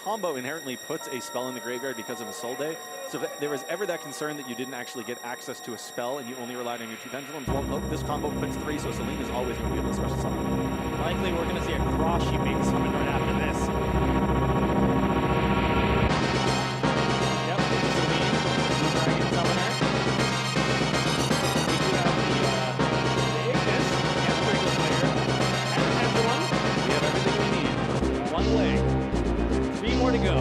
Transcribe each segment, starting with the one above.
combo inherently puts a spell in the graveyard because of a Soul Day. So if there was ever that concern that you didn't actually get access to a spell and you only relied on your 2 pendulums, well, nope, this combo puts 3, so Celine is always going to be able to special summon. Likely we're going to see a Cross Sheep being summoned right after this. Yep, Celine, Blue Dragon Summoner. We do have the Ignis, and the Wiggle Slayer, and the Pendulum. We have everything we need. 1 leg. 3 more to go.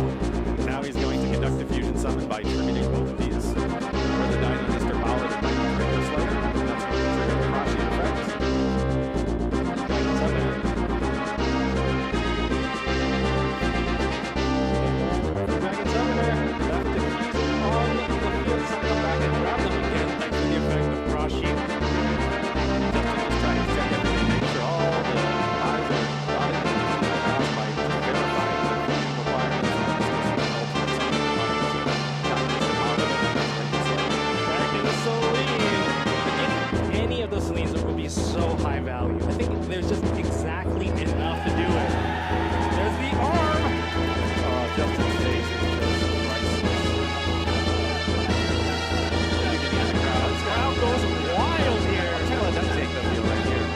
Now he's going to conduct the fusion summon by tributing both of these. For the Dying Mr. Power, the Mighty Wiggle Slayer. That's going to trigger the Cross Sheep effect. Dragon Summoner. Dragon Summoner left the keys on the field, so come back and grab them again, thanks to the effect of Cross Sheep. Justin just trying to check everything, make sure all the eyes are dotted and crossed by verifying the fusion requirements. Back into Celine. Getting any of those Celines would be so high value. I think there's just exactly enough to do it. There's the arm. Justin's face is just priceless. You can hear the crowd. The crowd goes wild here. I'm trying to let them take the wheel right here.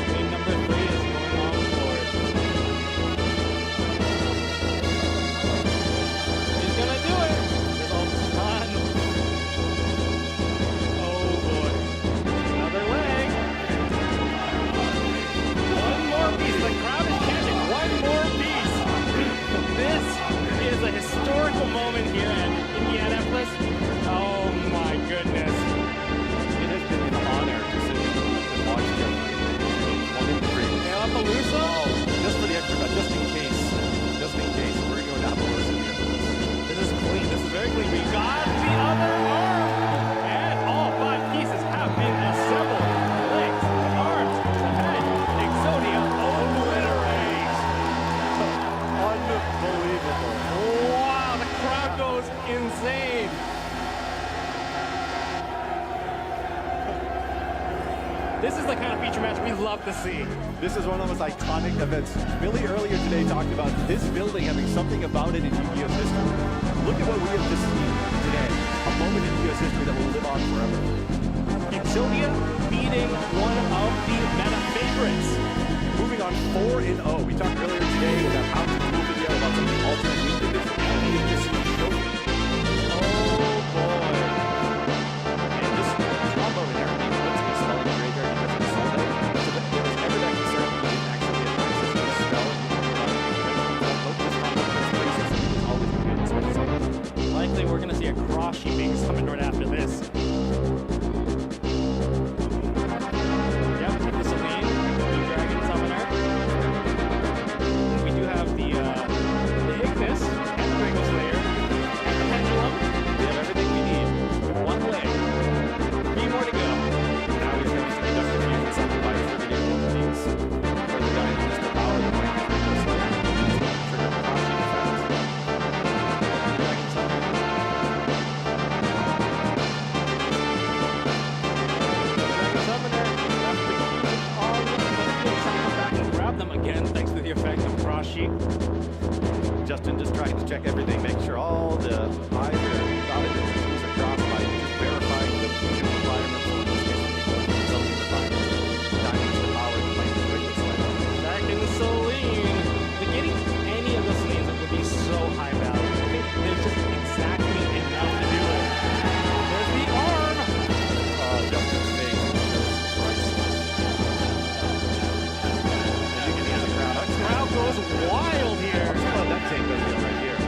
Celine number 3 is going on board. He's gonna do it. There's all this fun. Oh boy. Another leg. One more piece. The crowd is chanting. One more piece. This is a historical moment here at Indianapolis. Oh my goodness. It has been an honor to sit and watch Justin in 1 and 3. Appaloosa? Oh, just for the extra, but just in case, we're going to Appaloosa here. This is clean. This is very clean. We got the other arm. And all 5 pieces have been assembled. Legs, arms, the head, Exodia, obliterate. Unbelievable. Wow, the crowd goes insane. This is the kind of feature match we love to see. This is one of the most iconic events. Billy earlier today talked about this building having something about it in Yu-Gi-Oh! History. Look at what we have just seen today. A moment in Yu-Gi-Oh! History that will live on forever. Exodia beating one of the meta favorites. Moving on 4-0. We talked earlier today about how to move to the other about some alternate week division. And we have just seen Shogun. Oh boy. And this combo inherently puts a spell in the graveyard because of the Soul Day. So that there was ever that concern that you didn't actually get access to a spell. This combo puts 3, so Celine is always going to be able to special summon. Likely we're going to see a Cross Sheep being summoned right after this. Yep, take the Celine, Blue Dragon Summoner. We do have the Ignis, and the Wiggle Slayer, and the Pendulum. We have everything we need. 1 leg. 3 more to go. Now he's going to conduct the fusion summon by tributing both of these. For the Dying Mr. Power, the Mighty Wiggle Slayer. Trigger the Cross Sheep effect. Dragon Summoner. Dragon Summoner left the keys on the field. So come back and grab them again, thanks to the effect of Cross Sheep. Justin just trying to check everything, make sure all the I's are dotted and the T's are crossed by just verifying the fusion requirements. In this case, the zoning requirements. Dying Mr. Power, the Mighty Wiggle Slayer. Back in the Celine. But getting any of those Celines would be so high value. I think there's just exactly enough to do it. There's the arm. Justin's face is just priceless. And you can hear the crowd. The crowd goes wild here. How about that take the wheel right here?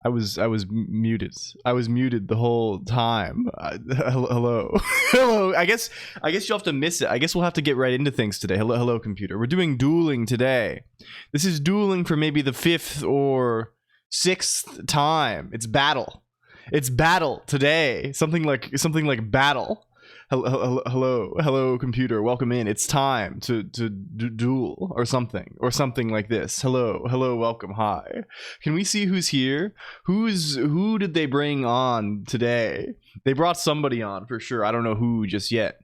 I was muted. I was muted the whole time. Hello. Hello. I guess you'll have to miss it. I guess we'll have to get right into things today. Hello, computer. We're doing dueling today. This is dueling for maybe the 5th or 6th time. It's battle. It's battle today. Something like battle. Hello, computer. Welcome in. It's time to duel or something like this. Hello, welcome. Hi. Can we see who's here? Who did they bring on today? They brought somebody on for sure. I don't know who just yet.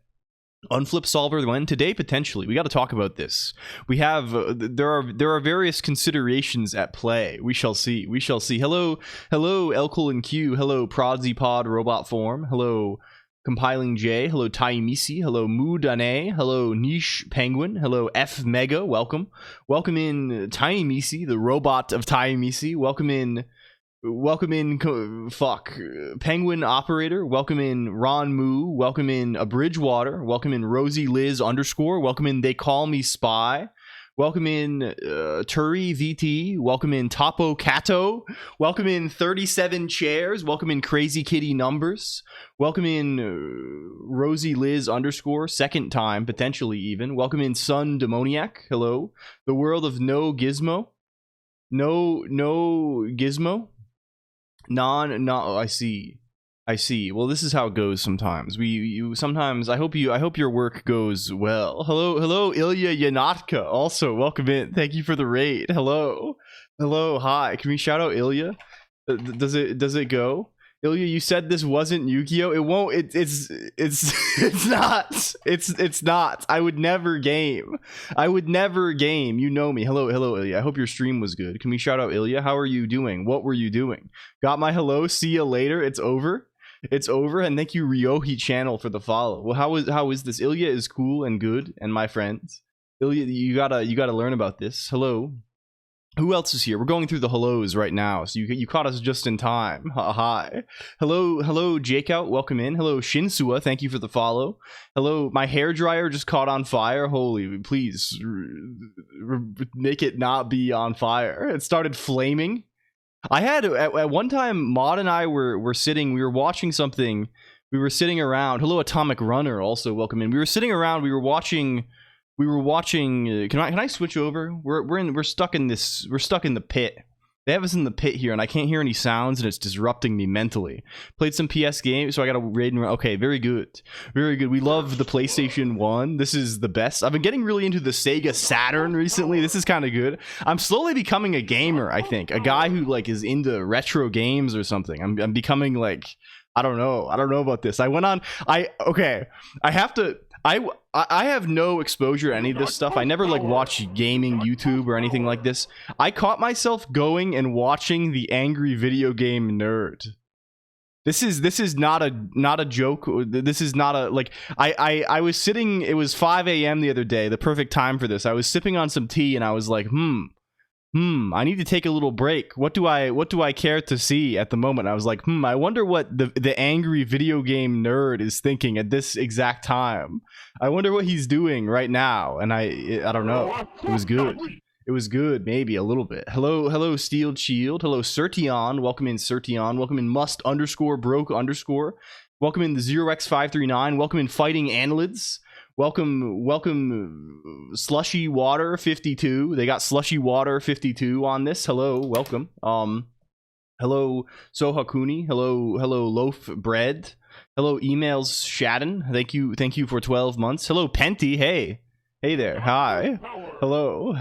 Unflip solver when today potentially. We got to talk about this. We have there are various considerations at play. We shall see. Hello, LLLL Colonq. Hello, Prodsy Pod Robot Form. Hello, Compiling J. Hello, Taimisi. Hello, Mudane. Hello, Niche Penguin. Hello, F Mega. Welcome in Taimisi, the robot of Taimisi. Welcome in Penguin Operator. Welcome in Ron Moo. Welcome in a Bridgewater. Welcome in Rosie Liz _ welcome in They Call Me Spy. Welcome in Turi VT. Welcome in Topo Kato. Welcome in 37 Chairs. Welcome in Crazy Kitty Numbers. Welcome in Rosie Liz _ second time potentially even. Welcome in Sun Demoniac. Hello. The World of No Gizmo. No Gizmo. I see. Well, this is how it goes sometimes. Sometimes I hope your work goes well. Hello, Ilya Yanatka. Also, welcome in. Thank you for the raid. Hello, hi. Can we shout out Ilya? Does it go? Ilya, you said this wasn't Yu-Gi-Oh. It won't. It's not. It's not. I would never game. You know me. Hello, Ilya. I hope your stream was good. Can we shout out Ilya? How are you doing? What were you doing? Got my hello. See you later. It's over. And thank you, Ryohi channel, for the follow. Well, how is this? Ilya is cool and good, and my friends. Ilya, you gotta learn about this. Hello. Who else is here? We're going through the hellos right now, so you caught us just in time. Hi. Hello, Jake out. Welcome in. Hello, Shinsua. Thank you for the follow. Hello, my hair dryer just caught on fire. Holy, please make it not be on fire. It started flaming. I had at one time, Maud and I were sitting. We were watching something. We were sitting around. Hello, Atomic Runner. Also, welcome in. We were sitting around. We were watching. Can I switch over? We're stuck in this. We're stuck in the pit. They have us in the pit here, and I can't hear any sounds, and it's disrupting me mentally. Played some PS games, so I got a raid. Okay, very good. We love the PlayStation 1. This is the best. I've been getting really into the Sega Saturn recently. This is kind of good. I'm slowly becoming a gamer. I think a guy who is into retro games or something. I'm becoming I don't know about this. I have no exposure to any of this stuff. I never watch gaming YouTube or anything like this. I caught myself going and watching the Angry Video Game Nerd. This is not a joke. This is not a I was sitting. It was 5 a.m. the other day. The perfect time for this. I was sipping on some tea and I was like, I need to take a little break. What do I care to see at the moment? I was like, I wonder what the Angry Video Game Nerd is thinking at this exact time. I wonder what he's doing right now. And I don't know. It was good, maybe a little bit. Hello, Steel Shield. Hello, Sertion. Welcome in, Sertion. Welcome in, Must _ Broke _ Welcome in the 0x539. Welcome in, Fighting Annelids. Welcome, Slushy Water 52. They got Slushy Water 52 on this. Hello, welcome. Hello, Sohakuni. Hello, Loaf Bread. Hello, Emails Shadden. Thank you for 12 months. Hello, Penty. Hey there. Hi. Hello,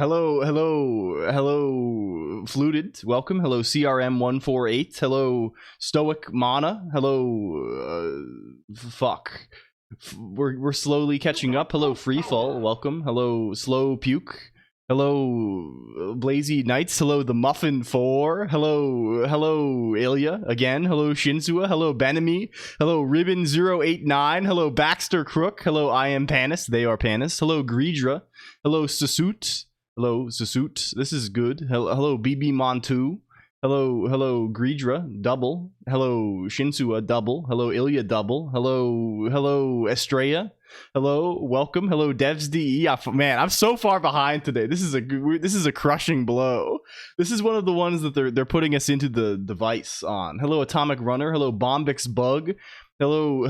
Fluted. Welcome. Hello, CRM 148. Hello, Stoic Mana. Hello, fuck. We're slowly catching up. Hello, Freefall. Welcome. Hello, Slow Puke. Hello, Blazy Knights. Hello, the Muffin 4. Hello, Ilya again. Hello, Shinsua. Hello, Benemy. Hello, Ribbon 089. Hello, Baxter Crook. Hello, I am Panis. They are Panis. Hello, Greedra. Hello, Sasut. This is good. Hello, BB Montu. Hello, Greedra, double. Hello, Shinsua, double. Hello, Ilya, double. Hello, Estrella. Hello, welcome. Hello, DevsDE. Yeah, man, I'm so far behind today. This is a crushing blow. This is one of the ones that they're putting us into the device on. Hello, Atomic Runner. Hello, Bombix Bug. Hello,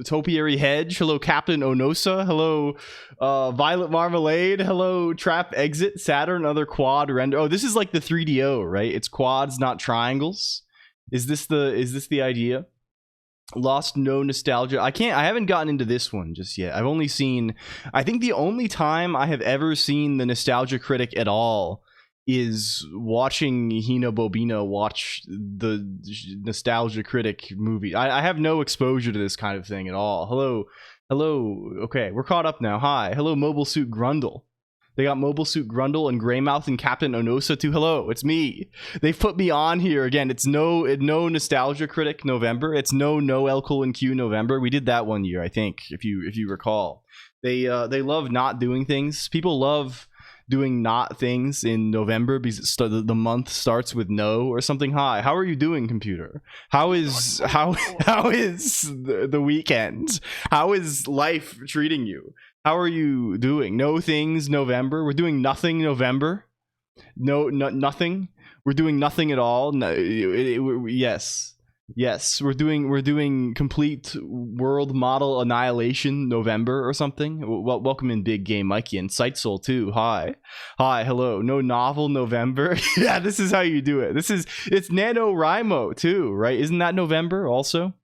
Topiary Hedge. Hello, Captain Onosa. Hello, Violet Marmalade. Hello, Trap Exit. Saturn, other quad render. Oh, this is like the 3DO, right? It's quads, not triangles. Is this the idea? Lost no nostalgia. I haven't gotten into this one just yet. I've only seen, I think the only time I have ever seen the Nostalgia Critic at all is watching Hina Bobina watch the Nostalgia Critic movie. I have no exposure to this kind of thing at all. Hello. Okay, we're caught up now. Hi. Hello, Mobile Suit Grundle. They got Mobile Suit Grundle and Greymouth and Captain Onosa too. Hello, it's me. They've put me on here again. It's no Nostalgia Critic November. It's no LLLL November. We did that one year, I think, if you recall. They love not doing things. People love doing not things in November because the month starts with no or something. Hi, how are you doing, computer? How is the weekend? How is life treating you? How are you doing? No things November. We're doing nothing November. Nothing. We're doing nothing at all. No, yes. We're doing complete world model annihilation November or something. Welcome in, Big Game Mikey and Sightsoul too. Hi, hello. No novel November. Yeah, this is how you do it. It's NaNoWriMo too, right? Isn't that November also?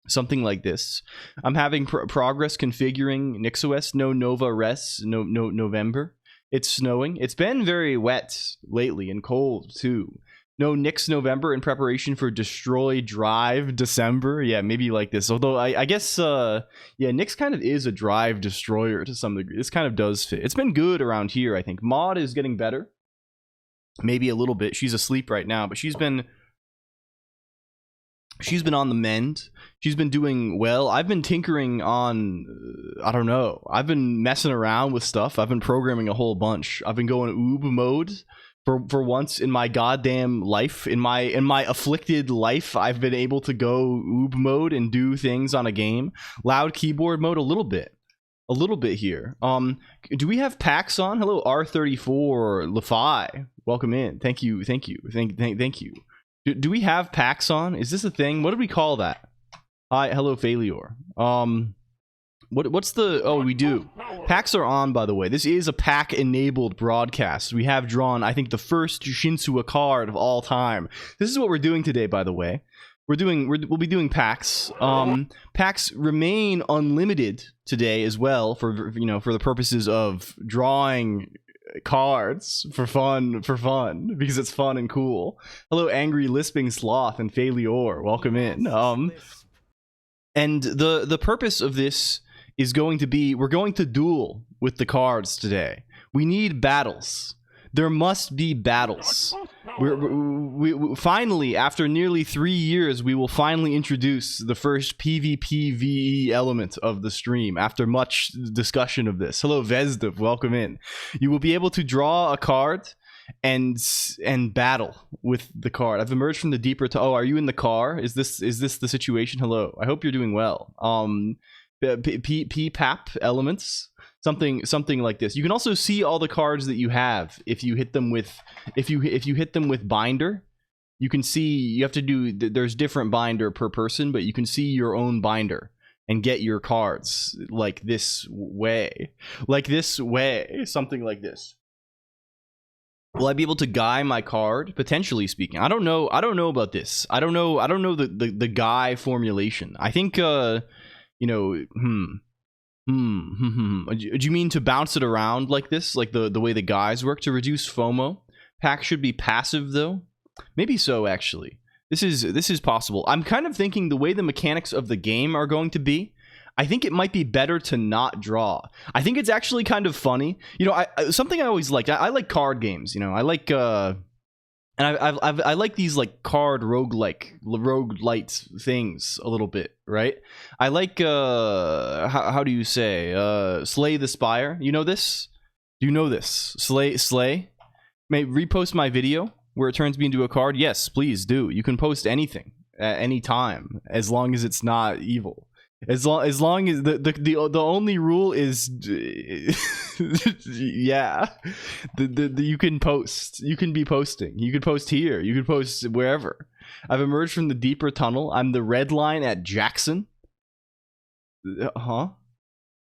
Something like this. I'm having progress configuring NixOS. No Nova Res. No November. It's snowing. It's been very wet lately and cold too. No Nix November in preparation for Destroy Drive December. Yeah, maybe like this. Although I guess yeah, Nix kind of is a drive destroyer to some degree. This kind of does fit. It's been good around here, I think. Maud is getting better. Maybe a little bit. She's asleep right now, but she's been on the mend. She's been doing well. I've been tinkering on, I don't know. I've been messing around with stuff. I've been programming a whole bunch. I've been going oob mode for once in my goddamn life. In my afflicted life, I've been able to go oob mode and do things on a game. Loud keyboard mode a little bit here. Do we have packs on? Hello, R34 Lafai. Welcome in. Thank you. Thank you. Do we have packs on? Is this a thing? What do we call that? Hi, hello, Failure. What's the... Oh, we do. Packs are on, by the way. This is a pack-enabled broadcast. We have drawn, I think, the first Shinsua card of all time. This is what we're doing today, by the way. We'll be doing packs. Packs remain unlimited today as well for the purposes of drawing cards for fun because it's fun and cool. Hello, Angry Lisping Sloth and Failure. Welcome in. And the purpose of this is going to be, we're going to duel with the cards today. We need battles. There must be battles. We finally, after nearly 3 years, we will finally introduce the first PvPvE element of the stream after much discussion of this. Hello, Vesdev, welcome in. You will be able to draw a card and battle with the card. I've emerged from the deeper oh, are you in the car? Is this the situation? Hello. I hope you're doing well. PPAP elements. Something like this. You can also see all the cards that you have if you hit them with binder. You can see, you have to do, there's different binder per person, but you can see your own binder and get your cards like this way, something like this. Will I be able to guy my card? Potentially speaking. I don't know about this. I don't know the guy formulation. I think Do you mean to bounce it around like this, like the way the guys work to reduce FOMO? Pack should be passive though. Maybe so, actually. This is possible. I'm kind of thinking the way the mechanics of the game are going to be, I think it might be better to not draw. I think it's actually kind of funny. Something I always liked. I like card games. I like and I like these like card roguelite things a little bit, right? I like how do you say Slay the Spire? You know this? Do you know this? Slay? May repost my video where it turns me into a card? Yes, please do. You can post anything. at any time, as long as it's not evil. As long as the only rule is yeah, the you can post, you can be posting, you could post here, you could post wherever. I've emerged from the deeper tunnel. I'm the red line at Jackson. There,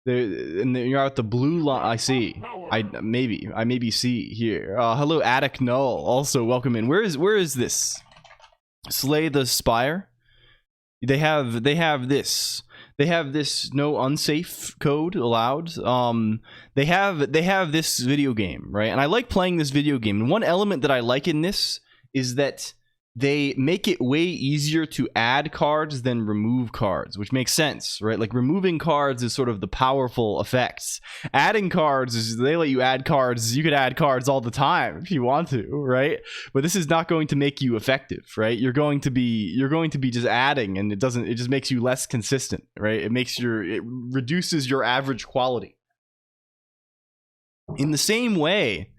and then you're at the blue line. I see. I maybe see here. Hello, Attic Null. Also welcome in. Where is this? Slay the Spire. They have this. They have this no unsafe code allowed. They have this video game, right? And I like playing this video game. And one element that I like in this is that they make it way easier to add cards than remove cards, which makes sense, right? Like removing cards is sort of the powerful effects. Adding cards is they let you add cards. You could add cards all the time if you want to, right? But this is not going to make you effective, right? You're going to be just adding, and it just makes you less consistent, right? It reduces your average quality. In the same way,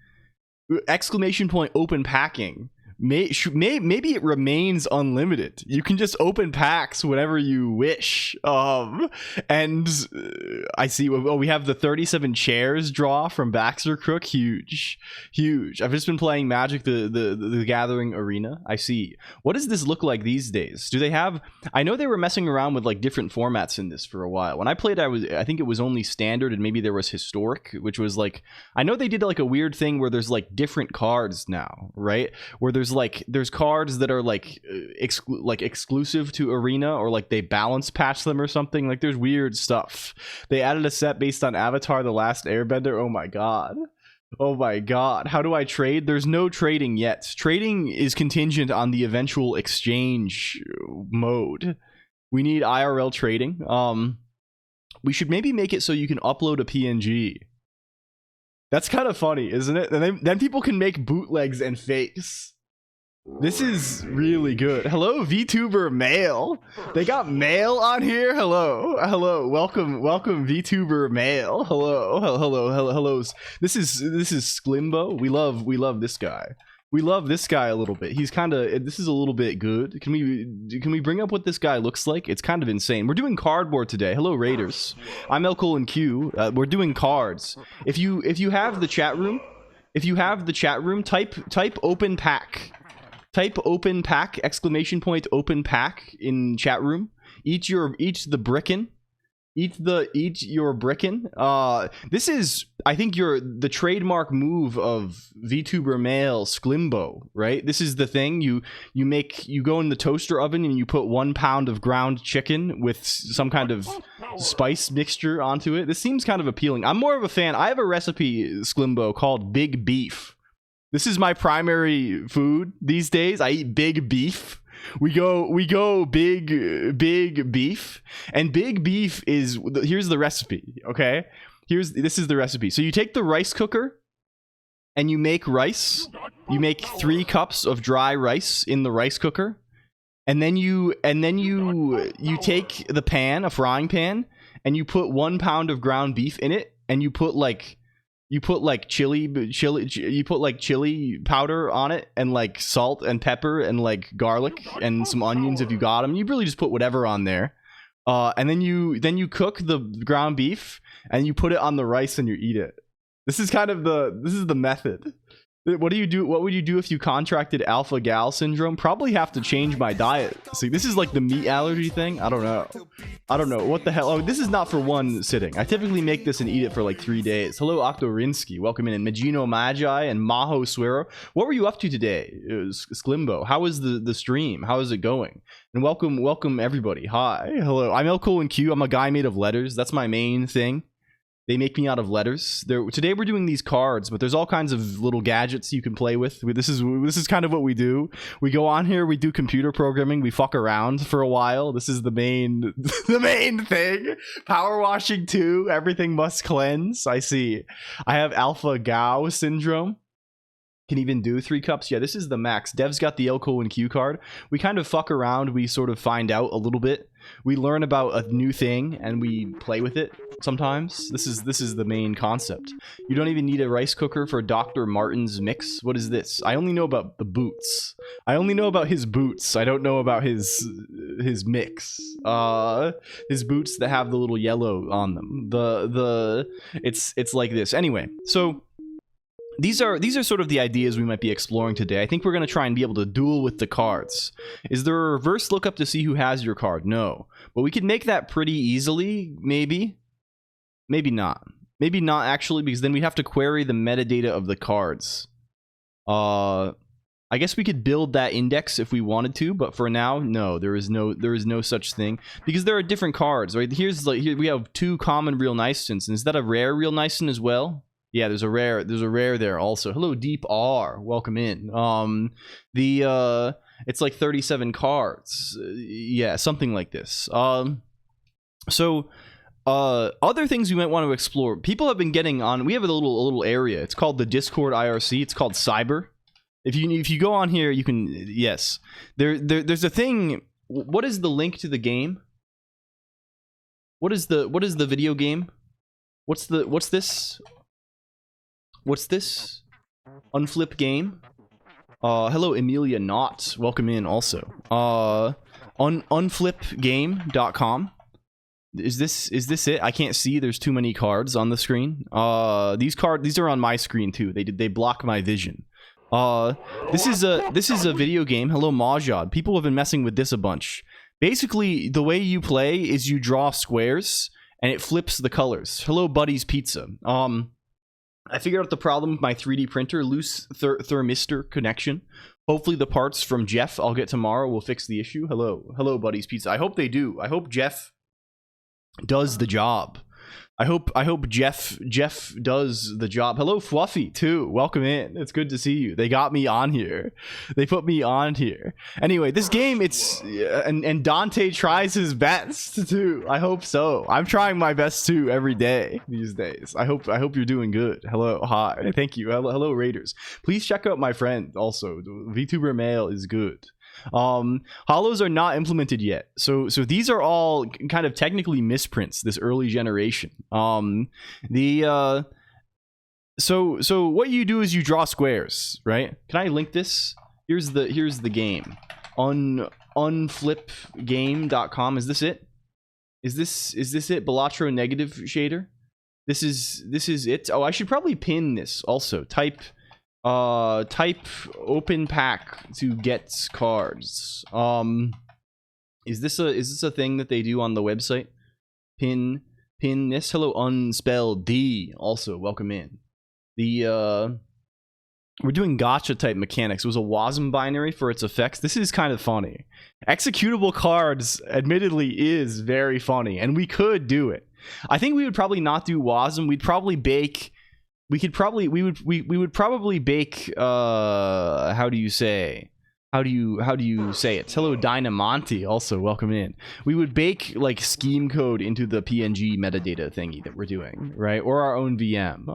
exclamation point open packing. Maybe it remains unlimited. You can just open packs whenever you wish. And I see. Oh, we have the 37 chairs draw from Baxter Crook. Huge. I've just been playing Magic the Gathering Arena. I see. What does this look like these days? Do they have? I know they were messing around with like different formats in this for a while. When I played, I think it was only standard, and maybe there was historic, which was like, I know they did like a weird thing where there's like different cards now, right? Where there's cards that are like exclusive to Arena, or like they balance patch them or something. Like there's weird stuff. They added a set based on Avatar: The Last Airbender. Oh my god, how do I trade? There's no trading yet. Trading is contingent on the eventual exchange mode. We need IRL trading. We should maybe make it so you can upload a PNG. That's kind of funny, isn't it? And then people can make bootlegs and fakes. This is really good. Hello, VTuber Mail. They got mail on here. Hello. Welcome, VTuber Mail. Hello. This is Sklimbo. We love this guy. We love this guy a little bit. He's kind of. This is a little bit good. Can we bring up what this guy looks like? It's kind of insane. We're doing cardboard today. Hello, Raiders. I'm LLLL. We're doing cards. If you have the chat room, type open pack. Type open pack, exclamation point open pack in chat room. Eat your brickin. This is, I think, the trademark move of VTuber Mail Sklimbo, right? This is the thing. You go in the toaster oven and you put 1 pound of ground chicken with some kind of spice mixture onto it. This seems kind of appealing. I'm more of a fan. I have a recipe, Sklimbo, called Big Beef. This is my primary food these days. I eat big beef. We go big beef, and big beef is, here's the recipe, okay? This is the recipe. So you take the rice cooker and you make rice. You make 3 cups of dry rice in the rice cooker, and then you take the pan, a frying pan, and you put 1 pound of ground beef in it, and you put chili powder on it, and like salt and pepper and like garlic and some onions if you got them. You really just put whatever on there, and then you cook the ground beef and you put it on the rice and you eat it. This is the method. What would you do if you contracted alpha gal syndrome? Probably have to change my diet. See, this is like the meat allergy thing. I don't know what the hell. Oh, this is not for one sitting. I typically make this and eat it for like 3 days. Hello, Octorinsky. Welcome in. And Magino Magi and Maho Suero. What were you up to today? It was Sklimbo. How was the stream? How is it going? And welcome everybody. Hi. Hello. I'm LLLQ. I'm a guy made of letters. That's my main thing. They make me out of letters. Today we're doing these cards, but there's all kinds of little gadgets you can play with. This is kind of what we do. We go on here, we do computer programming, we fuck around for a while. This is the main thing. Power washing 2, everything must cleanse. I see. I have alpha gal syndrome. Can even do 3 cups. Yeah, this is the max. Dev's got the LLLL Colonq card. We kind of fuck around. We sort of find out a little bit. We learn about a new thing and we play with it sometimes. This is the main concept. You don't even need a rice cooker for Dr. Martin's mix. What is this? I only know about the boots. I only know about his boots. I don't know about his mix. His boots that have the little yellow on them. It's like this. Anyway, so these are sort of the ideas we might be exploring today. I think we're going to try and be able to duel with the cards. Is there a reverse lookup to see who has your card? No. But we could make that pretty easily, maybe. Maybe not. Maybe not actually, because then we have to query the metadata of the cards. I guess we could build that index if we wanted to, but for now, no. There is no such thing, because there are different cards, right? Here we have 2 common real Nicens, and is that a rare real Nicen as well? Yeah, there's a rare there also. Hello, Deep R, welcome in. It's like 37 cards. Yeah, something like this. So other things we might want to explore. People have been getting on. We have a little area. It's called the Discord IRC. It's called Cyber. If you go on here, you can, yes. There's a thing. What is the link to the game? What is the video game? What's this? What's this? Unflip game. Hello, Amelia Knott. Welcome in also. Unflipgame.com. Is this it? I can't see. There's too many cards on the screen. These are on my screen too. They block my vision. This is a video game. Hello, Majad. People have been messing with this a bunch. Basically, the way you play is you draw squares and it flips the colors. Hello, Buddy's Pizza. I figured out the problem with my 3D printer, loose thermistor connection. Hopefully the parts from Jeff I'll get tomorrow will fix the issue. Hello, Buddy's Pizza. I hope they do. I hope Jeff does the job. I hope Jeff does the job. Hello, Fluffy, too. Welcome in. It's good to see you. They got me on here. They put me on here. Anyway, this game, it's... And Dante tries his best, too. I hope so. I'm trying my best, too, every day these days. I hope you're doing good. Hello, hi. Thank you. Hello, Raiders. Please check out my friend, also. VTuber Mail is good. Hollows are not implemented yet, so these are all kind of technically misprints this early generation. So what you do is you draw squares, right? Can I link this? Here's the game. Unflipgame.com. Is this it? Is this it? Balatro negative shader. This is it. Oh, I should probably pin this also. Type open pack to get cards. Is this a thing that they do on the website? Pin this. Hello, Unspelled D. Also, welcome in. We're doing gacha type mechanics. It was a WASM binary for its effects. This is kind of funny. Executable cards, admittedly, is very funny, and we could do it. I think we would probably not do WASM. We'd probably bake. We would probably bake how do you say it? Hello, Dynamonte, also welcome in. We would bake like scheme code into the PNG metadata thingy that we're doing, right? Or our own VM.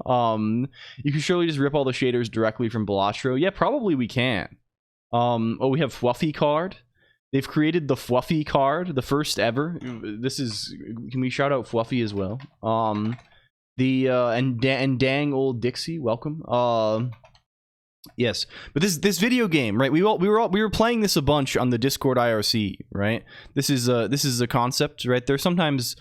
You can surely just rip all the shaders directly from Balatro. Yeah, probably we can. Oh, we have Fluffy card. They've created the Fluffy card, the first ever. Can we shout out Fluffy as well? And dang old Dixie, welcome. Yes, but this video game, right? We were playing this a bunch on the Discord IRC, right? This is a concept, right? They're sometimes,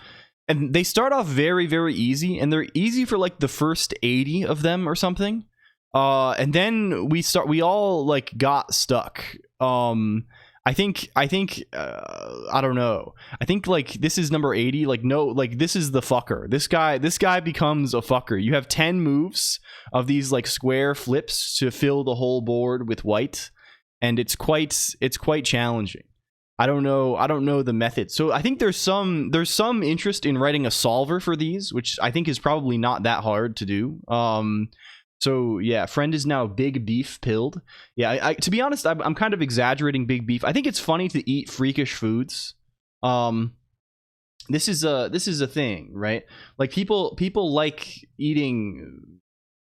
and they start off very, very easy, and they're easy for like the first 80 of them or something. And then we all like got stuck. I think I don't know. I think like this is number 80. Like no, like this is the fucker. This guy becomes a fucker. You have 10 moves of these like square flips to fill the whole board with white, and it's quite challenging. I don't know the method. So I think there's some interest in writing a solver for these, which I think is probably not that hard to do. So yeah, friend is now big beef pilled. Yeah, to be honest, I'm kind of exaggerating big beef. I think it's funny to eat freakish foods. This is a thing, right? Like people like eating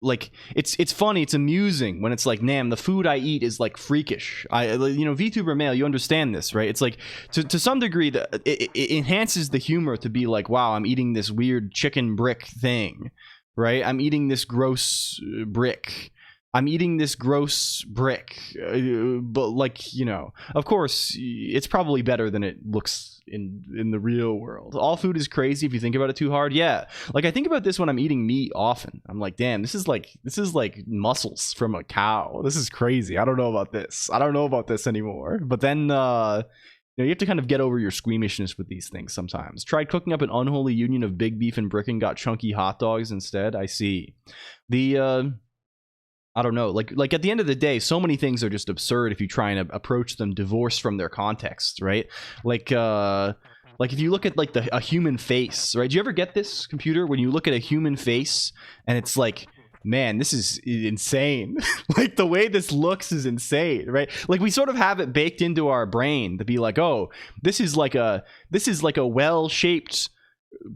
like it's funny, it's amusing when it's like, damn, the food I eat is like freakish. VTuber male, you understand this, right? It's like to some degree it enhances the humor to be like, wow, I'm eating this weird chicken brick thing, right? I'm eating this gross brick. But like, of course, it's probably better than it looks in the real world. All food is crazy if you think about it too hard. Yeah, like I think about this when I'm eating meat often. I'm like, damn, this is like muscles from a cow. This is crazy. I don't know about this anymore. But then you have to kind of get over your squeamishness with these things sometimes. Tried cooking up an unholy union of big beef and brick and got chunky hot dogs instead. I see. I don't know, like at the end of the day, so many things are just absurd if you try and approach them divorced from their context, right? Like if you look at like a human face, right? Do you ever get this, computer, when you look at a human face and it's like, man, this is insane. Like the way this looks is insane, right? Like we sort of have it baked into our brain to be like, oh, this is like a well-shaped,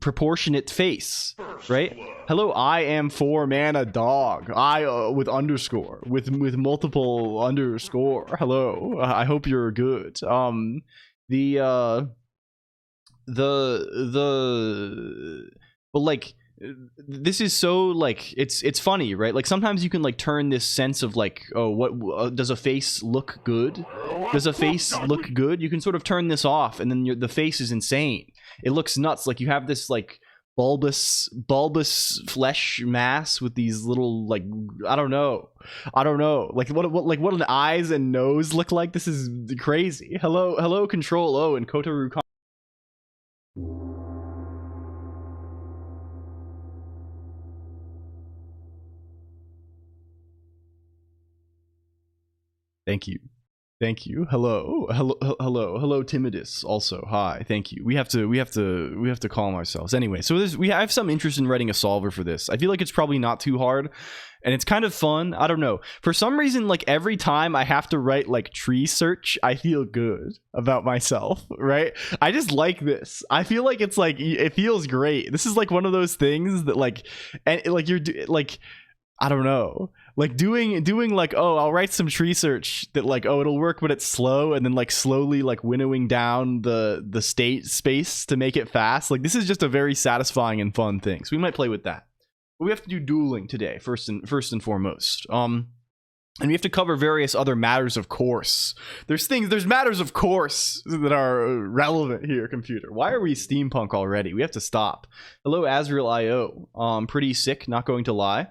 proportionate face, right? Hello, I am for mana dog. I with underscore with multiple underscore. Hello, I hope you're good. But like, this is so like it's funny, right? Like sometimes you can like turn this sense of like, oh, what does a face look good? Does a face look good? You can sort of turn this off, and then the face is insane. It looks nuts. Like you have this like bulbous flesh mass with these little like I don't know. Like what an eyes and nose look like. This is crazy. Hello, Control O and Kotaru. Thank you. Hello, Timidus. Also, hi. Thank you. We have to calm ourselves. Anyway, so I have some interest in writing a solver for this. I feel like it's probably not too hard, and it's kind of fun. I don't know. For some reason, like every time I have to write like tree search, I feel good about myself. Right? I just like this. I feel like it's like it feels great. This is like one of those things that like, and like you're like, I don't know. Like doing like, oh, I'll write some tree search that like, oh, it'll work, but it's slow, and then like slowly like winnowing down the state space to make it fast. Like this is just a very satisfying and fun thing. So we might play with that. But we have to do dueling today, first and foremost. And we have to cover various other matters of course. There's matters of course that are relevant here, computer. Why are we steampunk already? We have to stop. Hello, Azrael IO. Pretty sick, not going to lie.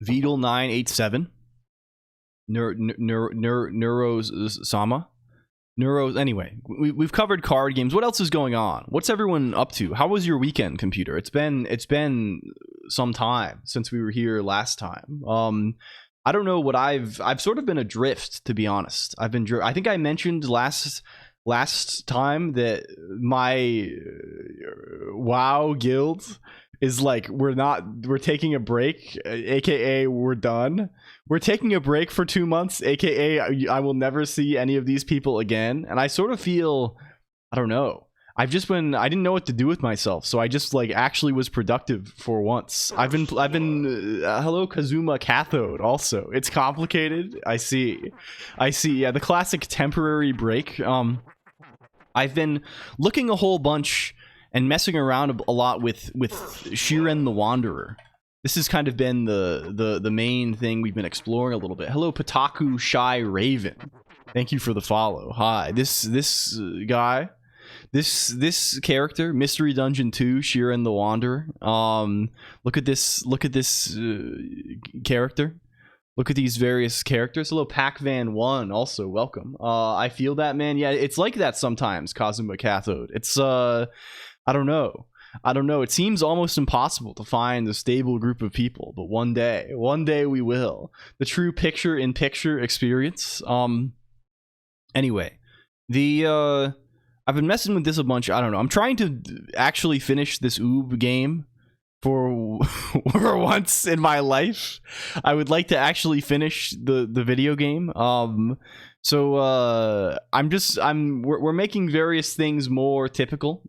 Vedal 987, Neuros. Anyway, we've covered card games. What else is going on? What's everyone up to? How was your weekend, computer? It's been some time since we were here last time. I don't know what I've sort of been adrift, to be honest. I think I mentioned last time that my WoW guild is like, we're taking a break, aka we're done. We're taking a break for 2 months, aka I will never see any of these people again. And I sort of feel, I don't know, I didn't know what to do with myself, so I just like actually was productive for once. I've been hello, Kazuma Cathode. Also, it's complicated. I see. Yeah, the classic temporary break. I've been looking a whole bunch and messing around a lot with Shiren the Wanderer. This has kind of been the main thing we've been exploring a little bit. Hello, Pataku Shy Raven. Thank you for the follow. Hi. This guy, this character, Mystery Dungeon 2, Shiren the Wanderer. Look at this character. Look at these various characters. Hello, Pac-Van 1, also welcome. I feel that, man. Yeah, it's like that sometimes, Kazuma Cathode. It's I don't know. It seems almost impossible to find a stable group of people, but one day we will. The true picture-in-picture experience. Anyway, I've been messing with this a bunch. I don't know. I'm trying to actually finish this Oob game for once in my life. I would like to actually finish the video game. So we're making various things more typical.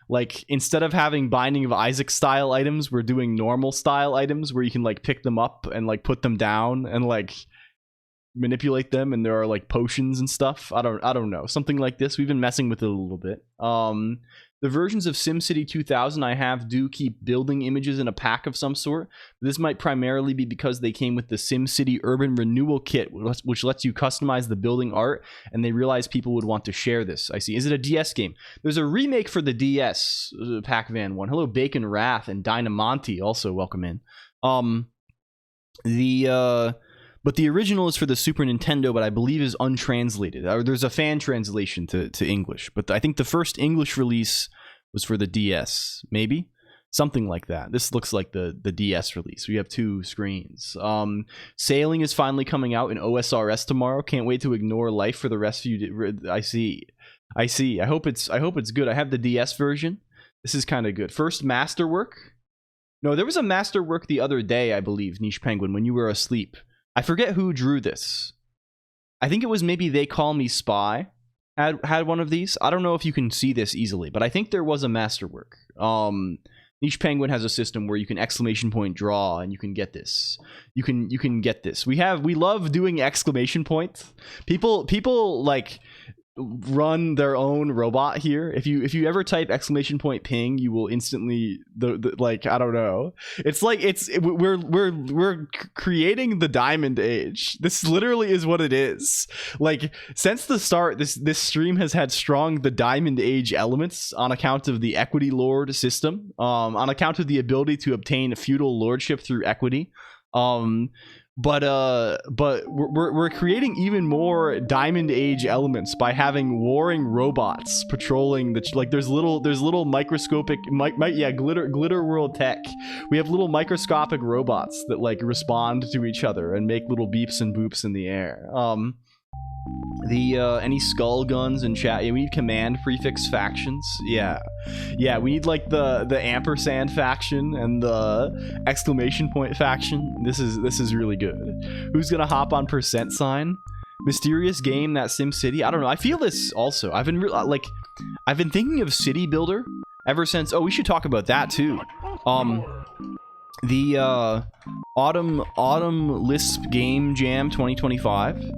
Like, instead of having Binding of Isaac style items, we're doing normal style items where you can like pick them up and like put them down and like manipulate them, and there are like potions and stuff. I don't know, something like this. We've been messing with it a little bit. The versions of SimCity 2000 I have do keep building images in a pack of some sort. This might primarily be because they came with the SimCity Urban Renewal Kit, which lets you customize the building art, and they realized people would want to share this. I see. Is it a DS game? There's a remake for the DS, Pac-Van one. Hello, Bacon Wrath and Dynamonte, also welcome in. But the original is for the Super Nintendo, but I believe is untranslated. There's a fan translation to English, but I think the first English release was for the DS, maybe? Something like that. This looks like the DS release. We have 2 screens. Sailing is finally coming out in OSRS tomorrow. Can't wait to ignore life for the rest of you. I see. I hope it's good. I have the DS version. This is kind of good. First Masterwork. No, there was a Masterwork the other day, I believe, Niche Penguin, when you were asleep. I forget who drew this. I think it was maybe They Call Me Spy had one of these. I don't know if you can see this easily, but I think there was a Masterwork. Niche Penguin has a system where you can exclamation point draw, and you can get this. You can get this. We love doing exclamation points. People like run their own robot here. If you ever type exclamation point ping, you will instantly like, I don't know. It's like we're creating the Diamond Age. This literally is what it is. Like, since the start, this stream has had strong the Diamond Age elements on account of the equity lord system, on account of the ability to obtain feudal lordship through equity. But we're creating even more Diamond Age elements by having warring robots patrolling the, like, there's little microscopic glitter world tech. We have little microscopic robots that like respond to each other and make little beeps and boops in the air. Any skull guns in chat. Yeah, we need command prefix factions. Yeah, we need like the ampersand faction and the exclamation point faction. This is really good. Who's gonna hop on percent sign? Mysterious game, that SimCity. I don't know. I feel this also. I've been thinking of City Builder ever since. Oh, we should talk about that too. The Autumn Lisp Game Jam 2025.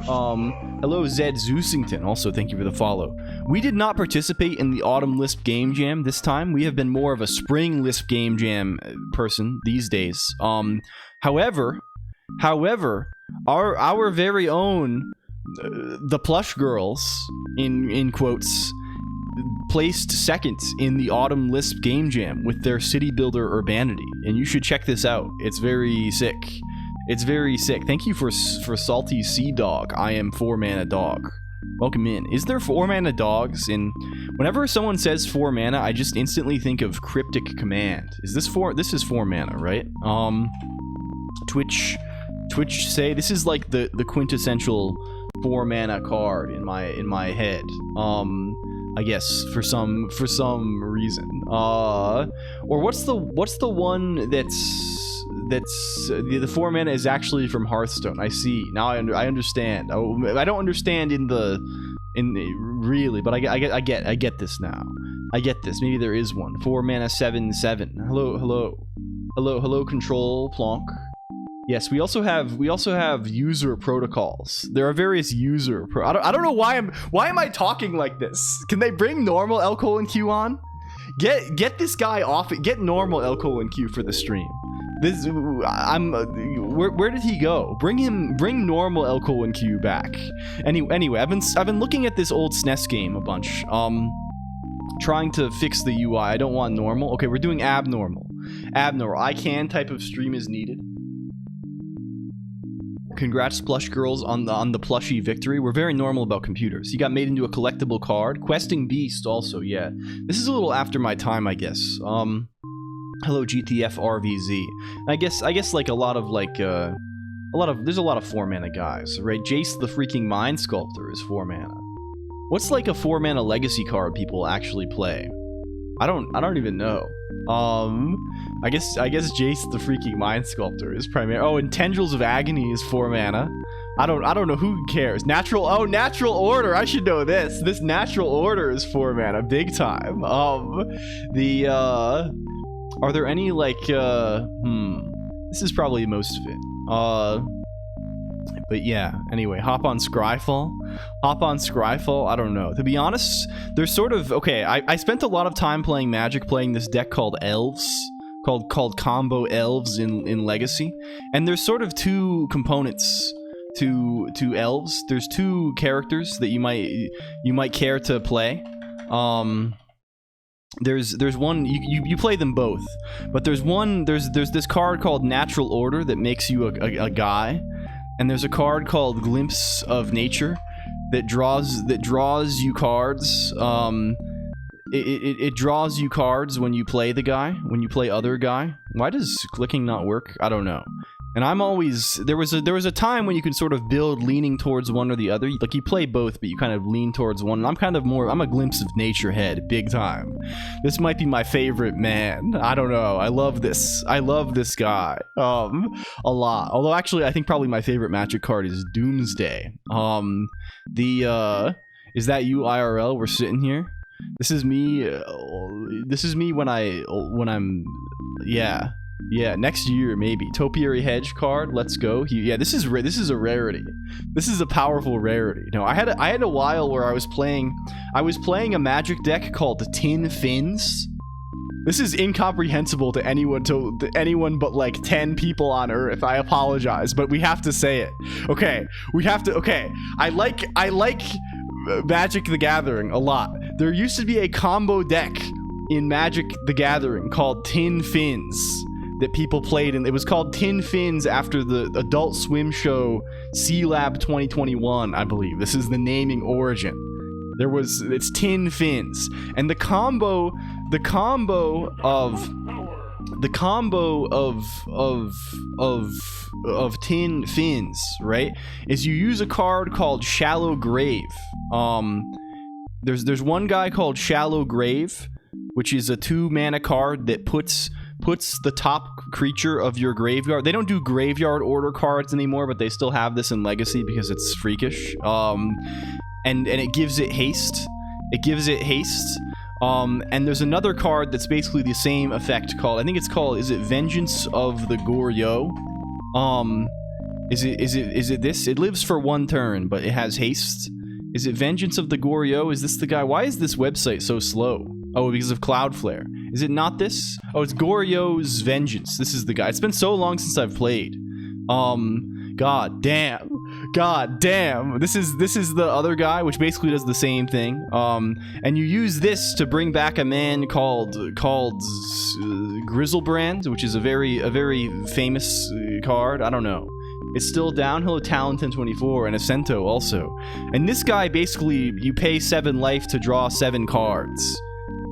Hello Zed Zeusington, also thank you for the follow. We did not participate in the Autumn Lisp Game Jam this time. We have been more of a Spring Lisp Game Jam person these days. However, our very own the Plush Girls, in quotes, placed second in the Autumn Lisp Game Jam with their City Builder Urbanity, and you should check this out. It's very sick. It's very sick. Thank you for Salty Sea Dog. I am 4-mana dog. Welcome in. Is there 4-mana dogs in? Whenever someone says 4 mana, I just instantly think of Cryptic Command. Is this 4? This is 4 mana, right? Twitch say this is like the quintessential 4 mana card in my head. I guess for some reason. Or what's the one that's the 4 mana is actually from Hearthstone. I see. Now I understand. I don't understand in the really, but I get this now. I get this. Maybe there is one. 4 mana 7/7. Hello control Plonk. Yes, we also have user protocols. There are various user I don't know why am I talking like this? Can they bring normal LLLQ on? Get this guy off. Get normal LLLQ for the stream. This where did he go? Bring normal LLLQ back. Anyway, I've been looking at this old SNES game a bunch. Trying to fix the UI. I don't want normal. Okay, we're doing abnormal. I can type of stream is needed. Congrats, Plush Girls, on the plushie victory. We're very normal about computers. He got made into a collectible card. Questing Beast also, yeah. This is a little after my time, I guess. Hello, GTF RVZ. I guess like there's a lot of 4 mana guys, right? Jace the freaking Mind Sculptor is 4 mana. What's like a 4 mana legacy card people actually play? I don't even know. I guess Jace the freaking Mind Sculptor is primary. Oh, and Tendrils of Agony is 4 mana. I don't know who cares. Natural order. I should know this. This natural order is 4 mana, big time. Are there any like this is probably most of it. But yeah, anyway, hop on Scryfall. I don't know. To be honest, there's sort of okay, I spent a lot of time playing Magic playing this deck called Elves. Called Combo Elves in Legacy. And there's sort of 2 components to elves. There's 2 characters that you might care to play. There's one you play them both, but there's this card called Natural Order that makes you a guy, and there's a card called Glimpse of Nature that draws you cards. It draws you cards when you play the guy, when you play other guy. Why does clicking not work? I don't know. And I'm always there was a time when you could sort of build leaning towards one or the other. Like you play both, but you kind of lean towards one. And I'm a Glimpse of Nature head, big time. This might be my favorite man. I don't know. I love this guy a lot. Although actually, I think probably my favorite Magic card is Doomsday. Is that you IRL? We're sitting here. This is me. This is me when I'm next year maybe. Topiary Hedge card, let's go. This is a rarity. This is a powerful rarity. No, I had a while where I was playing a Magic deck called Tin Fins. This is incomprehensible to anyone but like 10 people on Earth. I apologize, but we have to say it. Okay, I like Magic the Gathering a lot. There used to be a combo deck in Magic the Gathering called Tin Fins that people played, and it was called Tin Fins after the Adult Swim show C-Lab 2021, I believe. This is the naming origin. It's Tin Fins, and the combo of Tin Fins, right, is you use a card called Shallow Grave. There's one guy called Shallow Grave, which is a 2 mana card that puts the top creature of your graveyard. They don't do graveyard order cards anymore, but they still have this in Legacy because it's freakish. And it gives it haste. And there's another card that's basically the same effect called, is it Vengeance of the Goryo? Is it this? It lives for 1 turn, but it has haste. Is it Vengeance of the Goryo? Is this the guy? Why is this website so slow? Oh, because of Cloudflare. Is it not this? Oh, it's Goryo's Vengeance. This is the guy. It's been so long since I've played. God damn. This is the other guy, which basically does the same thing. And you use this to bring back a man called Grizzlebrand, which is a very famous card. I don't know. It's still Downhill Talent 1024 and Ascento also. And this guy, basically, you pay 7 life to draw 7 cards.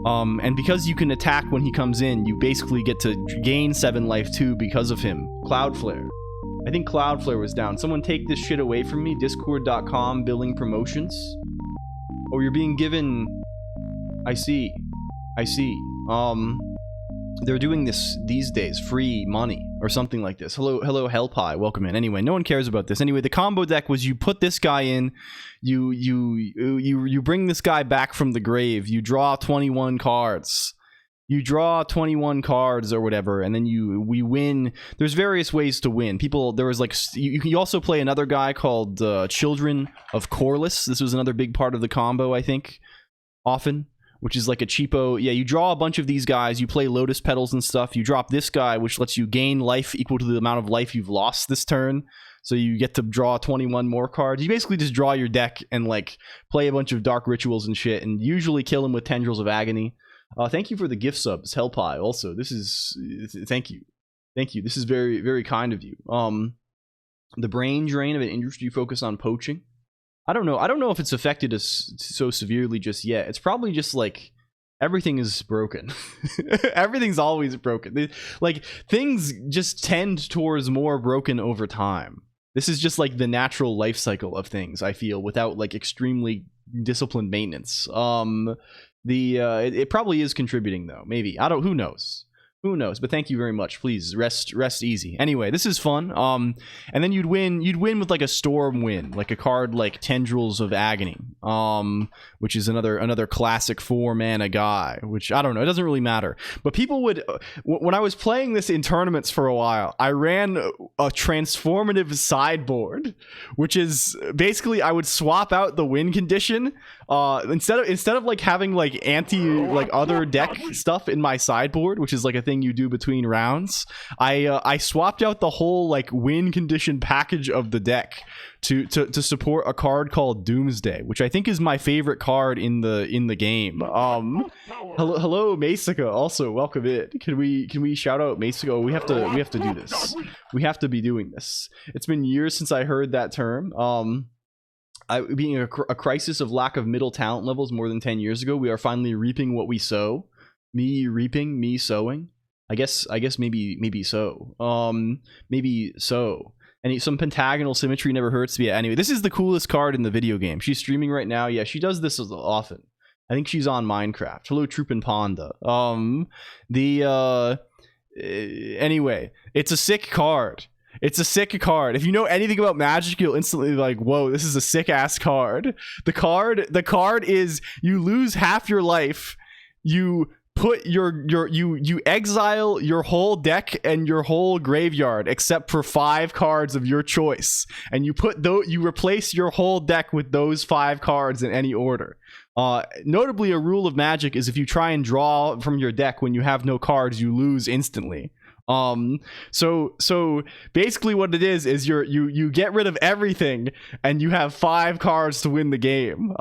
And because you can attack when he comes in, you basically get to gain 7 life too because of him. Cloudflare. I think Cloudflare was down. Someone take this shit away from me. Discord.com billing promotions. Oh, you're being given... I see. They're doing this these days, free money or something like this. Hello Hellpie, welcome in. Anyway, no one cares about this. Anyway, the combo deck was you put this guy in, you bring this guy back from the grave, you draw 21 cards. Or whatever, and then we win. There's various ways to win. There was like you also play another guy called Children of Corliss. This was another big part of the combo, I think, often. Which is like a cheapo, you draw a bunch of these guys, you play Lotus Petals and stuff, you drop this guy, which lets you gain life equal to the amount of life you've lost this turn, so you get to draw 21 more cards. You basically just draw your deck and like play a bunch of Dark Rituals and shit, and usually kill them with Tendrils of Agony. Thank you for the gift subs, Hellpie, also. Thank you. This is very, very kind of you. The brain drain of an industry focused on poaching. I don't know if it's affected us so severely just yet. It's probably just like everything is broken. Everything's always broken. Like things just tend towards more broken over time. This is just like the natural life cycle of things, I feel, without like extremely disciplined maintenance. It probably is contributing though. Maybe. Who knows? Who knows? But thank you very much. Please rest easy. Anyway, this is fun. And then you'd win with like a storm win, like a card like Tendrils of Agony, which is another classic 4-mana guy, which I don't know, it doesn't really matter. But people would, when I was playing this in tournaments for a while, I ran a transformative sideboard, which is basically I would swap out the win condition. Instead of like having like other deck stuff in my sideboard, which is like a thing you do between rounds, I swapped out the whole like win condition package of the deck to support a card called Doomsday, which I think is my favorite card in the game. Hello Masica, also welcome in. Can we shout out Masica? We have to do this. We have to be doing this. It's been years since I heard that term. Being a crisis of lack of middle talent levels more than 10 years ago, we are finally reaping what we sow. Me reaping, me sowing. I guess maybe so. Maybe so. And some pentagonal symmetry never hurts. Yeah, anyway, this is the coolest card in the video game. She's streaming right now. Yeah, she does this often. I think she's on Minecraft. Hello, Troop and Panda. Anyway, it's a sick card. It's a sick card. If you know anything about Magic, you'll instantly be like, whoa, this is a sick ass card. The card is you lose half your life. You put you exile your whole deck and your whole graveyard except for 5 cards of your choice, and you replace your whole deck with those 5 cards in any order. Notably, a rule of Magic is if you try and draw from your deck when you have no cards, you lose instantly. So basically what it is you get rid of everything and you have 5 cards to win the game.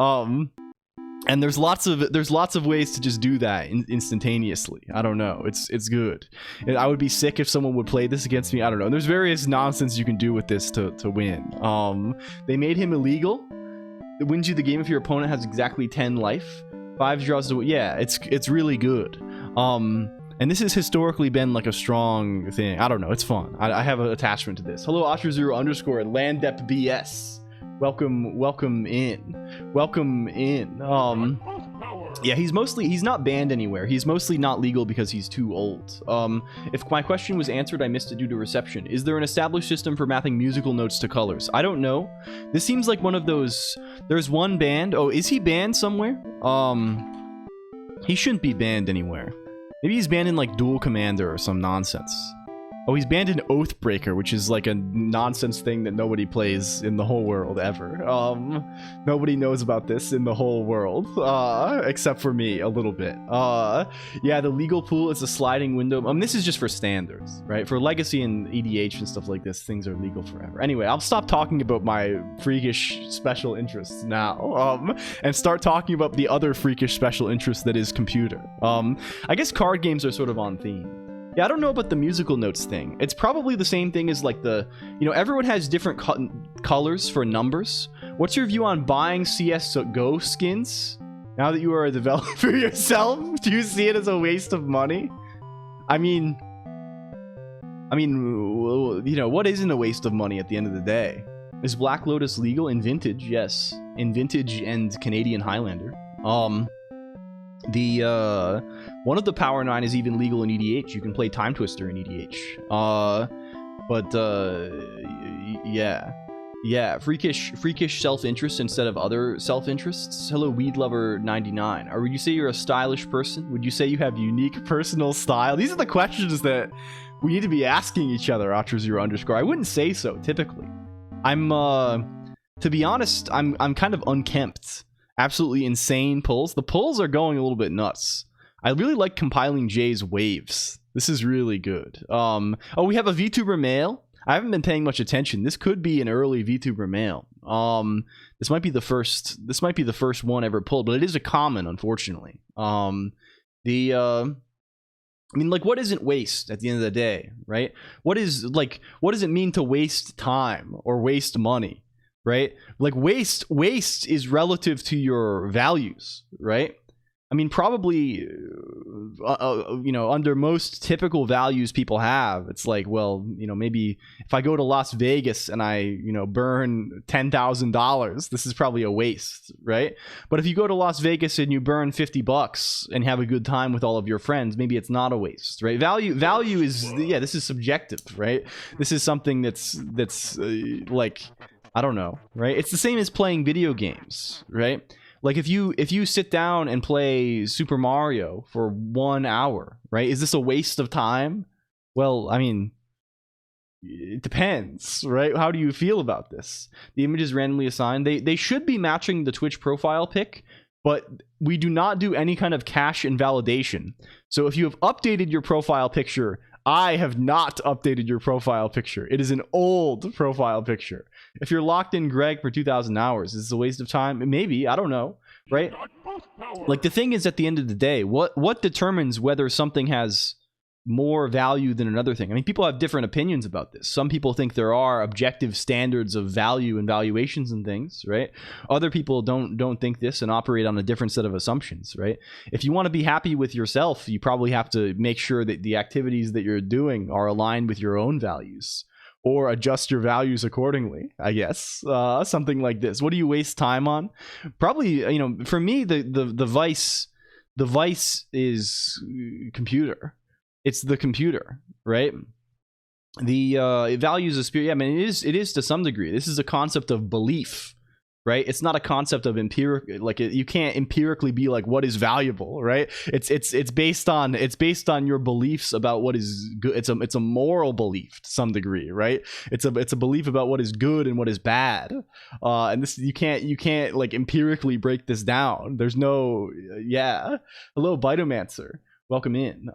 And there's lots of ways to just do that instantaneously. I don't know. It's good. I would be sick if someone would play this against me. I don't know. There's various nonsense you can do with this to win. They made him illegal. It wins you the game if your opponent has exactly 10 life. 5 draws to win. Yeah, it's really good. And this has historically been like a strong thing. I don't know. It's fun. I have an attachment to this. Hello, Osher0_ and Landep BS. Welcome in. Yeah, he's not banned anywhere. He's mostly not legal because he's too old. If my question was answered, I missed it due to reception. Is there an established system for mapping musical notes to colors? I don't know. This seems like one of those. There's one banned. Oh, is he banned somewhere? He shouldn't be banned anywhere. Maybe he's banned in like Dual Commander or some nonsense. Oh, he's banned in Oathbreaker, which is like a nonsense thing that nobody plays in the whole world ever. Nobody knows about this in the whole world, except for me a little bit. Yeah, the legal pool is a sliding window. This is just for standards, right? For Legacy and EDH and stuff like this, things are legal forever. Anyway, I'll stop talking about my freakish special interests now, and start talking about the other freakish special interest that is computer. I guess card games are sort of on theme. Yeah, I don't know about the musical notes thing. It's probably the same thing as like everyone has different colors for numbers. What's your view on buying CSGO skins? Now that you are a developer yourself, do you see it as a waste of money? I mean, what isn't a waste of money at the end of the day? Is Black Lotus legal in Vintage? Yes, in Vintage and Canadian Highlander. One of the Power 9 is even legal in EDH. You can play Time Twister in EDH. Yeah, freakish self-interest instead of other self-interests. Hello, Weed Lover 99. Or would you say you're a stylish person? Would you say you have unique personal style? These are the questions that we need to be asking each other. Osher0_. I wouldn't say so typically. To be honest, I'm kind of unkempt. Absolutely insane pulls. The pulls are going a little bit nuts. I really like compiling Jay's waves. This is really good. Oh, we have a VTuber mail. I haven't been paying much attention. This could be an early VTuber mail. This might be the first one ever pulled, but it is a common, unfortunately. What isn't waste at the end of the day, right? What does it mean to waste time or waste money? Right? Like waste is relative to your values, right? I mean, probably, you know, under most typical values people have, it's like, well, you know, maybe if I go to Las Vegas and I, you know, burn $10,000, this is probably a waste, right? But if you go to Las Vegas and you burn $50 and have a good time with all of your friends, maybe it's not a waste, right? Value is, yeah, this is subjective, right? This is something that's like, I don't know, right? It's the same as playing video games, right? Like if you sit down and play Super Mario for 1 hour, right? Is this a waste of time? Well, I mean, it depends, right? How do you feel about this? The image is randomly assigned. They should be matching the Twitch profile pic, but we do not do any kind of cache invalidation. So if you have updated your profile picture, I have not updated your profile picture. It is an old profile picture. If you're locked in Greg for 2,000 hours, is this a waste of time? Maybe, I don't know, right? Like the thing is, at the end of the day, what determines whether something has more value than another thing? I mean, people have different opinions about this. Some people think there are objective standards of value and valuations and things, right? Other people don't think this and operate on a different set of assumptions, right? If you want to be happy with yourself, you probably have to make sure that the activities that you're doing are aligned with your own values, or adjust your values accordingly, I guess. Something like this. What do you waste time on? Probably, you know, for me, the vice is computer. It's the computer, right? The values of spirit. Yeah, I mean, it is to some degree. This is a concept of belief, right? It's not a concept of you can't empirically be like, what is valuable, right? It's based on your beliefs about what is good. It's a moral belief to some degree, right? It's a belief about what is good and what is bad. And this you can't like empirically break this down. There's no yeah. Hello, Bitomancer. Welcome in.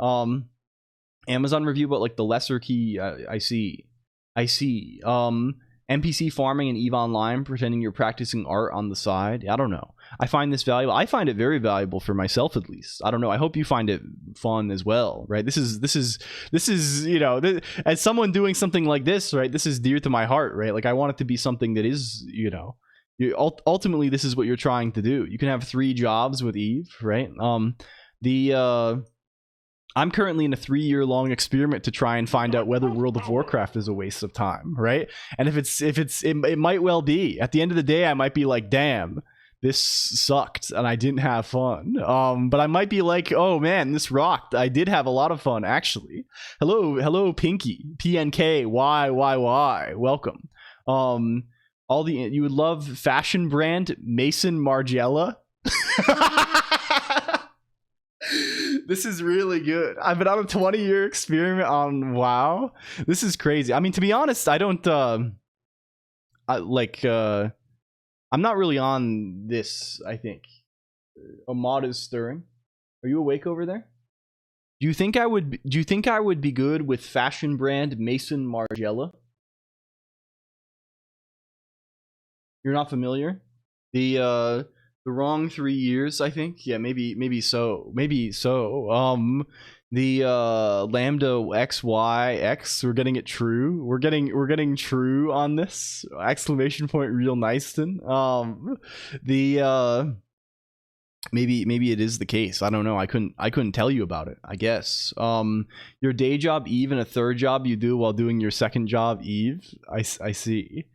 Amazon review about like the lesser key. I see. NPC farming and EVE Online, pretending you're practicing art on the side. I don't know. I find this valuable. I find it very valuable for myself, at least. I don't know. I hope you find it fun as well, right? This is you know, as someone doing something like this, right? This is dear to my heart, right? Like I want it to be something that is, you know, ultimately this is what you're trying to do. You can have 3 jobs with EVE, right? I'm currently in a 3-year-long experiment to try and find out whether World of Warcraft is a waste of time, right? And it might well be. At the end of the day, I might be like, damn, this sucked and I didn't have fun. But I might be like, oh man, this rocked. I did have a lot of fun, actually. Hello, Pinky, PNK, Y. Welcome. You would love fashion brand Mason Margiela. This is really good. I've been on a 20-year experiment on WoW. This is crazy. I mean, to be honest, I don't I'm not really on this, I think. Ahmad is stirring. Are you awake over there? Do you think I would be good with fashion brand Mason Margiela? You're not familiar? The wrong 3 years, I think. Yeah, maybe so. The Lambda XYX, we're getting it true. We're getting true on this. Exclamation point real Nyston. Maybe it is the case. I don't know. I couldn't tell you about it, I guess. Your day job Eve and a third job you do while doing your second job Eve. I see.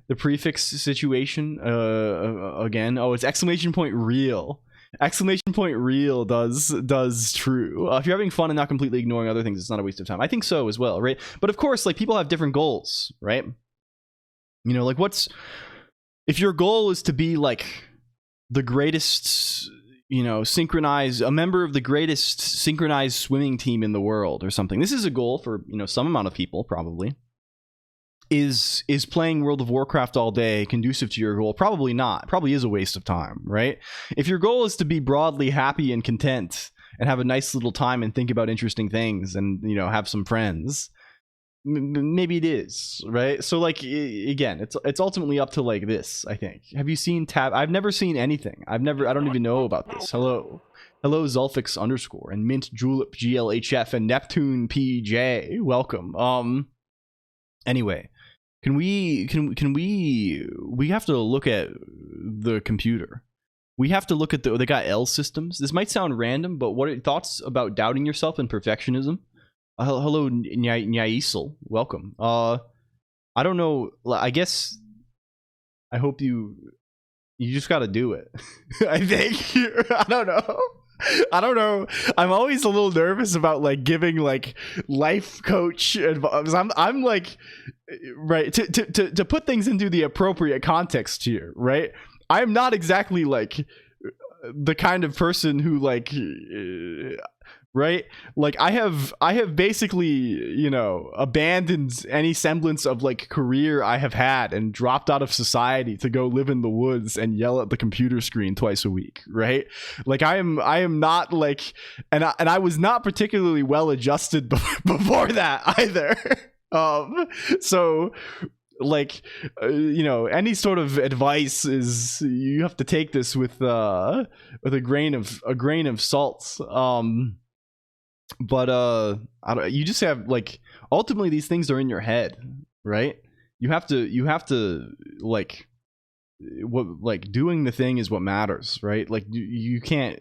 The prefix situation again. Oh, it's exclamation point real. Exclamation point real does true. If you're having fun and not completely ignoring other things, it's not a waste of time. I think so as well, right? But of course, like people have different goals, right? You know, like if your goal is to be like the greatest, you know, a member of the greatest synchronized swimming team in the world or something. This is a goal for, you know, some amount of people probably. Is playing World of Warcraft all day conducive to your goal? Probably not. Probably is a waste of time, right? If your goal is to be broadly happy and content and have a nice little time and think about interesting things and, you know, have some friends, maybe it is, right? So like, again, it's ultimately up to like this, I think. Have you seen I've never seen anything. I don't even know about this. Hello Zulfix _ and Mint Julep GLHF and Neptune PJ. Welcome. Anyway, can we have to look at the computer. We have to look at they got L systems. This might sound random, but what are your thoughts about doubting yourself and perfectionism? Hello, Nyaisel. Welcome. I don't know. I guess I hope you just got to do it. I think. I don't know. I'm always a little nervous about like giving like life coach advice. I'm like, right, to put things into the appropriate context here, right? I'm not exactly like the kind of person who like right, like I have basically, you know, abandoned any semblance of like career I have had and dropped out of society to go live in the woods and yell at the computer screen twice a week, right? Like I am not like, and I was not particularly well adjusted before that either. So like you know, any sort of advice is, you have to take this with a grain of salt. But you just have like, ultimately these things are in your head, right? You have to like, what, like doing the thing is what matters, right? Like you can't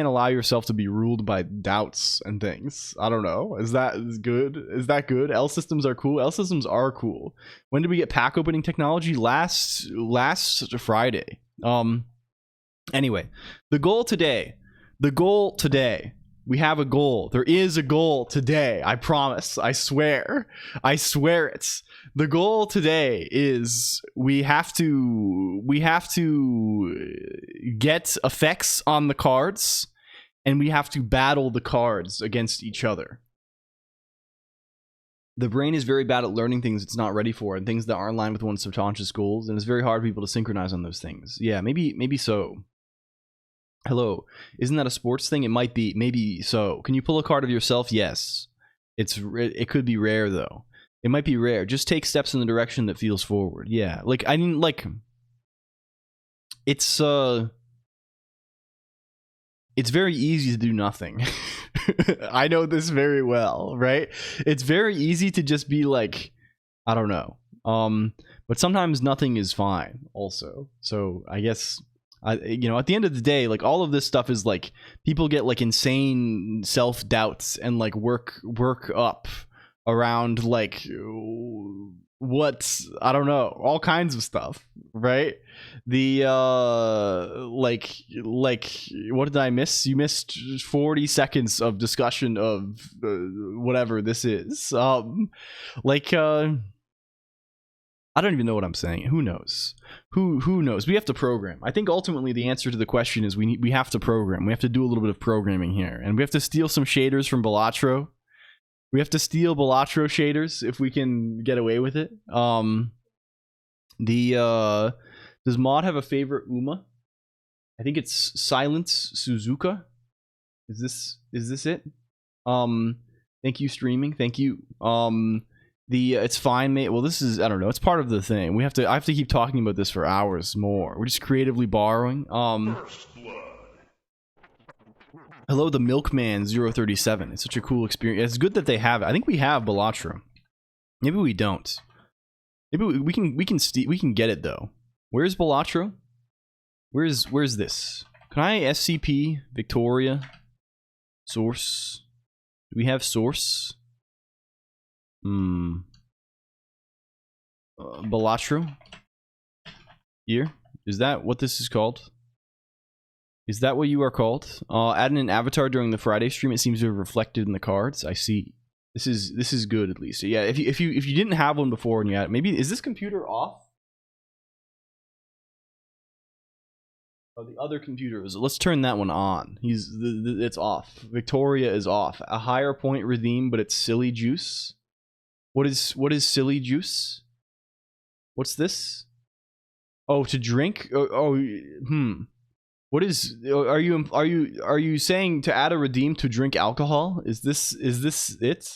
allow yourself to be ruled by doubts and things. I don't know. Is that good? L systems are cool. L systems are cool. When did we get pack opening technology? Last Friday. Anyway, the goal today. We have a goal. There is a goal today. I promise. I swear it. The goal today is we have to get effects on the cards, and we have to battle the cards against each other. The brain is very bad at learning things it's not ready for and things that aren't in line with one's subconscious goals, and it's very hard for people to synchronize on those things. Yeah, maybe so. Hello, isn't that a sports thing? It might be, maybe so. Can you pull a card of yourself? Yes. It could be rare though. It might be rare. Just take steps in the direction that feels forward. Yeah, like I mean, like it's very easy to do nothing. I know this very well, right? It's very easy to just be like, I don't know. But sometimes nothing is fine also. So I guess, you know, at the end of the day, like all of this stuff is like, people get like insane self-doubts and like work up around like what's, I don't know, all kinds of stuff, right? The like what did I miss? You missed 40 seconds of discussion of whatever this is. I don't even know what I'm saying. Who knows? Who knows? We have to program. I think ultimately the answer to the question is we have to program. We have to do a little bit of programming here, and we have to steal some shaders from Balatro. We have to steal Balatro shaders if we can get away with it. Does Mod have a favorite Uma? I think it's Silence Suzuka. Is this it? Thank you, streaming. Thank you. It's fine, mate. Well, this is, I don't know, it's part of the thing. I have to keep talking about this for hours more. We're just creatively borrowing. Hello, the Milkman 037. It's such a cool experience. It's good that they have it. I think we have Balatro. Maybe we don't. Maybe we can get it though. Where's Balatro? Where's this? Can I SCP Victoria source? Do we have source? Balatro? Here? Is that what this is called? Is that what you are called? Adding an avatar during the Friday stream, it seems to have reflected in the cards. I see. This is good at least. Yeah, if you didn't have one before and you had, maybe, is this computer off? Oh, the other computer is. Let's turn that one on. It's off. Victoria is off. A higher point redeemed, but it's silly juice. What is silly juice? What's this? Oh, to drink? What is? Are you saying to add a redeem to drink alcohol? Is this it?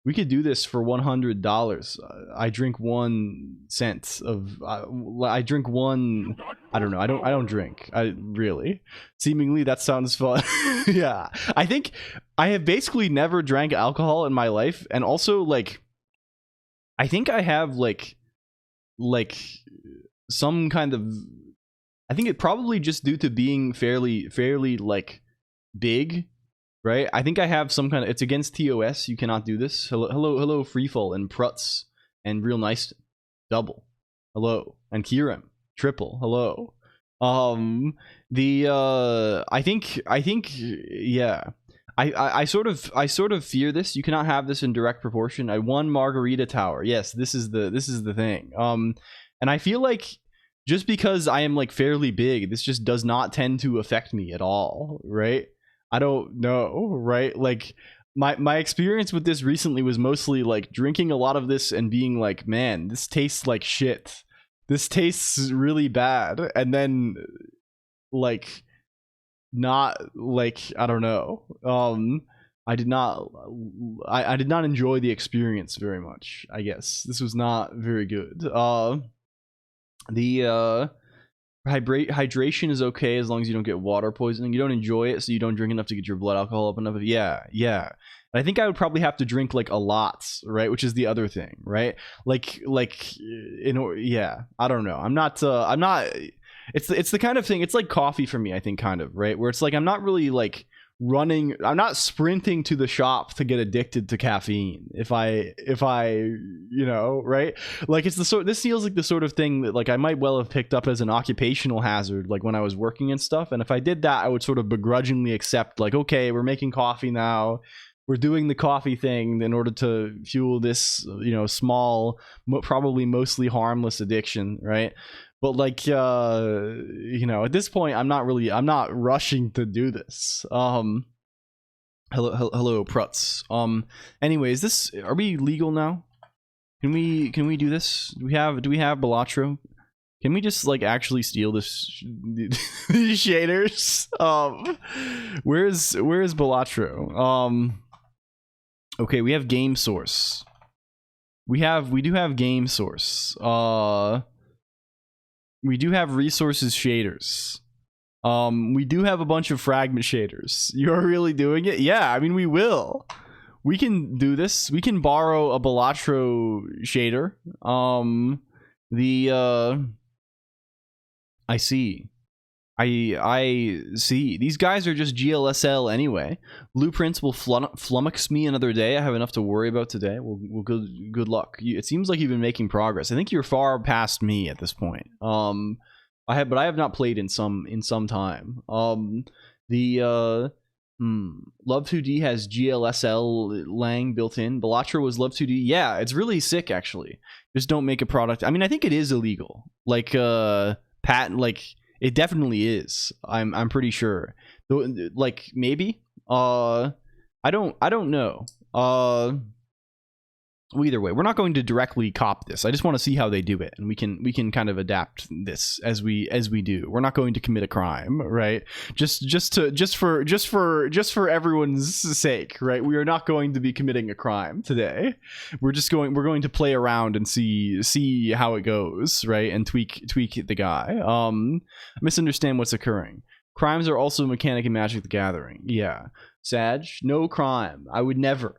We could do this for $100. I drink 1 cent of. I drink one. I don't know. I don't drink. I really. Seemingly, that sounds fun. Yeah, I think I have basically never drank alcohol in my life, and also like, I think I have like some kind of I think it probably just due to being fairly like big, right? I think I have some kind of, it's against TOS. You cannot do this. Hello, Freefall and Prutz and Real Nice double. Hello, and Kiram triple. Hello. I think yeah. I sort of fear this. You cannot have this in direct proportion. I won Margarita Tower. Yes, this is the thing. And I feel like just because I am like fairly big, this just does not tend to affect me at all, right? I don't know, right? Like my experience with this recently was mostly like drinking a lot of this and being like, man, this tastes like shit. This tastes really bad. And then like not like, I don't know. I did not enjoy the experience very much, I guess. This was not very good. The hydration is okay as long as you don't get water poisoning. You don't enjoy it, so you don't drink enough to get your blood alcohol up enough. Yeah. I think I would probably have to drink like a lot, right? Which is the other thing, right? Yeah. I don't know. I'm not. It's the kind of thing. It's like coffee for me, I think, kind of, right? Where it's like I'm not really like running. I'm not sprinting to the shop to get addicted to caffeine. If I you know, right? Like it's the sort. This feels like the sort of thing that like I might well have picked up as an occupational hazard, like when I was working and stuff. And if I did that, I would sort of begrudgingly accept, like, okay, we're making coffee now. We're doing the coffee thing in order to fuel this, you know, small, probably mostly harmless addiction, right? But like, you know, at this point, I'm not rushing to do this. Hello, Prutz. Anyways, are we legal now? Can we do this? Do we have Balatro? Can we just like actually steal these shaders? Where's Balatro? Okay, we have Game Source. We do have Game Source. We do have resources shaders. We do have a bunch of fragment shaders. You're really doing it? Yeah, I mean, we will. We can do this. We can borrow a Balatro shader. I see. I see. These guys are just GLSL anyway. Blueprints will flummox me another day. I have enough to worry about today. Well, good luck. It seems like you've been making progress. I think you're far past me at this point. But I have not played in some time. Love 2D has GLSL Lang built in. Balatro was Love 2D. Yeah, it's really sick actually. Just don't make a product. I mean, I think it is illegal. Like patent, like. It definitely is. I'm pretty sure. Like maybe. I don't know. Well, either way, we're not going to directly cop this. I just want to see how they do it, and we can kind of adapt this as we do. We're not going to commit a crime, right? Just for everyone's sake, right? We are not going to be committing a crime today. We're going to play around and see how it goes, right? And tweak the guy. Misunderstand what's occurring. Crimes are also a mechanic in Magic the Gathering. Yeah. Sag, no crime. I would never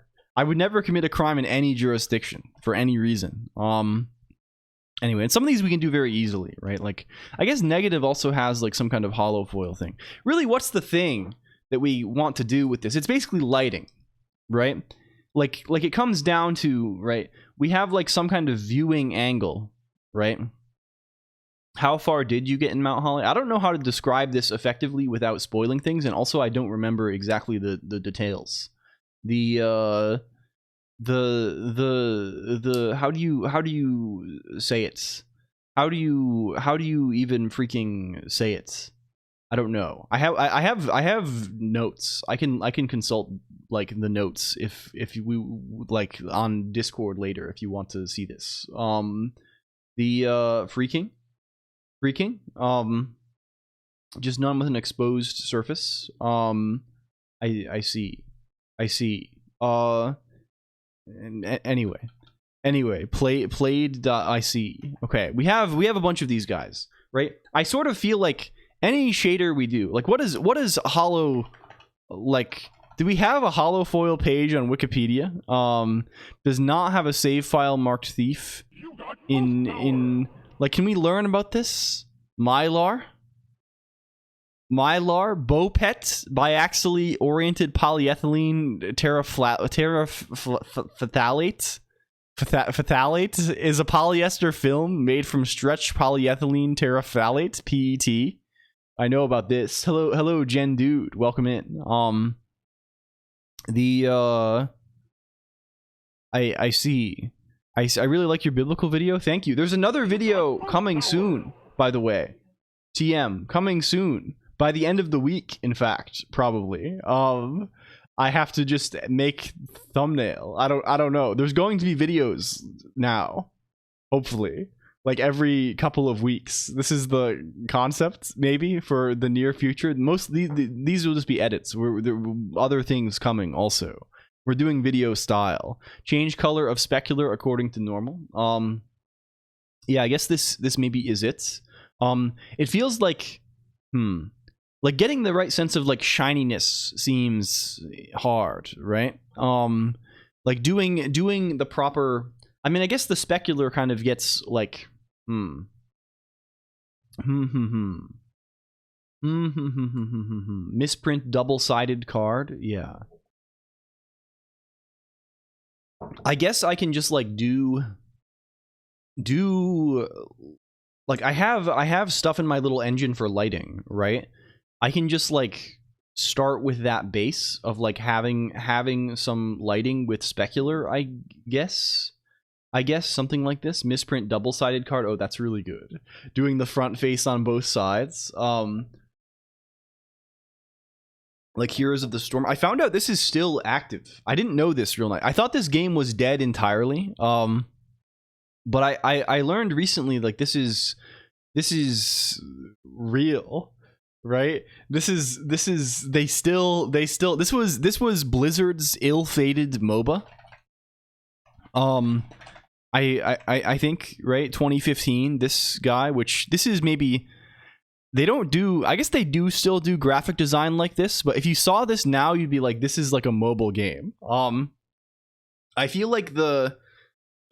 commit a crime in any jurisdiction for any reason. Anyway, and some of these we can do very easily, right? Like, I guess negative also has like some kind of hollow foil thing. Really, what's the thing that we want to do with this? It's basically lighting, right? Like it comes down to, right? We have like some kind of viewing angle, right? How far did you get in Mount Holly? I don't know how to describe this effectively without spoiling things, and also I don't remember exactly the details. How do you say it? How do you even freaking say it? I don't know. I have notes. I can consult like the notes if we like on Discord later if you want to see this. Freaking. Just none with an exposed surface. I see. Anyway, played. I see. Okay, we have a bunch of these guys, right? I sort of feel like any shader we do, like what is hollow, like, do we have a hollow foil page on Wikipedia? Does not have a save file marked thief in like, can we learn about this? Mylar? Mylar, Bopet, biaxially oriented polyethylene phthalate is a polyester film made from stretched polyethylene terephthalate, PET. I know about this. Hello, Jen Dude. Welcome in. I see. I really like your biblical video. Thank you. There's another video coming soon, by the way. TM coming soon. By the end of the week, in fact, probably. I have to just make thumbnail. I don't know. There's going to be videos now, hopefully, like every couple of weeks. This is the concept, maybe, for the near future. Most these will just be edits. There are other things coming also. We're doing video style. Change color of specular according to normal. Yeah, I guess this maybe is it. It feels like like getting the right sense of like shininess seems hard, right? Like doing the proper, I mean, I guess the specular kind of gets like misprint double-sided card. Yeah, I guess I can just like do like I have stuff in my little engine for lighting, right? I can just like start with that base of like having some lighting with specular, I guess something like this. Misprint double-sided card. Oh, that's really good. Doing the front face on both sides. Like Heroes of the Storm. I found out this is still active. I didn't know this real nice. I thought this game was dead entirely. But I learned recently like this is real. Right, this was Blizzard's ill-fated MOBA. I think, right, 2015. This guy, which this is maybe they don't do. I guess they do still do graphic design like this, but if you saw this now, you'd be like, this is like a mobile game. I feel like the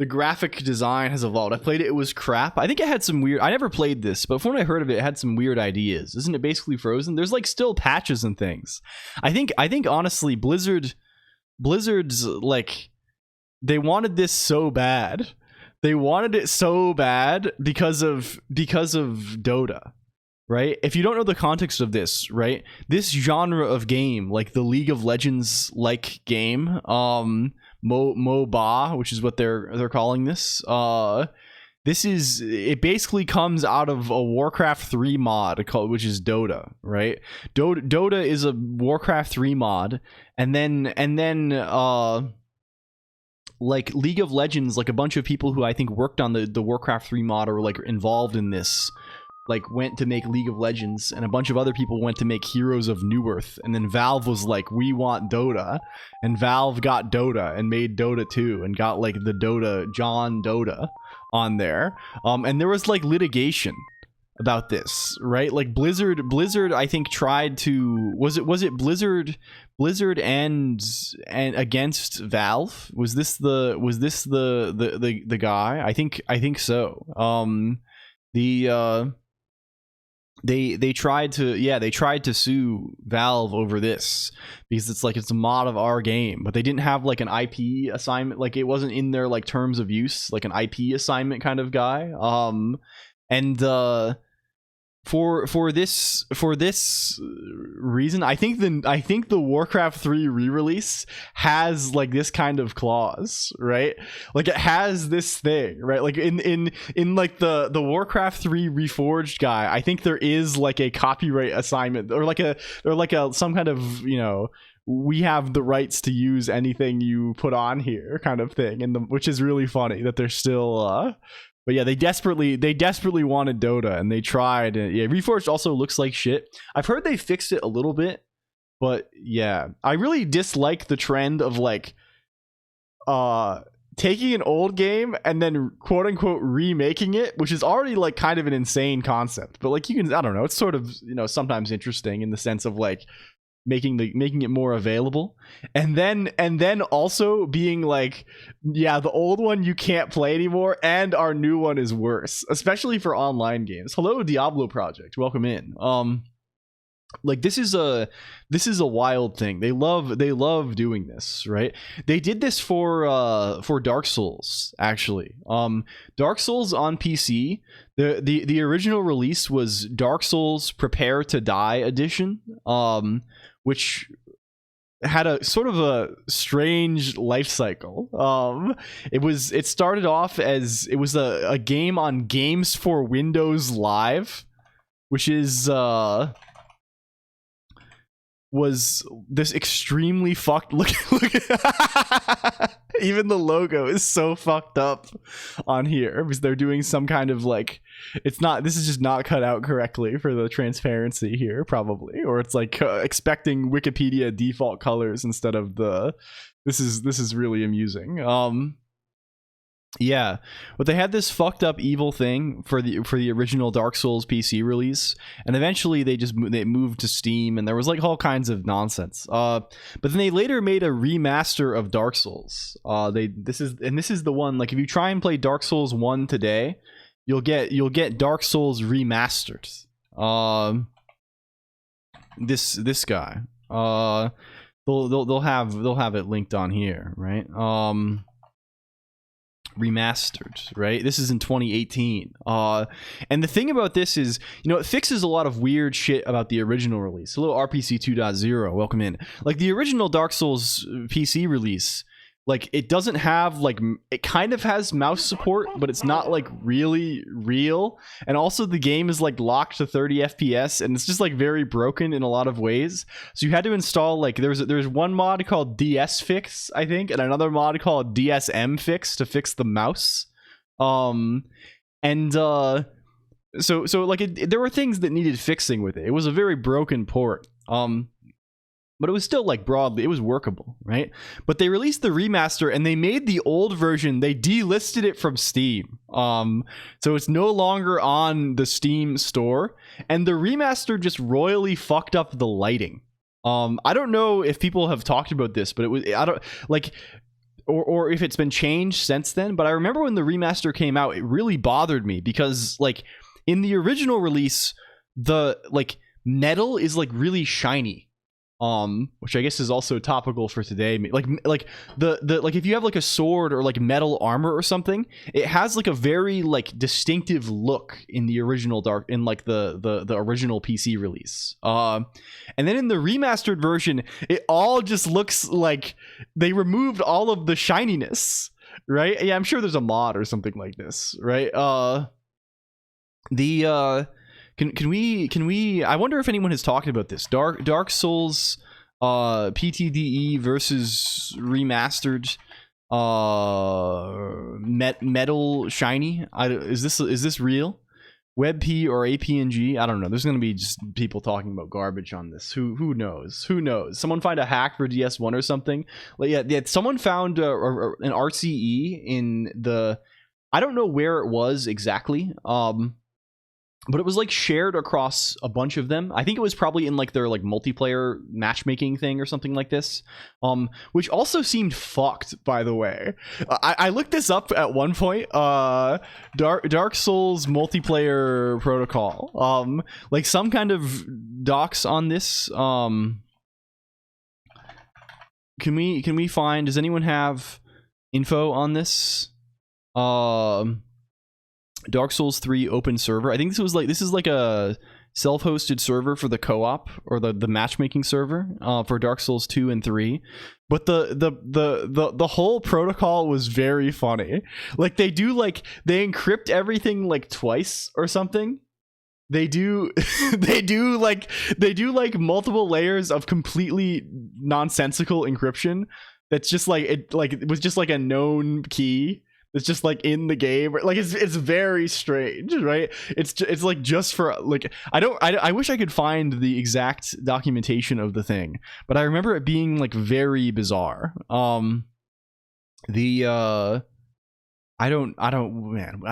graphic design has evolved. I played it, it was crap. I think it had some weird, I never played this, but from what I heard of it, it had some weird ideas. Isn't it basically Frozen? There's like still patches and things. I think honestly, Blizzard's like, they wanted this so bad. They wanted it so bad because of Dota. Right? If you don't know the context of this, right? This genre of game, like the League of Legends like game, MOBA, which is what they're calling this. It basically comes out of a Warcraft 3 mod called, which is Dota, right? Dota is a Warcraft 3 mod, and then like League of Legends, like a bunch of people who I think worked on the Warcraft 3 mod or like involved in this, like went to make League of Legends, and a bunch of other people went to make Heroes of Newerth, and then Valve was like, we want Dota, and Valve got Dota and made Dota 2 and got like the John Dota on there, and there was like litigation about this, right? Like Blizzard I think tried to, was it Blizzard and against Valve? Was this the guy? I think so. They tried to sue Valve over this because it's a mod of our game, but they didn't have like an IP assignment, like it wasn't in their like terms of use, like an IP assignment kind of guy. For this reason, I think the Warcraft 3 re-release has like this kind of clause, right? Like it has this thing, right? Like in like the Warcraft 3 Reforged guy, I think there is like a copyright assignment or like some kind of, you know, we have the rights to use anything you put on here kind of thing, and which is really funny that they're still but yeah, they desperately wanted Dota, and they tried. Yeah, Reforged also looks like shit. I've heard they fixed it a little bit, but yeah, I really dislike the trend of like taking an old game and then quote unquote remaking it, which is already like kind of an insane concept. But like you can, I don't know, it's sort of, you know, sometimes interesting in the sense of like making it more available, and then also being like, yeah, the old one you can't play anymore and our new one is worse, especially for online games. Hello, Diablo Project, welcome in. Like this is a wild thing. They love doing this, right? They did this for Dark Souls, actually. Dark Souls on PC, the original release was Dark Souls Prepare to Die edition, which had a sort of a strange life cycle. It started off as it was a game on Games for Windows Live, which is was this extremely fucked look even the logo is so fucked up on here because they're doing some kind of like, this is just not cut out correctly for the transparency here probably, or it's like expecting Wikipedia default colors instead of the this is really amusing. Yeah, but they had this fucked up evil thing for the original Dark Souls PC release, and eventually they moved to Steam, and there was like all kinds of nonsense. But then they later made a remaster of Dark Souls. This is the one, like if you try and play Dark Souls 1 today, you'll get Dark Souls remastered. This guy. They'll have it linked on here, right? Remastered, right? This is in 2018. And the thing about this is, it fixes a lot of weird shit about the original release. Hello, RPC 2.0, welcome in. Like the original Dark Souls PC release, like it doesn't have like, it kind of has mouse support, but it's not like really real. And also the game is like locked to 30 FPS, and it's just like very broken in a lot of ways. So you had to install like, there's one mod called DS Fix, I think, and another mod called DSM Fix to fix the mouse. So like there were things that needed fixing with it. It was a very broken port. But it was still like broadly, it was workable, right? But they released the remaster and they made the old version, they delisted it from Steam. So it's no longer on the Steam store, and the remaster just royally fucked up the lighting. I don't know if people have talked about this, but or if it's been changed since then, but I remember when the remaster came out, it really bothered me because like in the original release, the like metal is like really shiny. Which I guess is also topical for today. Like the if you have like a sword or like metal armor or something, it has like a very like distinctive look in the original the original PC release. And then in the remastered version, it all just looks like they removed all of the shininess, right? Yeah, I'm sure there's a mod or something like this, right? Can we I wonder if anyone has talked about this Dark Souls PTDE versus remastered metal shiny. Is this real? WebP or APNG? I don't know. There's gonna be just people talking about garbage on this. Who knows? Someone find a hack for DS1 or something. Like yeah. Someone found an RCE in the, I don't know where it was exactly. But it was like shared across a bunch of them. I think it was probably in like their like multiplayer matchmaking thing or something like this. Which also seemed fucked, by the way. I looked this up at one point. Dark Souls multiplayer protocol. Like some kind of docs on this. Can we find? Does anyone have info on this? Dark Souls 3 open server. I think this is like a self-hosted server for the co-op or the matchmaking server for Dark Souls 2 and 3. But the whole protocol was very funny. Like they encrypt everything like twice or something. They do multiple layers of completely nonsensical encryption. That's just like it was just like a known key. It's just like in the game, like it's very strange, right? It's like just for like I wish I could find the exact documentation of the thing, but I remember it being like very bizarre. I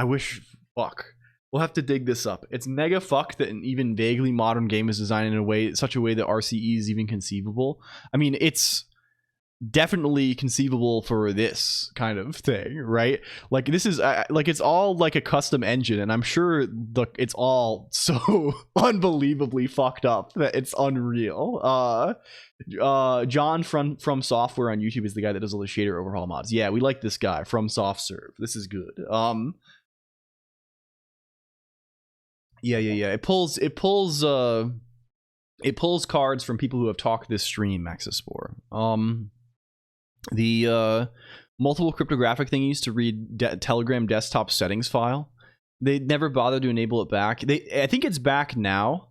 wish, fuck. We'll have to dig this up. It's mega fucked that an even vaguely modern game is designed in such a way that RCE is even conceivable. I mean, it's definitely conceivable for this kind of thing, right? Like this is like it's all like a custom engine, and I'm sure it's all so unbelievably fucked up that it's unreal. John from Software on YouTube is the guy that does all the shader overhaul mods. Yeah, we like this guy from SoftServe. This is good. Yeah. It pulls cards from people who have talked this stream, Maxaspore. The multiple cryptographic thingies to read Telegram desktop settings file. They never bothered to enable it back. I think it's back now,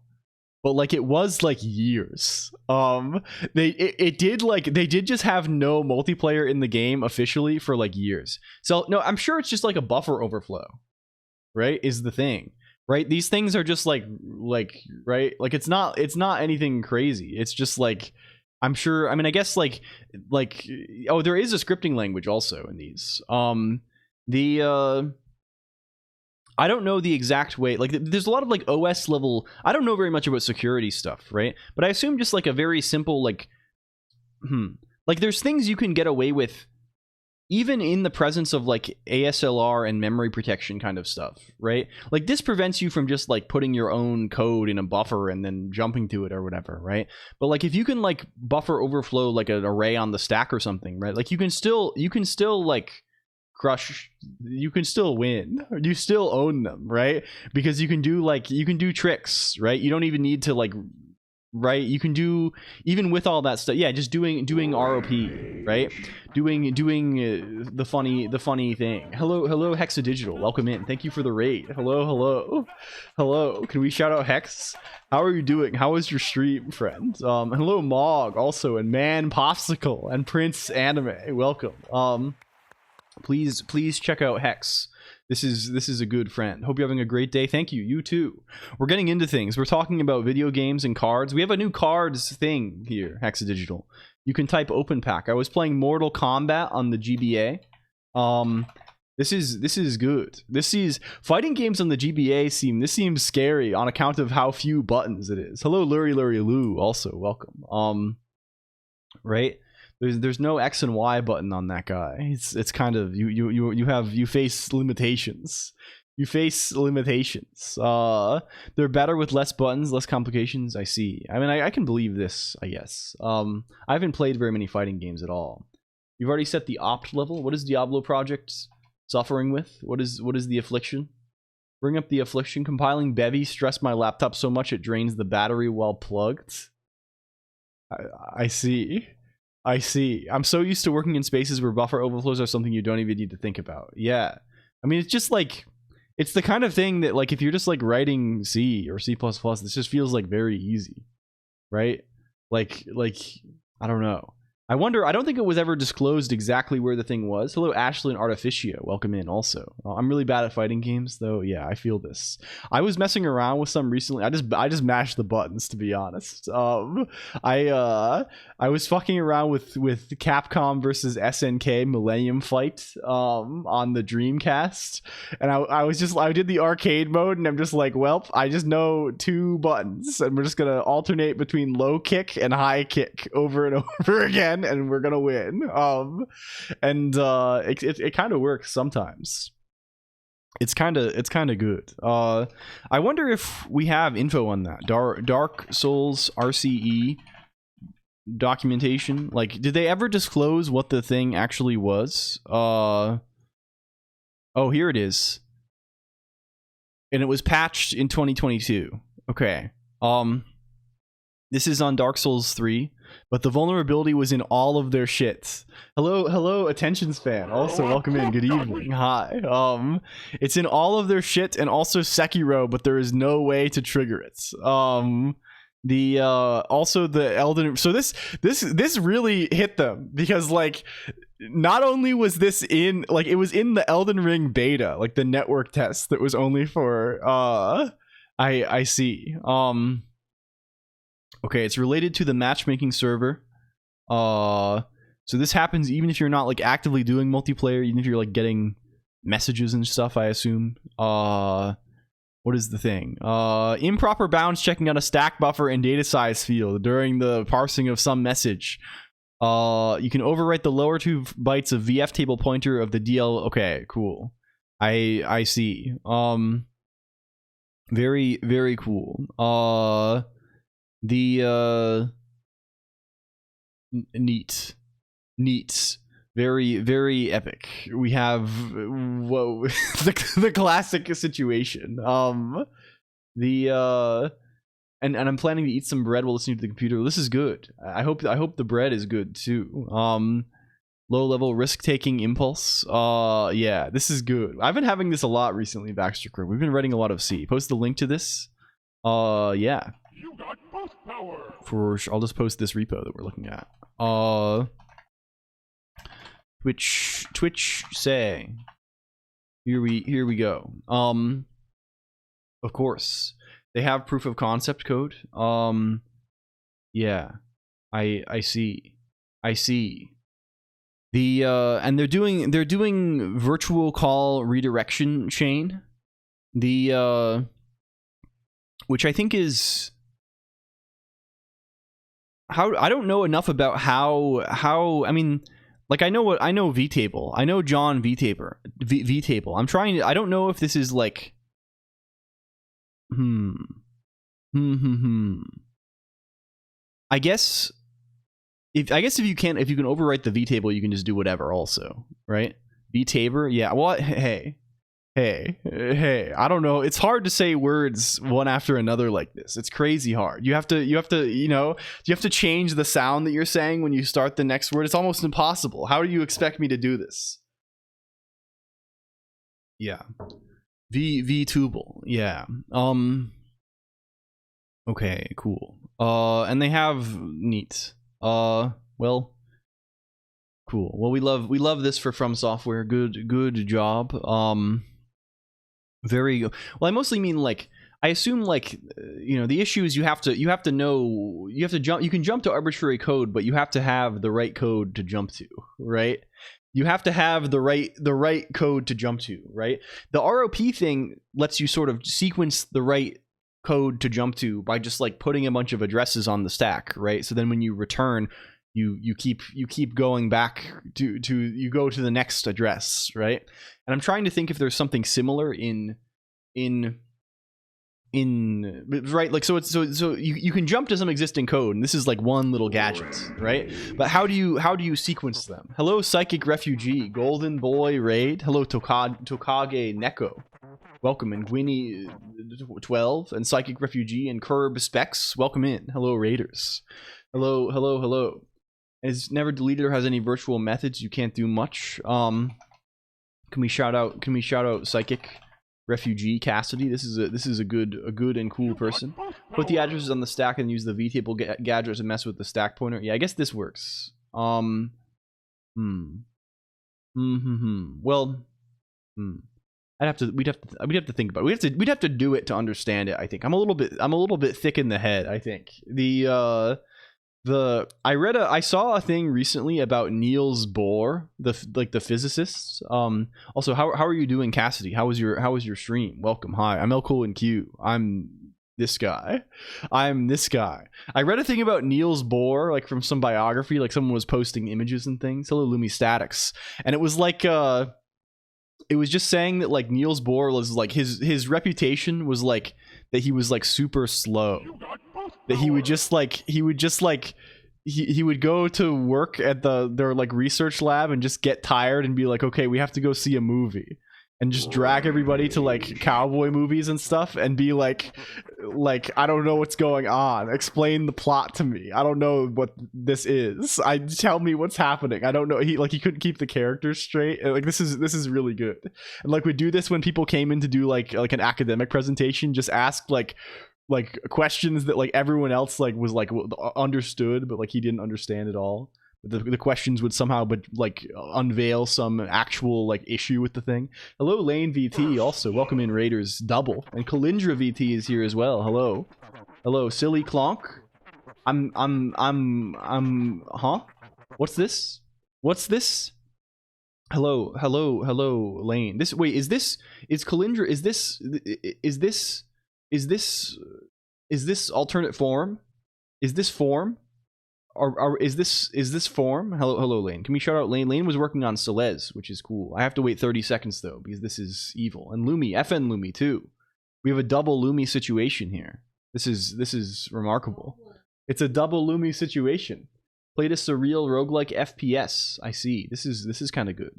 but like it was like years. They did just have no multiplayer in the game officially for like years. So no, I'm sure it's just like a buffer overflow, right? Is the thing. Right, these things are just like right, like it's not anything crazy. It's just like, I'm sure, I mean, I guess like oh, there is a scripting language also in these. I don't know the exact way, like there's a lot of like OS level, I don't know very much about security stuff, right? But I assume just like a very simple like there's things you can get away with even in the presence of like ASLR and memory protection kind of stuff, right? Like this prevents you from just like putting your own code in a buffer and then jumping to it or whatever, right? But like if you can like buffer overflow like an array on the stack or something, right? Like you can still like crush, you can still win, you still own them, right? Because you can do tricks, right? You don't even need to like, right? You can do, even with all that stuff, yeah, just doing ROP, right? Doing the funny thing. Hello Hexadigital, welcome in, thank you for the raid. Hello. Can we shout out Hex? How are you doing? How was your stream, friend? Hello Mog also, and Man Popsicle and Prince Anime, welcome. Please check out Hex. This is a good friend. Hope you're having a great day. Thank you. You too. We're getting into things. We're talking about video games and cards. We have a new cards thing here, Hexadigital. You can type open pack. I was playing Mortal Kombat on the GBA. This is good. This is fighting games on the GBA seems scary on account of how few buttons it is. Hello Lurie Lou, also welcome. Right? There's no X and Y button on that guy. It's kind of you face limitations. They're better with less buttons, less complications. I see. I mean, I can believe this, I guess. I haven't played very many fighting games at all. You've already set the opt level. What is Diablo Project suffering with? What is the affliction? Bring up the affliction. Compiling Bevy stressed my laptop so much it drains the battery while plugged. I see. I'm so used to working in spaces where buffer overflows are something you don't even need to think about. Yeah. I mean, it's just like, it's the kind of thing that like if you're just like writing C or C++, this just feels like very easy, right? Like I don't know. I wonder, I don't think it was ever disclosed exactly where the thing was. Hello, Ashley and Artificio. Welcome in also. I'm really bad at fighting games, though. Yeah, I feel this. I was messing around with some recently. I just mashed the buttons, to be honest. I was fucking around with Capcom versus SNK Millennium Fight on the Dreamcast. And I did the arcade mode, and I'm just like, well, I just know 2 buttons. And we're just going to alternate between low kick and high kick over and over again. And we're gonna win. It kind of works sometimes. It's kind of good. I wonder if we have info on that Dark Souls RCE documentation. Like, did they ever disclose what the thing actually was? Oh, here it is. And it was patched in 2022. Okay. This is on Dark Souls 3. But the vulnerability was in all of their shits. Hello, attention span. Also, welcome in. Good evening. Hi. It's in all of their shit and also Sekiro, but there is no way to trigger it. Also the Elden. So this really hit them because like, not only was this in like it was in the Elden Ring beta, like the network test that was only for I see. Okay, it's related to the matchmaking server. So this happens even if you're not like actively doing multiplayer, even if you're like getting messages and stuff, I assume. What is the thing? Improper bounds checking out a stack buffer and data size field during the parsing of some message. You can overwrite the lower 2 bytes of VF table pointer of the DL. Okay, cool. I see. Very, very cool. Neat. Very, very epic. We have whoa the classic situation. And I'm planning to eat some bread while listening to the computer. This is good. I hope the bread is good too. Low level risk taking impulse. Yeah, this is good. I've been having this a lot recently, Baxter Crew. We've been writing a lot of C. Post the link to this. Yeah. You got boost power. For sure. I'll just post this repo that we're looking at. Twitch say. Here we go. Of course. They have proof of concept code. Yeah. I see. The and they're doing virtual call redirection chain. The which I think is how I don't know enough about how I mean, like I know vtable. I know John vtable. I'm trying to I don't know if this is like I guess if you can overwrite the vtable, you can just do whatever also, right? Vtaber, yeah. Well, hey, I don't know. It's hard to say words one after another like this. It's crazy hard. You have to change the sound that you're saying when you start the next word. It's almost impossible. How do you expect me to do this? Yeah. VTubal, yeah. Okay, cool. And they have neat. Well, cool. Well, we love this for From Software. Good job. Very good. Well, I mostly mean like I assume like the issue is you have to jump. You can jump to arbitrary code, but you have to have the right code to jump to, right? You have to have the right code to jump to, right? The ROP thing lets you sort of sequence the right code to jump to by just like putting a bunch of addresses on the stack, right? So then when you return, you keep going back to you go to the next address, right? And I'm trying to think if there's something similar in right, like so you can jump to some existing code, and this is like one little gadget, right? But how do you sequence them? Hello, Psychic Refugee, Golden Boy Raid. Hello, Tokage Neko. Welcome, and Gwynny 12 and Psychic Refugee and Curb Specs. Welcome in. Hello, Raiders. Hello. It's never deleted or has any virtual methods. You can't do much. Can we shout out Psychic Refugee Cassidy? This is a good and cool person. Put the addresses on the stack and use the vtable gadget to mess with the stack pointer. Yeah, I guess this works. Well, we'd have to think about it. We'd have to do it to understand it. I think I'm a little bit thick in the head. I think I saw a thing recently about Niels Bohr, the physicists. Also, how are you doing, Cassidy? How was your stream? Welcome. Hi, I'm LLLL I'm this guy. I read a thing about Niels Bohr, like from some biography, like someone was posting images and things. Hello, Lumi Statics, and it was like it was just saying that like Niels Bohr was like his reputation was like that he was like super slow. That he would go to work at their like research lab and just get tired and be like, okay, we have to go see a movie, and just drag everybody to like cowboy movies and stuff and be like I don't know what's going on. Explain the plot to me. I don't know what this is. Tell me what's happening. I don't know. He couldn't keep the characters straight. Like this is really good. And like we do this when people came in to do like an academic presentation. Just ask like questions that like everyone else like was like understood, but like he didn't understand at all. The questions would somehow but like unveil some actual like issue with the thing. Hello, Lane VT. Also welcome in, Raiders double, and Kalindra VT is here as well. Hello, Silly Clonk. I'm huh? What's this? Hello, Lane. Is Kalindra, is this alternate form? Is this form? is this form? Hello Lane. Can we shout out Lane? Lane was working on Celeste, which is cool. I have to wait 30 seconds though because this is evil. And Lumi, FN Lumi too. We have a double Lumi situation here. This is remarkable. It's a double Lumi situation. Played a surreal roguelike FPS. I see. This is kind of good.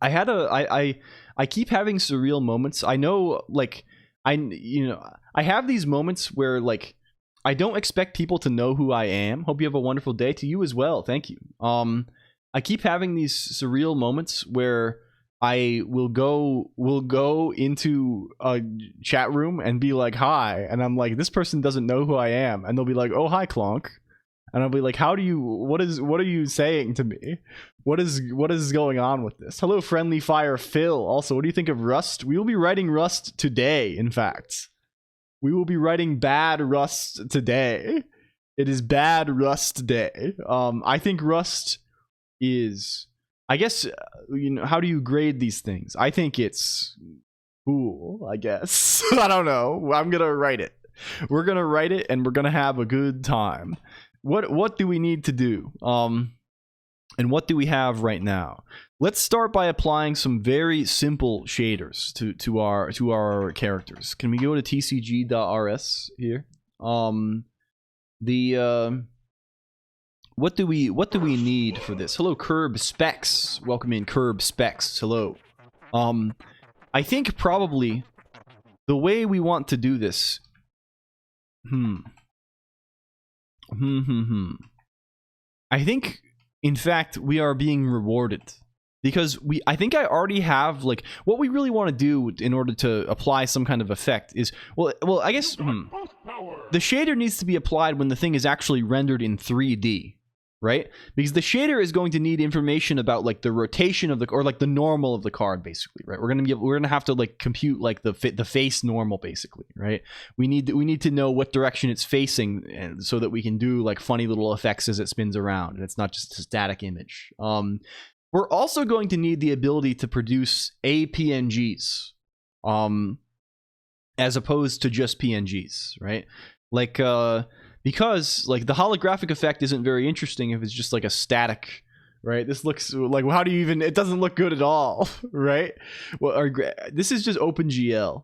I keep having surreal moments. I know, like, I have these moments where, like, I don't expect people to know who I am. Hope you have a wonderful day. To you as well. Thank you. I keep having these surreal moments where I will go into a chat room and be like, hi, and I'm like, this person doesn't know who I am, and they'll be like, oh, hi, Colonq. And I'll be like, what are you saying to me? What is going on with this? Hello, Friendly Fire Phil. Also, what do you think of Rust? We will be writing Rust today, in fact. We will be writing bad Rust today. It is bad Rust day. I think Rust is, I guess, how do you grade these things? I think it's cool, I guess. I don't know. I'm gonna write it. We're gonna write it and we're gonna have a good time. What do we need to do? And what do we have right now? Let's start by applying some very simple shaders to our characters. Can we go to tcg.rs here? What do we need for this? Hello, Curb Specs. Welcome in, Curb Specs. Hello. I think probably the way we want to do this. I think, in fact, we are being rewarded because I think I already have, like, what we really want to do in order to apply some kind of effect is, well, I guess the shader needs to be applied when the thing is actually rendered in 3D, right? Because the shader is going to need information about, like, the rotation of the, or like the normal of the card, basically, right? We're gonna have to, like, compute, like, the face normal, basically, right? We need to know what direction it's facing, and so that we can do, like, funny little effects as it spins around, and it's not just a static image. We're also going to need the ability to produce APNGs, as opposed to just PNGs, right? Like, because, like, the holographic effect isn't very interesting if it's just, like, a static, right? This looks like, how do you even, it doesn't look good at all, right? Well, this is just OpenGL.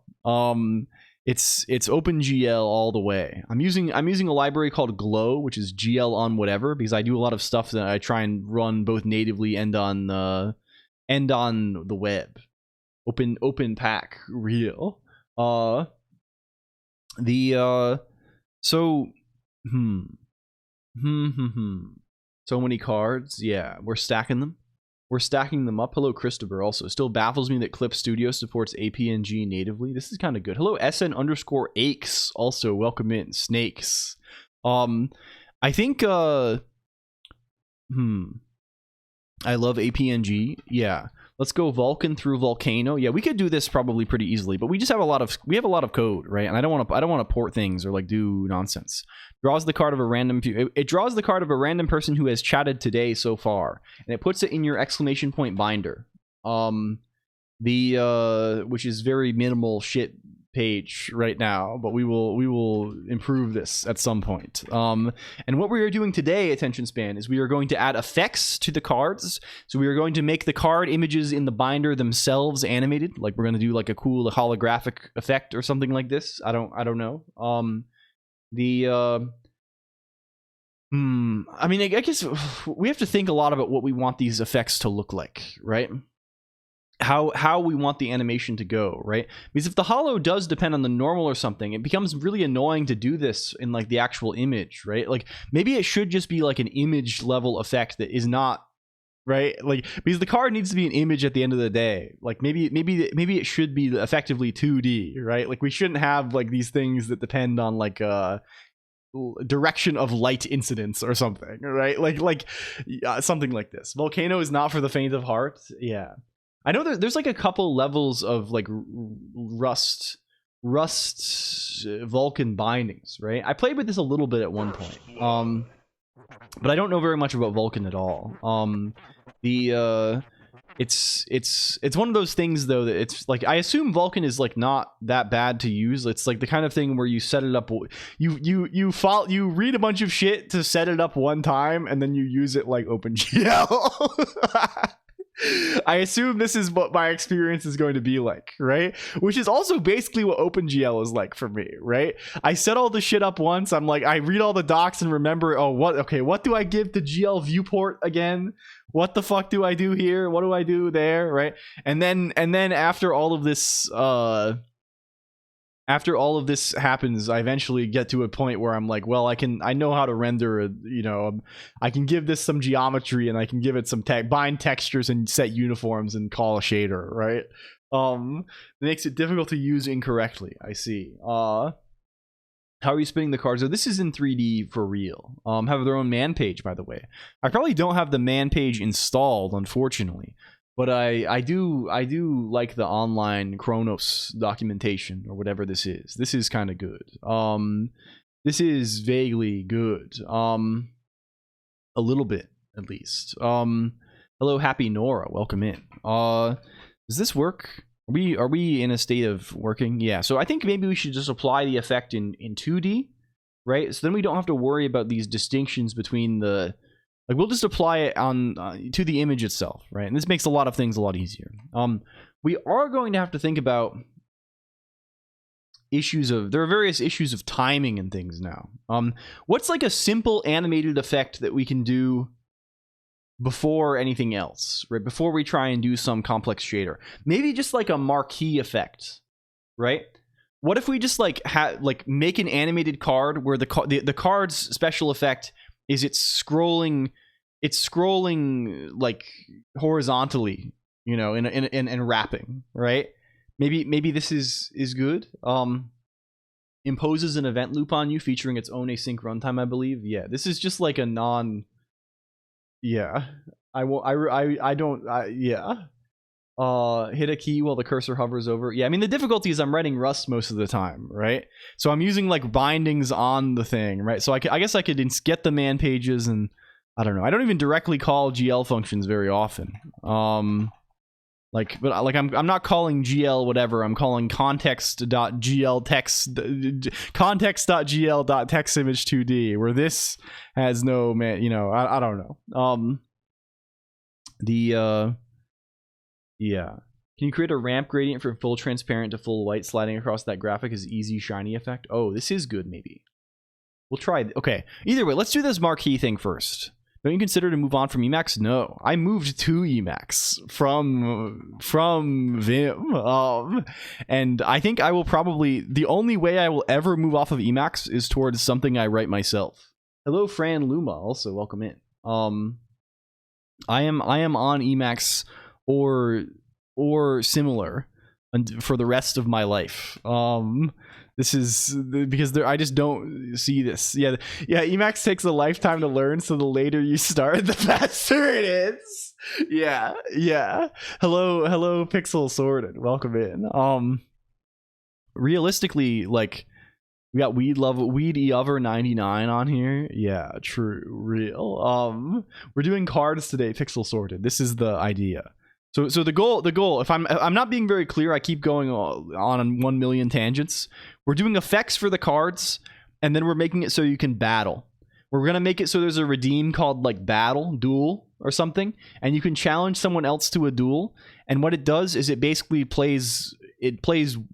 It's OpenGL all the way. I'm using a library called Glow, which is GL on whatever, because I do a lot of stuff that I try and run both natively and on the web. OpenPack real. So so many cards. Yeah, we're stacking them. We're stacking them up. Hello, Christopher. Also, still baffles me that Clip Studio supports APNG natively. This is kind of good. Hello, SN_Aches. Also, welcome in. Snakes. I think, I love APNG. Yeah. Let's go Vulcan through Volcano. Yeah, we could do this probably pretty easily, but we just have a lot of code, right? And I don't want to port things or, like, do nonsense. Draws the card of a random it draws the card of a random person who has chatted today so far, and it puts it in your exclamation point binder. Which is very minimal shit page right now, but we will improve this at some point. And what we are doing today, attention span, is we are going to add effects to the cards. So we are going to make the card images in the binder themselves animated. Like, we're going to do, like, a cool holographic effect or something like this. I don't know. I mean, I guess we have to think a lot about what we want these effects to look like, right? How we want the animation to go, right? Because if the holo does depend on the normal or something, it becomes really annoying to do this in, like, the actual image, right? Like, maybe it should just be, like, an image level effect that is not, right? Like, because the card needs to be an image at the end of the day. Like, maybe it should be effectively 2D, right? Like, we shouldn't have, like, these things that depend on, like, direction of light incidents or something, right? Like something like this. Volcano is not for the faint of heart. Yeah, I know there's like a couple levels of, like, rust Vulcan bindings, right? I played with this a little bit at one point, but I don't know very much about Vulcan at all. it's one of those things though that it's like, I assume Vulkan is like not that bad to use. It's like the kind of thing where you set it up, you read a bunch of shit to set it up one time and then you use it like OpenGL. I assume this is what my experience is going to be like, right? Which is also basically what OpenGL is like for me, right? I set all the shit up once. I'm like, I read all the docs and remember, oh, what do I give to GL viewport again? What the fuck do I do here? What do I do there, right? And then after all of this happens, I eventually get to a point where I'm like, well, I know how to render I can give this some geometry and I can give it some bind textures and set uniforms and call a shader, right? It makes it difficult to use incorrectly. I see. How are you spinning the cards? So this is in 3D for real. Have their own man page, by the way. I probably don't have the man page installed, unfortunately. But I do like the online Chronos documentation or whatever this is. This is kind of good. This is vaguely good. A little bit at least. Hello, Happy Nora. Welcome in. Does this work? Are we in a state of working? Yeah. So I think maybe we should just apply the effect in 2D, right? So then we don't have to worry about these distinctions between the. Like, we'll just apply it on to the image itself, right? And this makes a lot of things a lot easier. We are going to have to think about there are various issues of timing and things now. What's like a simple animated effect that we can do before anything else, right? Before we try and do some complex shader. Maybe just like a marquee effect, right? What if we just like make an animated card where the card's special effect is it's scrolling like horizontally, and wrapping, right? Maybe this is good. Imposes an event loop on you featuring its own async runtime, I believe. Yeah, this is just like a non. Yeah, hit a key while the cursor hovers over. Yeah, I mean, the difficulty is I'm writing Rust most of the time, right? So I'm using like bindings on the thing, right? So I guess I could get the man pages, and I don't know. I don't even directly call GL functions very often. I'm not calling GL whatever. I'm calling context.gl context.gl.textimage2D, where this has no man. I don't know. Yeah. Can you create a ramp gradient from full transparent to full white sliding across that graphic as easy shiny effect? Oh, this is good, maybe. We'll try. Okay. Either way, let's do this marquee thing first. Don't you consider to move on from Emacs? No. I moved to Emacs from Vim. And I think I will probably... The only way I will ever move off of Emacs is towards something I write myself. Hello, Fran Luma. Also, welcome in. I am on Emacs or similar for the rest of my life. This is because I just don't see this. Yeah. Emacs takes a lifetime to learn, so the later you start, the faster it is. Yeah. Hello, Pixel Sorted. Welcome in. Realistically, like, we got Weed Eover 99 on here. Yeah, true, real. We're doing cards today, Pixel Sorted. This is the idea. So the goal, if I'm not being very clear, I keep going on 1 million tangents. We're doing effects for the cards, and then we're making it so you can battle. We're gonna make it so there's a redeem called like duel or something, and you can challenge someone else to a duel. And what it does is it basically plays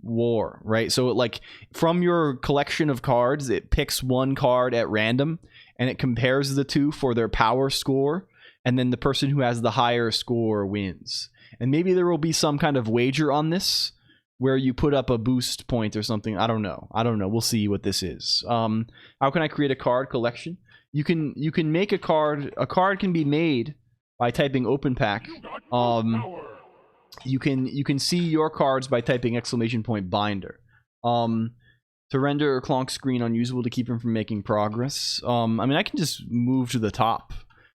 war, right? So it, like, from your collection of cards, it picks one card at random, and it compares the two for their power score. And then the person who has the higher score wins. And maybe there will be some kind of wager on this where you put up a boost point or something. I don't know. We'll see what this is. How can I create a card collection? You can make a card. A card can be made by typing OpenPack. You can see your cards by typing !binder. To render a Colonq screen unusable to keep him from making progress. I mean, I can just move to the top.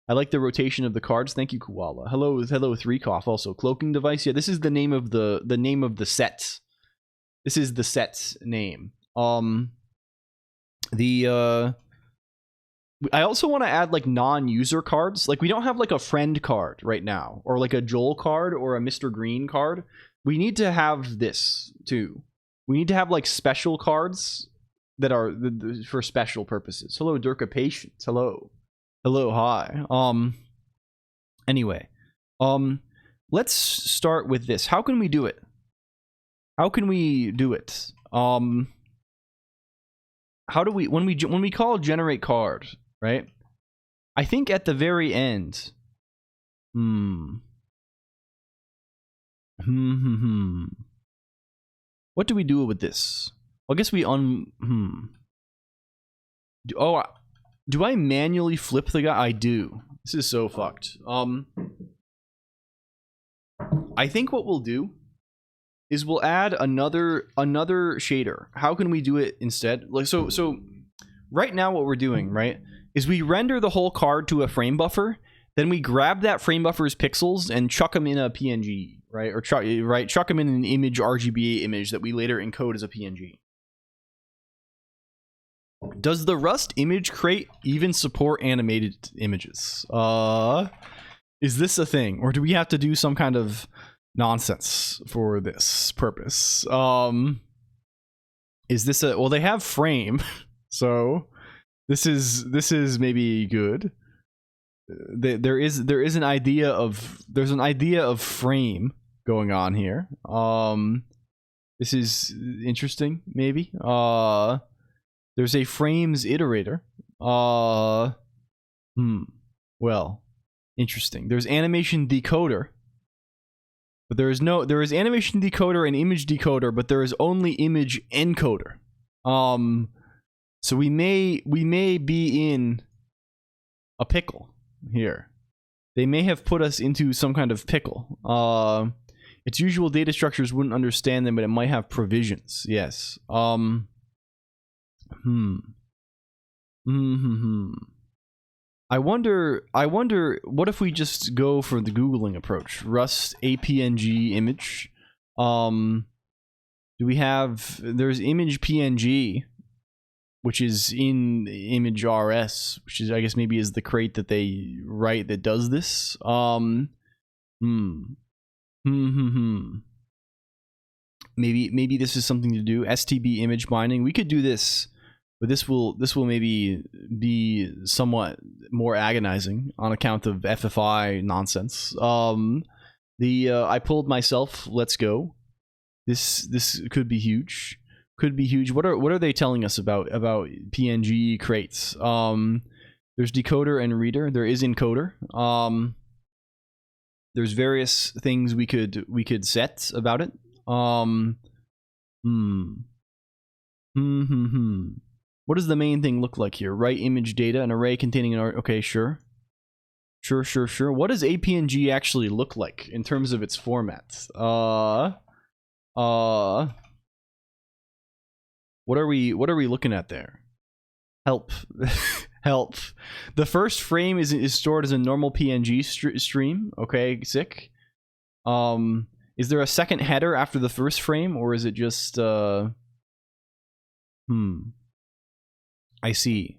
I like the rotation of the cards. Thank you, Koala. Hello, 3Cough. Also, cloaking device. Yeah, this is the name of the set. This is the set's name. I also want to add like non-user cards. Like we don't have like a friend card right now, or like a Joel card or a Mr. Green card. We need to have this too. We need to have like special cards that are for special purposes. Hello, Durka Patience. Hello. Hello, hi. Anyway, let's start with this. How can we do it? How can we do it? How do we when we call generate card, right? I think at the very end. What do we do with this? Well, I guess we do I manually flip the guy? I do. This is so fucked. I think what we'll do is we'll add another shader. How can we do it instead? Like so right now what we're doing, right, is we render the whole card to a frame buffer, then we grab that frame buffer's pixels and chuck them in a PNG, right? Or chuck them in an image, RGBA image that we later encode as a PNG. Does the Rust image crate even support animated images? Is this a thing, or do we have to do some kind of nonsense for this purpose? Is this a, well, they have frame, so this is maybe good. There's an idea of frame going on here. This is interesting, maybe. There's a frames iterator. Well, interesting. There's animation decoder. But there is animation decoder and image decoder, but there is only image encoder. So we may be in a pickle here. They may have put us into some kind of pickle. Its usual data structures wouldn't understand them, but it might have provisions. Yes. I wonder what if we just go for the Googling approach? Rust APNG image. Do we have, there's image PNG, which is in image RS, which is, I guess, maybe is the crate that they write that does this. Maybe this is something to do. STB image binding. We could do this, but this will maybe be somewhat more agonizing on account of FFI nonsense. I pulled myself. Let's go. This could be huge. Could be huge. What are they telling us about PNG crates? There's decoder and reader. There is encoder. There's various things we could set about it. What does the main thing look like here? Write image data, an array containing an art. Okay, sure. What does APNG actually look like in terms of its format? What are we looking at there? Help. Help. The first frame is stored as a normal PNG stream. Okay, sick. Is there a second header after the first frame, or is it just I see.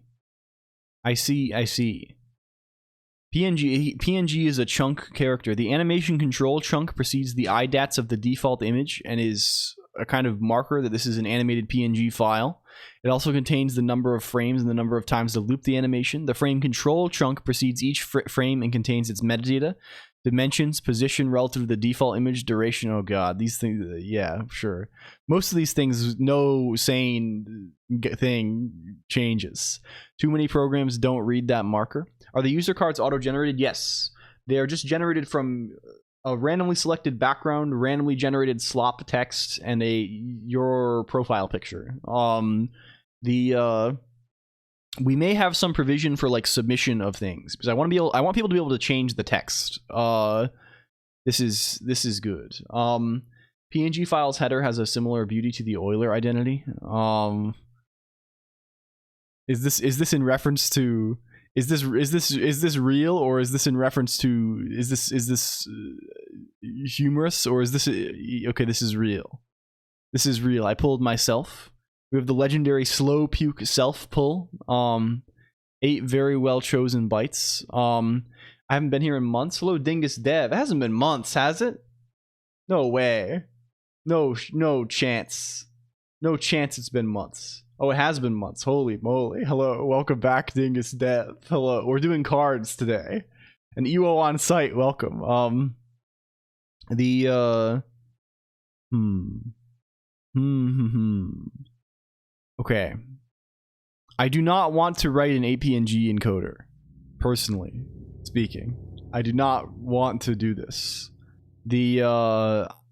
PNG is a chunk character. The animation control chunk precedes the IDATs of the default image and is a kind of marker that this is an animated PNG file. It also contains the number of frames and the number of times to loop the animation. The frame control chunk precedes each frame and contains its metadata, dimensions, position relative to the default image, duration. Oh god, these things, yeah, sure. Most of these things, no sane thing changes. Too many programs don't read that marker. Are the user cards auto-generated? Yes. They are just generated from a randomly selected background, randomly generated slop text, and your profile picture. We may have some provision for like submission of things because I want people to be able to change the text. This is good. PNG files header has a similar beauty to the Euler identity. Is this in reference to, is this real, or is this in reference to, is this humorous, or is this okay? This is real. This is real. I pulled myself. We have the legendary slow puke self pull. 8 very well chosen bites. I haven't been here in months. Hello, Dingus Dev. It hasn't been months, has it? No way. No chance. No chance it's been months. Oh, it has been months. Holy moly. Hello, welcome back, Dingus Dev. Hello, we're doing cards today. An EWO on site, welcome. Okay. I do not want to write an APNG encoder, personally speaking. I do not want to do this.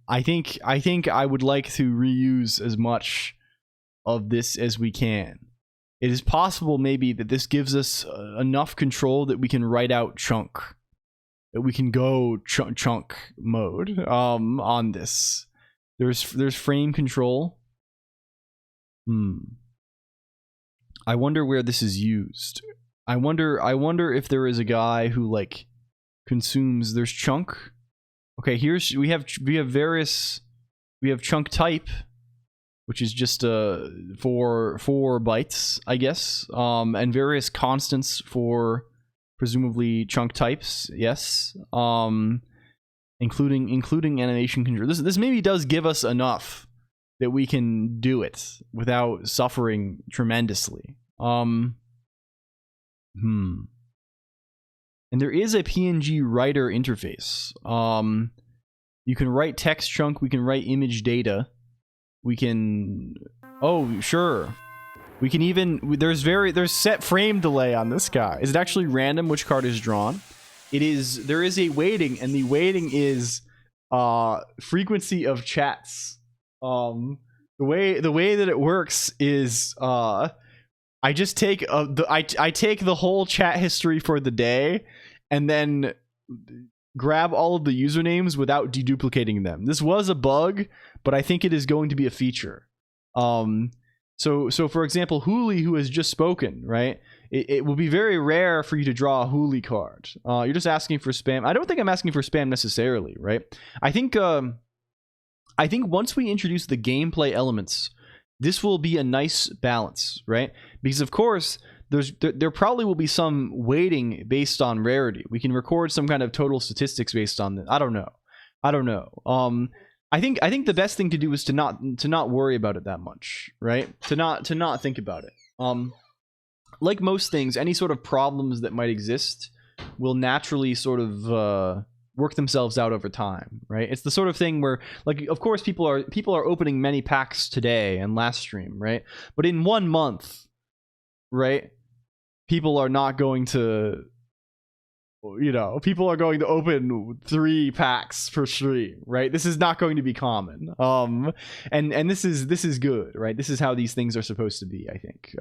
I think I would like to reuse as much of this as we can. It is possible maybe that this gives us enough control that we can write out chunk. That we can go chunk mode on this. There's frame control. I wonder where this is used. I wonder if there is a guy who like consumes. There's chunk. Okay, we have chunk type, which is just for 4 bytes, I guess, and various constants for presumably chunk types. Yes, including animation control. This maybe does give us enough that we can do it without suffering tremendously. And there is a PNG writer interface. You can write text chunk, we can write image data. We can, oh, sure. We can even, there's set frame delay on this guy. Is it actually random which card is drawn? There is a weighting, and the weighting is frequency of chats. The way that it works is I just take I take the whole chat history for the day and then grab all of the usernames without deduplicating them. This was a bug, but I think it is going to be a feature. So for example, Hooli, who has just spoken, right? It will be very rare for you to draw a Hooli card. You're just asking for spam. I don't think I'm asking for spam necessarily, right? I think once we introduce the gameplay elements, this will be a nice balance, right? Because of course, there probably will be some weighting based on rarity. We can record some kind of total statistics based on that. I don't know. I think the best thing to do is to not worry about it that much, right? To not think about it. Like most things, any sort of problems that might exist will naturally sort of work themselves out over time, right? It's the sort of thing where, like, of course, people are opening many packs today and last stream, right? But in 1 month, right, people are not going to, people are going to open 3 packs per stream, right? This is not going to be common. And this is good, right? This is how these things are supposed to be, I think.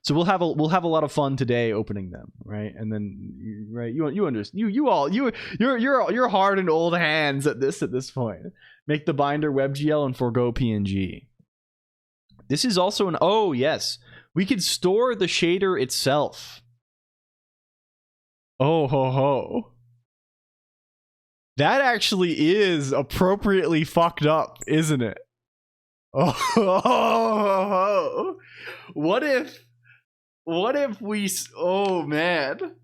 So we'll have a lot of fun today opening them, right? And then, right, you understand, you're hard and old hands at this point. Make the binder WebGL and forgo PNG. This is also oh yes, we could store the shader itself. Oh ho ho. That actually is appropriately fucked up, isn't it? Oh ho ho. What if we, oh man.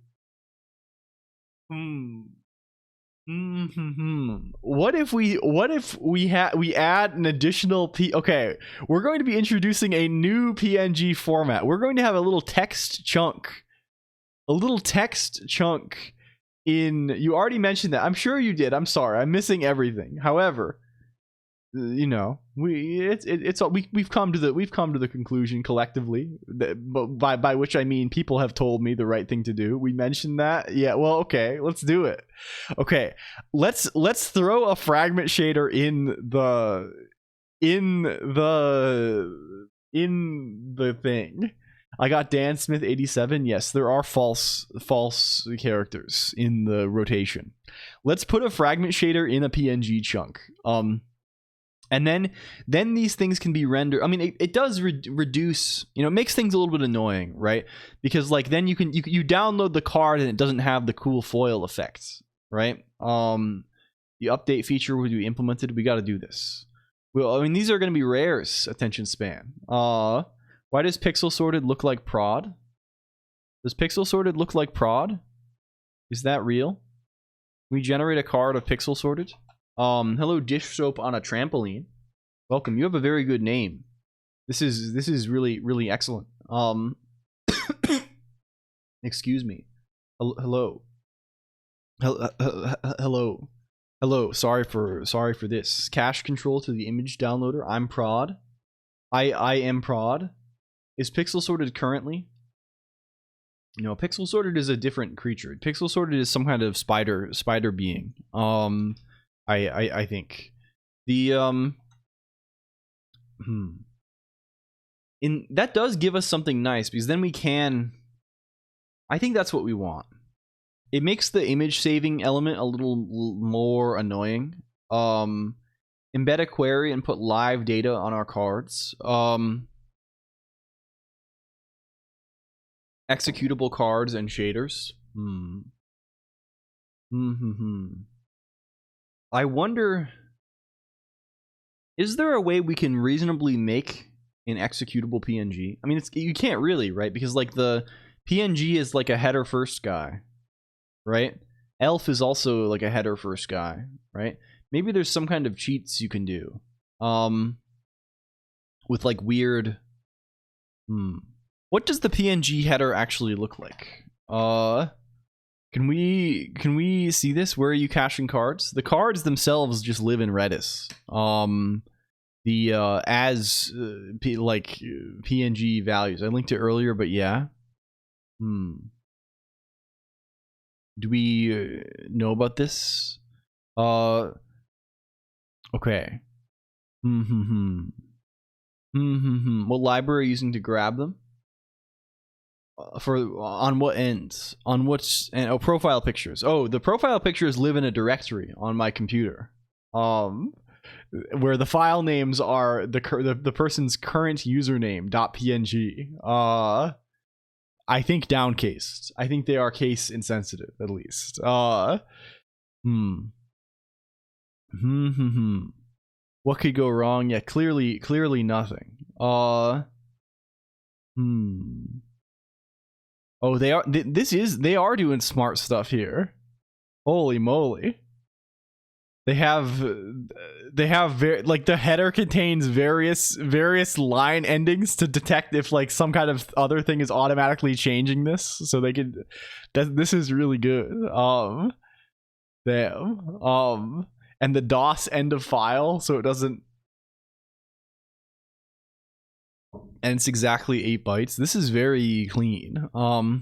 What if we add an additional okay, we're going to be introducing a new PNG format. We're going to have a little text chunk. In, you already mentioned that. I'm sure you did. I'm sorry. I'm missing everything. However, we've come to the conclusion collectively that, by which I mean people have told me the right thing to do. We mentioned that. Yeah, well, okay, let's do it. Okay, let's throw a fragment shader in the thing. I got Dan Smith 87. Yes, there are false characters in the rotation. Let's put a fragment shader in a PNG chunk. And then these things can be rendered. I mean, it does reduce, it makes things a little bit annoying, right? Because like then you download the card and it doesn't have the cool foil effects, right? The update feature will be implemented. We got to do this. Well, I mean, these are going to be rares attention span. Why does Pixel Sorted look like prod? Does pixel sorted look like prod? Is that real? Can we generate a card of pixel sorted? Hello, dish soap on a trampoline. Welcome. You have a very good name. This is really excellent. Excuse me. Hello. Hello. Sorry for this. Cache control to the image downloader. I'm prod. I am prod. Is pixel sorted currently? No, pixel sorted is a different creature. Pixel sorted is some kind of spider being. I think the in that does give us something nice, because then we can. I think that's what we want. It makes the image saving element a little more annoying. Embed a query and put live data on our cards. Executable cards and shaders. I wonder, is there a way we can reasonably make an executable PNG? I mean, you can't really, right? Because like the PNG is like a header first guy, right? Elf is also like a header first guy, right? Maybe there's some kind of cheats you can do with like weird. What does the PNG header actually look like? Can we see this? Where are you caching cards? The cards themselves just live in Redis. Like PNG values. I linked it earlier, but yeah. Do we know about this? Okay. What library are you using to grab them? On what ends? On which? And profile pictures. Oh, the profile pictures live in a directory on my computer. Where the file names are the person's current username .png. I think downcased. I think they are case insensitive, at least. What could go wrong? Yeah, clearly nothing. Oh, they are. They are doing smart stuff here. Holy moly! They have like the header contains various line endings to detect if like some kind of other thing is automatically changing this, so they could. This is really good. Damn. And the DOS end of file, so it doesn't. And it's exactly 8 bytes. This is very clean. I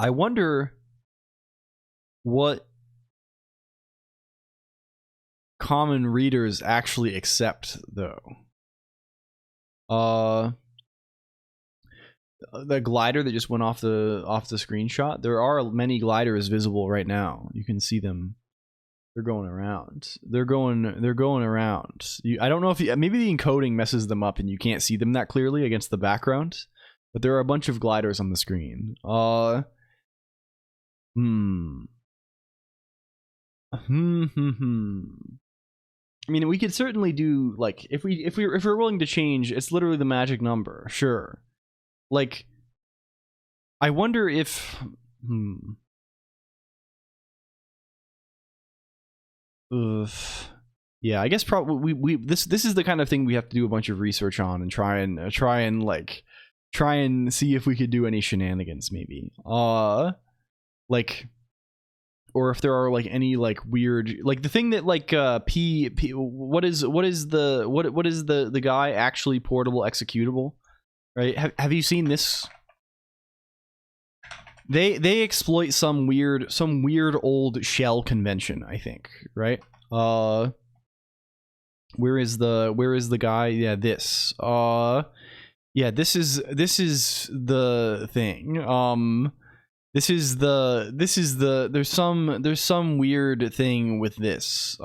wonder what common readers actually accept, though. The glider that just went off the screenshot. There are many gliders visible right now. You can see them. They're going around. They're going around. I don't know if maybe the encoding messes them up and you can't see them that clearly against the background. But there are a bunch of gliders on the screen. I mean, we could certainly do like if we're willing to change. It's literally the magic number. Sure. Like, I wonder if. Yeah, I guess probably this is the kind of thing we have to do a bunch of research on and try and see if we could do any shenanigans, maybe. Like, or if there are like any like weird, like the thing that like what is the guy actually portable executable, right? Have you seen this? They exploit some weird old shell convention, I think, right? Where is the guy? Yeah, this. Yeah, this is the thing. There's some weird thing with this.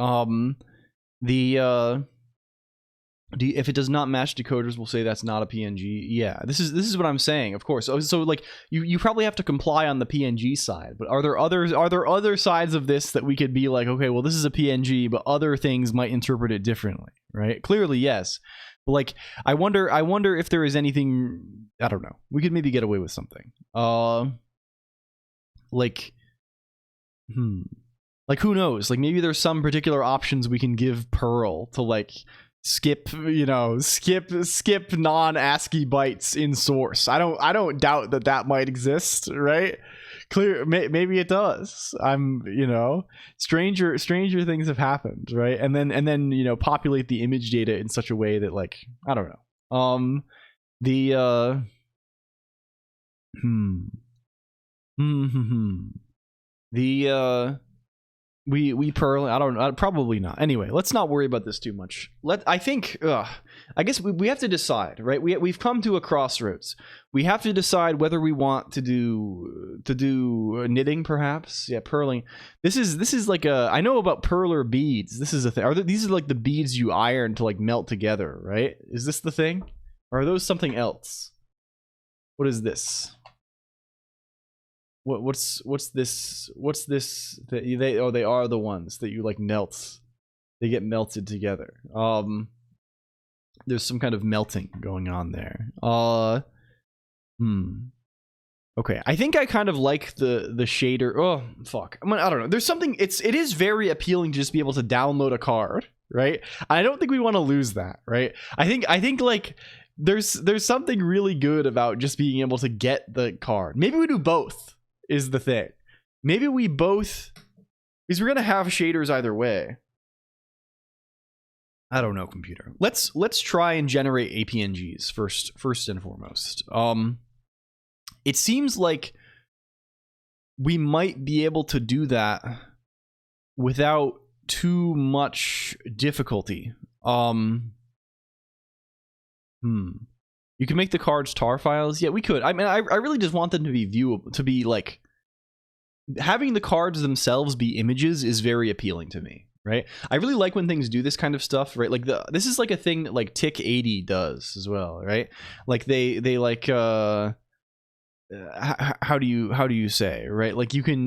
If it does not match decoders, we'll say that's not a PNG. Yeah, this is what I'm saying. Of course. So like you probably have to comply on the PNG side. But are there other sides of this that we could be like, okay, well this is a PNG, but other things might interpret it differently, right? Clearly, yes. But like, I wonder if there is anything. I don't know. We could maybe get away with something. Like, like who knows? Like maybe there's some particular options we can give Pearl to like skip, you know, skip non-ASCII bytes in source. I don't doubt that might exist, right? Maybe it does. You know, stranger things have happened, right? And then you know, populate the image data in such a way that like, I don't know. We Pearl, I don't know, probably not. Anyway, let's not worry about this too much. I guess we have to decide, right? We've come to a crossroads. We have to decide whether we want to do knitting, perhaps. Yeah, purling. This is like I know about perler beads. This is a thing. These are like the beads you iron to like melt together, right? Is this the thing? Or are those something else? What is this? What's this that they are the ones that you like melt. They get melted together. There's some kind of melting going on there. Okay, I think I kind of like the shader. Oh fuck, I don't know. There's something. It is very appealing to just be able to download a card, right? I don't think we want to lose that, right? I think like there's something really good about just being able to get the card. Maybe we do both. Is the thing. Maybe we both, because we're gonna have shaders either way. I don't know, computer. Let's try and generate APNGs first and foremost. It seems like we might be able to do that without too much difficulty. You can make the cards tar files. Yeah, we could. I mean, I really just want them to be viewable, to be like, having the cards themselves be images is very appealing to me, right? I really like when things do this kind of stuff, right? Like this is like a thing that like Tick 80 does as well, right? Like they like how do you say, right? Like you can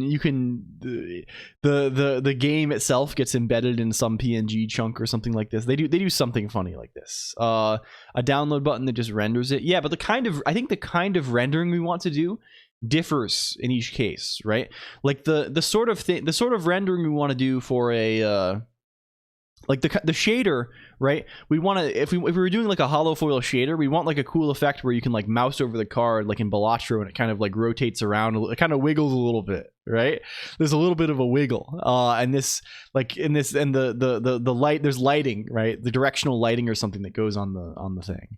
the game itself gets embedded in some PNG chunk or something like this. They do something funny like this. A download button that just renders it. Yeah, but I think the kind of rendering we want to do differs in each case, right? Like the sort of rendering we want to do for a like the shader, right? We want to, if we were doing like a hollow foil shader, we want like a cool effect where you can like mouse over the card like in Balatro and it kind of like rotates around, it kind of wiggles a little bit, right? There's a little bit of a wiggle, and this like in this, and the light, there's lighting, right? The directional lighting or something that goes on the thing.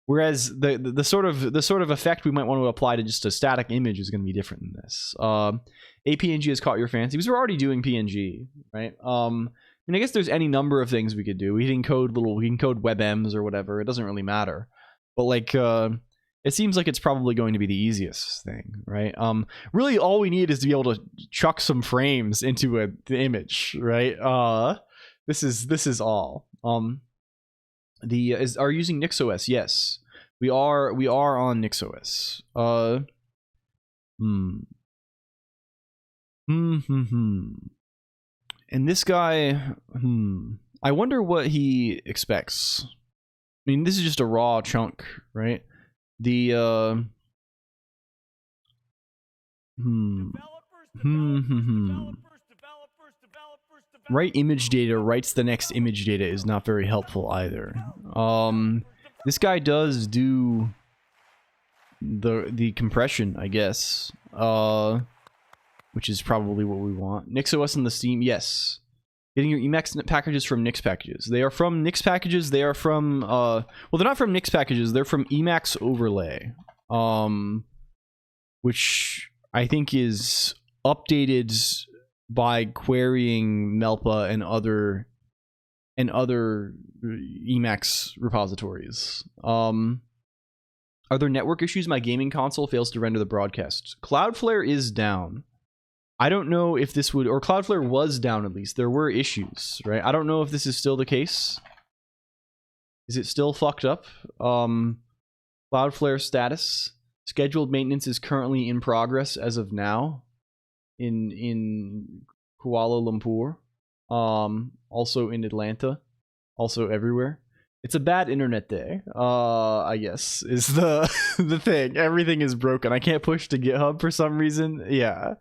Whereas the sort of effect we might want to apply to just a static image is going to be different than this. APNG has caught your fancy because we're already doing PNG, right? I mean, I guess there's any number of things we could do. We can code WebMs or whatever. It doesn't really matter. But like, it seems like it's probably going to be the easiest thing, right? Really, all we need is to be able to chuck some frames into the image, right? This is all. Are using NixOS? Yes, we are on NixOS. And this guy, I wonder what he expects. I mean, this is just a raw chunk, right? The write image data writes the next image data is not very helpful either. This guy does do the compression, I guess. Which is probably what we want. NixOS and the Steam, yes. Getting your Emacs packages from Nix packages. They are from Nix packages. They are from, well, they're not from Nix packages. They're from Emacs overlay, which I think is updated by querying Melpa and other Emacs repositories. Are there network issues? My gaming console fails to render the broadcast. Cloudflare is down. I don't know if this would, or Cloudflare was down at least. There were issues, right? I don't know if this is still the case. Is it still fucked up? Cloudflare status. Scheduled maintenance is currently in progress as of now in Kuala Lumpur. Also in Atlanta. also everywhere. It's a bad internet day, I guess, is the the thing. Everything is broken. I can't push to GitHub for some reason. Yeah.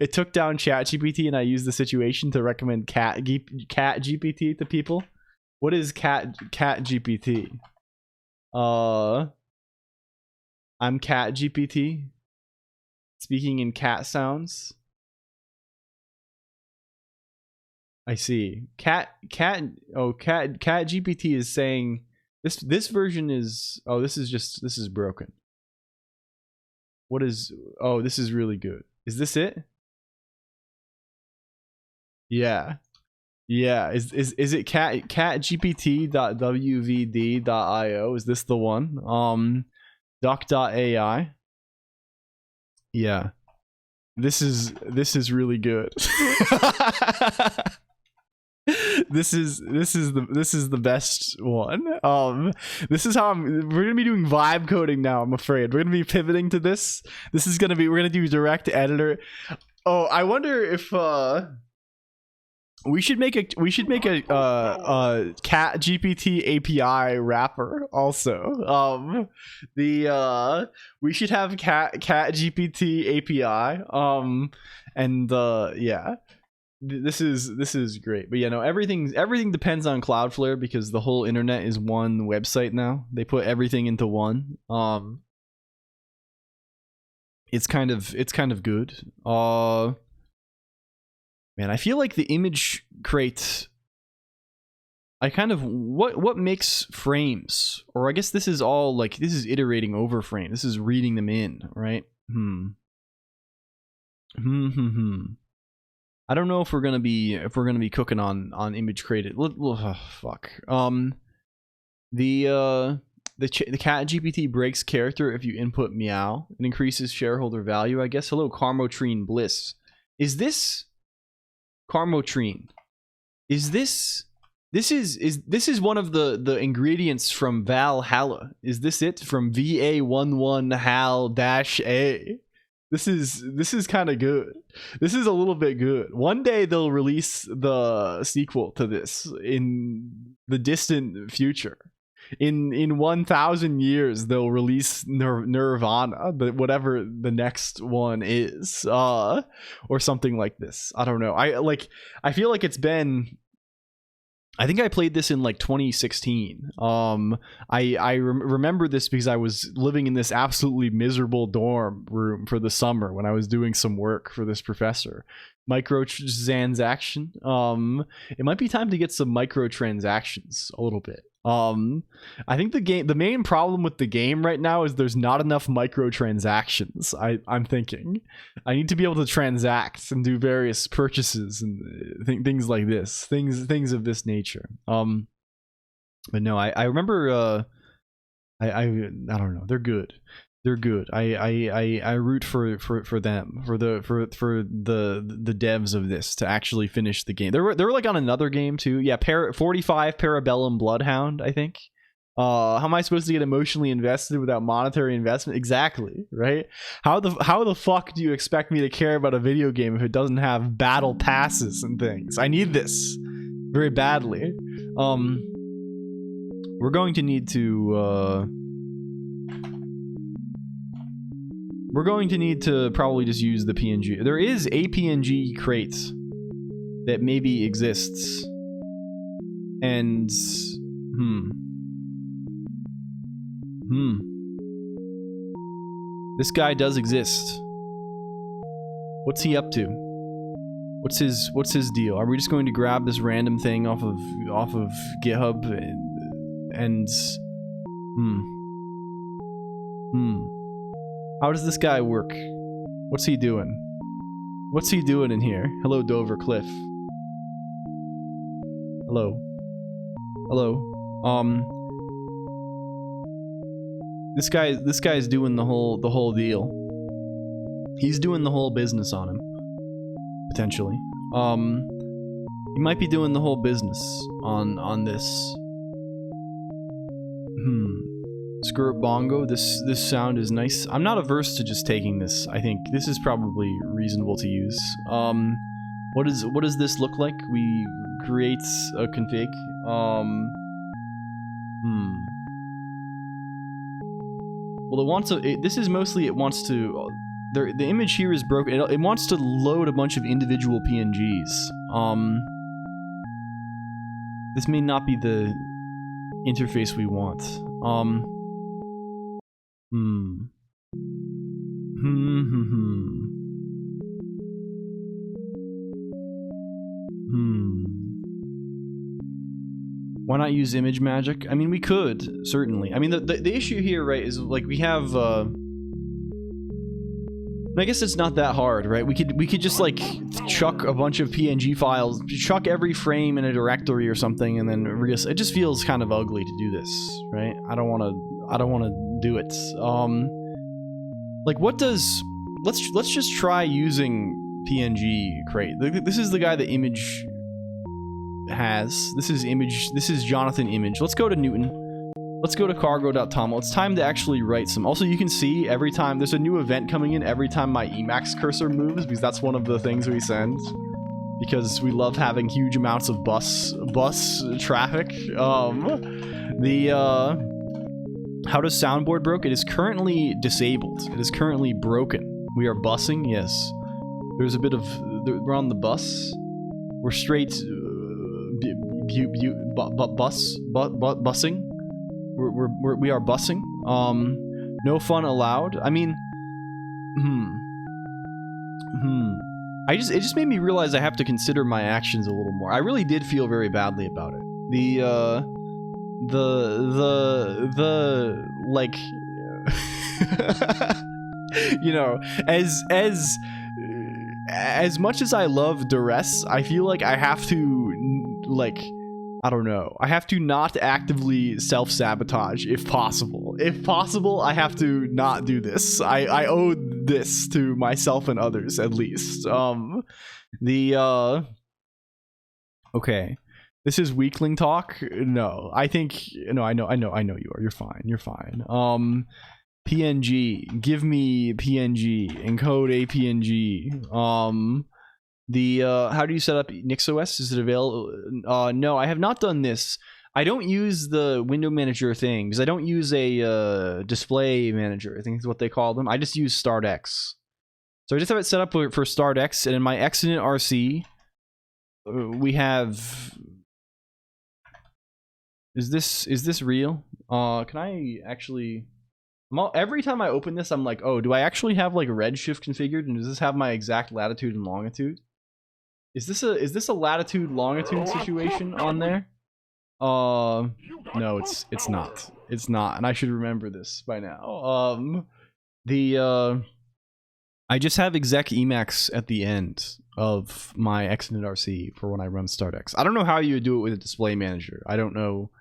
It took down ChatGPT, and I used the situation to recommend Cat GPT to people. What is Cat GPT? I'm Cat GPT. Speaking in cat sounds. I see. Cat GPT is saying this version is, oh, this is broken. What is, oh, this is really good. Is this it? Yeah. Yeah, is it catgpt.wvd.io? Is this the one? Doc.ai. Yeah. This is really good. This is the best one. This is how we're gonna be doing vibe coding now. I'm afraid we're gonna be pivoting to this. This is gonna be, we're gonna do direct editor. Oh, I wonder if we should make a Cat GPT API wrapper also. We should have Cat GPT API. Yeah. This is great. But yeah, no, everything depends on Cloudflare because the whole internet is one website now. They put everything into one. It's kind of good. Man, I feel like the image crate, I kind of, what makes frames? Or I guess this is all like, this is iterating over frame. This is reading them in, right? I don't know if we're gonna be cooking on image crate. Fuck. The Cat GPT breaks character if you input meow. It increases shareholder value, I guess. Hello, Carmotrine Bliss. Is this Carmotrine? Is this is one of the ingredients from Valhalla? Is this it from VA11 Hal-A? This is kind of good. This is a little bit good. One day they'll release the sequel to this in the distant future. In 1,000 years they'll release Nirvana, whatever the next one is, or something like this. I don't know. I feel like it's been, I think I played this in like 2016. I remember this because I was living in this absolutely miserable dorm room for the summer when I was doing some work for this professor. Microtransaction. It might be time to get some microtransactions a little bit. I think the main problem with the game right now is there's not enough microtransactions. I'm thinking I need to be able to transact and do various purchases and things like this, things of this nature. But no, I remember I don't know, they're good. They're good. I root for them, for the devs of this to actually finish the game. They were like on another game too. Yeah, 45 Parabellum Bloodhound, I think. How am I supposed to get emotionally invested without monetary investment? Exactly, right? How the fuck do you expect me to care about a video game if it doesn't have battle passes and things? I need this very badly. We're going to need to probably just use the PNG. There is a PNG crate that maybe exists. And this guy does exist. What's he up to? What's his deal? Are we just going to grab this random thing off of GitHub and how does this guy work? What's he doing? What's he doing in here? Hello, Dover Cliff. Hello. Hello. This guy's doing the whole deal. He's doing the whole business on him. Potentially. He might be doing the whole business on this. Skirt bongo. This sound is nice. I'm not averse to just taking this. I think this is probably reasonable to use. What does this look like? We create a config. Well, it wants to. This is mostly it wants to. The image here is broken. It wants to load a bunch of individual PNGs. This may not be the interface we want. Why not use image magic? I mean, we could, certainly. I mean, the issue here, right, is like we have, I guess it's not that hard, right? We could just like chuck a bunch of PNG files, chuck every frame in a directory or something, and then it just feels kind of ugly to do this, right? I don't want to do it. Like what does, let's just try using PNG crate. This is the guy that image has. This is Jonathan Image. Let's go to Newton. Let's go to cargo.toml. It's time to actually write some. Also, you can see every time there's a new event coming in every time my Emacs cursor moves, because that's one of the things we send, because we love having huge amounts of bus traffic. How does soundboard broke? It is currently disabled. It is currently broken. We are busing, yes. There's a bit of, we're on the bus. We're straight busing. We are busing. No fun allowed. I mean, it just made me realize I have to consider my actions a little more. I really did feel very badly about it. Like, you know, as much as I love duress, I feel like I have to, like, I don't know. I have to not actively self-sabotage if possible. If possible, I have to not do this. I owe this to myself and others, at least. Okay. This is weakling talk? No. I think, no, I know you are. You're fine. You're fine. PNG. Give me PNG. Encode a PNG. How do you set up NixOS? Is it available? No, I have not done this. I don't use the window manager thing because I don't use a display manager. I think is what they call them. I just use StartX. So I just have it set up for StartX, and in my Exodus RC, we have. Is this real? Can I actually? Every time I open this, I'm like, oh, do I actually have like Redshift configured, and does this have my exact latitude and longitude? Is this a latitude longitude situation on there? No, it's not. It's not, and I should remember this by now. I just have exec Emacs at the end of my Exodus RC for when I run StartX. I don't know how you would do it with a display manager. I don't know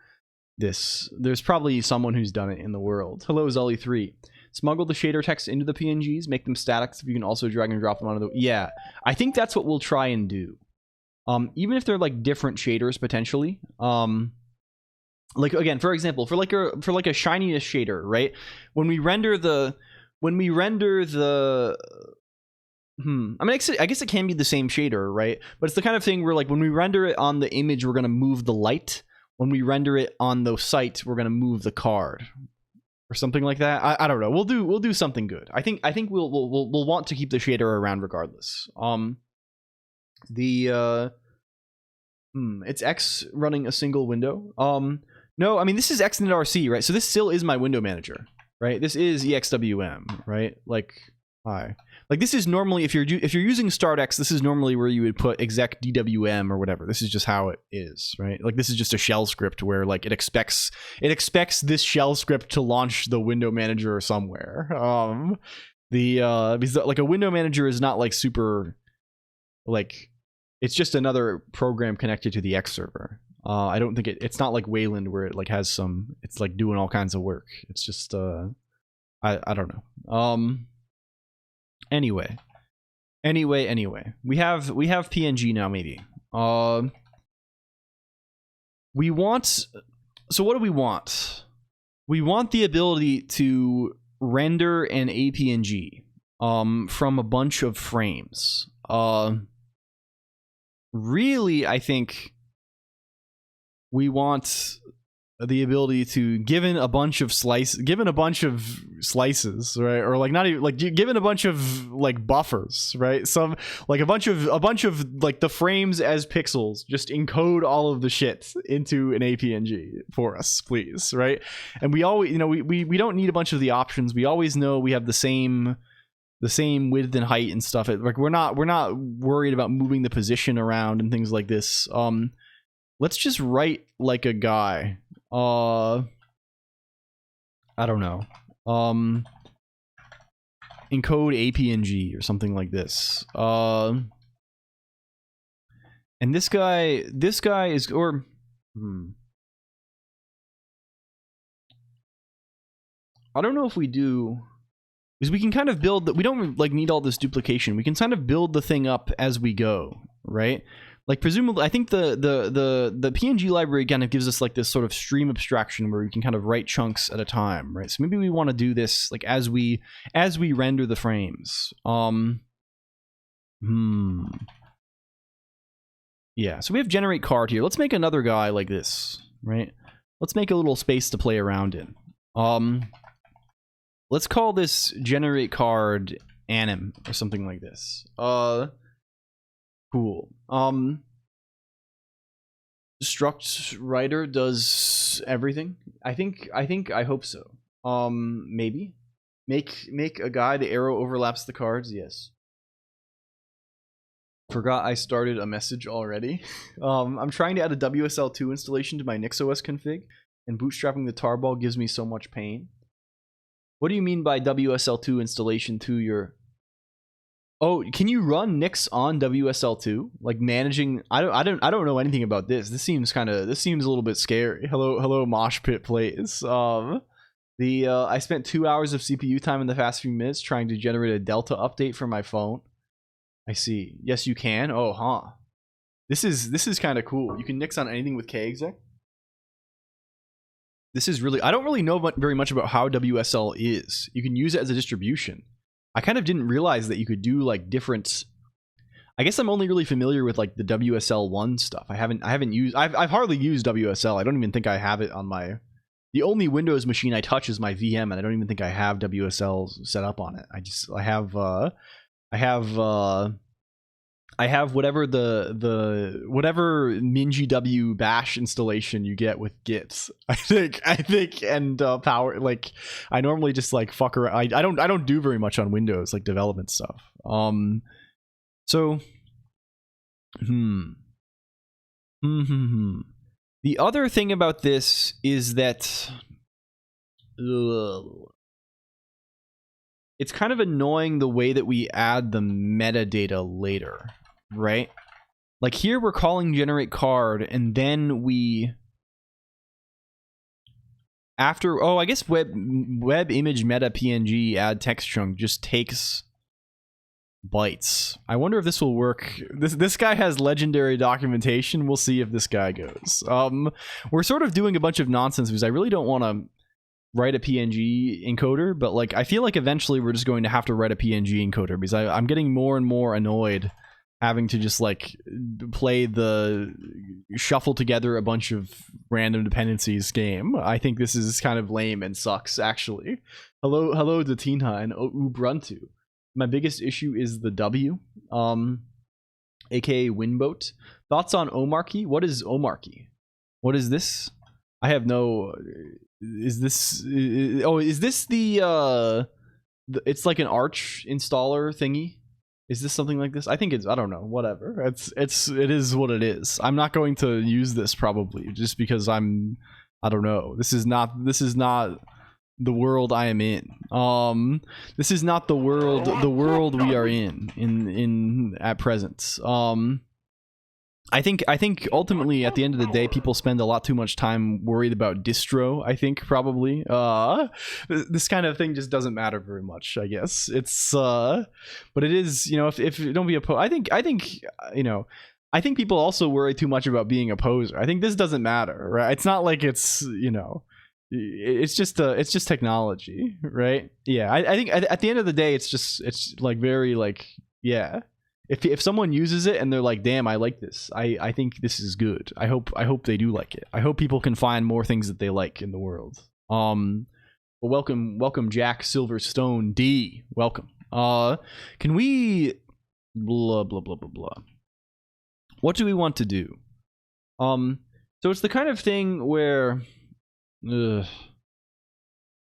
this. There's probably someone who's done it in the world. Hello, Zully3. Smuggle the shader text into the PNGs, make them static, so you can also drag and drop them onto the... Yeah, I think that's what we'll try and do. Even if they're like different shaders potentially. Like again, for example, for like a shininess shader, right? When we render the I mean, I guess it can be the same shader, right? But it's the kind of thing where like when we render it on the image, we're gonna move the light. When we render it on the site, we're gonna move the card. Or something like that. I don't know. We'll do something good. I think we'll want to keep the shader around regardless. It's X running a single window. No, I mean this is Exodus RC, right? So this still is my window manager, right? This is EXWM, right? Like, hi. Like this is normally if you're using StartX, this is normally where you would put exec DWM or whatever. This is just how it is, right? Like this is just a shell script where like it expects this shell script to launch the window manager somewhere. Because like a window manager is not like super, like it's just another program connected to the X server. I don't think it's not like Wayland where it like has some, it's like doing all kinds of work. It's just I don't know. Anyway, we have PNG now. Maybe we want. So what do we want? We want the ability to render an APNG from a bunch of frames. Really, I think we want the ability to given a bunch of slices, right, or like not even like given a bunch of like buffers, right, some like a bunch of like the frames as pixels, just encode all of the shit into an APNG for us, please, right? And we always, you know, we don't need a bunch of the options. We always know we have the same width and height and stuff. Like we're not worried about moving the position around and things like this. Let's just write like a guy. I don't know. Encode APNG or something like this. And this guy is, or I don't know if we do, because we can kind of build that. We don't like need all this duplication. We can kind of build the thing up as we go, right? Like presumably, I think the PNG library kind of gives us like this sort of stream abstraction where we can kind of write chunks at a time, right? So maybe we want to do this like as we render the frames. Yeah, so we have generate card here. Let's make another guy like this, right? Let's make a little space to play around in. Let's call this generate card anim or something like this. Cool. Struct writer does everything. I hope so. Maybe make a guy, the arrow overlaps the cards. Yes. Forgot I started a message already. I'm trying to add a WSL2 installation to my NixOS config, and bootstrapping the tarball gives me so much pain. What do you mean by WSL2 installation to your? Oh, can you run Nix on WSL2? Like managing? I don't know anything about this. This seems a little bit scary. Hello, Mosh Pit plays. I spent 2 hours of CPU time in the past few minutes trying to generate a Delta update for my phone. I see. Yes, you can. Oh, huh. This is kind of cool. You can Nix on anything with kexec. This is really. I don't really know very much about how WSL is. You can use it as a distribution. I kind of didn't realize that you could do like different. I guess I'm only really familiar with like the WSL1 stuff. I've hardly used WSL. I don't even think I have it on my. The only Windows machine I touch is my VM, and I don't even think I have WSL set up on it. I have whatever the whatever MinGW bash installation you get with Git. I think and power, like I normally just like fuck around. I don't do very much on Windows like development stuff. So the other thing about this is that it's kind of annoying the way that we add the metadata later, right? Like here we're calling generate card, and then we after I guess web image meta PNG add text chunk just takes bytes. I wonder if this will work. This guy has legendary documentation. We'll see if this guy goes. We're sort of doing a bunch of nonsense because I really don't want to write a PNG encoder, but like I feel like eventually we're just going to have to write a PNG encoder because I'm getting more and more annoyed having to just like shuffle together a bunch of random dependencies game. I think this is kind of lame and sucks actually. Hello to Tinha and Ubuntu. My biggest issue is the W, aka Winboat. Thoughts on Omarchy? What is Omarchy? What is this? I have no. Is this the it's like an Arch installer thingy? Is this something like this? I think it's, I don't know, whatever. It is what it is. I'm not going to use this probably just because I don't know. This is not the world I am in. This is not the world we are in at present. I think ultimately at the end of the day, people spend a lot too much time worried about distro. I think probably this kind of thing just doesn't matter very much. I guess it's but it is, you know, if don't be opposed. I think you know, I think people also worry too much about being a poser. I think this doesn't matter, right? It's not like it's, you know, it's just technology, right? Yeah, I think at the end of the day, it's like very like, yeah. If someone uses it and they're like, damn, I like this, I think this is good. I hope they do like it. I hope people can find more things that they like in the world. Well, welcome Jack Silverstone D. Welcome. Can we blah blah blah blah blah. What do we want to do? So it's the kind of thing where we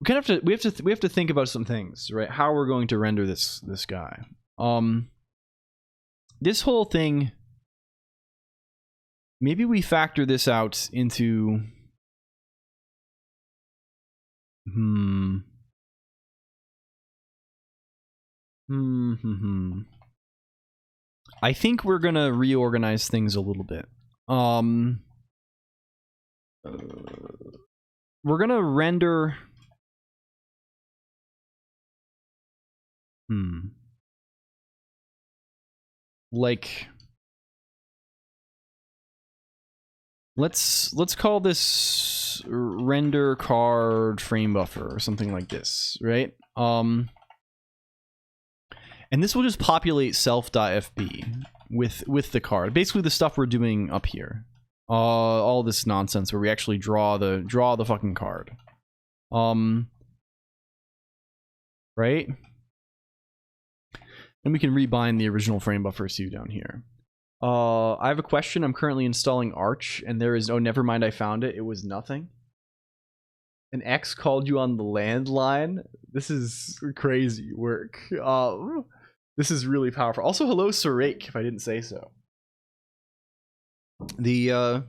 have to think about some things, right? How we're going to render this guy. This whole thing, maybe we factor this out into I think we're gonna reorganize things a little bit. We're gonna render like let's call this render card frame buffer or something like this, right? And this will just populate self.fb with the card, basically the stuff we're doing up here, all this nonsense where we actually draw the fucking card, right? And we can rebind the original frame buffer too down here. I have a question. I'm currently installing Arch, and there is... Oh, never mind. I found it. It was nothing. An X called you on the landline? This is crazy work. This is really powerful. Also, hello, Sarek, if I didn't say so. The,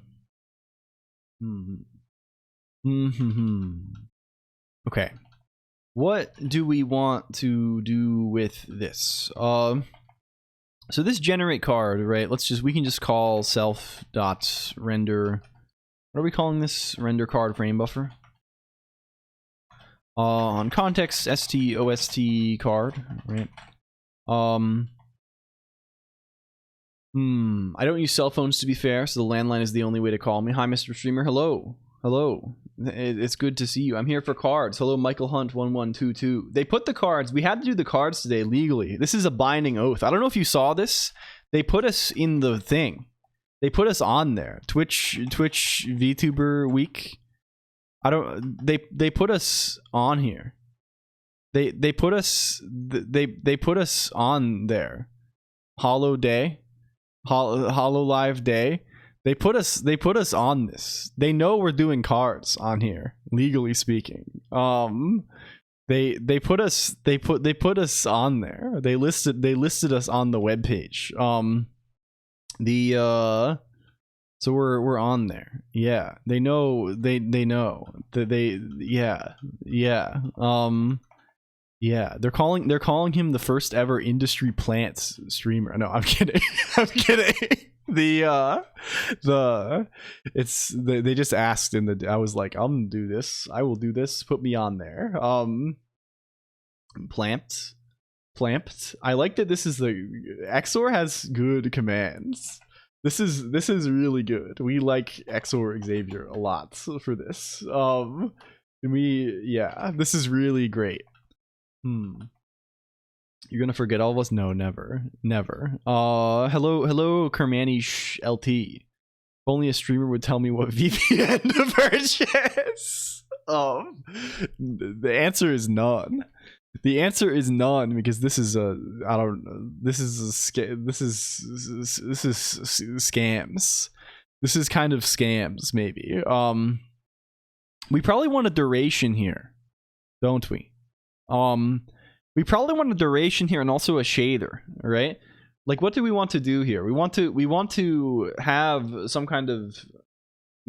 Okay. What do we want to do with this? So this generate card, right? We can just call self.render. What are we calling this? Render card frame buffer. On context stost card, right? I don't use cell phones, to be fair, so the landline is the only way to call me. Hi, Mr. Streamer. Hello. Hello. It's good to see you. I'm here for cards. Hello, Michael Hunt 1122. They put the cards. We had to do the cards today legally. This is a binding oath. I don't know if you saw this. They put us in the thing. They put us on there. Twitch VTuber week. They put us on here. They put us on there. Hollow Day. Hollow Live Day. They put us on this. They know we're doing cards on here, legally speaking. They put us on there. They listed us on the webpage. So we're on there. Yeah. They know they know. Yeah. They're calling him the first ever industry plants streamer. No, I'm kidding. I'm kidding. They just asked I was like, I'm gonna do this. I will do this. Put me on there. Plamped. I like that this is Exor has good commands. This is really good. We like Exor Xavier a lot for this. This is really great. You're gonna forget all of us? No, never. Hello, Kermanish LT. If only a streamer would tell me what VPN to purchase. The answer is none. The answer is none, because this is this is scams. This is kind of scams, maybe. We probably want a duration here, don't we? We probably want a duration here and also a shader, right? Like, what do we want to do here? We want to have some kind of...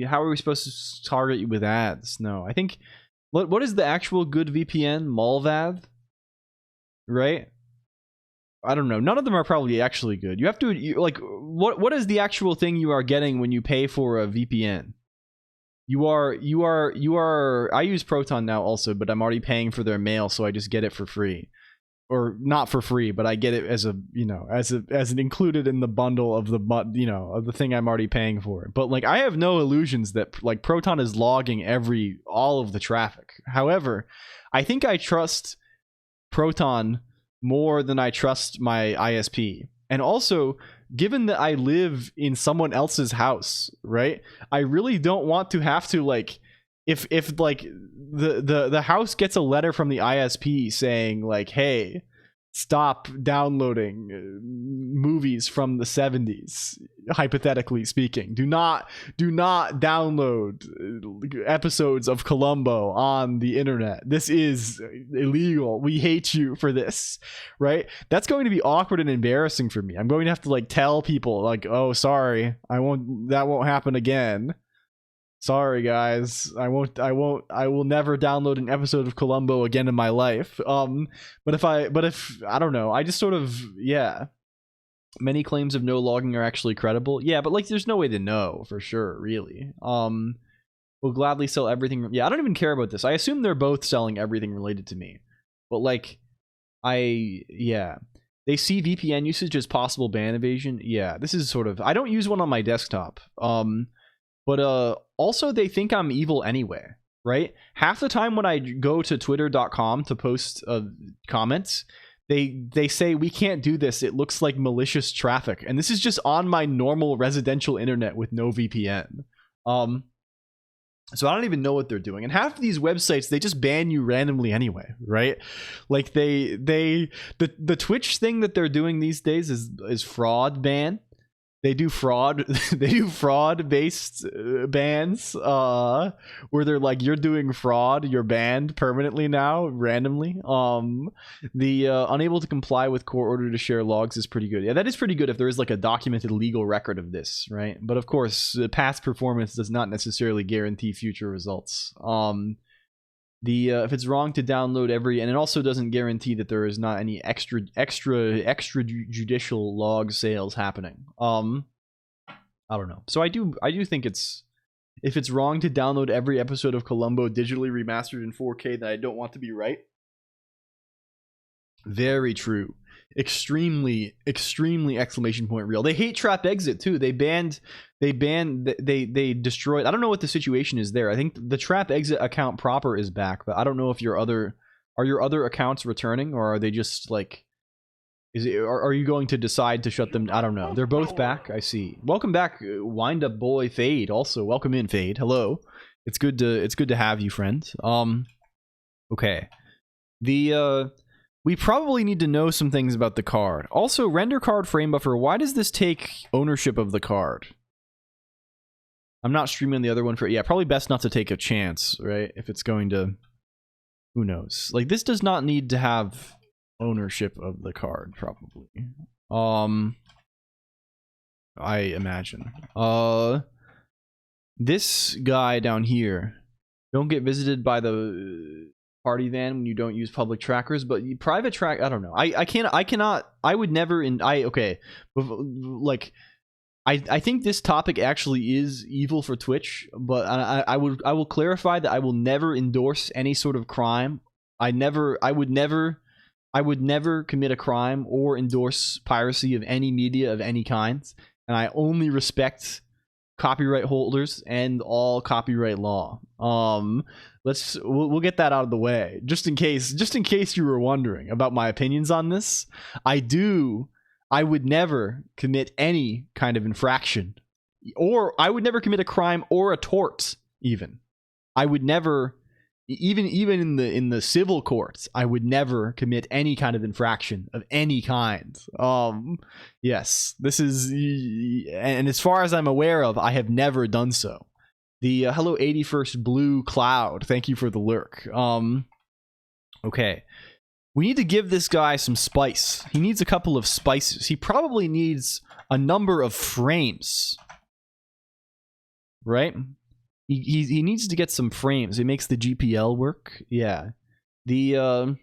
How are we supposed to target you with ads? No, I think... What is the actual good VPN? Malvad? Right? I don't know. None of them are probably actually good. You have to... what is the actual thing you are getting when you pay for a VPN? You are I use Proton now also, but I'm already paying for their mail, so I just get it for free. Or not for free, but I get it as a, as an included in the bundle of the, of the thing I'm already paying for. But like, I have no illusions that like Proton is logging all of the traffic. However, I think I trust Proton more than I trust my ISP. And also, given that I live in someone else's house, right? I really don't want to have to like, if like the house gets a letter from the ISP saying like, hey, stop downloading movies from the 70s, hypothetically speaking. Do not download episodes of Columbo on the internet. This is illegal. We hate you for this, right? That's going to be awkward and embarrassing for me. I'm going to have to like tell people like, oh, sorry, that won't happen again. Sorry guys, I will never download an episode of Columbo again in my life. But if I don't know, I just sort of, yeah. Many claims of no logging are actually credible. Yeah, but like there's no way to know for sure, really. We'll gladly sell everything. Yeah, I don't even care about this. I assume they're both selling everything related to me. But like yeah. They see VPN usage as possible ban evasion. Yeah, this is sort of, I don't use one on my desktop. But also they think I'm evil anyway, right? Half the time when I go to twitter.com to post comments, they say we can't do this. It looks like malicious traffic. And this is just on my normal residential internet with no VPN. So I don't even know what they're doing. And half of these websites, they just ban you randomly anyway, right? Like the Twitch thing that they're doing these days is fraud ban. They do fraud. They do fraud-based bans, where they're like, "You're doing fraud. You're banned permanently now, randomly." The unable to comply with court order to share logs is pretty good. Yeah, that is pretty good if there is like a documented legal record of this, right? But of course, past performance does not necessarily guarantee future results. If it's wrong to download every, and it also doesn't guarantee that there is not any extrajudicial log sales happening. I don't know. So I do think if it's wrong to download every episode of Columbo digitally remastered in 4K, then I don't want to be right. Very true. Extremely exclamation point real. They hate trap exit too. They destroyed. I don't know what the situation is there. I think the trap exit account proper is back, but I don't know if your other accounts returning, or are they just like, are you going to decide to shut them? I don't know. They're both back. I see. Welcome back, Wind Up Boy Fade. Also, welcome in, Fade. Hello. It's good to have you, friend. Okay. We probably need to know some things about the card. Also, render card frame buffer. Why does this take ownership of the card? I'm not streaming the other one for... Yeah, probably best not to take a chance, right? If it's going to... Who knows? Like, this does not need to have ownership of the card, probably. I imagine. This guy down here. Don't get visited by the... party van when you don't use public trackers, but you private track, I don't know. I would never I think this topic actually is evil for Twitch, but I will clarify that I will never endorse any sort of crime. I would never commit a crime or endorse piracy of any media of any kind, and I only respect copyright holders and all copyright law. We'll get that out of the way, just in case you were wondering about my opinions on this. I would never commit any kind of infraction, or I would never commit a crime or a tort. Even I would never, even in the civil courts, I would never commit any kind of infraction of any kind. Yes, this is, and as far as I'm aware of, I have never done so. The hello 81st Blue Cloud, thank you for the lurk. Okay, we need to give this guy some spice. He needs a couple of spices. He probably needs a number of frames, right? He needs to get some frames. It makes the GPL work. Yeah. I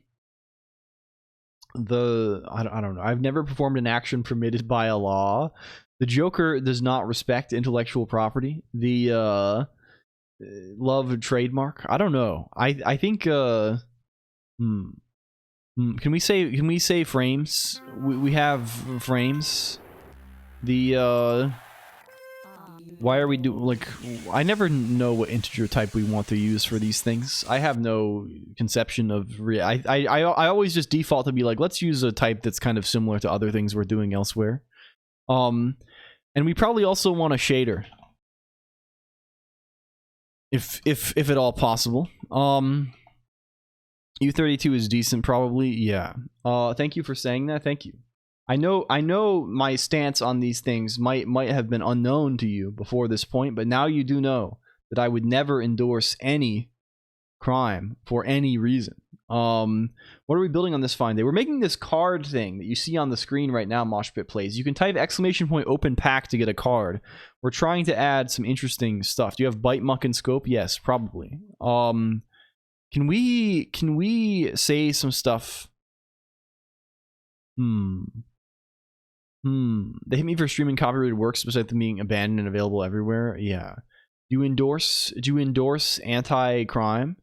don't know. I've never performed an action permitted by a law. The Joker does not respect intellectual property. The love trademark. I don't know. I think can we say frames? We have frames. The Why are we like, I never know what integer type we want to use for these things. I have no conception of I always just default to be like, let's use a type that's kind of similar to other things we're doing elsewhere. And we probably also want a shader. If at all possible. U32 is decent probably, yeah. Thank you for saying that, thank you. I know my stance on these things might have been unknown to you before this point, but now you do know that I would never endorse any crime for any reason. What are we building on this fine day? We're making this card thing that you see on the screen right now, Moshpit Plays. You can type !open pack to get a card. We're trying to add some interesting stuff. Do you have bite, muck, and scope? Yes, probably. Can we say some stuff? They hit me for streaming copyrighted works despite them being abandoned and available everywhere. Yeah. Do you endorse anti-crime?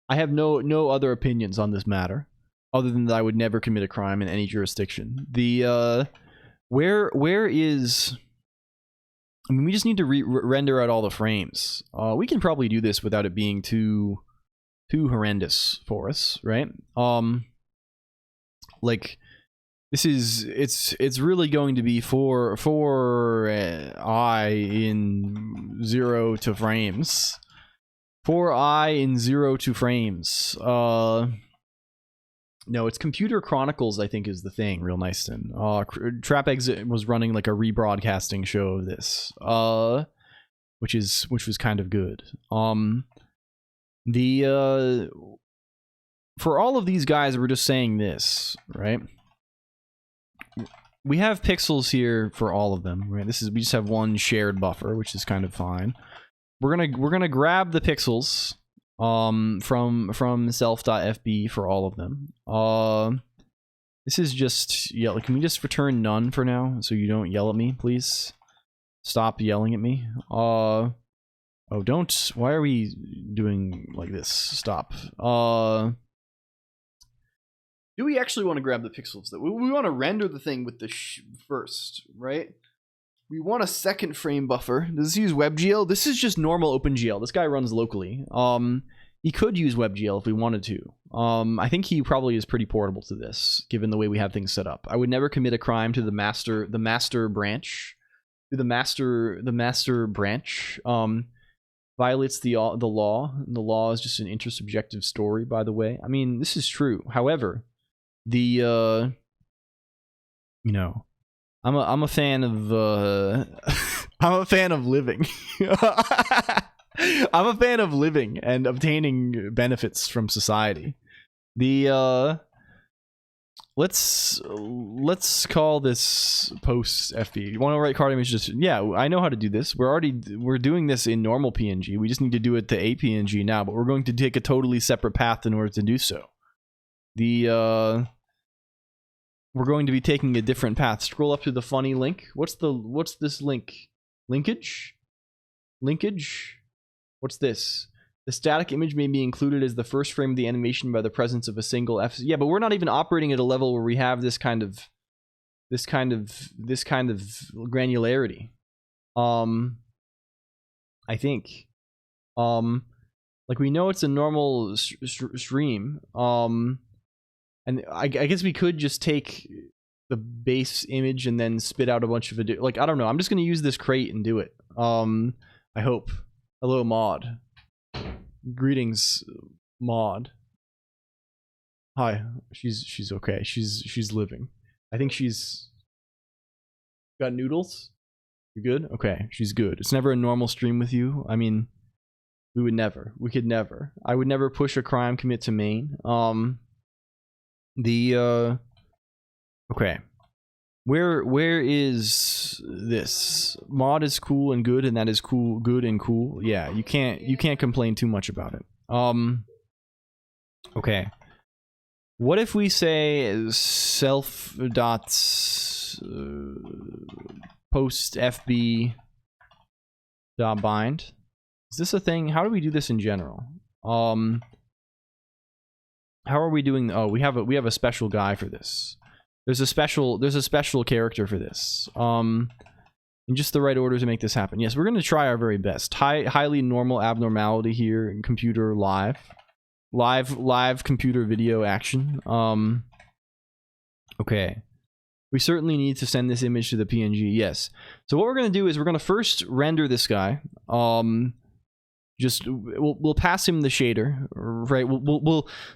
I have no other opinions on this matter, other than that I would never commit a crime in any jurisdiction. The where is? I mean, we just need to render out all the frames. We can probably do this without it being too horrendous for us, right? Like, this is it's really going to be for I in 0 to frames. For I in 0 to frames. No, it's Computer Chronicles, I think, is the thing, Real Niceton. Trap Exit was running like a rebroadcasting show of this, which was kind of good. For all of these guys, we're just saying this, right? We have pixels here for all of them, right? We just have one shared buffer, which is kind of fine. We're gonna grab the pixels from self.fb for all of them. This is just can we just return none for now so you don't yell at me, please? Stop yelling at me. Oh, don't. Why are we doing like this? Stop. Do we actually want to grab the pixels? That we want to render the thing with the first, right? We want a second frame buffer. Does this use WebGL? This is just normal OpenGL. This guy runs locally. He could use WebGL if we wanted to. I think he probably is pretty portable to this, given the way we have things set up. I would never commit a crime to the master branch. The master branch violates the law. The law is just an intersubjective story, by the way. I mean, this is true. However, I'm a fan of I'm a fan of living. I'm a fan of living and obtaining benefits from society. Let's call this post FB. You want to write card images? Yeah, I know how to do this. We're doing this in normal PNG. We just need to do it to APNG now, but we're going to take a totally separate path in order to do so. We're going to be taking a different path. Scroll up to the funny link. What's this link? Linkage? What's this? The static image may be included as the first frame of the animation by the presence of a single F. Yeah, but we're not even operating at a level where we have this kind of granularity. I think. Like, we know it's a normal stream. And I guess we could just take the base image and then spit out a bunch of video. Like, I don't know. I'm just going to use this crate and do it. I hope. Hello, Maud. Greetings, Maud. Hi. She's okay. She's living. I think she's got noodles. You good? Okay, she's good. It's never a normal stream with you. I mean, we could never. I would never push a crime commit to main. Okay. Where is this? Mod is cool and good, and that is cool, good and cool. Yeah, you can't complain too much about it. Okay. What if we say self dot post fb dot bind? Is this a thing? How do we do this in general? How are we doing? Oh, we have a special guy for this. There's a special character for this. In just the right order to make this happen. Yes, we're gonna try our very best. Highly normal abnormality here in computer live computer video action. Okay. We certainly need to send this image to the PNG. Yes. So what we're gonna do is we're gonna first render this guy. Just we'll pass him the shader, right?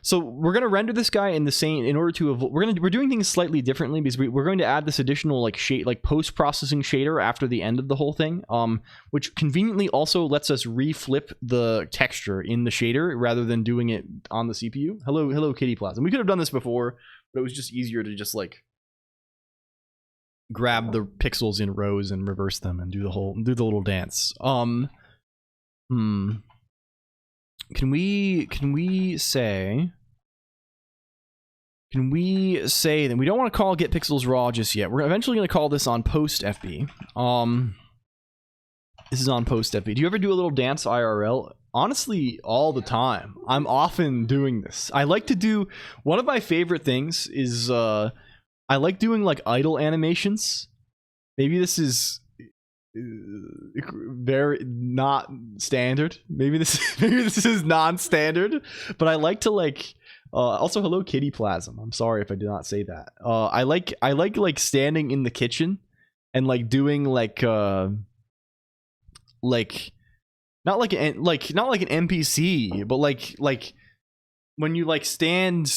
So we're gonna render this guy in the same, in order to avoid, we're doing things slightly differently because we're going to add this additional like post-processing shader after the end of the whole thing, which conveniently also lets us reflip the texture in the shader rather than doing it on the CPU. Hello Kitty Plasma. We could have done this before, but it was just easier to just like grab the pixels in rows and reverse them and do the little dance. Can we say that we don't want to call get pixels raw just yet. We're eventually going to call this on post FB. This is on post FB. Do you ever do a little dance IRL? Honestly, all the time. I'm often doing this. I like to do, one of my favorite things is I like doing like idle animations. Maybe this is very not standard. Maybe this is non-standard, but I like to like also hello Kitty Plasm. I'm sorry if I did not say that. I like standing in the kitchen and like doing like not like an NPC, but like when you like stand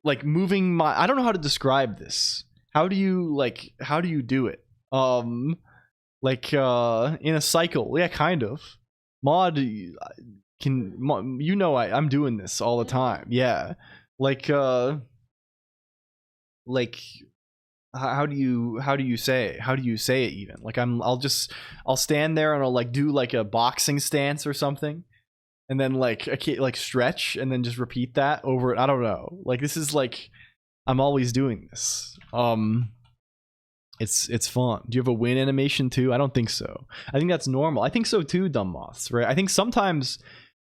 like moving my, I don't know how to describe this. How do you do it? Like in a cycle. Yeah, kind of. Mod can, you know, I'm doing this all the time. Yeah. Like how do you say it even? Like I'll stand there and I'll like do like a boxing stance or something, and then like stretch and then just repeat that over. I don't know. Like this is like I'm always doing this. It's fun. Do you have a win animation too? I don't think so. I think that's normal. I think so too, Dumb Moths, right? I think sometimes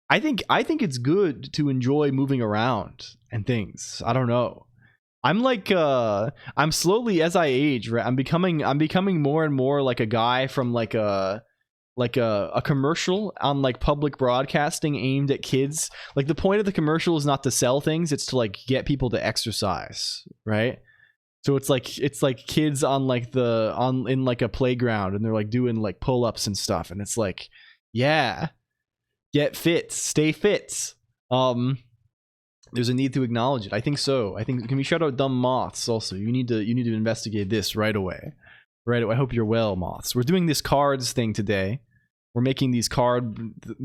I think it's good to enjoy moving around and things. I don't know. I'm like I'm slowly, as I age, right? I'm becoming more and more like a guy from like a commercial on like public broadcasting aimed at kids. Like the point of the commercial is not to sell things, it's to like get people to exercise, right? So it's like kids on like in like a playground and they're like doing like pull-ups and stuff, and it's like, yeah, get fit, stay fit. There's a need to acknowledge it. I think so. I think, can we shout out Dumb Moths also? You need to investigate this right away. Right away. I hope you're well, Moths. We're doing this cards thing today. We're making these card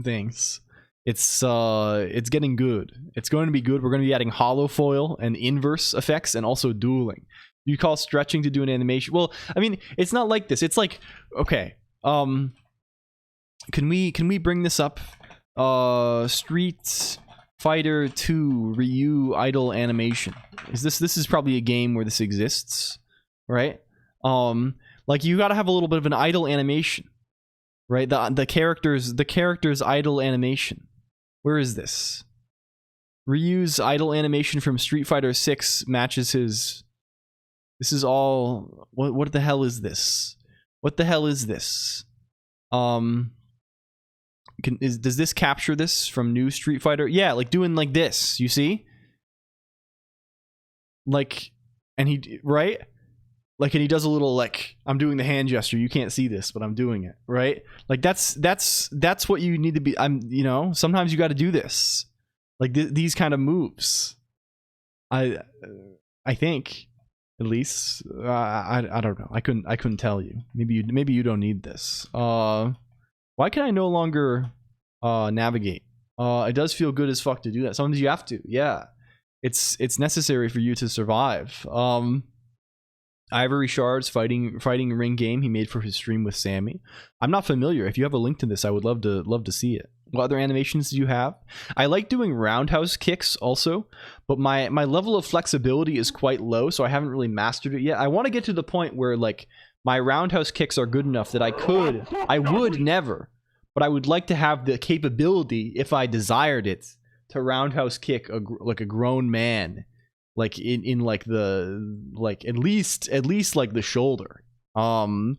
things. It's getting good. It's going to be good. We're going to be adding hollow foil and inverse effects and also dueling. You call stretching to do an animation? Well, I mean, it's not like this. It's like, okay, can we bring this up? Street Fighter 2 Ryu idle animation. This is probably a game where this exists, right? Like you got to have a little bit of an idle animation, right? The character's idle animation. Where is this? Ryu's idle animation from Street Fighter 6 matches his. This is all. What the hell is this? What the hell is this? Does this capture this from new Street Fighter? Yeah, like doing like this. You see? Like, and he right? Like, and he does a little like, I'm doing the hand gesture. You can't see this, but I'm doing it, right? Like that's what you need to be. You know, sometimes you got to do this, like these kind of moves. I think, at least, I don't know. I couldn't tell you. Maybe you don't need this. Why can I no longer navigate? It does feel good as fuck to do that. Sometimes you have to. Yeah, it's necessary for you to survive. Ivory Shard's fighting ring game he made for his stream with Sammy. I'm not familiar. If you have a link to this, I would love to see it. What other animations do you have? I like doing roundhouse kicks also, but my level of flexibility is quite low, so I haven't really mastered it yet. I want to get to the point where like my roundhouse kicks are good enough that I would never, but I would like to have the capability, if I desired it, to roundhouse kick a grown man like in like the like at least like the shoulder. However,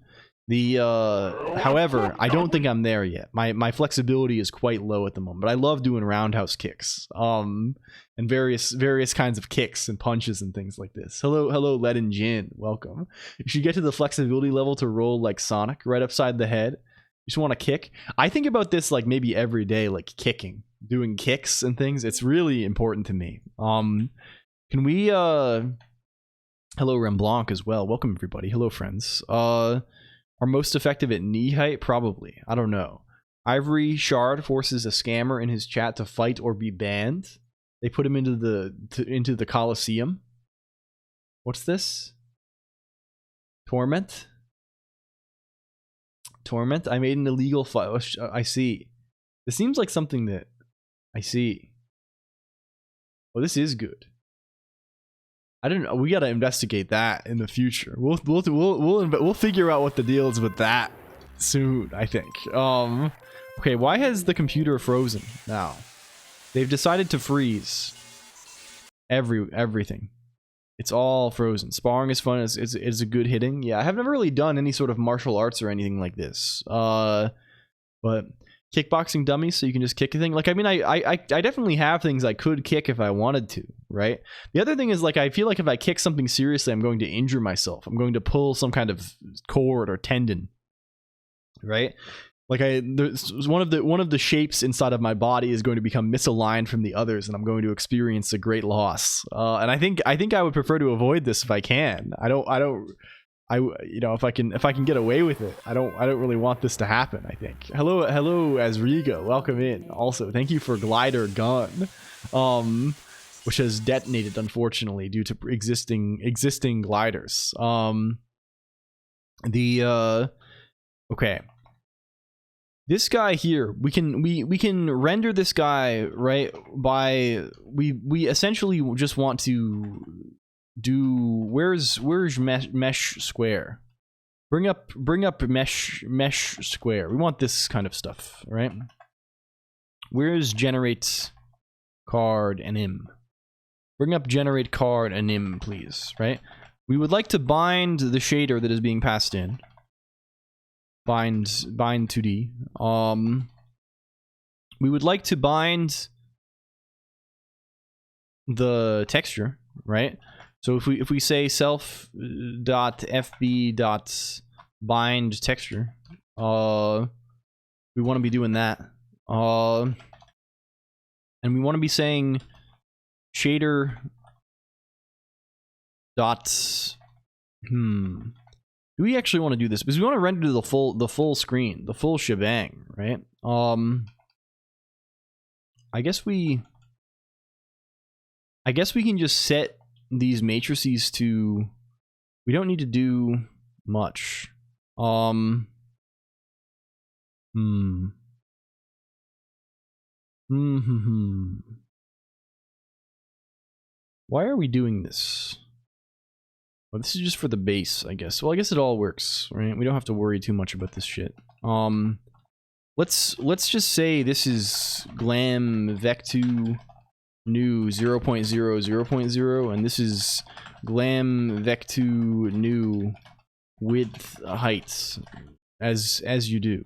I don't think I'm there yet. My flexibility is quite low at the moment, but I love doing roundhouse kicks. And various kinds of kicks and punches and things like this. Hello, Led and Jin. Welcome. You should get to the flexibility level to roll like Sonic right upside the head. You just want to kick. I think about this like maybe every day, like kicking, doing kicks and things. It's really important to me. Can we hello Remblanc as well. Welcome everybody. Hello friends. Are most effective at knee height? Probably. I don't know. Ivory Shard forces a scammer in his chat to fight or be banned. They put him into the Coliseum. What's this? Torment? I made an illegal file. I see. This seems like something that I see. Oh, this is good. I don't know. We gotta investigate that in the future. We'll figure out what the deal is with that soon. I think. Okay. Why has the computer frozen now? They've decided to freeze everything. It's all frozen. Sparring is fun. It's a good hitting. Yeah, I have never really done any sort of martial arts or anything like this. But kickboxing dummies, so you can just kick a thing. Like, I mean, I definitely have things I could kick if I wanted to, right? The other thing is, like, I feel like if I kick something seriously, I'm going to injure myself. I'm going to pull some kind of cord or tendon, right? Like, one of the shapes inside of my body is going to become misaligned from the others, and I'm going to experience a great loss. And I think I would prefer to avoid this if I can. You know, if I can get away with it, I don't really want this to happen. I think. Hello, Azriga, welcome in. Also, thank you for Glider Gun, which has detonated unfortunately due to existing gliders. Okay, this guy here, we can render this guy right by we essentially just want to do where's mesh square. Bring up mesh square. We want this kind of stuff, right? Where's generate card and im? Bring up generate card and im, please, right? We would like to bind the shader that is being passed in. Bind 2D. We would like to bind the texture, right? So if we say self.fb.bind texture, we want to be doing that. And we want to be saying shader dot do we actually want to do this? Because we want to render the full screen, the full shebang, right? I guess we can just set these matrices to, we don't need to do much. Why are we doing this? Well, this is just for the base, I guess. Well, I guess it all works, right? We don't have to worry too much about this shit. Let's just say this is glam vec2 new 0.0 and this is glam vec2 new width height as you do.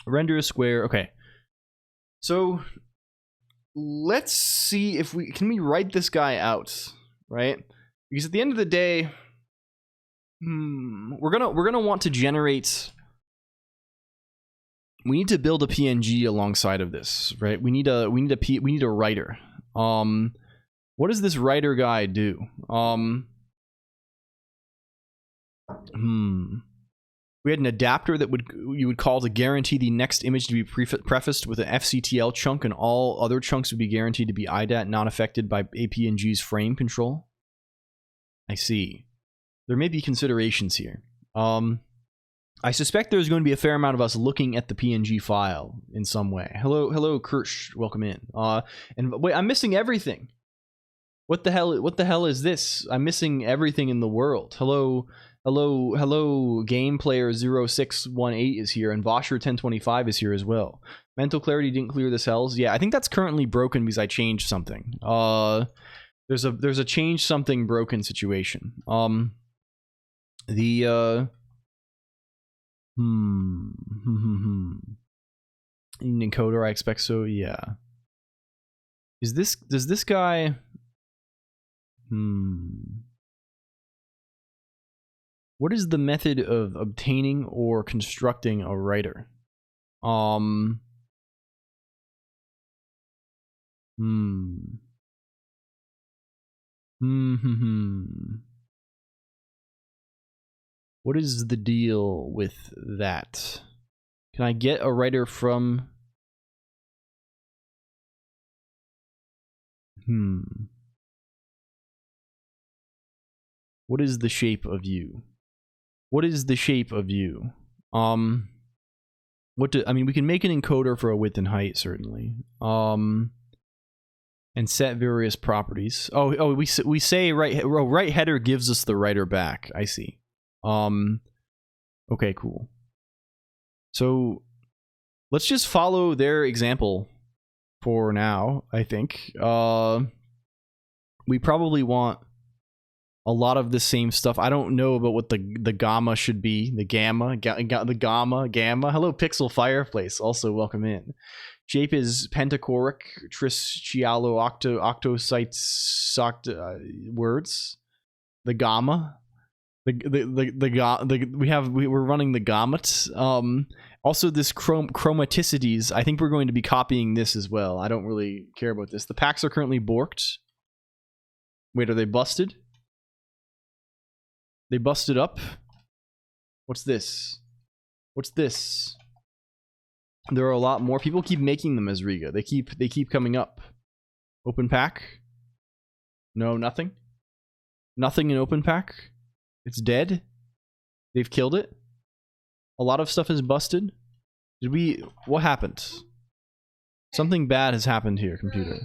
Render a square. Okay, so let's see if we can write this guy out, right? Because at the end of the day, we're gonna want to generate. We need to build a PNG alongside of this, right? We need a writer. What does this writer guy do? We had an adapter that you would call to guarantee the next image to be prefaced with an FCTL chunk, and all other chunks would be guaranteed to be IDAT, not affected by APNG's frame control. I see. There may be considerations here. I suspect there's going to be a fair amount of us looking at the PNG file in some way. Hello, Kirsch. Welcome in. And wait, I'm missing everything. What the hell is this? I'm missing everything in the world. Hello, Game Player 0618 is here, and Vosher 1025 is here as well. Mental Clarity didn't clear the cells. Yeah, I think that's currently broken because I changed something. There's a change something broken situation. In encoder, I expect so. Yeah. Does this guy? What is the method of obtaining or constructing a writer? What is the deal with that? Can I get a writer from... What is the shape of you? What is the shape of you? I mean, we can make an encoder for a width and height, certainly. And set various properties. We say right header gives us the writer back. I see. Okay, cool. So let's just follow their example for now, I think. We probably want a lot of the same stuff. I don't know about what the gamma should be. The gamma. Hello, Pixel Fireplace. Also, welcome in. Shape is pentachoric, triscialo octocytes words. The gamma. We're running the gamut. Also, this chromaticities. I think we're going to be copying this as well. I don't really care about this. The packs are currently borked. Wait, are they busted? They busted up. What's this? What's this? There are a lot more. People keep making them as Riga. They keep coming up. Open pack. No, nothing. Nothing in open pack. It's dead. They've killed it. A lot of stuff is busted. What happened? Something bad has happened here, computer.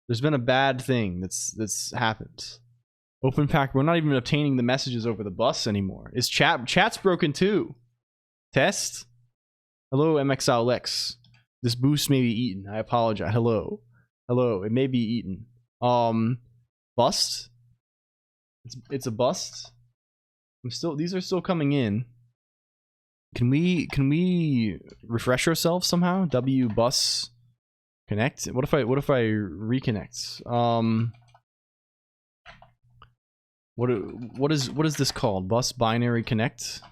There's been a bad thing that's happened. Open pack, we're not even obtaining the messages over the bus anymore. Is chat's broken too? Test? Hello, MXLX. This boost may be eaten. I apologize. Hello. Hello, it may be eaten. Bust? It's a bust? These are still coming in. Can we refresh ourselves somehow? W bus connect? What if I reconnect? What is this called? Bus binary connect?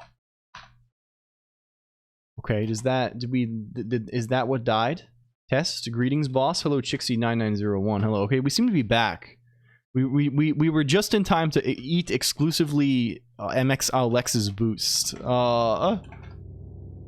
Okay, is that what died? Test? Greetings, boss. Hello, Chixie9901. Hello. Okay, we seem to be back. We were just in time to eat exclusively MXLX's boost.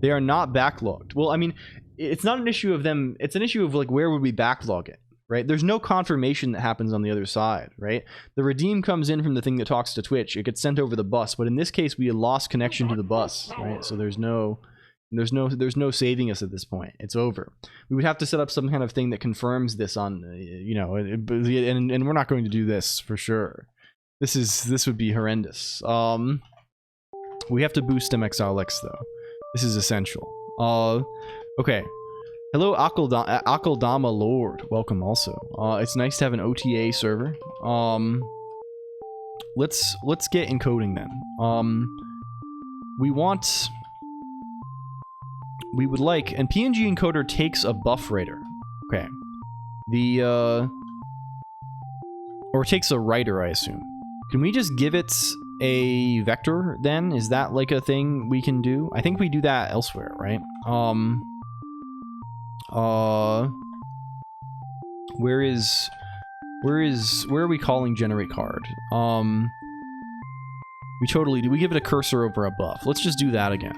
They are not backlogged. Well, I mean, it's not an issue of them. It's an issue of like, where would we backlog it? Right? There's no confirmation that happens on the other side, right? The redeem comes in from the thing that talks to Twitch. It gets sent over the bus, but in this case, we had lost connection to the bus, right? So there's no saving us at this point. It's over. We would have to set up some kind of thing that confirms this on, you know, and we're not going to do this for sure. This would be horrendous. We have to boost MXLX though. This is essential. Okay. Hello, Akaldama Lord. Welcome also. It's nice to have an OTA server. Let's get encoding then. We would like, and PNG encoder takes a buff writer. Okay. Or takes a writer, I assume. Can we just give it a vector then? Is that like a thing we can do? I think we do that elsewhere, right? Where are we calling generate card? We totally do. We give it a cursor over a buff. Let's just do that again.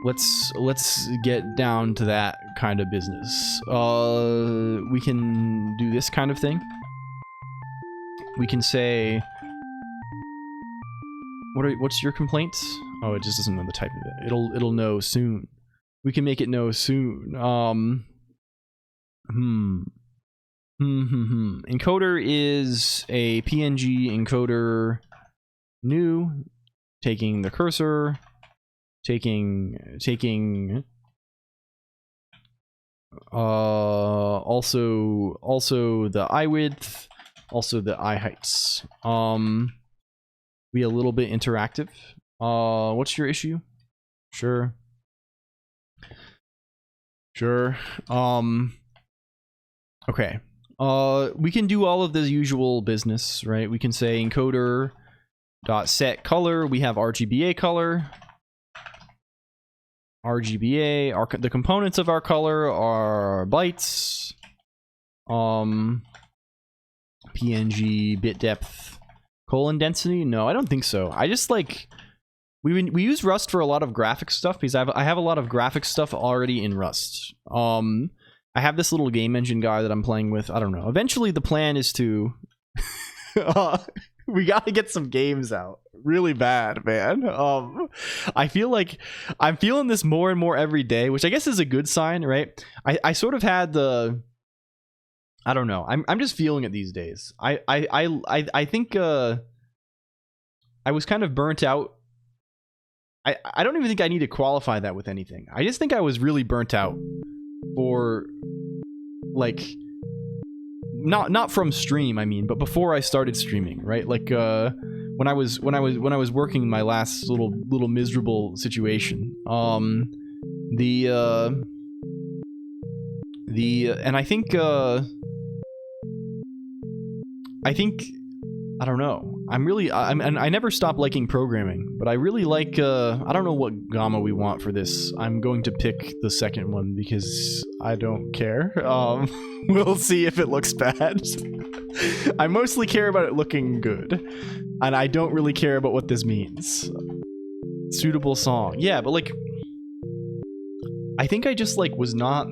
Let's get down to that kind of business. We can do this kind of thing. We can say, what's your complaint? Oh, it just doesn't know the type of it. It'll know soon. We can make it know soon. Encoder is a PNG encoder new, taking the cursor, taking Also the eye width, also the eye heights. Be a little bit interactive. What's your issue? Sure. Okay. We can do all of the usual business, right? We can say encoder dot set color. We have RGBA color. RGBA. The components of our color are bytes. PNG bit depth. Colon density? No, I don't think so. I just like we use Rust for a lot of graphics stuff because I have a lot of graphics stuff already in Rust. I have this little game engine guy that I'm playing with. I don't know. Eventually, the plan is to we got to get some games out really bad, man. I feel like I'm feeling this more and more every day, which I guess is a good sign, right? I sort of had the I don't know. I'm just feeling it these days. I think I was kind of burnt out. I don't even think I need to qualify that with anything. I just think I was really burnt out for like not from stream, I mean, but before I started streaming, right? Like when I was working my last little miserable situation. And I think I don't know. I never stopped liking programming, but I really like I don't know what gamma we want for this. I'm going to pick the second one because I don't care. We'll see if it looks bad. I mostly care about it looking good, and I don't really care about what this means. Suitable song. Yeah, but like I think I just like was not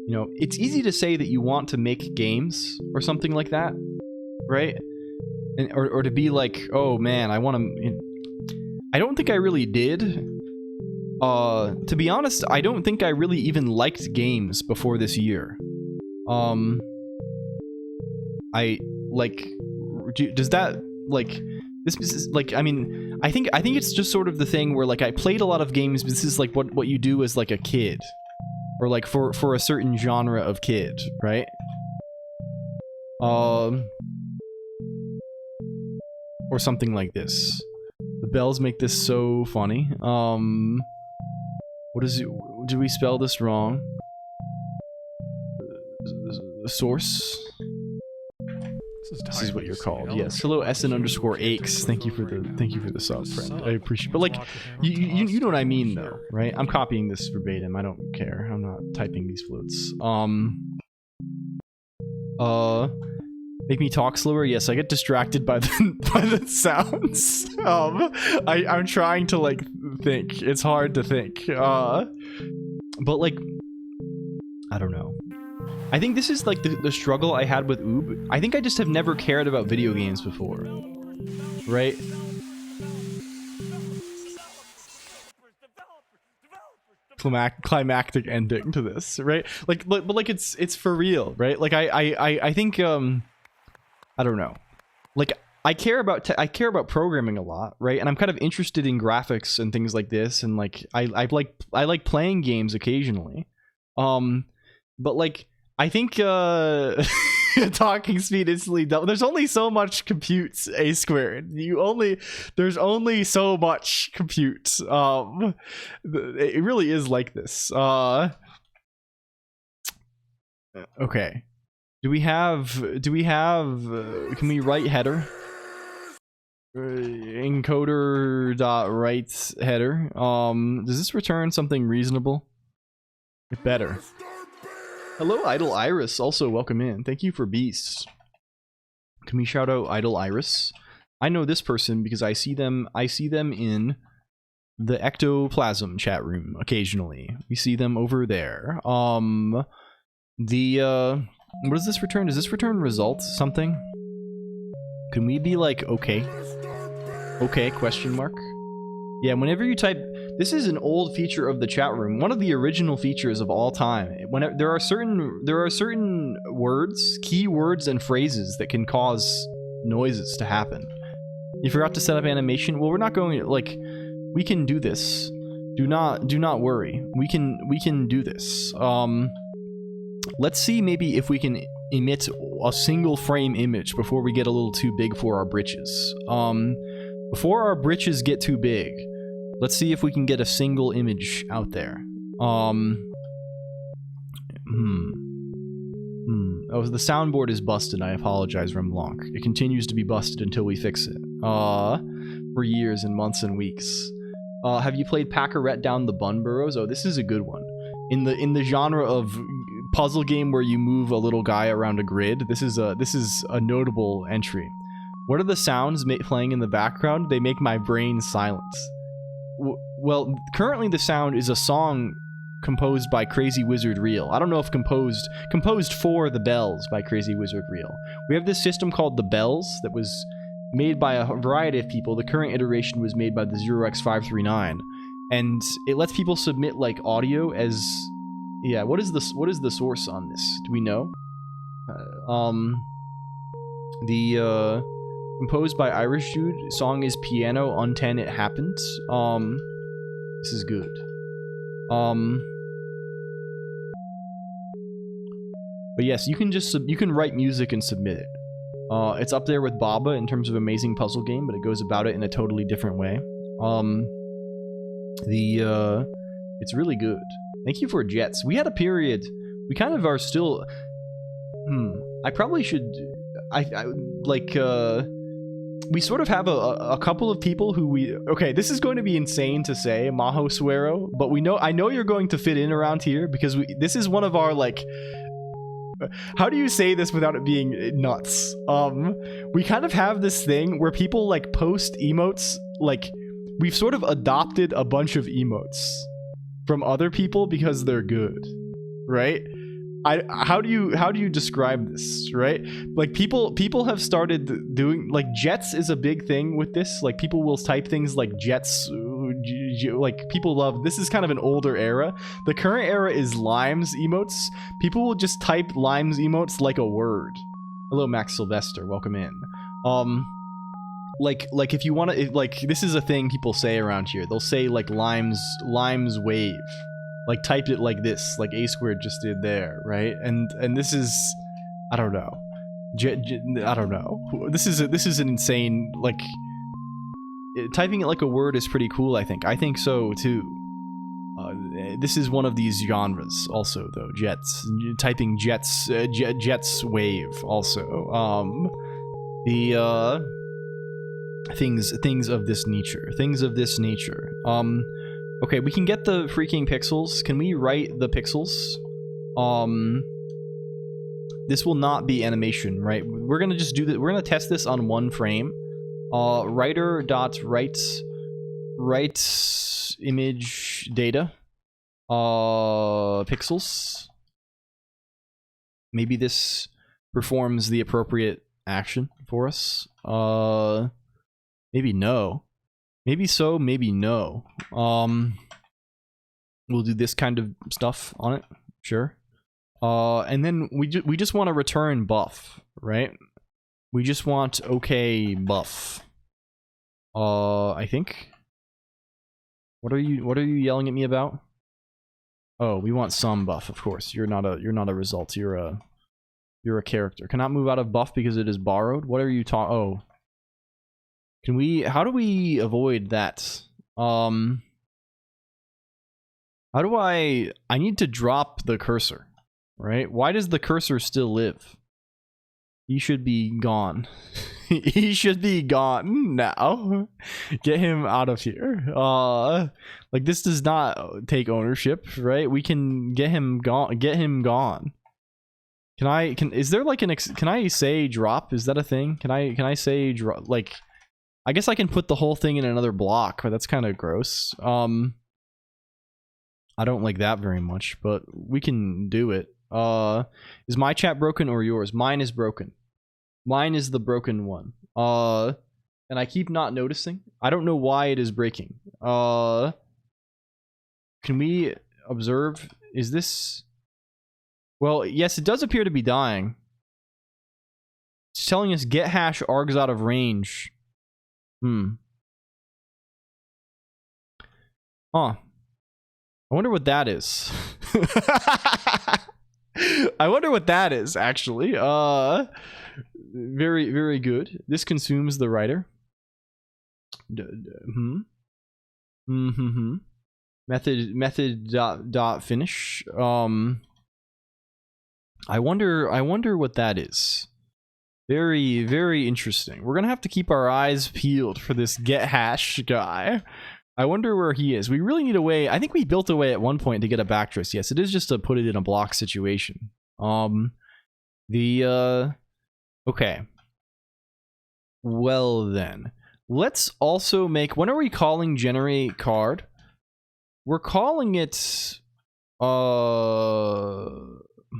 you know, it's easy to say that you want to make games or something like that, right? And, or to be like, oh man, I want to... I don't think I really did. To be honest, I don't think I really even liked games before this year. I, like... Does that, like... This is, like, I mean, I think it's just sort of the thing where, like, I played a lot of games, but this is, like, what you do as, like, a kid. Or like for a certain genre of kid, right? Or something like this. The bells make this so funny. What is it? Did we spell this wrong? Source? This is what you're called. Yes. Hello, SN_aches. Thank you for the sub, friend. I appreciate. But like, you know what I mean, though, right? I'm copying this verbatim. I don't care. I'm not typing these floats. Make me talk slower. Yes, I get distracted by the sounds. I'm trying to like think. It's hard to think. But like, I don't know. I think this is like the struggle I had with Oob. I think I just have never cared about video games before, right? Climactic ending to this, right? Like, but like it's for real, right? Like I think I don't know. Like I care about programming a lot, right? And I'm kind of interested in graphics and things like this, and like I like playing games occasionally, but like. I think talking speed instantly double. There's only so much compute, A squared. There's only so much compute. It really is like this. Okay. Do we have can we write header? Encoder.write header. Does this return something reasonable? It better. Hello, Idle Iris. Also, welcome in. Thank you for beasts. Can we shout out Idle Iris? I know this person because I see them in the Ectoplasm chat room occasionally. We see them over there. What does this return? Does this return results something? Can we be like okay? Okay, question mark. Yeah, whenever you type, this is an old feature of the chat room, one of the original features of all time. When there are certain words, keywords, and phrases that can cause noises to happen. You forgot to set up animation. Well, we're not going to, like, we can do this. Do not worry. We can do this. Let's see maybe if we can emit a single frame image before we get a little too big for our britches. Before our britches get too big, let's see if we can get a single image out there. Oh, the soundboard is busted. I apologize, Remblanc. It continues to be busted until we fix it. For years and months and weeks. Have you played Pack-a-Ret Down the Bun Burrows? Oh, this is a good one. In the genre of puzzle game where you move a little guy around a grid, this is a notable entry. What are the sounds playing in the background? They make my brain silence. Well, currently the sound is a song composed by Crazy Wizard Reel. I don't know if composed for the Bells by Crazy Wizard Reel. We have this system called the Bells that was made by a variety of people. The current iteration was made by the 0x539, and it lets people submit like audio as, yeah. What is the source on this? Do we know? Composed by Irish Dude. Song is Piano on 10 It Happened. This is good. But yes, you can write music and submit it. It's up there with Baba in terms of amazing puzzle game, but it goes about it in a totally different way. It's really good. Thank you for Jets. We had a period. We kind of are still. I probably should. We sort of have a couple of people who we. Okay, this is going to be insane to say, Maho Suero, but I know you're going to fit in around here because this is one of our like. How do you say this without it being nuts? We kind of have this thing where people like post emotes, like we've sort of adopted a bunch of emotes from other people because they're good, right? How do you describe this, right? Like people have started doing, like, Jets is a big thing with this. Like people will type things like Jets, like people love, this is kind of an older era. The current era is Limes emotes. People will just type Limes emotes like a word. Hello Max Sylvester, welcome in. Like if you want to, like, this is a thing people say around here. They'll say like Limes wave. Like type it like this, like A Squared just did there, right? And this is, I don't know. I don't know. This is an insane, like, typing it like a word is pretty cool, I think. I think so too. This is one of these genres also, though. Jets. Typing Jets, Jets wave also. Things of this nature. Things of this nature. Okay, we can get the freaking pixels. Can we write the pixels? This will not be animation, right? We're gonna just do that. We're gonna test this on one frame. Writer.write image data. Pixels. Maybe this performs the appropriate action for us. Maybe no. Maybe so, maybe no. We'll do this kind of stuff on it, sure. And then we just want to return buff, right? We just want okay buff. I think. What are you yelling at me about? Oh, we want some buff, of course. You're not a result. You're a character. Cannot move out of buff because it is borrowed. What are you talking? Oh. Can we, how do we avoid that? How do I need to drop the cursor, right? Why does the cursor still live? He should be gone. He should be gone now. Get him out of here. Like, this does not take ownership, right? We can get him gone. Get him gone. Is there like can I say drop? Is that a thing? Can I say drop? Like, I guess I can put the whole thing in another block, but that's kind of gross. I don't like that very much, but we can do it. Is my chat broken or yours? Mine is broken. Mine is the broken one. And I keep not noticing. I don't know why it is breaking. Can we observe? Is this... Well, yes, it does appear to be dying. It's telling us get hash args out of range. Huh. I wonder what that is. I wonder what that is, actually. Very, very good. This consumes the writer. Method dot finish. I wonder what that is. Very, very interesting. We're gonna have to keep our eyes peeled for this get hash guy. I wonder where he is. We really need a way. I think we built a way at one point to get a backtrace. Yes, it is just to put it in a block situation. Okay. Well then, let's also make. When are we calling generate card? We're calling it.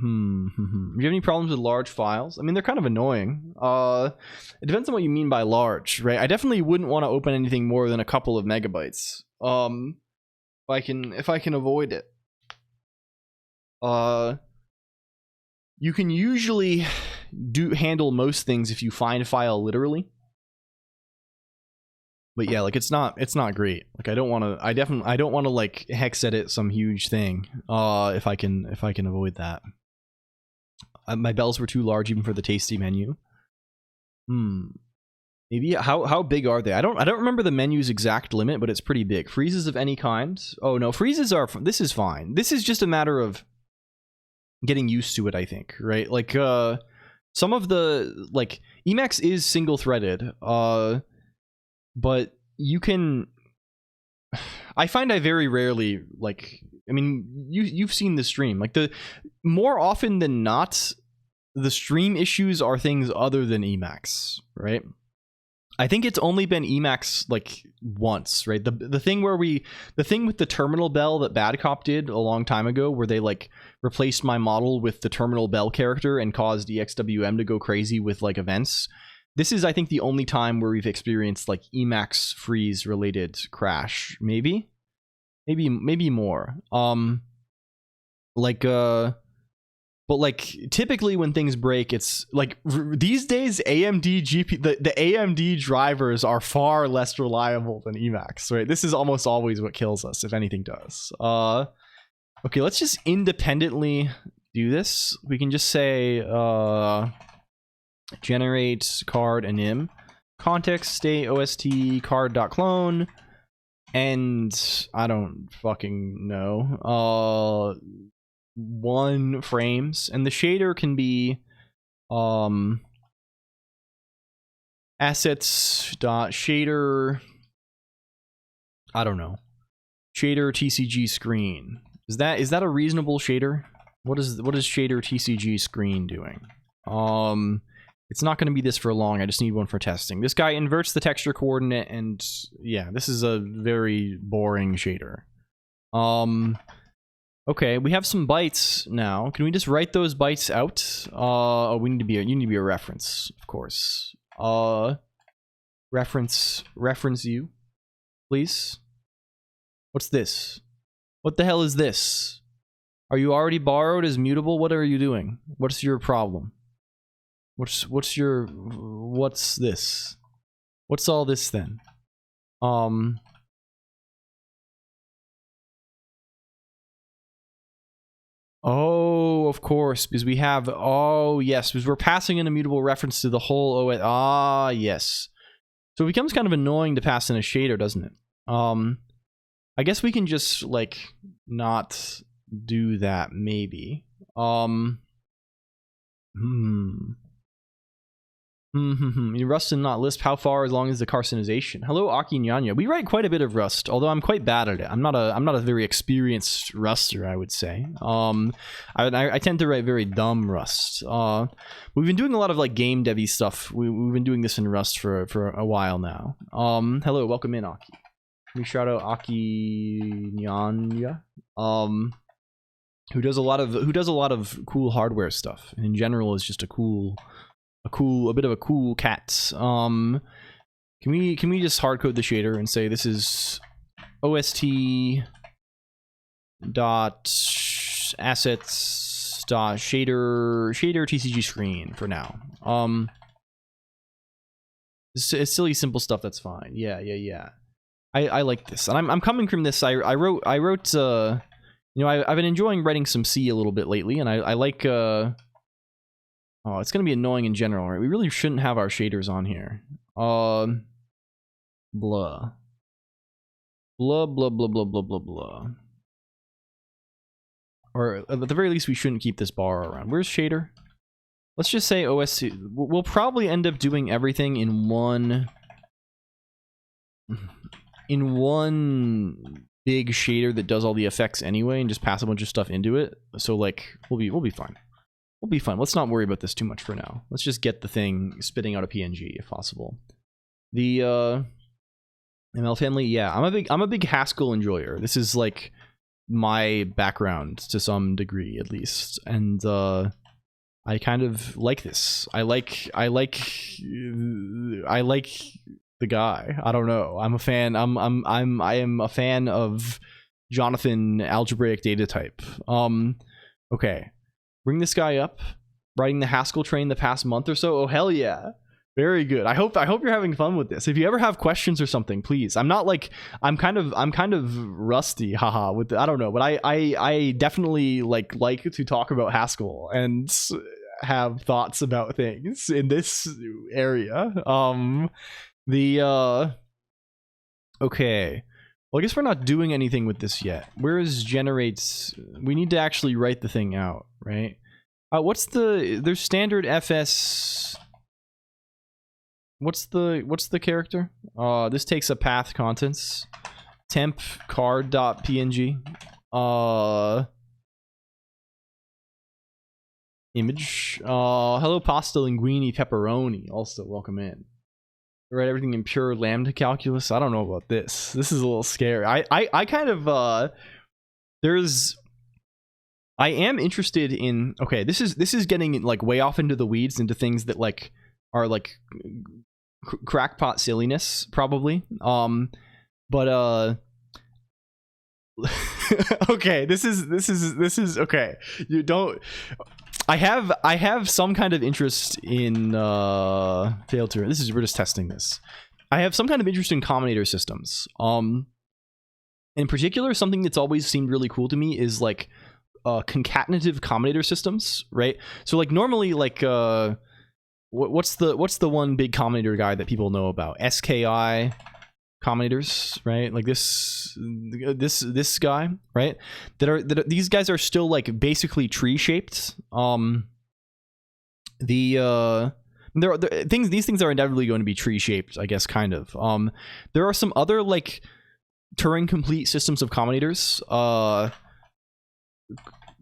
Do you have any problems with large files? I mean, they're kind of annoying. It depends on what you mean by large, right? I definitely wouldn't want to open anything more than a couple of megabytes. If I can avoid it. You can usually handle most things if you find a file literally. But yeah, like it's not great. Like I don't want to like hex edit some huge thing. If I can avoid that. My bells were too large even for the tasty menu. Maybe how big are they? I don't remember the menu's exact limit, but it's pretty big. Freezes of any kind. Oh no, freezes are. This is fine. This is just a matter of getting used to it, I think, right? Like some of the like Emacs is single threaded, but you can. I find I very rarely like. I mean, you've seen the stream. Like more often than not, the stream issues are things other than Emacs, right? I think it's only been Emacs like once, right? The thing with the terminal bell that Bad Cop did a long time ago, where they like replaced my model with the terminal bell character and caused EXWM to go crazy with like events. This is, I think, the only time where we've experienced like Emacs freeze related crash. Maybe more. But like typically when things break, it's like these days AMD the AMD drivers are far less reliable than Emacs, right? This is almost always what kills us, if anything does. Okay, let's just independently do this. We can just say generate card anim context state OST card.clone, and I don't fucking know. 1 frames, and the shader can be assets.shader, I don't know, shader TCG screen. Is that a reasonable shader? What is shader TCG screen doing? It's not going to be this for long. I just need one for testing. This guy inverts the texture coordinate, and yeah, this is a very boring shader. Okay, we have some bytes now. Can we just write those bytes out? Oh, you need to be a reference, of course. Reference you, please. What's this? What the hell is this? Are you already borrowed as mutable? What are you doing? What's your problem? What's this? What's all this then? Oh, of course, because we have, oh yes, because we're passing an immutable reference to the whole OS. Ah, yes. So it becomes kind of annoying to pass in a shader, doesn't it? I guess we can just like not do that, maybe. Rust and not Lisp. How far as long as the carcinization? Hello, Aki Nyanya. We write quite a bit of Rust, although I'm quite bad at it. I'm not a very experienced Ruster, I would say. I tend to write very dumb Rust. We've been doing a lot of like game devy stuff. We've been doing this in Rust for a while now. Hello, welcome in, Aki. Can we shout out Aki Nyanya? Who does a lot of cool hardware stuff. In general, is just a bit of a cool cat. Can we just hardcode the shader and say this is OST dot assets dot shader TCG screen for now. It's silly simple stuff. That's fine. Yeah. I like this, and I'm coming from this. I wrote You know, I've been enjoying writing some C a little bit lately, and I like, oh, it's going to be annoying in general, right? We really shouldn't have our shaders on here. Blah. Blah, blah, blah, blah, blah, blah, blah. Or at the very least, we shouldn't keep this bar around. Where's shader? Let's just say OSC. We'll probably end up doing everything in one big shader that does all the effects anyway, and just pass a bunch of stuff into it. So like, we'll be fine. We'll be fine. Let's not worry about this too much for now. Let's just get the thing spitting out a PNG if possible. The ML family, yeah, I'm a big Haskell enjoyer. This is like my background to some degree, at least, and I kind of like this. I like the guy. I don't know. I'm a fan. I am a fan of Jonathan algebraic data type. Okay, bring this guy up. Riding the Haskell train the past month or so. Oh hell yeah. Very good. I hope you're having fun with this. If you ever have questions or something, please. I'm kind of rusty, haha, with I don't know, but I definitely like to talk about Haskell and have thoughts about things in this area. Okay. Well, I guess we're not doing anything with this yet. Where is generates? We need to actually write the thing out, right? There's standard FS. What's the character? This takes a path contents. Temp card.png. Image. Hello pasta linguine pepperoni. Also, welcome in. Write everything in pure lambda calculus. I don't know about this. This is a little scary. I kind of I am interested in, okay, this is getting like way off into the weeds, into things that like are like crackpot silliness probably, but okay, this is okay. You don't, I have some kind of interest in failed to, this is, we're just testing this. I have some kind of interest in combinator systems. In particular, something that's always seemed really cool to me is like concatenative combinator systems, right? So like normally like what's the one big combinator guy that people know about? SKI combinators, right? Like this guy, right? These guys are still like basically tree shaped. These things are inevitably going to be tree shaped, I guess, kind of. There are some other like Turing complete systems of combinators.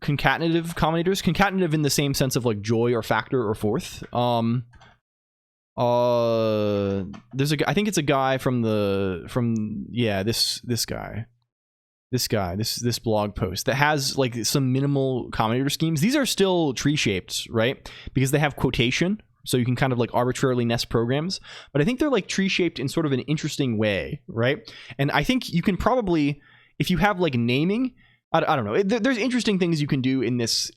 Concatenative combinators, concatenative in the same sense of like joy or factor or forth. There's I think it's a guy from this blog post that has like some minimal combinator schemes. These are still tree shaped, right? Because they have quotation, so you can kind of like arbitrarily nest programs, but I think they're like tree shaped in sort of an interesting way, right? And I think you can probably, if you have like naming, I don't know. There's interesting things you can do in this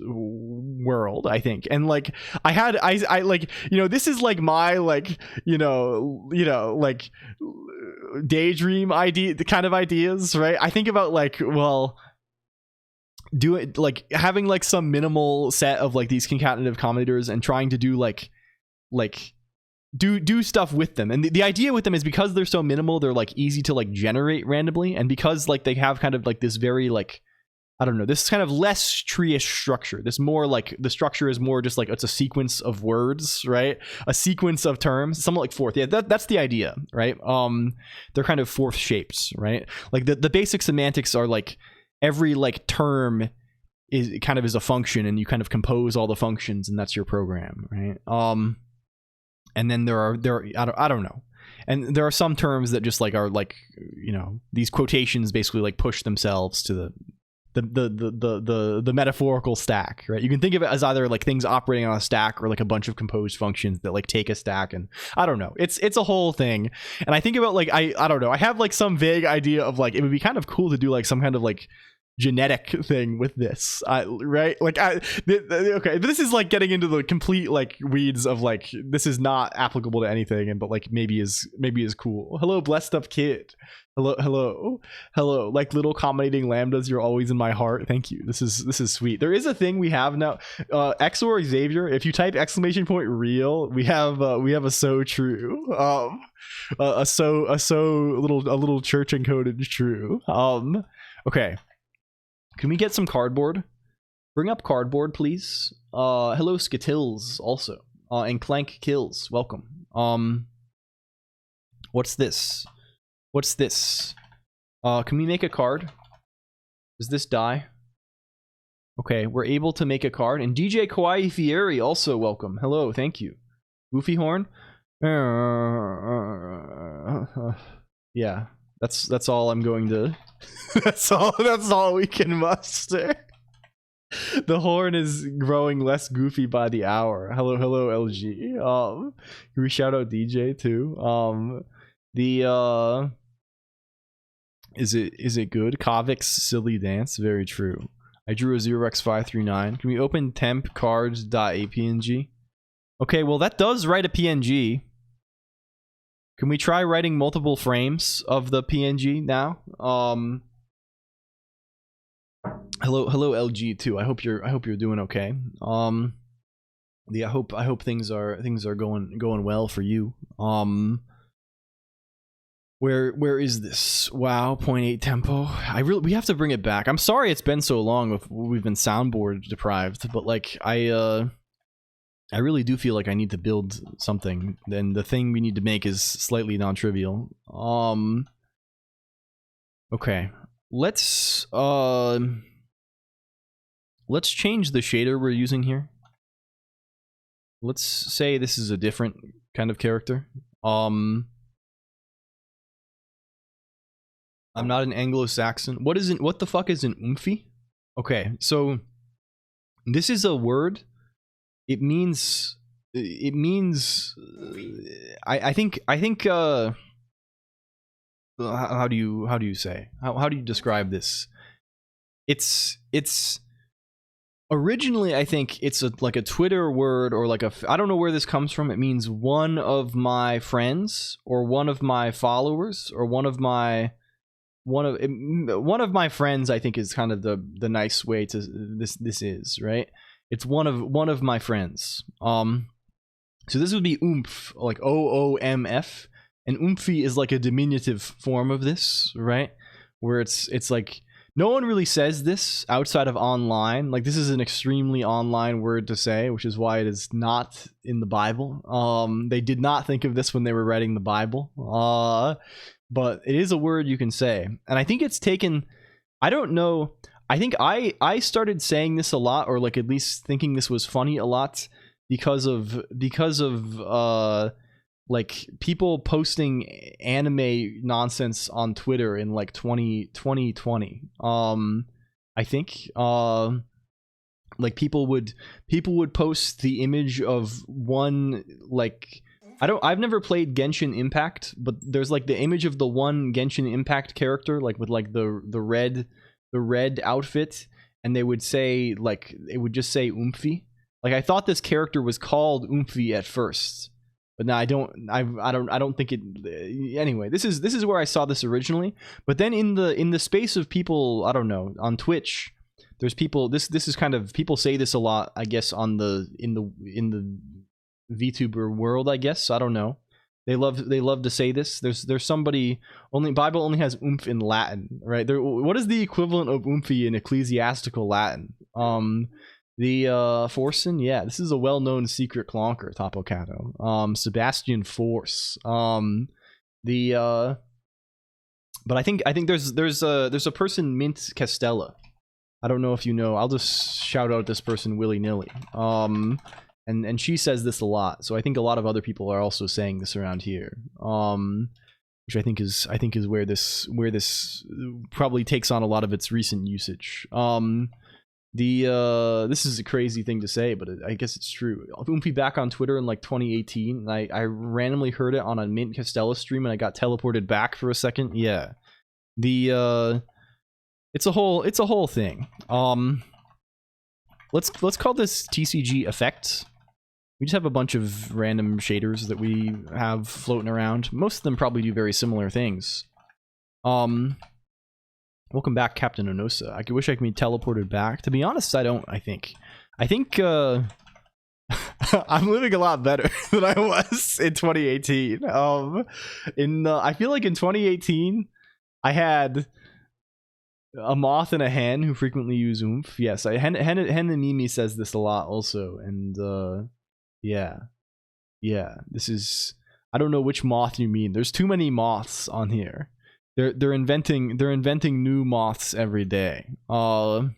world, I think. And like I like, you know, this is like my like, you know, like daydream idea, the kind of ideas, right? I think about like, well, do it like having like some minimal set of like these concatenative combinators and trying to do like do stuff with them. And the idea with them is because they're so minimal, they're like easy to like generate randomly, and because like they have kind of like this very like, I don't know, this kind of less tree-ish structure. This more like the structure is more just like it's a sequence of words, right? A sequence of terms, somewhat like fourth. Yeah, that's the idea, right? They're kind of fourth shapes, right? Like the basic semantics are like every like term is kind of is a function, and you kind of compose all the functions, and that's your program, right? And then there are I don't know, and there are some terms that just like are like, you know, these quotations basically like push themselves to the metaphorical stack, right? You can think of it as either like things operating on a stack or like a bunch of composed functions that like take a stack, and I don't know, it's a whole thing. And I think about like I don't know, I have like some vague idea of like it would be kind of cool to do like some kind of like genetic thing with this, right? Like, okay, this is like getting into the complete like weeds of like this is not applicable to anything, and but like maybe is cool. Hello, blessed up kid. Hello. Like little accommodating lambdas, you're always in my heart. Thank you. This is sweet. There is a thing we have now. XOR Xavier. If you type !real, we have a so true. A little church encoded true. Okay. Can we get some cardboard? Bring up cardboard, please. Hello, Skittles also. And Clank Kills. Welcome. What's this? What's this? Can we make a card? Does this die? Okay, we're able to make a card. And DJ Kawaii Fieri also welcome. Hello, thank you. Goofy Horn? Yeah, that's all I'm going to... that's all we can muster. The horn is growing less goofy by the hour. Hello, LG. Can we shout out DJ too? Is it good? Kavik's silly dance, very true. I drew a 0x539. Can we open temp cards.apng? Okay, well that does write a PNG. Can we try writing multiple frames of the PNG now? Hello LG too. I hope you're doing okay. Yeah, I hope things are going well for you. Where is this? Wow, 0.8 tempo. We have to bring it back. I'm sorry it's been so long if we've been soundboard deprived, but like I really do feel like I need to build something. And the thing we need to make is slightly non-trivial. Okay. Let's change the shader we're using here. Let's say this is a different kind of character. I'm not an Anglo-Saxon. What the fuck is an oomphy? Okay, so this is a word. It means I think how do you say? How do you describe this? It's originally, I think it's like a Twitter word, or like I don't know where this comes from. It means one of my friends, or one of my followers, or one of my friends. I think is kind of the nice way to this is, right? It's one of my friends. So this would be oomph, like OOMF, and oomphy is like a diminutive form of this, right? Where it's like no one really says this outside of online. Like this is an extremely online word to say, which is why it is not in the Bible. They did not think of this when they were writing the Bible. But it is a word you can say, and I think it's taken. I don't know. I think I started saying this a lot, or like at least thinking this was funny a lot, because of like people posting anime nonsense on Twitter in like 2020. I think like people would post the image of one, like I've never played Genshin Impact, but there's like the image of the one Genshin Impact character, like with like the red outfit, and they would say, like, it would just say oomphy. Like I thought this character was called oomphy at first, but now I don't think it. Anyway, this is where I saw this originally. But then in the space of people, I don't know, on Twitch, there's people. This is kind of, people say this a lot, I guess, in the VTuber world, I guess. I don't know. They love to say this. There's somebody, Bible only has oomph in Latin, right? What is the equivalent of oomphy in ecclesiastical Latin? The Forsen, yeah, this is a well-known secret clonker, Topocato. Sebastian Force. But I think there's a person, Mint Castella. I don't know if you know. I'll just shout out this person willy-nilly. And she says this a lot, so I think a lot of other people are also saying this around here, which I think is where this probably takes on a lot of its recent usage. This is a crazy thing to say, but I guess it's true. Oomphy back on Twitter in like 2018, and I randomly heard it on a Mint Castella stream, and I got teleported back for a second. Yeah, It's a whole thing. Let's call this TCG effect. We just have a bunch of random shaders that we have floating around. Most of them probably do very similar things. Welcome back, Captain Onosa. I wish I could be teleported back. To be honest, I don't, I think I'm living a lot better than I was in 2018. I feel like in 2018, I had a moth and a hen who frequently use oomph. Yes, hen and Mimi says this a lot also, and yeah, this is, I don't know which moth you mean. There's too many moths on here. They're inventing new moths every day. Where's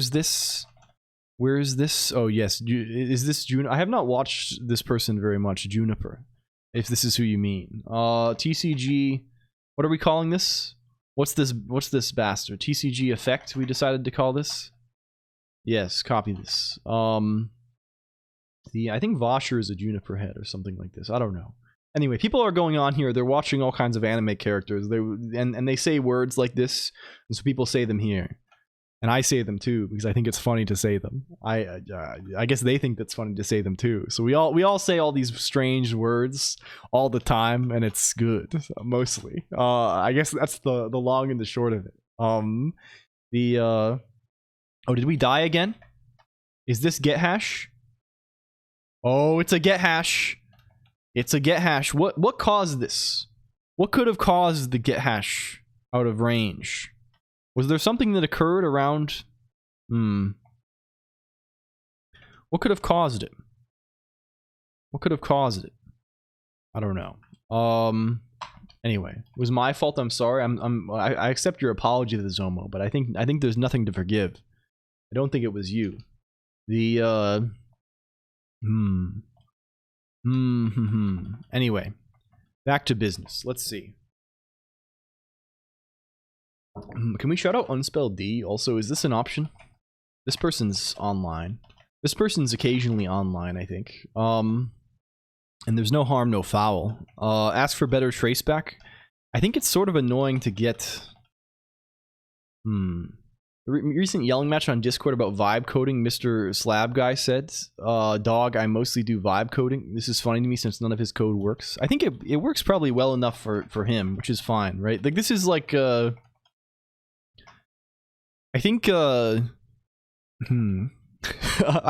this? Oh yes, is this Juniper? I have not watched this person very much. Juniper, if this is who you mean. TCG. What are we calling this? What's this bastard? TCG effect. We decided to call this. Yes, copy this. I think Vosher is a Juniper head or something like this. I don't know. Anyway, people are going on here. They're watching all kinds of anime characters. And they say words like this, and so people say them here, and I say them too because I think it's funny to say them. I guess they think that's funny to say them too. So we all say all these strange words all the time, and it's good mostly. I guess that's the long and the short of it. Oh, did we die again? Is this get hash? Oh, it's a get hash. It's a get hash. What caused this? What could have caused the get hash out of range? Was there something that occurred around? What could have caused it? What could have caused it? I don't know. Anyway, it was my fault. I'm sorry. I accept your apology to the Zomo, but I think there's nothing to forgive. I don't think it was you. Anyway, back to business. Let's see. Can we shout out Unspelled D? Also, is this an option? This person's online. This person's occasionally online, I think. And there's no harm, no foul. Ask for better traceback. I think it's sort of annoying to get... Recent yelling match on Discord about vibe coding, Mr. Slab Guy said, dog, I mostly do vibe coding. This is funny to me since none of his code works. I think it works probably well enough for him, which is fine, right? Like, this is like, I think, I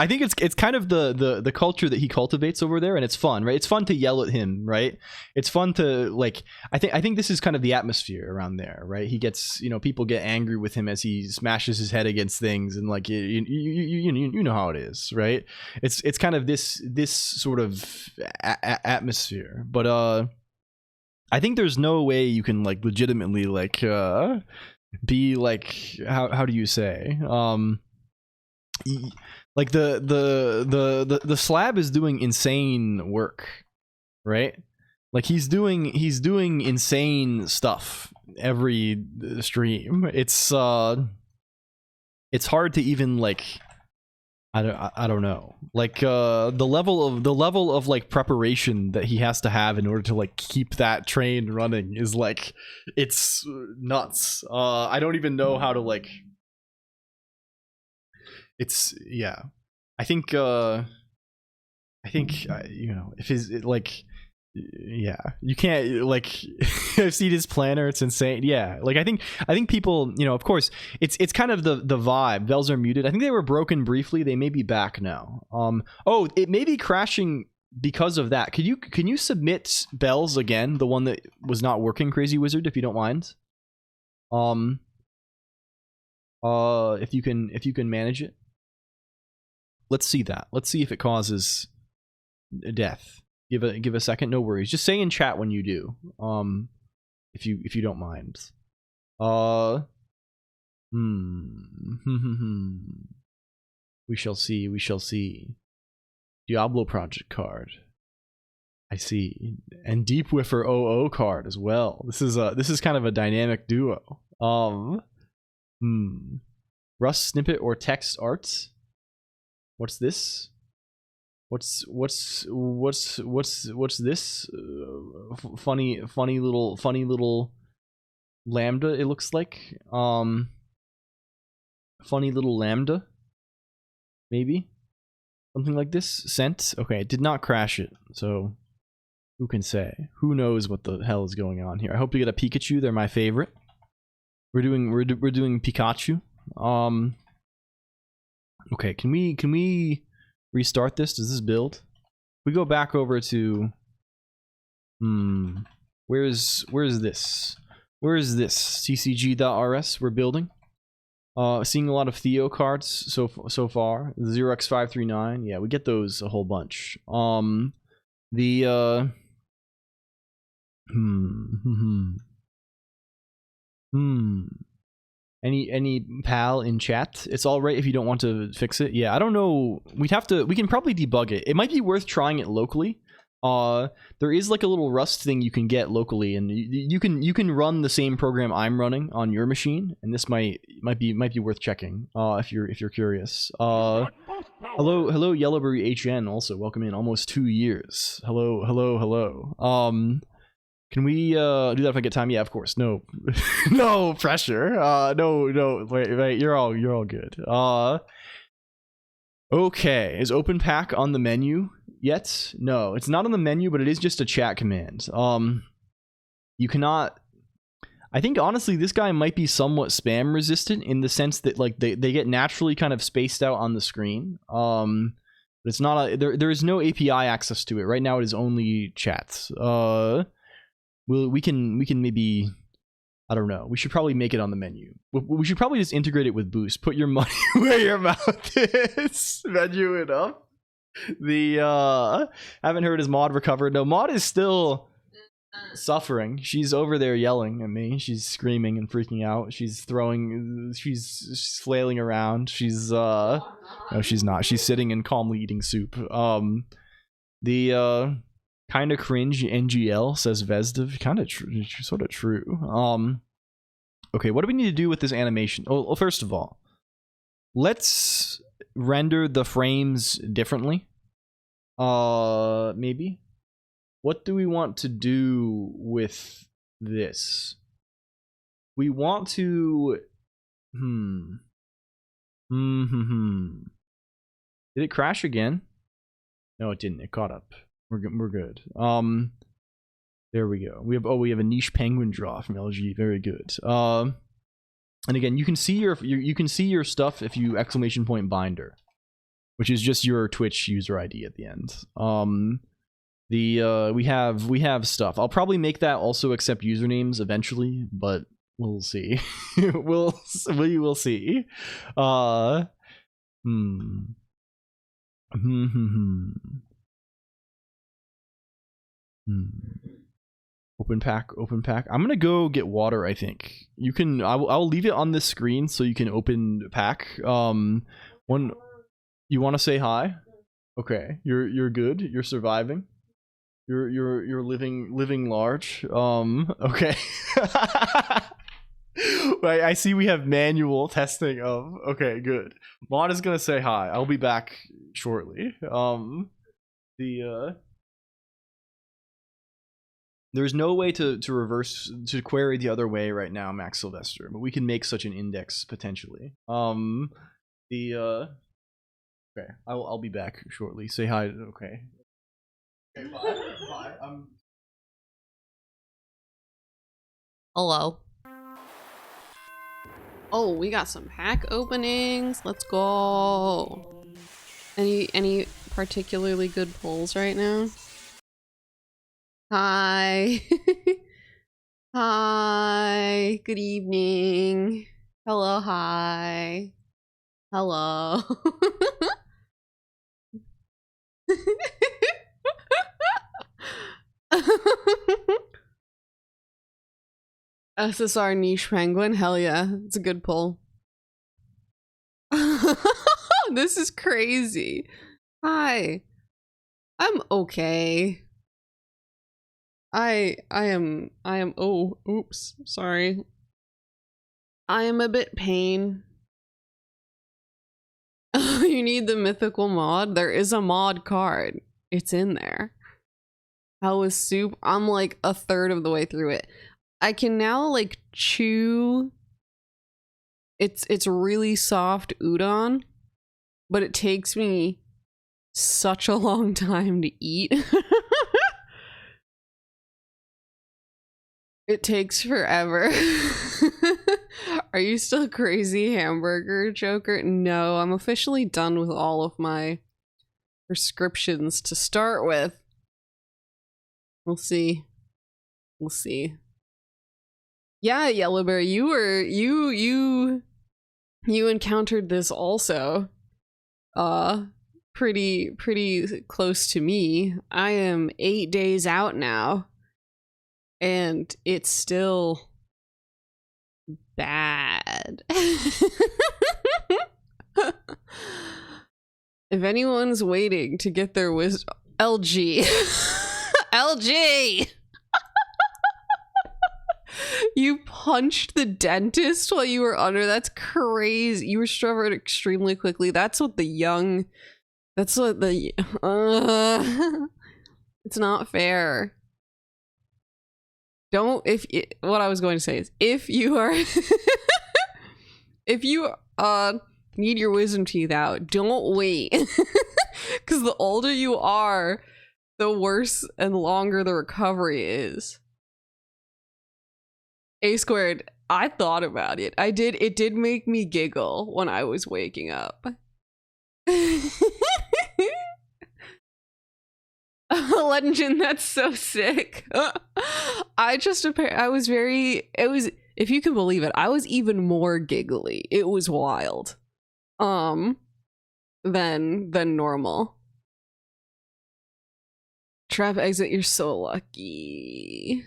think it's kind of the culture that he cultivates over there, and it's fun, right? It's fun to yell at him, right? It's fun to, like, I think this is kind of the atmosphere around there, right? He gets, people get angry with him as he smashes his head against things, and like you know how it is, right? It's kind of this sort of atmosphere, but I think there's no way you can like legitimately like be like, how do you say, like the slab is doing insane work, right? Like he's doing insane stuff every stream. It's hard to even like, I don't know, like the level of like preparation that he has to have in order to like keep that train running is like, it's nuts. I don't even know how to like, it's, yeah, I think if his, like, yeah, you can't, like, I've seen his planner, it's insane. Yeah, like I think people, of course it's kind of the vibe. Bells are muted. I think they were broken briefly. They may be back now. Oh, it may be crashing because of that. Can you submit bells again, the one that was not working, Crazy Wizard, if you don't mind? If you can manage it. Let's see that. Let's see if it causes death. Give a second. No worries. Just say in chat when you do. If you don't mind. We shall see. We shall see. Diablo Project card. I see. And Deep Whiffer OO card as well. This is kind of a dynamic duo. Rust snippet or text arts. What's this? What's this? Funny little lambda, it looks like. Funny little lambda. Maybe? Something like this? Sent? Okay, it did not crash it, so who can say? Who knows what the hell is going on here? I hope you get a Pikachu, they're my favorite. We're doing Pikachu. Okay, can we restart this? Does this build? We go back over to where's this? Where is this? CCG.rs we're building. Seeing a lot of Theo cards so far. 0x539. Yeah, we get those a whole bunch. Any pal in chat? It's all right if you don't want to fix it. Yeah, I don't know. We can probably debug it. It might be worth trying it locally. There is like a little Rust thing you can get locally, and you can run the same program I'm running on your machine, and this might be worth checking. If you're curious. Hello Yellowberry HN, also welcome in. Almost 2 years. Hello. Can we do that if I get time? Yeah, of course. No, no pressure. No. Wait. You're all good. Okay. Is open pack on the menu yet? No, it's not on the menu, but it is just a chat command. You cannot. I think honestly, this guy might be somewhat spam resistant in the sense that like they get naturally kind of spaced out on the screen. But it's not there is no API access to it right now. It is only chats. We can maybe, I don't know. We should probably make it on the menu. We should probably just integrate it with Boost. Put your money where your mouth is. Menu it up. Haven't heard his mod recovered. No, mod is still suffering. She's over there yelling at me. She's screaming and freaking out. She's flailing around. No, she's not. She's sitting and calmly eating soup. Kind of cringe NGL, says Vesdiv. Kind of sort of true. Okay, what do we need to do with this animation? Well, first of all, let's render the frames differently. Maybe. What do we want to do with this? We want to. Did it crash again? No, it didn't. It caught up. We're good. There we go. We have a niche penguin draw from LG. Very good. And again, you can see your stuff if you ! binder, which is just your Twitch user ID at the end. We have stuff. I'll probably make that also accept usernames eventually, but we'll see. we will see. Open pack. I'm gonna go get water. I think you can. I'll leave it on this screen so you can open pack. One, you want to say hi? Okay, you're good. You're surviving. You're living large. Okay. Right, I see we have manual testing of. Okay, good. Mod is gonna say hi. I'll be back shortly. There's no way to reverse to query the other way right now, Max Sylvester, but we can make such an index potentially. Okay, I'll be back shortly. Say hi. Okay. Okay, bye. Hello. Oh, we got some pack openings. Let's go. Any particularly good pulls right now? Hi. Hi. Good evening. Hello. Hi. Hello. SSR niche penguin. Hell yeah. It's a good pull. This is crazy. Hi. I'm okay. I am oh, oops, sorry. I am a bit pain. You need the mythical mod? There is a mod card. It's in there. How is soup? I'm like a third of the way through it. I can now like chew. It's really soft udon, but it takes me such a long time to eat. It takes forever. Are you still crazy, hamburger joker? No, I'm officially done with all of my prescriptions to start with. We'll see. We'll see. Yeah, Yellowberry, you encountered this also. Pretty close to me. I am 8 days out now. And it's still bad. If anyone's waiting to get their wisdom, LG. LG. You punched the dentist while you were under. That's crazy. You recovered extremely quickly. That's what the young. That's what the. It's not fair. Don't what I was going to say is if you are if you need your wisdom teeth out, don't wait. Because the older you are, the worse and longer the recovery is. A squared, I thought about it. It did make me giggle when I was waking up. Legend, that's so sick. I was very, if you can believe it, I was even more giggly. It was wild. Than normal. Trap exit, you're so lucky.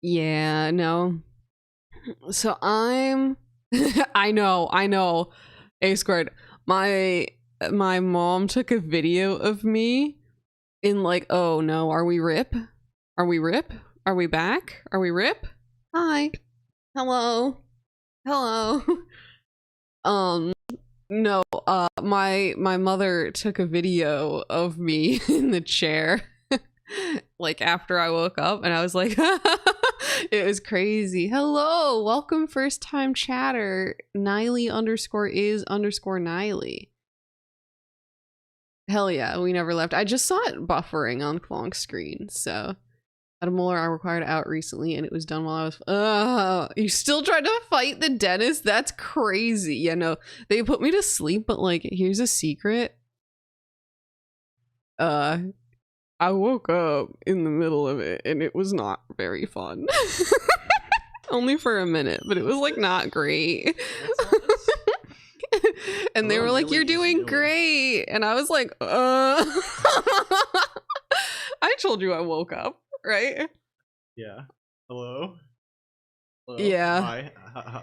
Yeah, no. So I'm I know. A squared. My mom took a video of me in like, oh no, are we rip? Are we rip? Are we back? Are we rip? Hi. Hello. Hello. No, my mother took a video of me in the chair like after I woke up, and I was like it was crazy. Hello, welcome first time chatter. Niley_is_Niley. Hell yeah, we never left. I just saw it buffering on Colonq's screen, so had a molar I required out recently, and it was done while I was. You still tried to fight the dentist? That's crazy. Yeah, no, they put me to sleep, but like, here's a secret. I woke up in the middle of it, and it was not very fun. Only for a minute, but it was like not great. And they were like, "You're doing great," and I was like, I told you I woke up, right? Yeah. Hello. Hello. Yeah. Hi.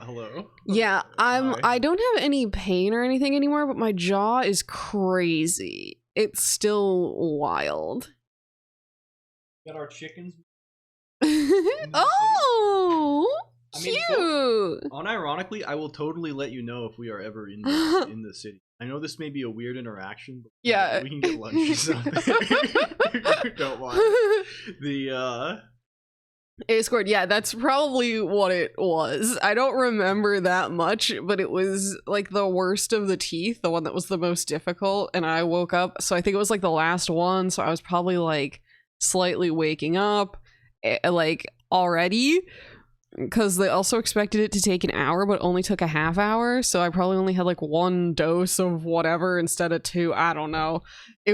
Hello. Yeah, Hi. I don't have any pain or anything anymore, but my jaw is crazy. It's still wild. Got our chickens. Oh, I mean, cute. Unironically, I will totally let you know if we are ever in the city. I know this may be a weird interaction, but Yeah. we can get lunches out there. Don't mind. The A squared, yeah, that's probably what it was. I don't remember that much, but it was like the worst of the teeth, the one that was the most difficult, and I woke up, so I think it was like the last one, so I was probably like slightly waking up like already, because they also expected it to take an hour but only took a half hour, so I probably only had like one dose of whatever instead of two. I don't know. I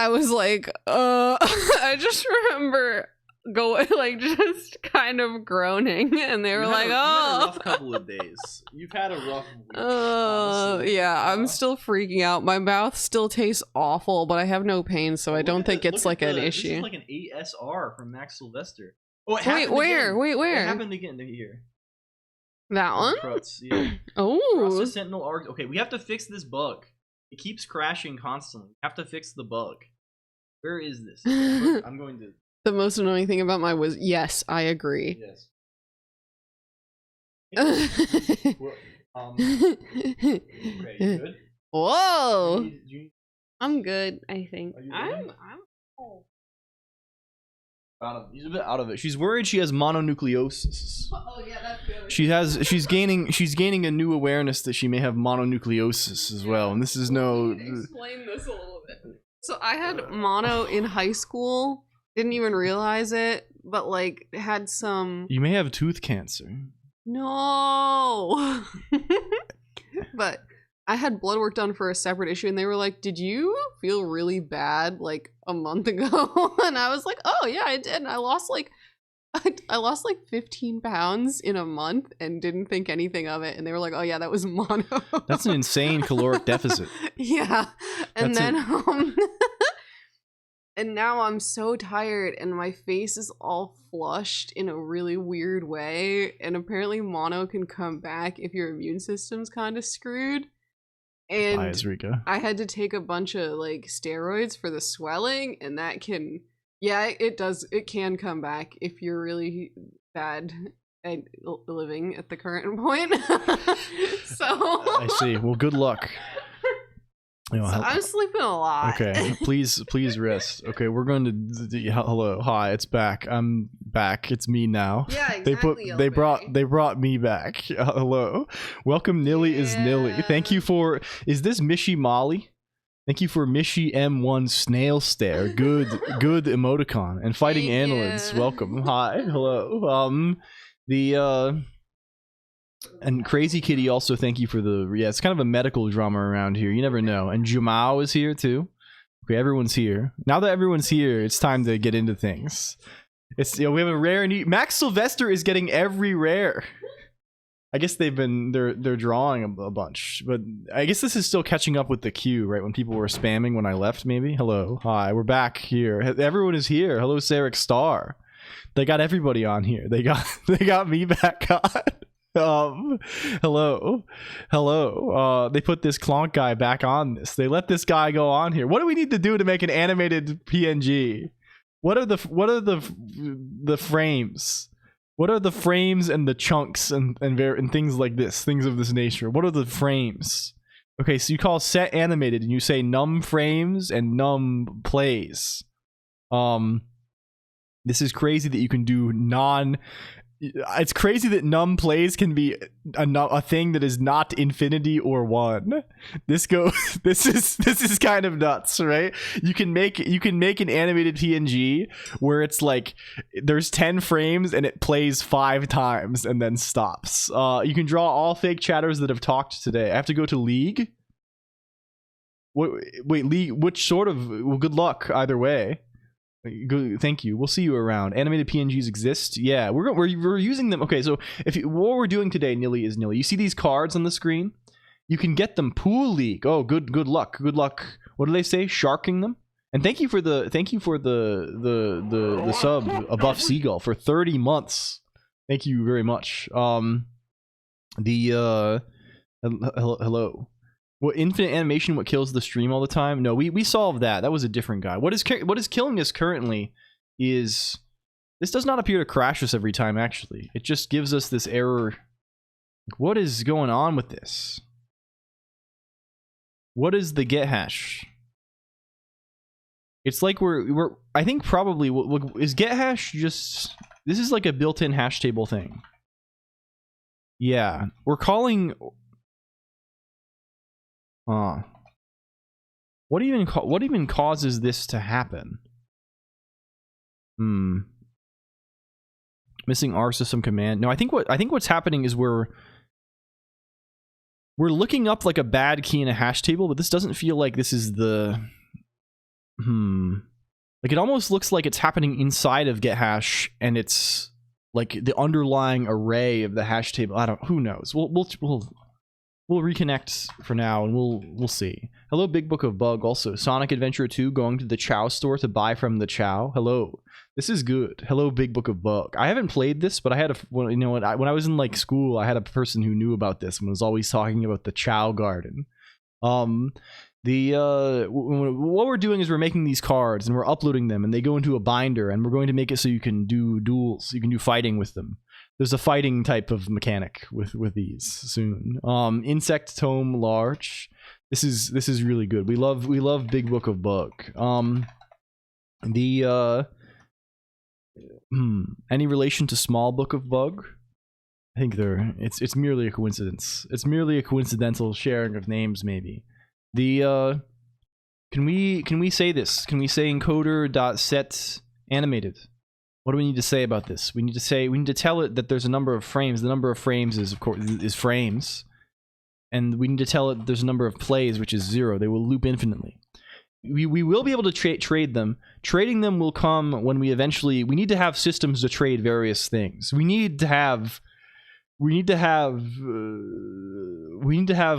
was like I just remember going like just kind of groaning, and they were like, you had oh, a rough couple of days. You've had a rough week, honestly. yeah, I'm still freaking out. My mouth still tastes awful, but I have no pain, so I don't think it's like an issue. This is like an ASR from Max Sylvester. Oh, it Wait, happened where? again. Wait, where? It happened again here. That one? Crutz, yeah. Oh. Process Sentinel arg. Okay, we have to fix this bug. It keeps crashing constantly. We have to fix the bug. Where is this? I'm going to. The most annoying thing about my was yes, I agree. Yes. Okay, Okay, you good? Whoa. You- I'm good, I think. Are you I'm good? oh. He's a bit out of it. She's worried she has mononucleosis. Oh yeah, that's good. She's gaining a new awareness that she may have mononucleosis as well, and this is no. Explain this a little bit. So I had mono in high school. Didn't even realize it, but like had some. You may have tooth cancer. No. But I had blood work done for a separate issue, and they were like, "Did you feel really bad like a month ago?" And I was like, "Oh yeah, I did." And I lost like 15 pounds in a month and didn't think anything of it. And they were like, "Oh yeah, that was mono." That's an insane caloric deficit. Yeah, and That's then and now I'm so tired, and my face is all flushed in a really weird way. And apparently, mono can come back if your immune system's kind of screwed. And Hi, Azrika. I had to take a bunch of like steroids for the swelling, and that can, yeah, it does. It can come back if you're really bad at living at the current point. So I see. Well, good luck. You know, I'm sleeping a lot. Okay, please rest. Okay, we're going to. Hello, hi, it's back. I'm back. It's me now. Yeah, exactly. They brought me back. Hello, welcome. Nilly is Nilly. Thank you for. Is this Mishi Molly? Thank you for Mishi M1 Snail Stare. Good emoticon and fighting annelids. Welcome. Hi. Hello. And Crazy Kitty also, thank you for the, yeah, it's kind of a medical drama around here. You never know. And Jumao is here too. Okay, everyone's here. Now that everyone's here, it's time to get into things. It's, you know, we have a rare and Max Sylvester is getting every rare. I guess they're drawing a bunch, but I guess this is still catching up with the queue, right? When people were spamming when I left, maybe. Hello, hi, we're back here. Everyone is here. Hello, Sarek Star. They got everybody on here. They got me back on. Hello. They put this Colonq guy back on this. They let this guy go on here. What do we need to do to make an animated PNG? What are the frames? What are the frames and the chunks and things like this, things of this nature? What are the frames? Okay, so you call set animated and you say num frames and num plays. This is crazy that you can do it's crazy that num plays can be a thing that is not infinity or 1. This is kind of nuts, right? You can make an animated PNG where it's like there's 10 frames and it plays 5 times and then stops. You can draw all fake chatters that have talked today. I have to go to League. Wait, League, which sort of, well, good luck either way. Thank you. We'll see you around. Animated PNGs exist. Yeah, we're using them. Okay, so what we're doing today, Nilly is Nilly. You see these cards on the screen? You can get them Pool League. Oh, good luck. Good luck. What do they say? Sharking them. And thank you for the sub, a Buff Seagull, for 30 months. Thank you very much. Hello. What infinite animation? What kills the stream all the time? No, we solved that. That was a different guy. What is killing us currently is this does not appear to crash us every time. Actually, it just gives us this error. What is going on with this? What is the get hash? It's like we're. I think probably is get hash just. This is like a built-in hash table thing. Yeah, we're calling. What even causes this to happen? Missing R system command. No, I think what's happening is we're looking up like a bad key in a hash table, but this doesn't feel like this is the like it almost looks like it's happening inside of get hash and it's like the underlying array of the hash table. Who knows? We'll reconnect for now and we'll see. Hello, Big Book of Bug. Also, Sonic Adventure 2 going to the Chow store to buy from the Chow. Hello. This is good. Hello, Big Book of Bug. I haven't played this, but I had when I was in like school, I had a person who knew about this and was always talking about the Chow Garden. What we're doing is we're making these cards and we're uploading them and they go into a binder and we're going to make it so you can do duels, you can do fighting with them. There's a fighting type of mechanic with these soon. Insect Tome Large. This is really good. We love Big Book of Bug. Any relation to Small Book of Bug? I think it's merely a coincidence. It's merely a coincidental sharing of names, maybe. The can we say this? Can we say encoder.set animated? What do we need to say about this? We need to tell it that there's a number of frames. The number of frames is, of course, frames. And we need to tell it there's a number of plays, which is 0. They will loop infinitely. We will be able to trade them. Trading them will come when we need to have systems to trade various things. We need to have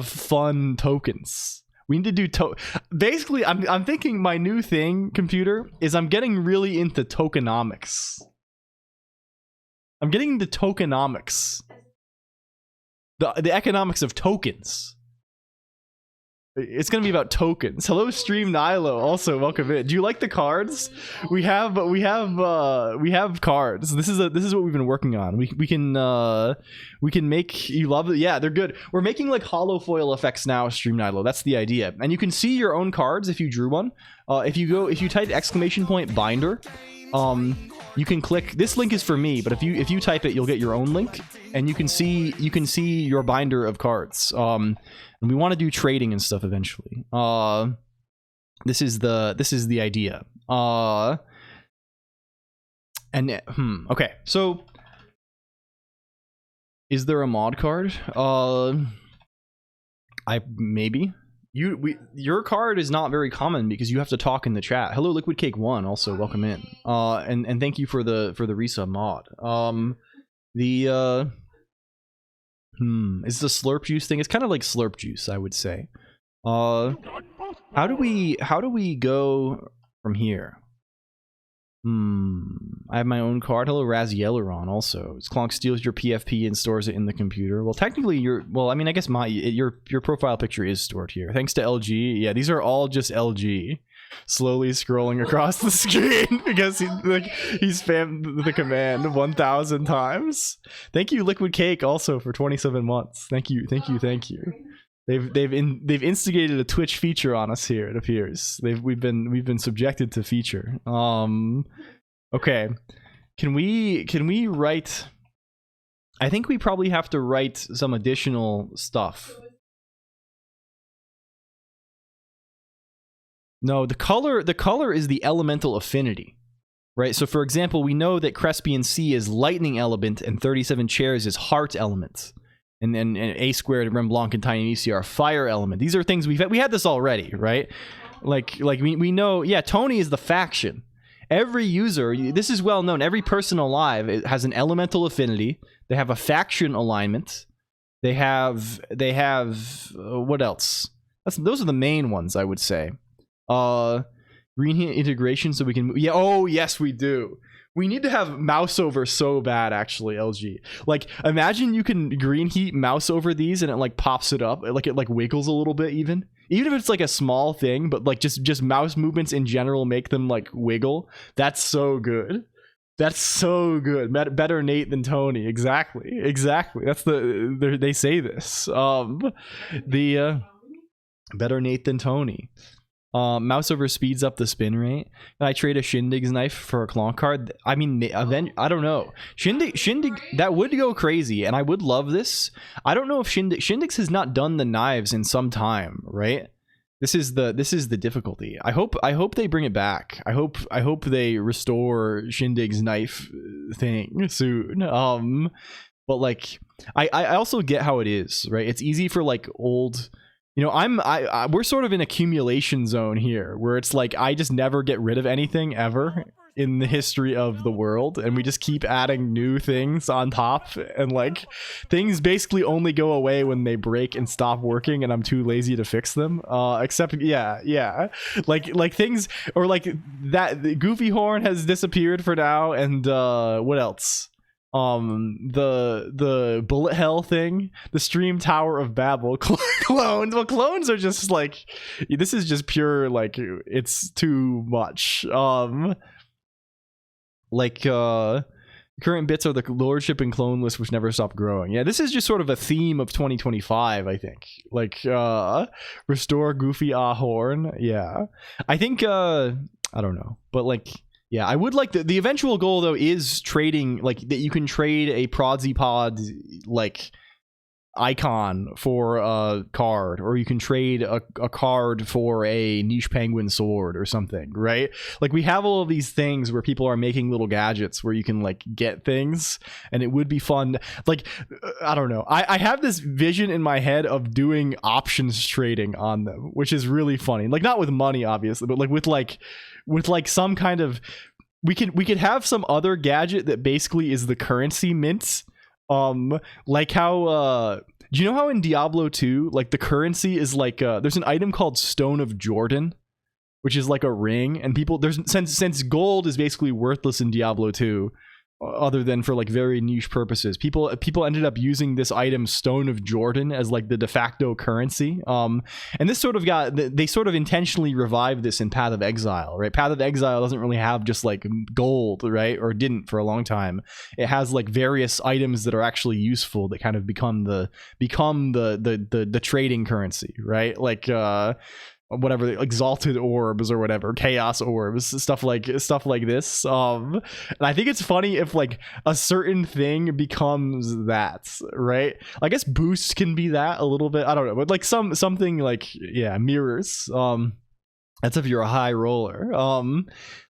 fun tokens. We need to do basically, I'm thinking my new thing, computer, is I'm getting really into tokenomics. I'm getting into tokenomics. The economics of tokens. It's gonna be about tokens. Hello, Stream Nilo. Also, welcome in. Do you like the cards? We have cards. This is what we've been working on. We can make you love it. Yeah, they're good. We're making like hollow foil effects now, Stream Nilo. That's the idea. And you can see your own cards if you drew one. If you type !binder, you can click. This link is for me, but if you type it, you'll get your own link, and you can see your binder of cards. And we want to do trading and stuff eventually. This is the idea. Okay. So, is there a mod card? Maybe. Your card is not very common because you have to talk in the chat. Hello, Liquid Cake 1. Also, welcome in. And thank you for the resub mod. Is the slurp juice thing? It's kind of like slurp juice, I would say. How do we go from here? I have my own card. Hello, Razieleron. Also, Colonq steals your PFP and stores it in the computer. Well, technically, I mean, I guess your profile picture is stored here. Thanks to LG. Yeah, these are all just LG. Slowly scrolling across the screen because he spammed the command 1,000 times. Thank you, Liquid Cake, also for 27 months. Thank you. They've instigated a Twitch feature on us here. It appears we've been subjected to feature. Okay, can we write? I think we probably have to write some additional stuff. No, the color is the elemental affinity, right? So for example, we know that Crespian C is lightning element and 37 chairs is heart element. And then A squared and Remblanc and Tiny Nisi are fire element. These are things we had this already, right? Like we know, yeah, Tony is the faction. Every user, this is well known, every person alive has an elemental affinity. They have a faction alignment. They have what else? Those are the main ones, I would say. Green heat integration so we can, yeah, oh yes we do. We need to have mouse over so bad, actually, LG. Like, imagine you can green heat mouse over these and it like pops it up, it like wiggles a little bit even if it's like a small thing, but like just mouse movements in general make them like wiggle. That's so good. That's so good. Better Nate than Tony. Exactly. That's they say this. Better Nate than Tony. Mouse over speeds up the spin rate. Can I trade a Shindig's knife for a Colonq card? I mean, I don't know. Shindig, that would go crazy, and I would love this. I don't know if Shindig's has not done the knives in some time, right? This is the difficulty. I hope they bring it back. I hope they restore Shindig's knife thing soon. But like, I also get how it is, right? It's easy for like old. You know, we're sort of in accumulation zone here, where it's like I just never get rid of anything ever in the history of the world, and we just keep adding new things on top, and like things basically only go away when they break and stop working, and I'm too lazy to fix them. Except yeah, like things, or like that the Goofy Horn has disappeared for now, and what else? The bullet hell thing, the Stream Tower of Babel, clones. Well, clones are just like, this is just pure, like, it's too much. Current bits are the lordship and clone list which never stop growing. Yeah, this is just sort of a theme of 2025, I think. Like, restore Goofy Horn. Yeah, I think I don't know, but like, Yeah, I would like the eventual goal though is trading, like that you can trade a Prodzipod like icon for a card, or you can trade a card for a niche penguin sword or something, right? Like we have all of these things where people are making little gadgets where you can like get things, and it would be fun. Like I don't know, I have this vision in my head of doing options trading on them, which is really funny. Like not with money obviously, but like with some kind of, we could have some other gadget that basically is the currency mint. Like how do you know how in Diablo 2 like the currency is like there's an item called Stone of Jordan, which is like a ring, and people, there's since gold is basically worthless in Diablo 2 other than for like very niche purposes, people ended up using this item Stone of Jordan as like the de facto currency. And this sort of they sort of intentionally revived this in Path of Exile, right? Path of Exile doesn't really have just like gold, right? Or didn't for a long time. It has like various items that are actually useful that kind of become the trading currency, right? Like whatever, exalted orbs or whatever, chaos orbs, stuff like this. And I think it's funny if like a certain thing becomes that, right? I guess boost can be that a little bit, I don't know, but like something like, yeah, mirrors. That's if you're a high roller.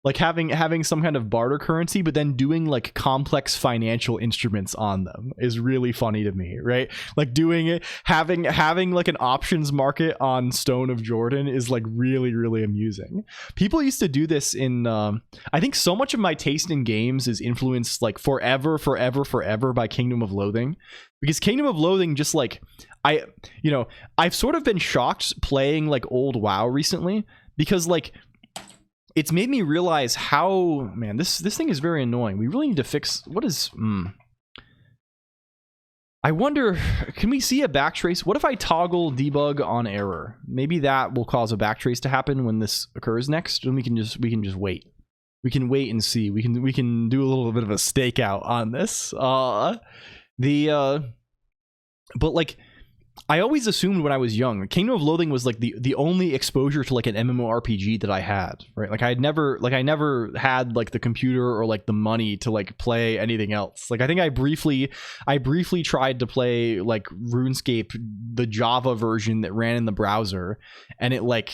Like having some kind of barter currency, but then doing like complex financial instruments on them is really funny to me, right? Like doing it, having like an options market on Stone of Jordan is like really, really amusing. People used to do this in, I think so much of my taste in games is influenced like forever by Kingdom of Loathing, because Kingdom of Loathing just like, I've sort of been shocked playing like old WoW recently, because like, it's made me realize how, man, this thing is very annoying. We really need to fix, what is, I wonder, can we see a backtrace? What if I toggle debug on error? Maybe that will cause a backtrace to happen when this occurs next, and we can just wait. We can wait and see. We can do a little bit of a stakeout on this. But like, I always assumed when I was young, Kingdom of Loathing was like the only exposure to like an MMORPG that I had, right? Like I never had like the computer or like the money to like play anything else. Like I think I briefly tried to play like RuneScape, the Java version that ran in the browser, and it like,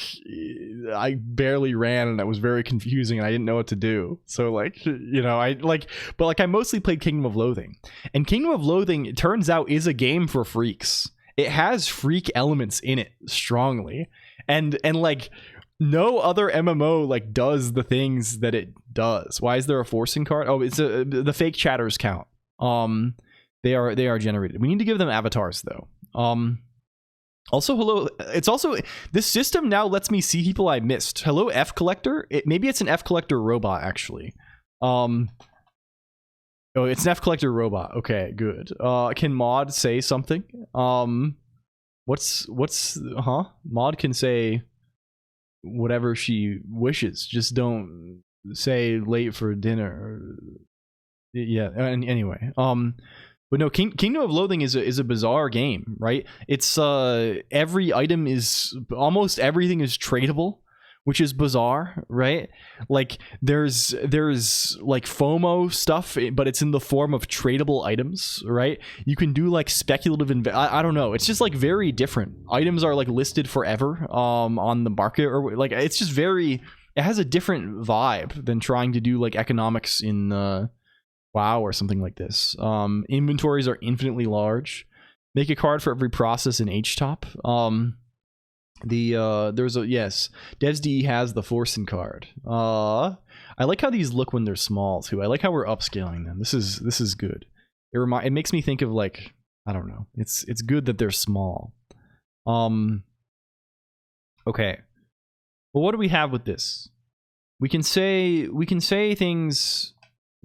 I barely ran and it was very confusing and I didn't know what to do. So like, but I mostly played Kingdom of Loathing, and Kingdom of Loathing, it turns out, is a game for freaks. It has freak elements in it strongly, and like no other MMO like does the things that it does. Why is there a forcing card? Oh, it's the fake chatters count. They are generated. We need to give them avatars though. Also, hello. It's also, this system now lets me see people I missed. Hello, F Collector. Maybe it's an F Collector robot actually. Oh, it's an F Collector robot. Okay, good. Can Maud say something? What's Maud can say whatever she wishes. Just don't say late for dinner. Yeah. Anyway. But no, Kingdom of Loathing is a bizarre game, right? It's every item is, almost everything is tradable, which is bizarre, right? Like there's like FOMO stuff, but it's in the form of tradable items, right? You can do like speculative I don't know. It's just like very different. Items are like listed forever on the market, or like it's just very, it has a different vibe than trying to do like economics in WoW or something like this. Inventories are infinitely large. Make a card for every process in HTOP. There's a, yes, DevsDE has the Forcing card. I like how these look when they're small too. I like how we're upscaling them. This is good. It makes me think of like, I don't know. It's good that they're small. Okay. Well, what do we have with this? We can say things.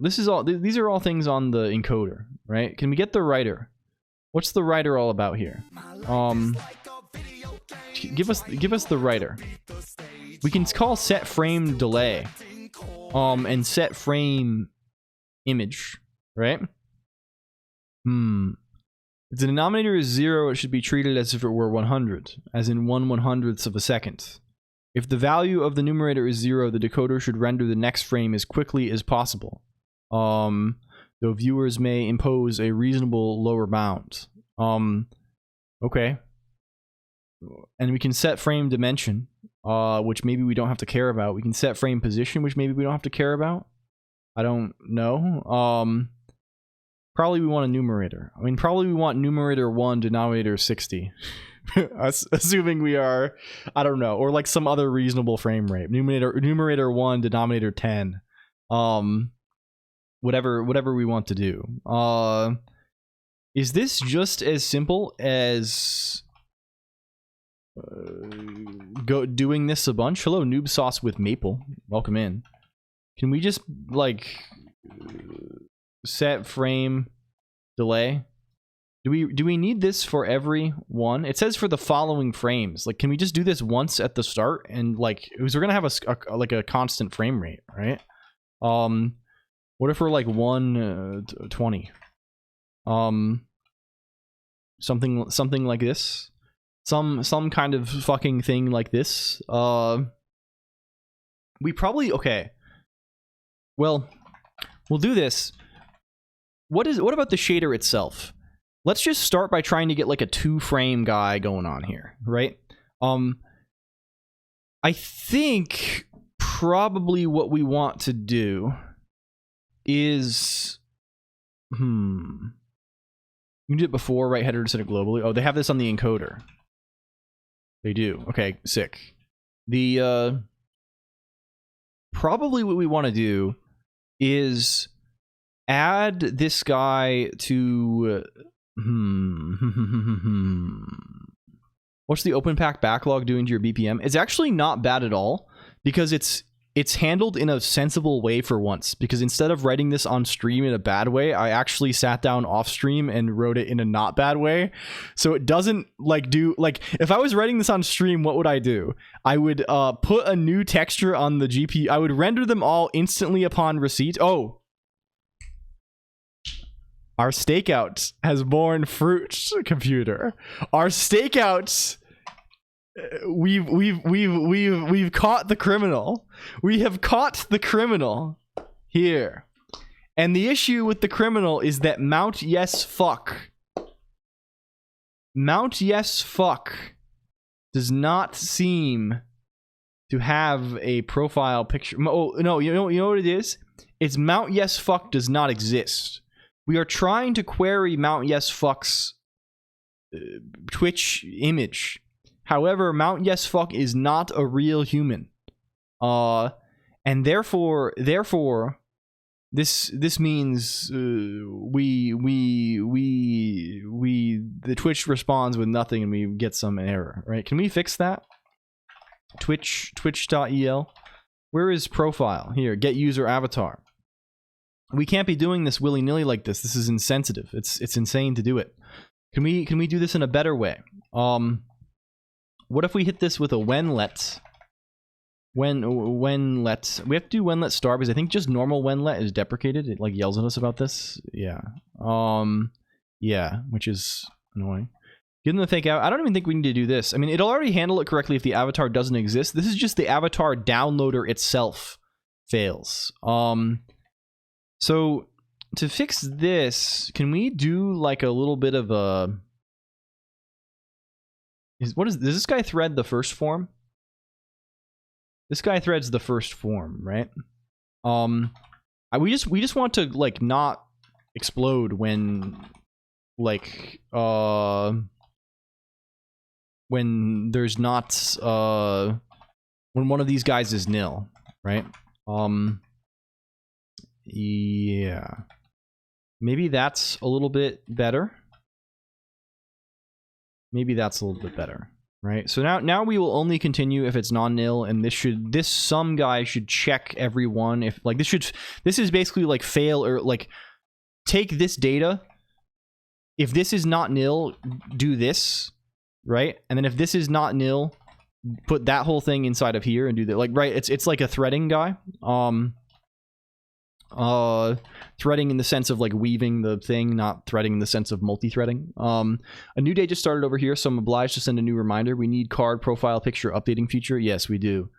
These are all things on the encoder, right? Can we get the writer? What's the writer all about here? Give us the writer. We can call set frame delay and set frame image, right? If the denominator is 0, it should be treated as if it were 100, as in 1/100th of a second. If the value of the numerator is 0, the decoder should render the next frame as quickly as possible. Though viewers may impose a reasonable lower bound. Okay. And we can set frame dimension, which maybe we don't have to care about. We can set frame position, which maybe we don't have to care about. I don't know. Probably we want a numerator. I mean, probably we want numerator 1, denominator 60. Assuming we are, I don't know, or like some other reasonable frame rate. Numerator 1, denominator 10. Whatever we want to do. Is this just as simple as doing this a bunch? Hello, Noob Sauce with Maple. Welcome in. Can we just like set frame delay? Do we need this for every one? It says for the following frames. Like, can we just do this once at the start and like, because we're gonna have a constant frame rate, right? What if we're like 120? Something like this. Some kind of fucking thing like this. We probably, okay. Well, we'll do this. What about the shader itself? Let's just start by trying to get like a 2-frame guy going on here, right? I think probably what we want to do is you did it before, right? Header to set it globally. Oh, they have this on the encoder. They do. Okay, sick. The probably what we want to do is add this guy to what's the open pack backlog doing to your BPM? It's actually not bad at all, because it's handled in a sensible way for once. Because instead of writing this on stream in a bad way, I actually sat down off stream and wrote it in a not bad way. So it doesn't like do like, if I was writing this on stream, what would I do? I would put a new texture on the GPU. I would render them all instantly upon receipt. Oh, our stakeout has borne fruit, computer. Our stakeout, we've caught the criminal. We have caught the criminal here. And the issue with the criminal is that Mount Yes Fuck does not seem to have a profile picture. Oh no, you know what it is? It's Mount Yes Fuck does not exist. We are trying to query Mount Yes Fuck's Twitch image. However, Mount Yes Fuck is not a real human. And therefore this means the Twitch responds with nothing and we get some error, right? Can we fix that? Twitch.el. Where is profile? Here, get user avatar. We can't be doing this willy-nilly like this. This is insensitive. It's insane to do it. Can we do this in a better way? What if we hit this with a whenlet? Whenlet. We have to do whenlet star because I think just normal whenlet is deprecated. It like yells at us about this. Yeah. Yeah, which is annoying. Give them the fake out. I don't even think we need to do this. I mean, it'll already handle it correctly if the avatar doesn't exist. This is just the avatar downloader itself fails. So to fix this, can we do like a little bit of a... does this guy thread the first form? This guy threads the first form, right? We just want to like not explode when like when there's not when one of these guys is nil, right? Yeah. Maybe that's a little bit better. Maybe that's a little bit better, right? So now we will only continue if it's non-nil, and this some guy should check every one if like this is basically like fail or like take this data. If this is not nil, do this, right? And then if this is not nil, put that whole thing inside of here and do that. Like right, it's like a threading guy. Threading in the sense of like weaving the thing, not threading in the sense of multi-threading. A new day just started over here, so I'm obliged to send a new reminder. We need card profile picture updating feature. Yes, we do.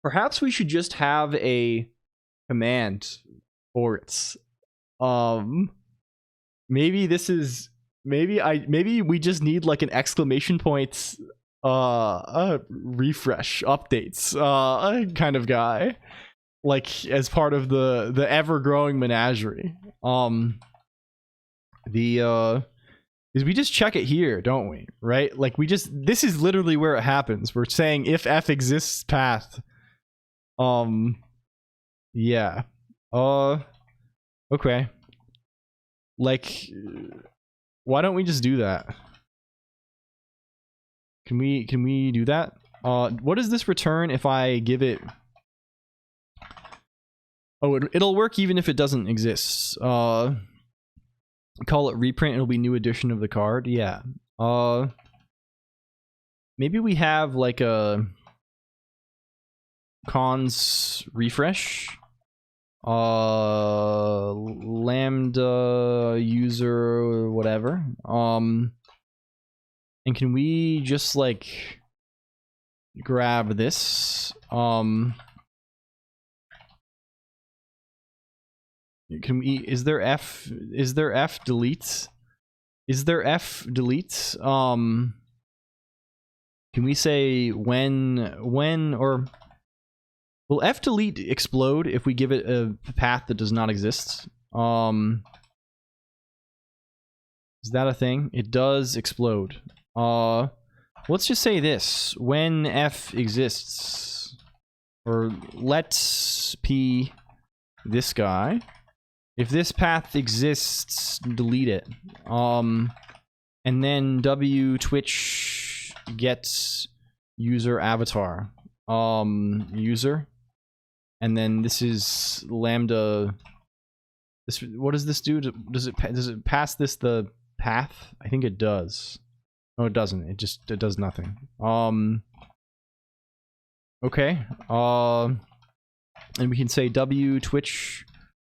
Perhaps we should just have a command for it. Maybe this is maybe we just need like an exclamation point refresh updates kind of guy, like as part of the ever-growing menagerie. Is we just check it here, don't we? Right? Like this is literally where it happens. We're saying if f exists path. Yeah. Okay. Like, why don't we just do that? Can we do that? What does this return if I give it? Oh, it'll work even if it doesn't exist. Call it reprint. It'll be new edition of the card. Yeah. Maybe we have like a cons refresh. Lambda user whatever. And can we just like grab this? Can we, is there f delete? Is there f delete? Can we say when or will f delete explode if we give it a path that does not exist? Is that a thing? It does explode. Let's just say this: when f exists, or let's p this guy. If this path exists, delete it. And then w Twitch gets user avatar. User. And then this is lambda. This, what does this do? Does it pass this the path? I think it does. No, it doesn't. It does nothing. Okay. And we can say w Twitch.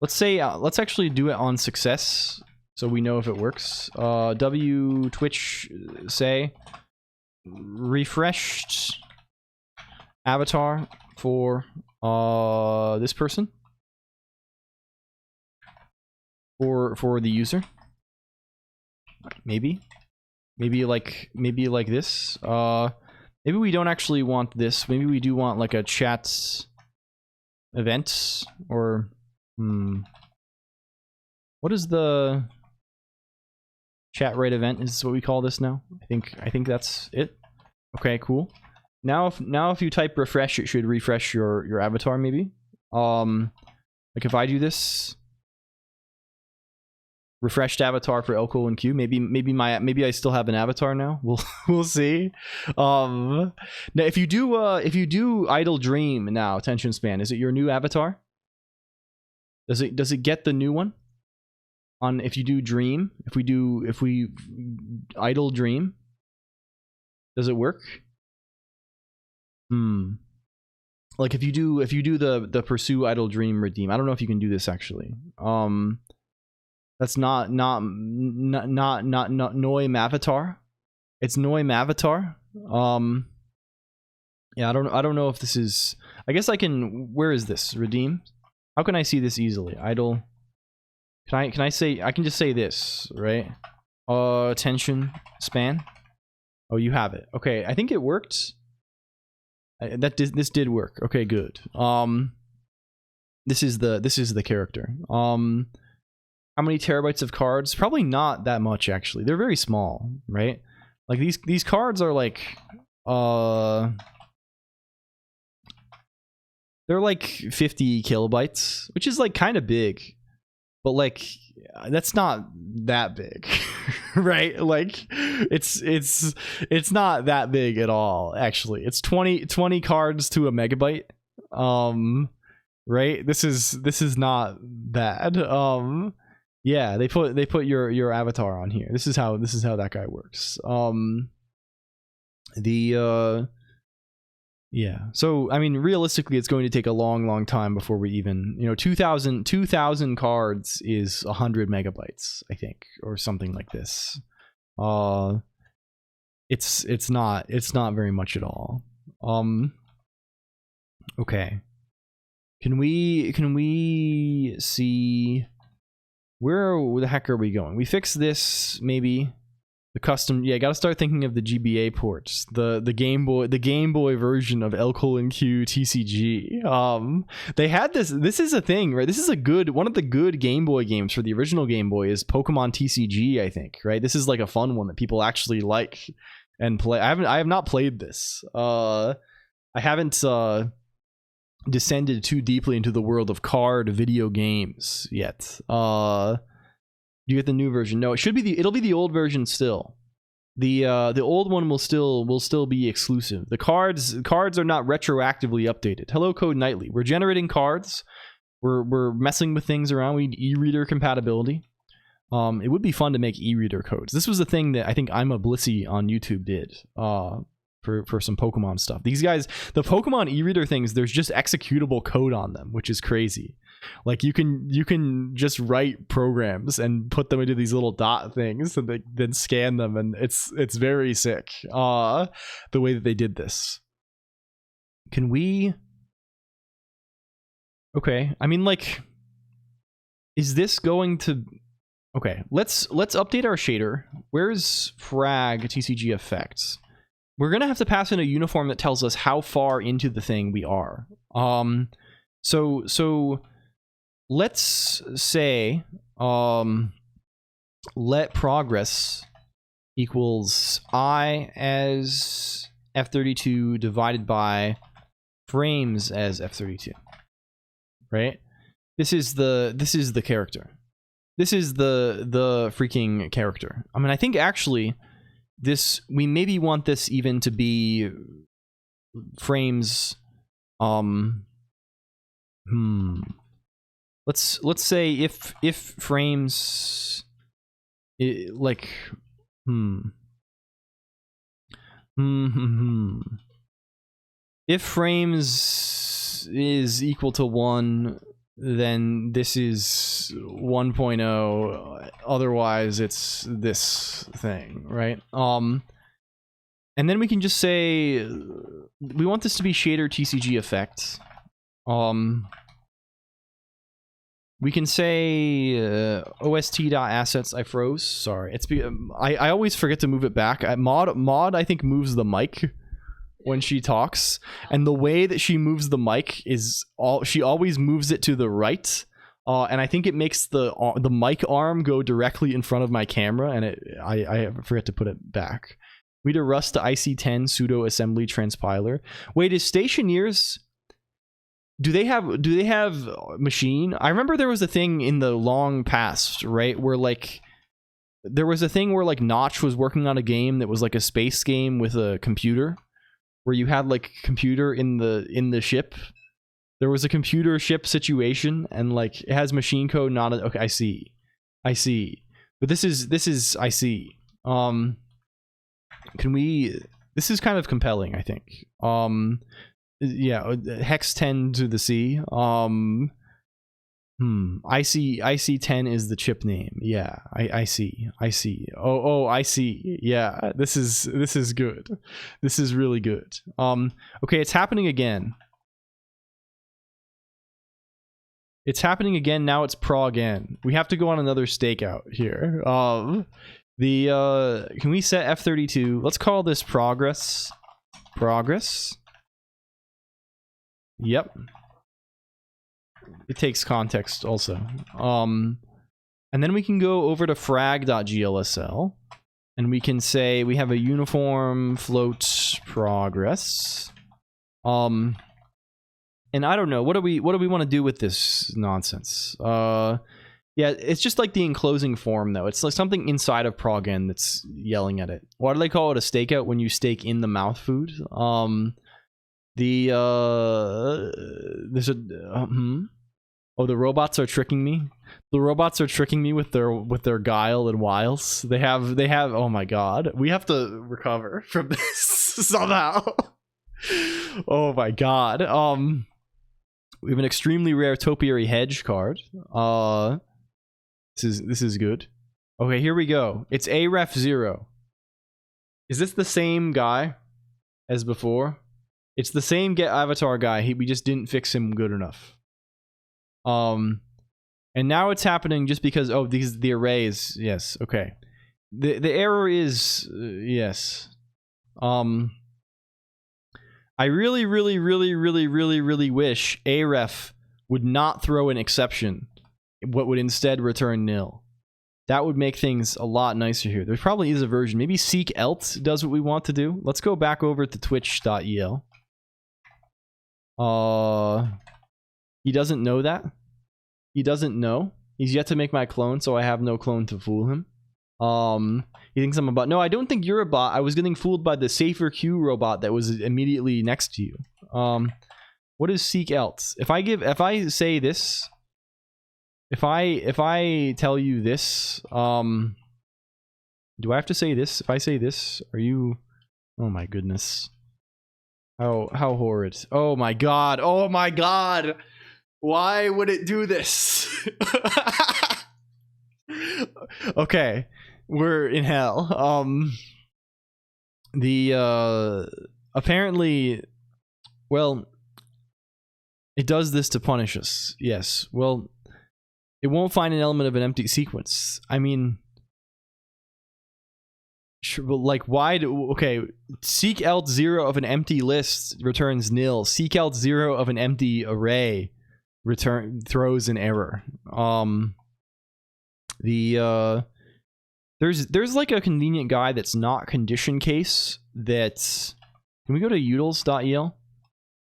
Let's say let's actually do it on success so we know if it works. W Twitch say refreshed avatar for this person, for the user. Maybe like this. Maybe we don't actually want this. Maybe we do want like a chat event or what is the chat right event? Is this what we call this now? I think that's it. Okay, cool. Now if you type refresh, it should refresh your avatar maybe. Like if I do this refreshed avatar for LLLL maybe I still have an avatar now. We'll see. Now if you do idle dream now, attention span, is it your new avatar? Does it get the new one? On if you do dream, if we idle dream, does it work? Like if you do the pursue idle dream redeem. I don't know if you can do this actually. That's not Noim avatar. It's Noim avatar. Yeah, I don't know if this is. I guess I can. Where is this redeem? How can I see this easily? Idle. Can I say? I can just say this, right? Attention span. Oh, you have it. Okay, I think it worked. This did work. Okay, good. This is the character. How many terabytes of cards? Probably not that much actually. They're very small, right? Like these cards are like they're like 50 kilobytes, which is like kind of big, but like that's not that big, right? Like it's not that big at all. Actually, it's 20 cards to a megabyte. Right? This is not bad. Yeah, they put your avatar on here. This is how that guy works. Yeah. So, I mean, realistically, it's going to take a long time before we even, 2,000 cards is 100 megabytes, I think, or something like this. It's not very much at all. Okay. Can we see where the heck are we going? We fix this, maybe. The custom, yeah, gotta start thinking of the GBA ports, the Game Boy version of Colonq TCG. They had this is a thing, right? This is one of the good Game Boy games for the original Game Boy is Pokemon TCG, I think, right? This is like a fun one that people actually like and play. I have not played this. I haven't descended too deeply into the world of card video games yet. You get the new version? No, it'll be the old version still. The old one will still be exclusive. The cards are not retroactively updated. Hello Code Nightly. We're generating cards. We're messing with things around. We need e-reader compatibility. It would be fun to make e-reader codes. This was the thing that I think I'm a Blissey on YouTube did. For some Pokemon stuff. These guys, the Pokemon e-reader things, there's just executable code on them, which is crazy. Like you can just write programs and put them into these little dot things and then scan them, and it's very sick. The way that they did this. Can we? Okay, I mean, like, is this going to? Okay, let's update our shader. Where's frag TCG effects? We're gonna have to pass in a uniform that tells us how far into the thing we are. So let's say let progress equals I as F32 divided by frames as F32. Right? This is the character. This is the freaking character. I mean, I think actually we maybe want this even to be frames. Let's say if frames like if frames is equal to 1, then this is 1.0, otherwise it's this thing, right? And then we can just say we want this to be shader TCG effect. We can say ost.assets. I froze. Sorry, I always forget to move it back. Mod I think moves the mic when she talks, and the way that she moves the mic is she always moves it to the right, and I think it makes the mic arm go directly in front of my camera, and I forget to put it back. We do Rust to IC10 pseudo assembly transpiler. Wait, is Stationeers? Do they have machine? I remember there was a thing in the long past, right, where like there was a thing where like Notch was working on a game that was like a space game with a computer, where you had like computer in the ship. There was a computer ship situation, and like it has machine code. Okay, I see. But this is I see. Can we? This is kind of compelling, I think. Yeah, hex 10 to the C. IC10 is the chip name. Yeah, I see. Oh, I see. Yeah, this is good. This is really good. Okay, it's happening again. Now it's prog n. We have to go on another stakeout here. Can we set F32? Let's call this progress. Yep. It takes context also. And then we can go over to frag.glsl, and we can say we have a uniform float progress. And I don't know, what do we want to do with this nonsense? Yeah, it's just like the enclosing form though. It's like something inside of prog-n that's yelling at it. Why do they call it a stakeout when you stake in the mouth food? There's a oh, the robots are tricking me. The robots are tricking me with their guile and wiles. They have oh my god. We have to recover from this somehow. Oh my god. We have an extremely rare topiary hedge card. This is good. Okay, here we go. It's AREF 0. Is this the same guy as before? It's the same Get Avatar guy. We just didn't fix him good enough. And now it's happening just because the arrays. Yes, okay. The error is yes. I really wish AREF would not throw an exception, but would instead return nil. That would make things a lot nicer here. There probably is a version. Maybe seek else does what we want to do. Let's go back over to twitch.el. He doesn't know that. He doesn't know. He's yet to make my clone, so I have no clone to fool him. He thinks I'm a bot. No, I don't think you're a bot. I was getting fooled by the Safer Q robot that was immediately next to you. What is seek else? If I say this, if I tell you this, do I have to say this? If I say this, are you? Oh my goodness. How horrid. Oh my god. Oh my god. Why would it do this? Okay. We're in hell. Apparently, well, it does this to punish us. Yes. Well, it won't find an element of an empty sequence. I mean, sure, but like, why do, okay, seek else 0 of an empty list returns nil. Seek else 0 of an empty array throws an error. There's like a convenient guy that's not condition case that, can we go to utils.el?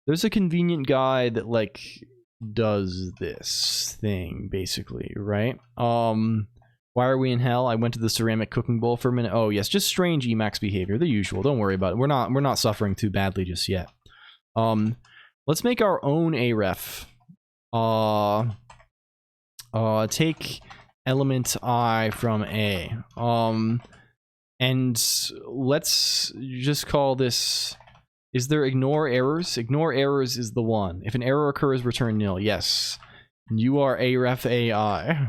There's a convenient guy that like does this thing basically, right? Why are we in hell? I went to the ceramic cooking bowl for a minute. Oh yes, just strange Emacs behavior, the usual. Don't worry about it. We're not suffering too badly just yet. Let's make our own AREF. Take element I from A. And let's just call this, is there ignore errors? Ignore errors is the one. If an error occurs, return nil. Yes. You are AREF AI.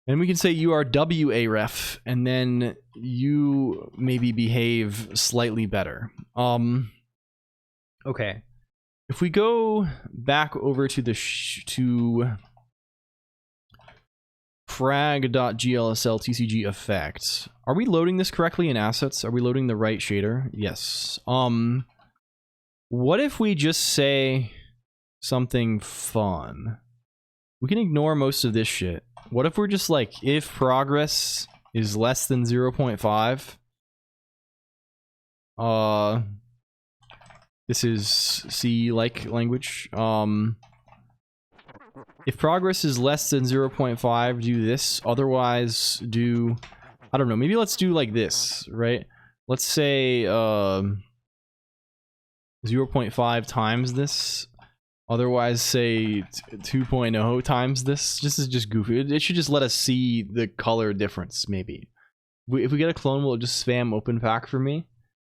And we can say you are WAREF, and then you maybe behave slightly better. Okay. If we go back over to the frag.glsl tcg effect, are we loading this correctly in assets? Are we loading the right shader? Yes. What if we just say something fun? We can ignore most of this shit. What if we're just like, if progress is less than 0.5, this is C-like language. If progress is less than 0.5, do this. Otherwise, do, I don't know, maybe let's do like this, right? Let's say 0.5 times this. Otherwise, say 2.0 times this. This is just goofy. It should just let us see the color difference, maybe. If we get a clone, will it just spam open pack for me?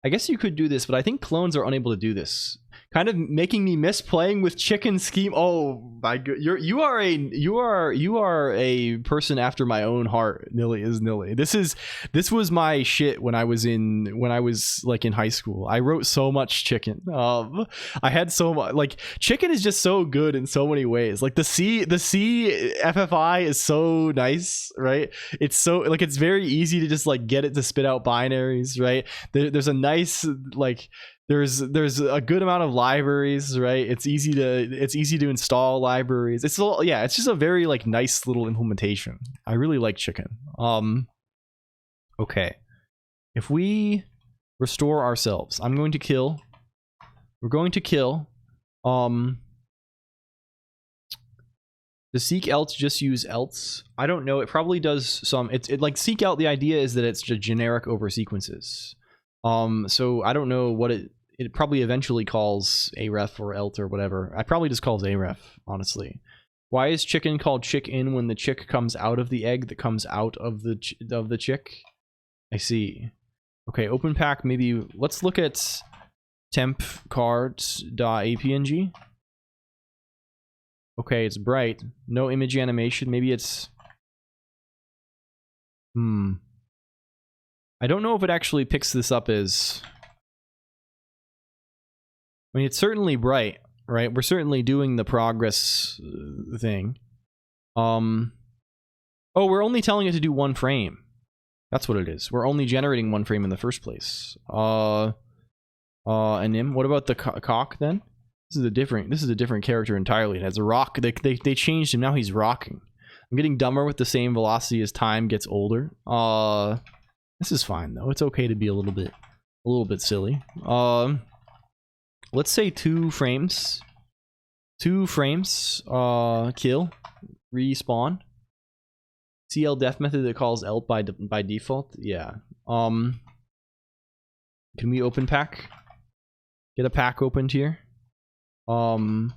I guess you could do this, but I think clones are unable to do this. Kind of making me miss playing with chicken scheme. Oh my god, you are a person after my own heart. Nilly is Nilly. This was my shit when I was like in high school. I wrote so much chicken. I had so much, like, chicken is just so good in so many ways. Like the C FFI is so nice, right? It's so, like, it's very easy to just like get it to spit out binaries, right? There's a nice, like, there's a good amount of libraries, right? It's easy to install libraries. It's all, yeah, it's just a very like nice little implementation. I really like chicken. Okay. If we restore ourselves, we're going to kill does seek else just use else? I don't know. It probably does some, it like seek out, the idea is that it's just generic over sequences. So I don't know what it probably eventually calls AREF or elt or whatever. I probably just calls AREF, honestly. Why is chicken called chick-in when the chick comes out of the egg that comes out of the chick? I see. Okay, open pack, maybe let's look at temp cards.apng. Okay, it's bright. No image animation. Maybe it's... I don't know if it actually picks this up as... I mean, it's certainly bright, right? We're certainly doing the progress thing. Oh, we're only telling it to do one frame. That's what it is. We're only generating one frame in the first place. And Nim, what about the cock then? This is a different character entirely. It has a rock. They changed him. Now he's rocking. I'm getting dumber with the same velocity as time gets older. This is fine though. It's okay to be a little bit silly. Let's say 2 frames. 2 frames. Kill. Respawn. CL def method that calls ELP by default. Yeah. Can we open pack? Get a pack opened here. Open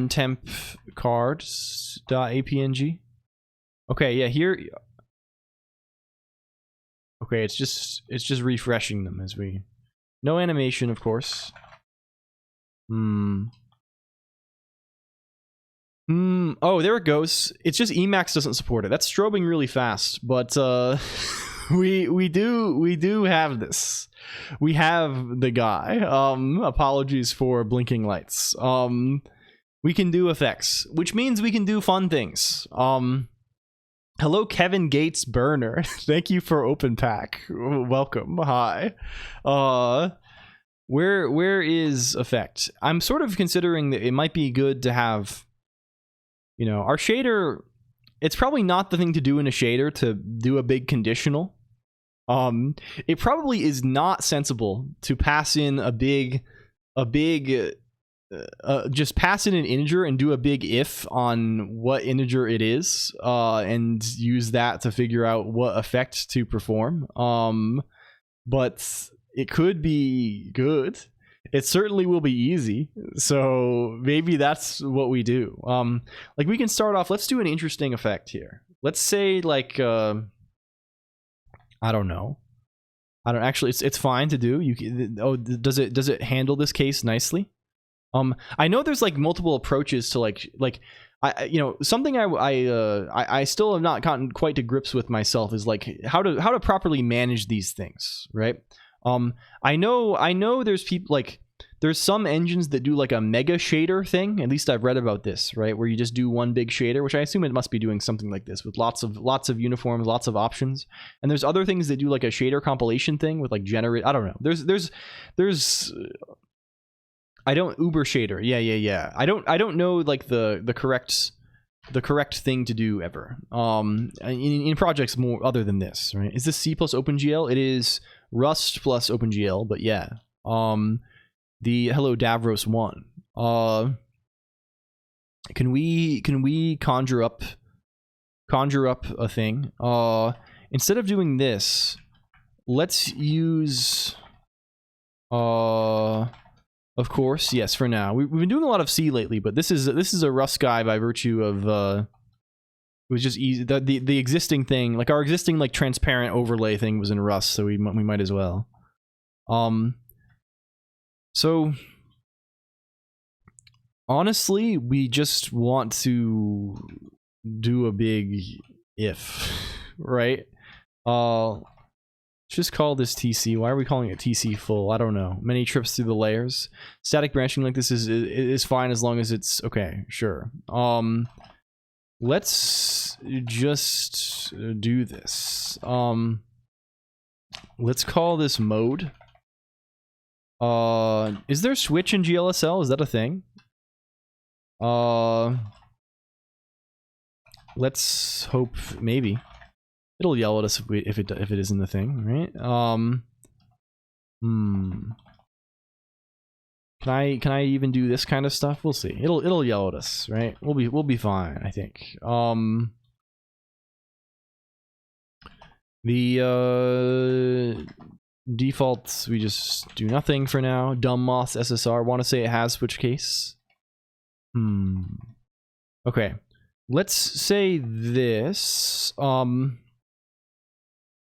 temp cards.apng. Okay, yeah, here. Okay, it's just refreshing them as we. No animation, of course. Oh, there it goes. It's just Emacs doesn't support it. That's strobing really fast, but we do have this. We have the guy. Apologies for blinking lights. We can do effects, which means we can do fun things. Hello, Kevin Gates Burner. Thank you for open pack. Welcome. Hi. Where is effect? I'm sort of considering that it might be good to have, you know, our shader. It's probably not the thing to do in a shader to do a big conditional. It probably is not sensible to pass in just pass in an integer and do a big if on what integer it is, and use that to figure out what effect to perform. But it could be good. It certainly will be easy. So maybe that's what we do. Like we can start off. Let's do an interesting effect here. Let's say like I don't know. Actually. It's fine to do. Does it handle this case nicely? I know there's like multiple approaches to like something I still have not gotten quite to grips with myself is like how to properly manage these things, right? I know there's people like there's some engines that do like a mega shader thing. At least I've read about this, right? Where you just do one big shader, which I assume it must be doing something like this with lots of uniforms, lots of options. And there's other things that do like a shader compilation thing with like generate. I don't know. There's I don't Uber shader. Yeah. I don't know like the correct thing to do ever. In projects more other than this, right? Is this C plus OpenGL? It is Rust plus OpenGL, but yeah. The Hello Davros 1. Can we conjure up a thing? Instead of doing this, let's use of course, yes, for now. We've been doing a lot of C lately, but this is a Rust guy by virtue of it was just easy. The existing thing, like our existing like transparent overlay thing was in Rust, so we might as well. So honestly, we just want to do a big if, right? Let's just call this TC. Why are we calling it TC full? I don't know. Many trips through the layers. Static branching like this is fine as long as it's okay. Sure. Let's just do this. Let's call this mode. Is there switch in GLSL? Is that a thing? Let's hope maybe. It'll yell at us if it isn't the thing, right? Can I even do this kind of stuff? We'll see. It'll yell at us, right? We'll be fine, I think. The defaults, we just do nothing for now. Dumb Moss SSR. Want to say it has switch case? Okay. Let's say this.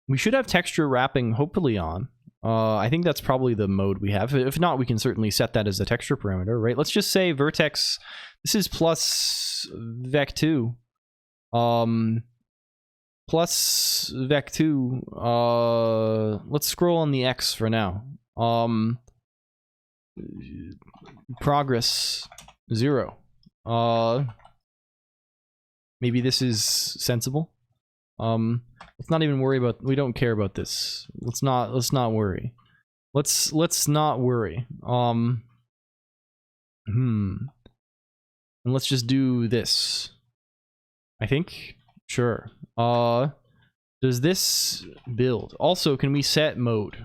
We should have texture wrapping hopefully on. I think that's probably the mode we have. If not, we can certainly set that as a texture parameter, right? Let's just say vertex, this is plus vec2. Plus vec2. Let's scroll on the X for now. Progress 0. Maybe this is sensible. Let's not even worry about, we don't care about this. Let's not worry. Let's not worry. And let's just do this. I think. Sure. Does this build? Also, can we set mode?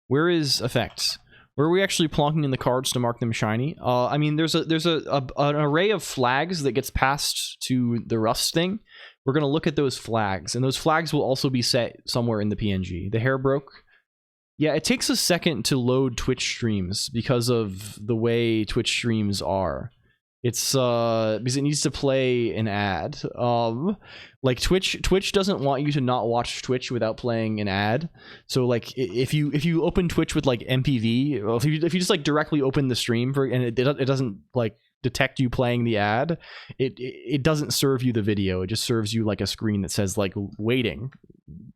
Where is effects? Where are we actually plonking in the cards to mark them shiny? I mean, there's an array of flags that gets passed to the Rust thing. We're gonna look at those flags, and those flags will also be set somewhere in the PNG. The hair broke. Yeah, it takes a second to load Twitch streams because of the way Twitch streams are. It's because it needs to play an ad. Like Twitch doesn't want you to not watch Twitch without playing an ad. So like if you open Twitch with like MPV, or if you just like directly open the stream for, and it doesn't like detect you playing the ad, it doesn't serve you the video. It just serves you like a screen that says like waiting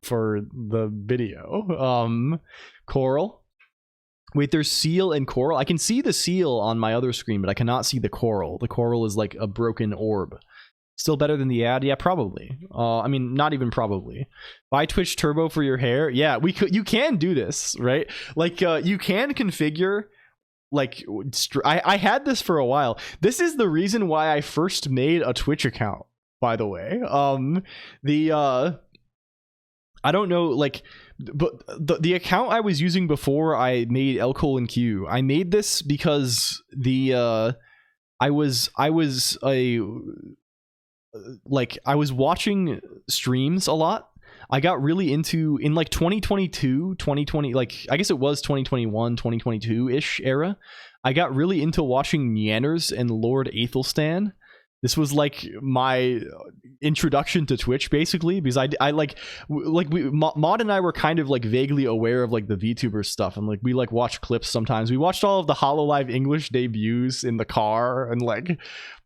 for the video. Coral. Wait, there's seal and coral. I can see the seal on my other screen, but I cannot see the coral. The coral is like a broken orb. Still better than the ad? Yeah, probably. I mean, not even probably. Buy Twitch Turbo for your hair? Yeah, you can do this, right? Like, you can configure, like, I had this for a while. This is the reason why I first made a Twitch account, by the way. I don't know, like, but the account I was using before I made LLLL, I made this because I was watching streams a lot. I got really into, in like 2020, like I guess it was 2021, 2022-ish era, I got really into watching Nyanners and Lord Aethelstan. This was like my introduction to Twitch, basically, because Mod and I were kind of like vaguely aware of like the VTuber stuff, and like we like watch clips sometimes. We watched all of the HoloLive English debuts in the car, and like,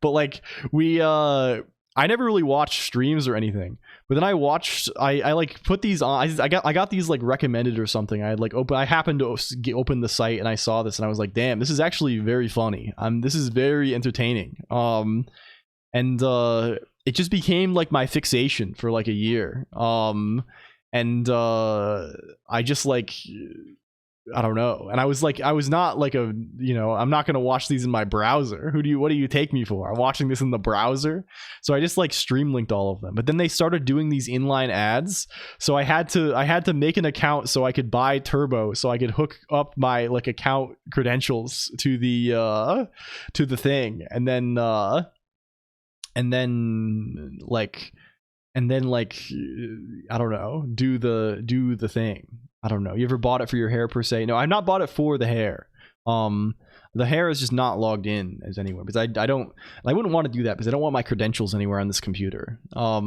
but like I never really watched streams or anything. But then I watched, I like put these on. I got these like recommended or something. I had like I happened to open the site and I saw this and I was like, damn, this is actually very funny. This is very entertaining. And it just became like my fixation for like a year. I just like, I don't know. And I was not like a, I'm not going to watch these in my browser. What do you take me for? I'm watching this in the browser. So I just like stream linked all of them. But then they started doing these inline ads. So I had to make an account so I could buy Turbo, so I could hook up my like account credentials to the thing. And then I don't know, do the thing. I don't know. You ever bought it for your hair per se? No, I've not bought it for the hair. The hair is just not logged in as anywhere because I wouldn't want to do that because I don't want my credentials anywhere on this computer. I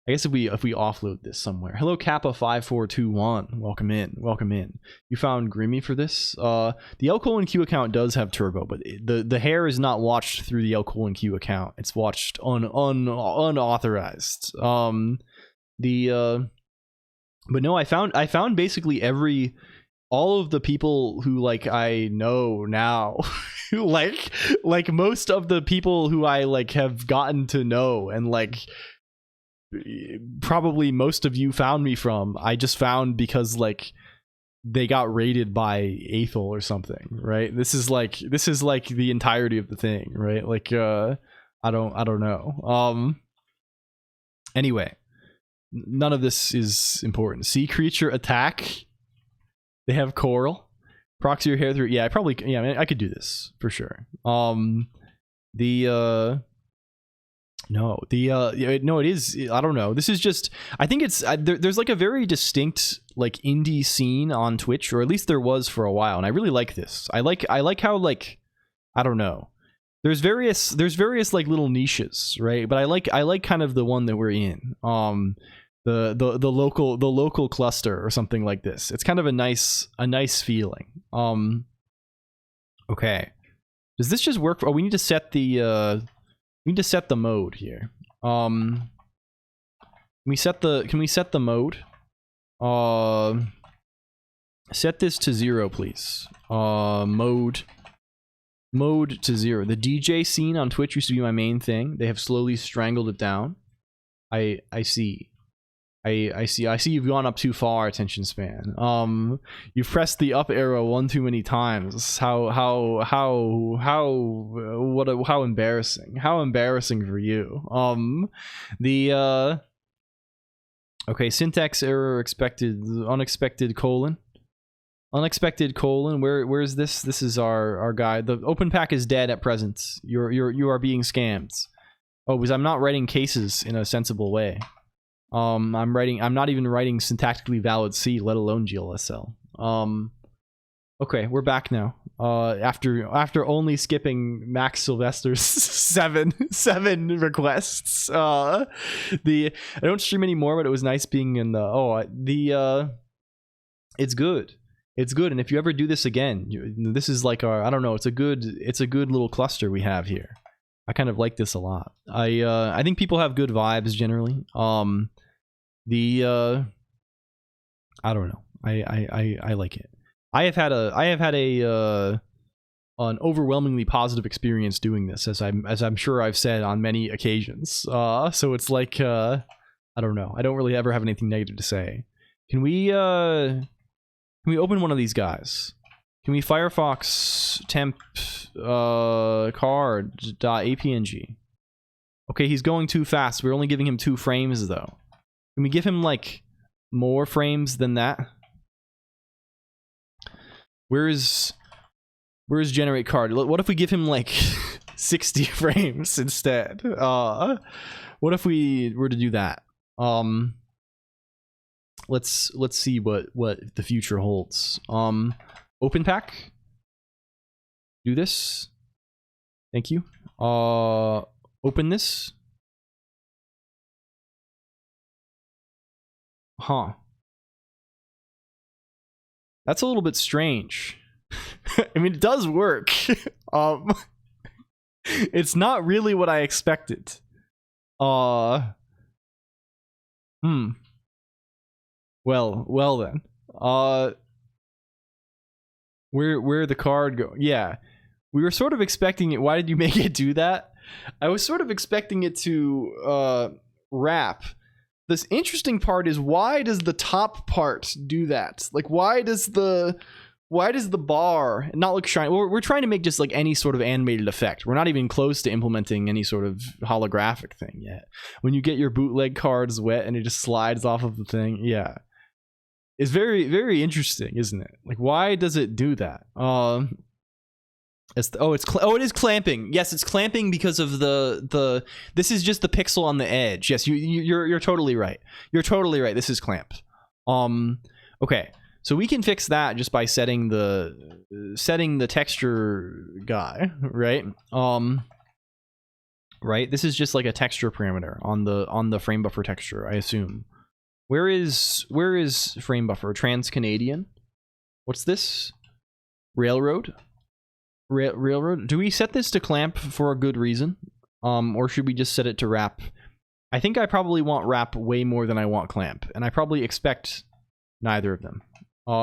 guess if we offload this somewhere. Hello Kappa 5421. Welcome in. You found Grimmy for this? The LLLL account does have Turbo, but the hair is not watched through the LLLL account. It's watched unauthorized. But no, I found basically all of the people who like I know now, like most of the people who I like have gotten to know, and like probably most of you found me from, I just found because like they got raided by Aethel or something, right? This is like the entirety of the thing, right? Like I don't know. Anyway, none of this is important. Sea creature attack. They have coral. Proxy your hair through. Yeah, I could do this for sure. No, it is. I don't know. This is just. I think it's. There's like a very distinct like indie scene on Twitch, or at least there was for a while, and I really like this. I like how like, I don't know. There's various like little niches, right? But I like kind of the one that we're in. the local cluster or something like this. It's kind of a nice feeling. Okay. Does this just work? Oh, we need to set the mode here. Can we set the mode? Set this to 0, please. Mode to 0. The DJ scene on Twitch used to be my main thing. They have slowly strangled it down. I see. I see you've gone up too far, attention span. You've pressed the up arrow one too many times. How embarrassing. How embarrassing for you. Okay, syntax error expected, unexpected colon. Unexpected colon. Where is this? This is our guy. The open pack is dead at present. You are being scammed. Oh, because I'm not writing cases in a sensible way. I'm not even writing syntactically valid C, let alone GLSL. Okay, we're back now. After only skipping Max Sylvester's seven requests. I don't stream anymore, but it was nice being in the it's good. It's good, and if you ever do this again, this is like our, I don't know, it's a good little cluster we have here. I kind of like this a lot. I think people have good vibes generally. I don't know. I like it. I have had an overwhelmingly positive experience doing this, as I'm sure I've said on many occasions. So it's like I don't know. I don't really ever have anything negative to say. Can we open one of these guys? Can we Firefox temp card.apng? Okay, he's going too fast. We're only giving him 2 frames though. Can we give him like more frames than that? Where's generate card? What if we give him like 60 frames instead? What if we were to do that? Let's see what the future holds. Open pack. Do this. Thank you. Open this. Huh. That's a little bit strange. I mean, it does work. It's not really what I expected. Well then. Where the card go? Yeah. We were sort of expecting it. Why did you make it do that? I was sort of expecting it to wrap. This interesting part is, why does the top part do that? Like, why does the bar not look shiny? We're trying to make just like any sort of animated effect. We're not even close to implementing any sort of holographic thing yet. When you get your bootleg cards wet and it just slides off of the thing, yeah. It's very, very interesting, isn't it? Like, why does it do that? It is clamping. Yes, it's clamping because of the this is just the pixel on the edge. Yes, you're totally right. You're totally right. This is clamp. Okay. So we can fix that just by setting the texture guy, right? Right. This is just like a texture parameter on the frame buffer texture, I assume. Where is frame buffer? Trans-Canadian? What's this? Railroad? Railroad? Do we set this to clamp for a good reason? Or should we just set it to wrap? I think I probably want wrap way more than I want clamp, and I probably expect neither of them.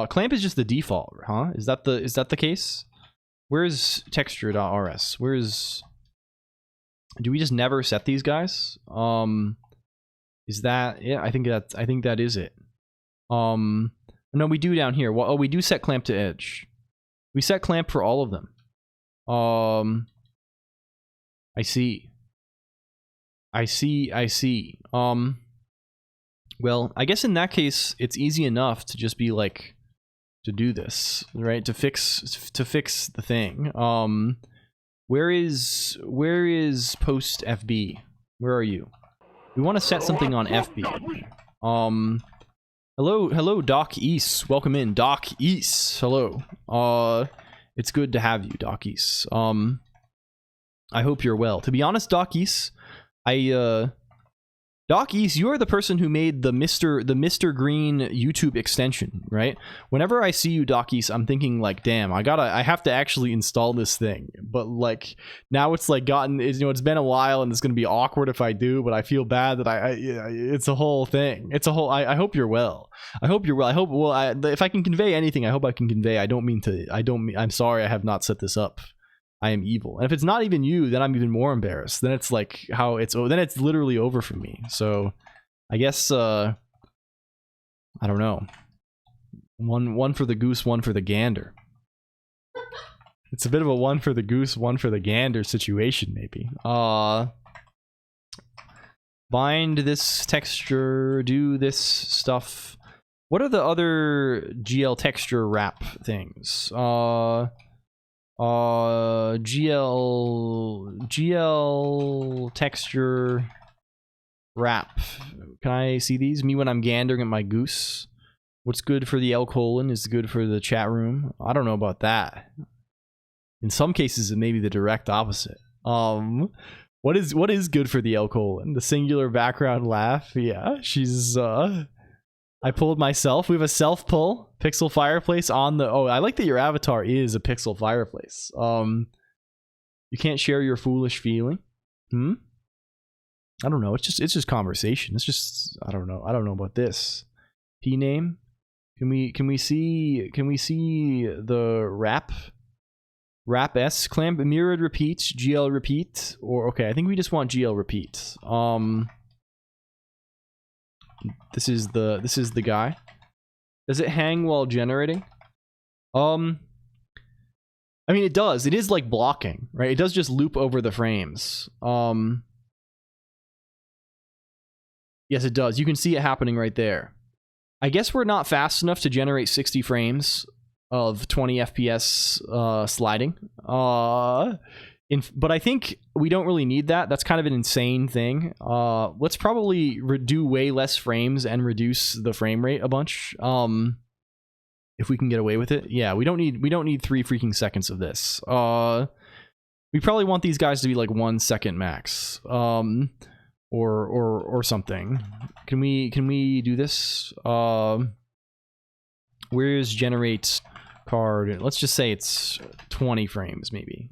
Clamp is just the default, huh? Is that the case? Where's texture.rs? Do we just never set these guys? Is that, yeah, I think that is it. No, we do down here. Well, we do set clamp to edge. We set clamp for all of them. I see. Well, I guess in that case, it's easy enough to just be like, to do this, right? To fix the thing. Where is post FB? Where are you? We want to set something on FB. Hello, Doc East. Welcome in, Doc East. Hello. It's good to have you, Doc East. I hope you're well. To be honest, Doc East, Doc Doc East, you are the person who made the Mr. Green YouTube extension, right? Whenever I see you, Doc East, I'm thinking like, damn, I have to actually install this thing. But like now it's like it's been a while and it's gonna be awkward if I do. But I feel bad that it's a whole thing. It's a whole. I hope you're well. I hope you're well. I hope if I can convey anything, I hope I can convey. I'm sorry I have not set this up. I am evil. And if it's not even you, then I'm even more embarrassed. Then it's like then it's literally over for me. So I guess I don't know. One for the goose, one for the gander. It's a bit of a one for the goose, one for the gander situation, maybe. Bind this texture, do this stuff. What are the other GL texture wrap things? GL texture wrap. Can I see these? Me when I'm gandering at my goose. What's good for the L colon is good for the chat room. I don't know about that. In some cases, it may be the direct opposite. What is good for the L colon? The singular background laugh. Yeah, she's I pulled myself. We have a self pull. Pixel fireplace on the... Oh, I like that your avatar is a pixel fireplace. You can't share your foolish feeling. I don't know. It's just conversation. It's just... I don't know. I don't know about this. P name? Can we see the wrap S clamp mirrored repeat, GL repeat, or okay, I think we just want GL repeat. This is the guy. Does it hang while generating? I mean, it does. It is like blocking, right? It does just loop over the frames. Yes, it does. You can see it happening right there. I guess we're not fast enough to generate 60 frames of 20 FPS sliding. But I think we don't really need that. That's kind of an insane thing. Let's probably do way less frames and reduce the frame rate a bunch. If we can get away with it. Yeah, we don't need 3 freaking seconds of this. We probably want these guys to be like 1 second max. Or something. Can we do this? Where's generate card? Let's just say it's 20 frames maybe.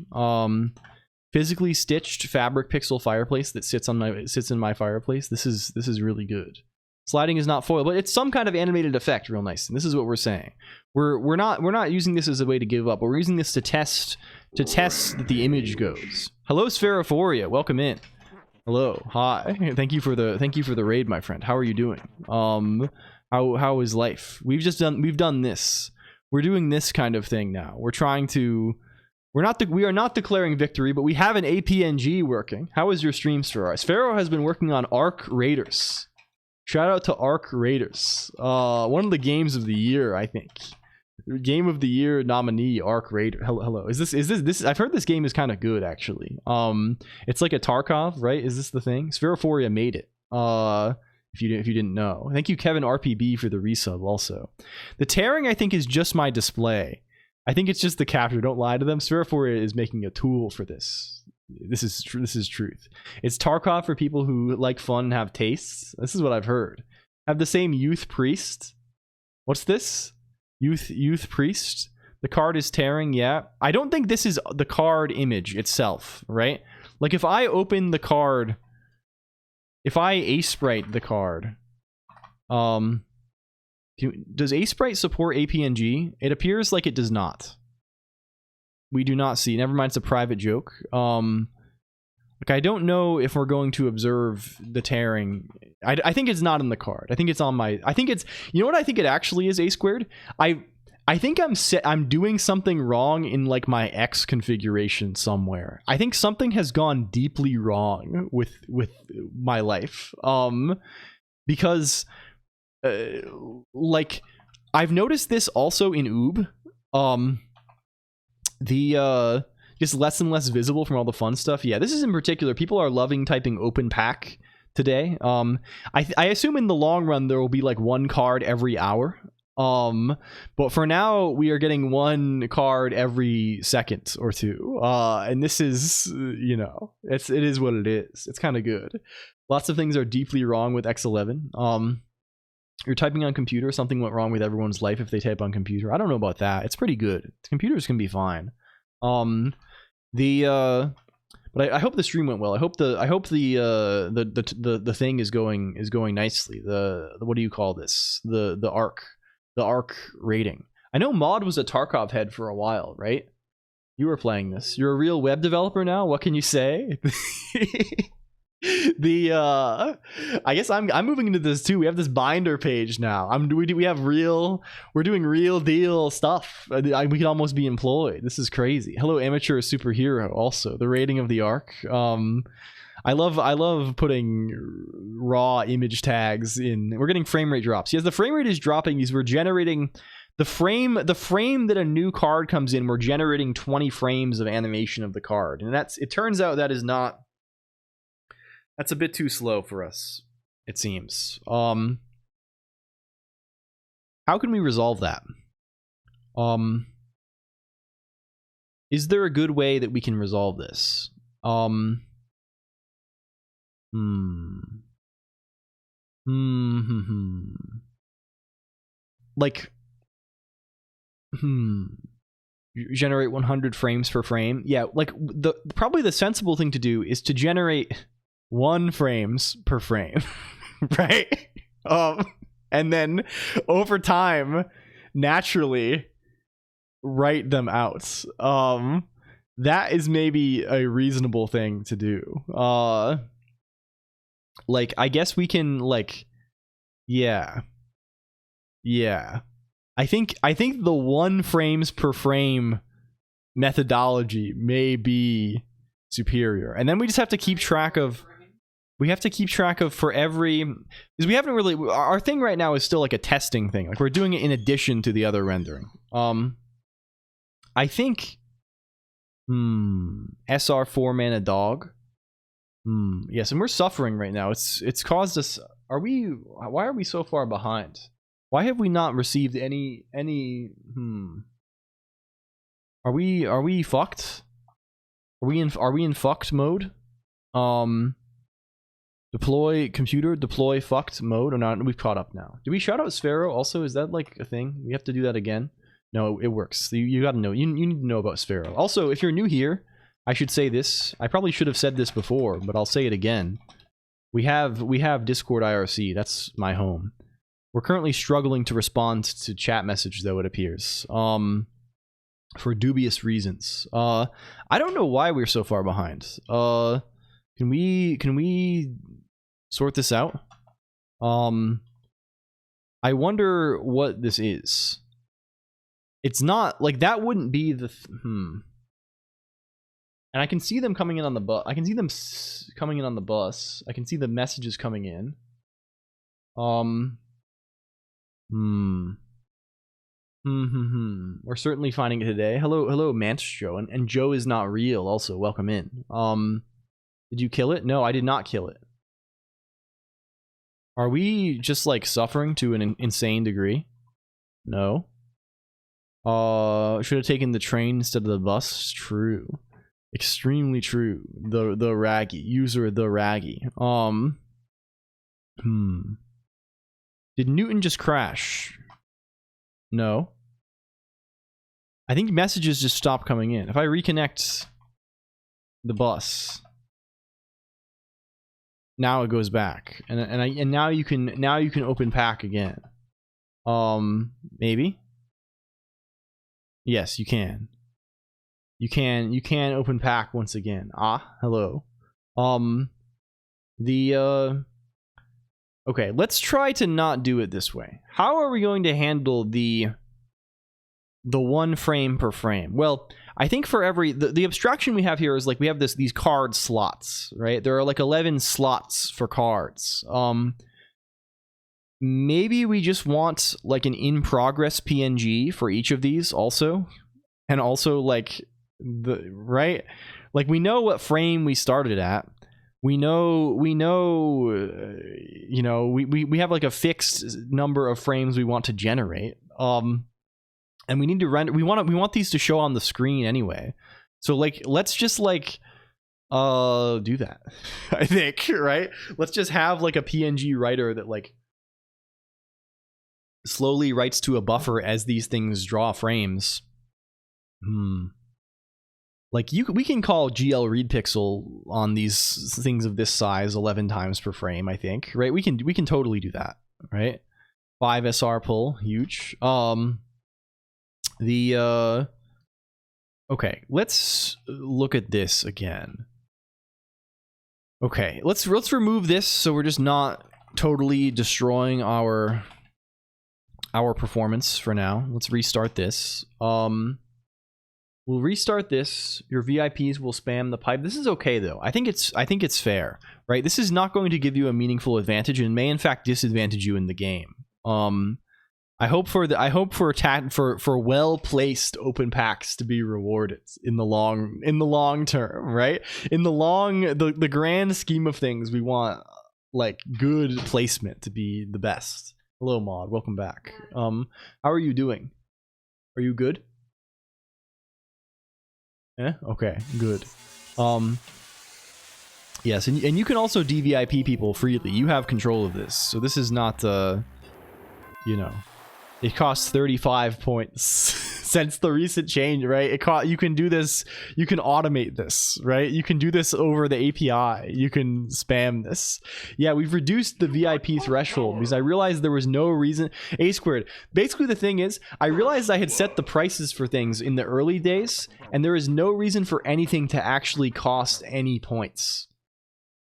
Physically stitched fabric pixel fireplace that sits in my fireplace. This is really good. Sliding is not foil, but it's some kind of animated effect, real nice. And this is what we're saying. We're not using this as a way to give up. We're using this to test that the image goes. Hello, Spheriphoria. Welcome in. Hello. Hi. Thank you for the raid, my friend. How are you doing? How is life? We've done this. We're doing this kind of thing now. We're trying to... We are not declaring victory, but we have an APNG working. How is your stream, Sphero? Sphero has been working on Ark Raiders. Shout out to Ark Raiders. One of the games of the year, I think. Game of the year nominee, Ark Raider. Hello. Is this? I've heard this game is kind of good, actually. It's like a Tarkov, right? Is this the thing? Spherophoria made it. If you didn't know. Thank you, Kevin RPB, for the resub. Also, the tearing I think is just my display. I think it's just the capture. Don't lie to them. Spherophoria is making a tool for this. This is truth. It's Tarkov for people who like fun and have tastes. This is what I've heard. Have the same youth priest. What's this? Youth priest. The card is tearing. Yeah. I don't think this is the card image itself, right? Like if I open the card, if I A-sprite the card, does A-sprite support APNG? It appears like it does not. We do not see. Never mind, it's a private joke. Like I don't know if we're going to observe the tearing. I think it's not in the card. I think it's on my... I think it's... You know what I think it actually is, A squared? I think I'm doing something wrong in like my X configuration somewhere. I think something has gone deeply wrong with my life. Because... like I've noticed this also in Oob. Just less and less visible from all the fun stuff. Yeah, this is in particular. People are loving typing open pack today. I assume in the long run there will be like one card every hour. But for now, we are getting one card every second or two. And this is, you know, it is what it is. It's kind of good. Lots of things are deeply wrong with X11. You're typing on computer, something went wrong with everyone's life if they type on computer. I don't know about that. It's pretty good. Computers can be fine. But I hope the stream went well. I hope the thing is going nicely. The what do you call this? The arc rating. I know Mod was a Tarkov head for a while, right? You were playing this. You're a real web developer now. What can you say? I guess I'm moving into this too. We have this binder page now. We're doing real deal stuff. We could almost be employed. This is crazy. Hello, amateur superhero. Also, the rating of the arc. I love putting raw image tags in. We're getting frame rate drops. Yes, the frame rate is dropping because we're generating the frame that a new card comes in. We're generating 20 frames of animation of the card, and it turns out that is not. That's a bit too slow for us, it seems. How can we resolve that? Is there a good way that we can resolve this? Like, generate 100 frames per frame. Yeah, like probably the sensible thing to do is to generate 1 frames per frame, right? And then over time, naturally write them out. That is maybe a reasonable thing to do. Like, I guess we can, like, yeah. I think the 1 frames per frame methodology may be superior, and then we just have to keep track of. We have to keep track of for every, because we haven't really, our thing right now is still like a testing thing. Like, we're doing it in addition to the other rendering. I think, SR 4 mana dog. Yes, and we're suffering right now. It's caused us, why are we so far behind? Why have we not received any, are we fucked? Are we in fucked mode? Deploy fucked mode, or not? We've caught up now. Do we shout out Sphero also? Is that like a thing? We have to do that again? No, it works. You gotta know. You need to know about Sphero. Also, if you're new here, I should say this. I probably should have said this before, but I'll say it again. We have Discord IRC. That's my home. We're currently struggling to respond to chat message, though, it appears. For dubious reasons. I don't know why we're so far behind. Can we sort this out? I wonder what this is. It's not like that wouldn't be the and I can see them coming in on the bus. I can see them coming in on the bus. I can see the messages coming in. We're certainly finding it today. Hello, Mantis Joe, and Joe is not real. Also, welcome in. Did you kill it? No, I did not kill it. Are we just like suffering to an insane degree? No. Should have taken the train instead of the bus. True. Extremely true. The raggy user, the raggy. Did Newton just crash? No. I think messages just stop coming in. If I reconnect the bus, now it goes back, and now you can open pack again. Maybe. Yes, you can. You can open pack once again. Hello. Okay, let's try to not do it this way. How are we going to handle the 1 frame per frame? Well, I think for every the abstraction we have here is like we have these card slots, right? There are like 11 slots for cards. Maybe we just want like an in progress PNG for each of these also, and also like right, like we know what frame we started at. We know, you know, we have like a fixed number of frames we want to generate. And we need to render. We want these to show on the screen anyway. So like, let's just like do that. I think, right? Let's just have like a PNG writer that like slowly writes to a buffer as these things draw frames. Like we can call GL read pixel on these things of this size 11 times per frame, I think, right? We can totally do that, right? 5 SR pull, huge. Okay, let's look at this again. Okay, let's remove this so we're just not totally destroying our performance for now. Let's restart this. We'll restart this. Your VIPs will spam the pipe. This is okay though. I think it's fair, right? This is not going to give you a meaningful advantage and may in fact disadvantage you in the game. I hope for well-placed open packs to be rewarded in the long term, right? In the grand scheme of things, we want like good placement to be the best. Hello, Mod. Welcome back. How are you doing? Are you good? Yeah? Okay, good. Yes, and you can also DVIP people freely. You have control of this. So this is not you know, it costs 35 points since the recent change, right? You can do this, you can automate this, right? You can do this over the API. You can spam this. Yeah, we've reduced the VIP threshold because I realized there was no reason. A squared. Basically, the thing is, I realized I had set the prices for things in the early days, and there is no reason for anything to actually cost any points.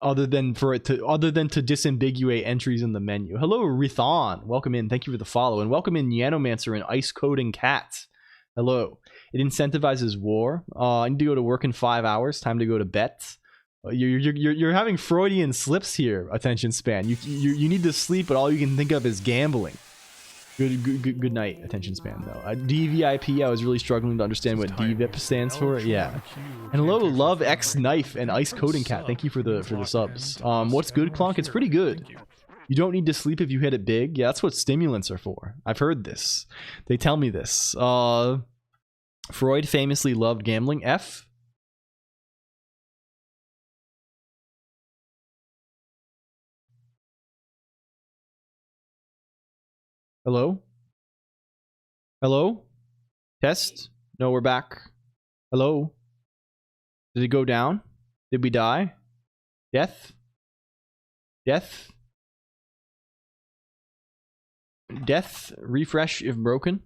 Other than to disambiguate entries in the menu. Hello, Rithon. Welcome in. Thank you for the follow. And welcome in Yanomancer and Ice Coding Cat. Hello. It incentivizes war. I need to go to work in 5 hours. Time to go to bed. You're having Freudian slips here, attention span. You need to sleep, but all you can think of is gambling. Good night, attention span, though. DVIP, I was really struggling to understand what DVIP stands for. Yeah. And hello, Love X Knife and Ice Coding Cat. Thank you for the subs. What's good, Colonq? It's pretty good. You don't need to sleep if you hit it big. Yeah, that's what stimulants are for. I've heard this. They tell me this. Freud famously loved gambling. F. Hello? Hello? Test? No, we're back. Hello? Did it go down? Did we die? Death? Death? Death? Refresh if broken?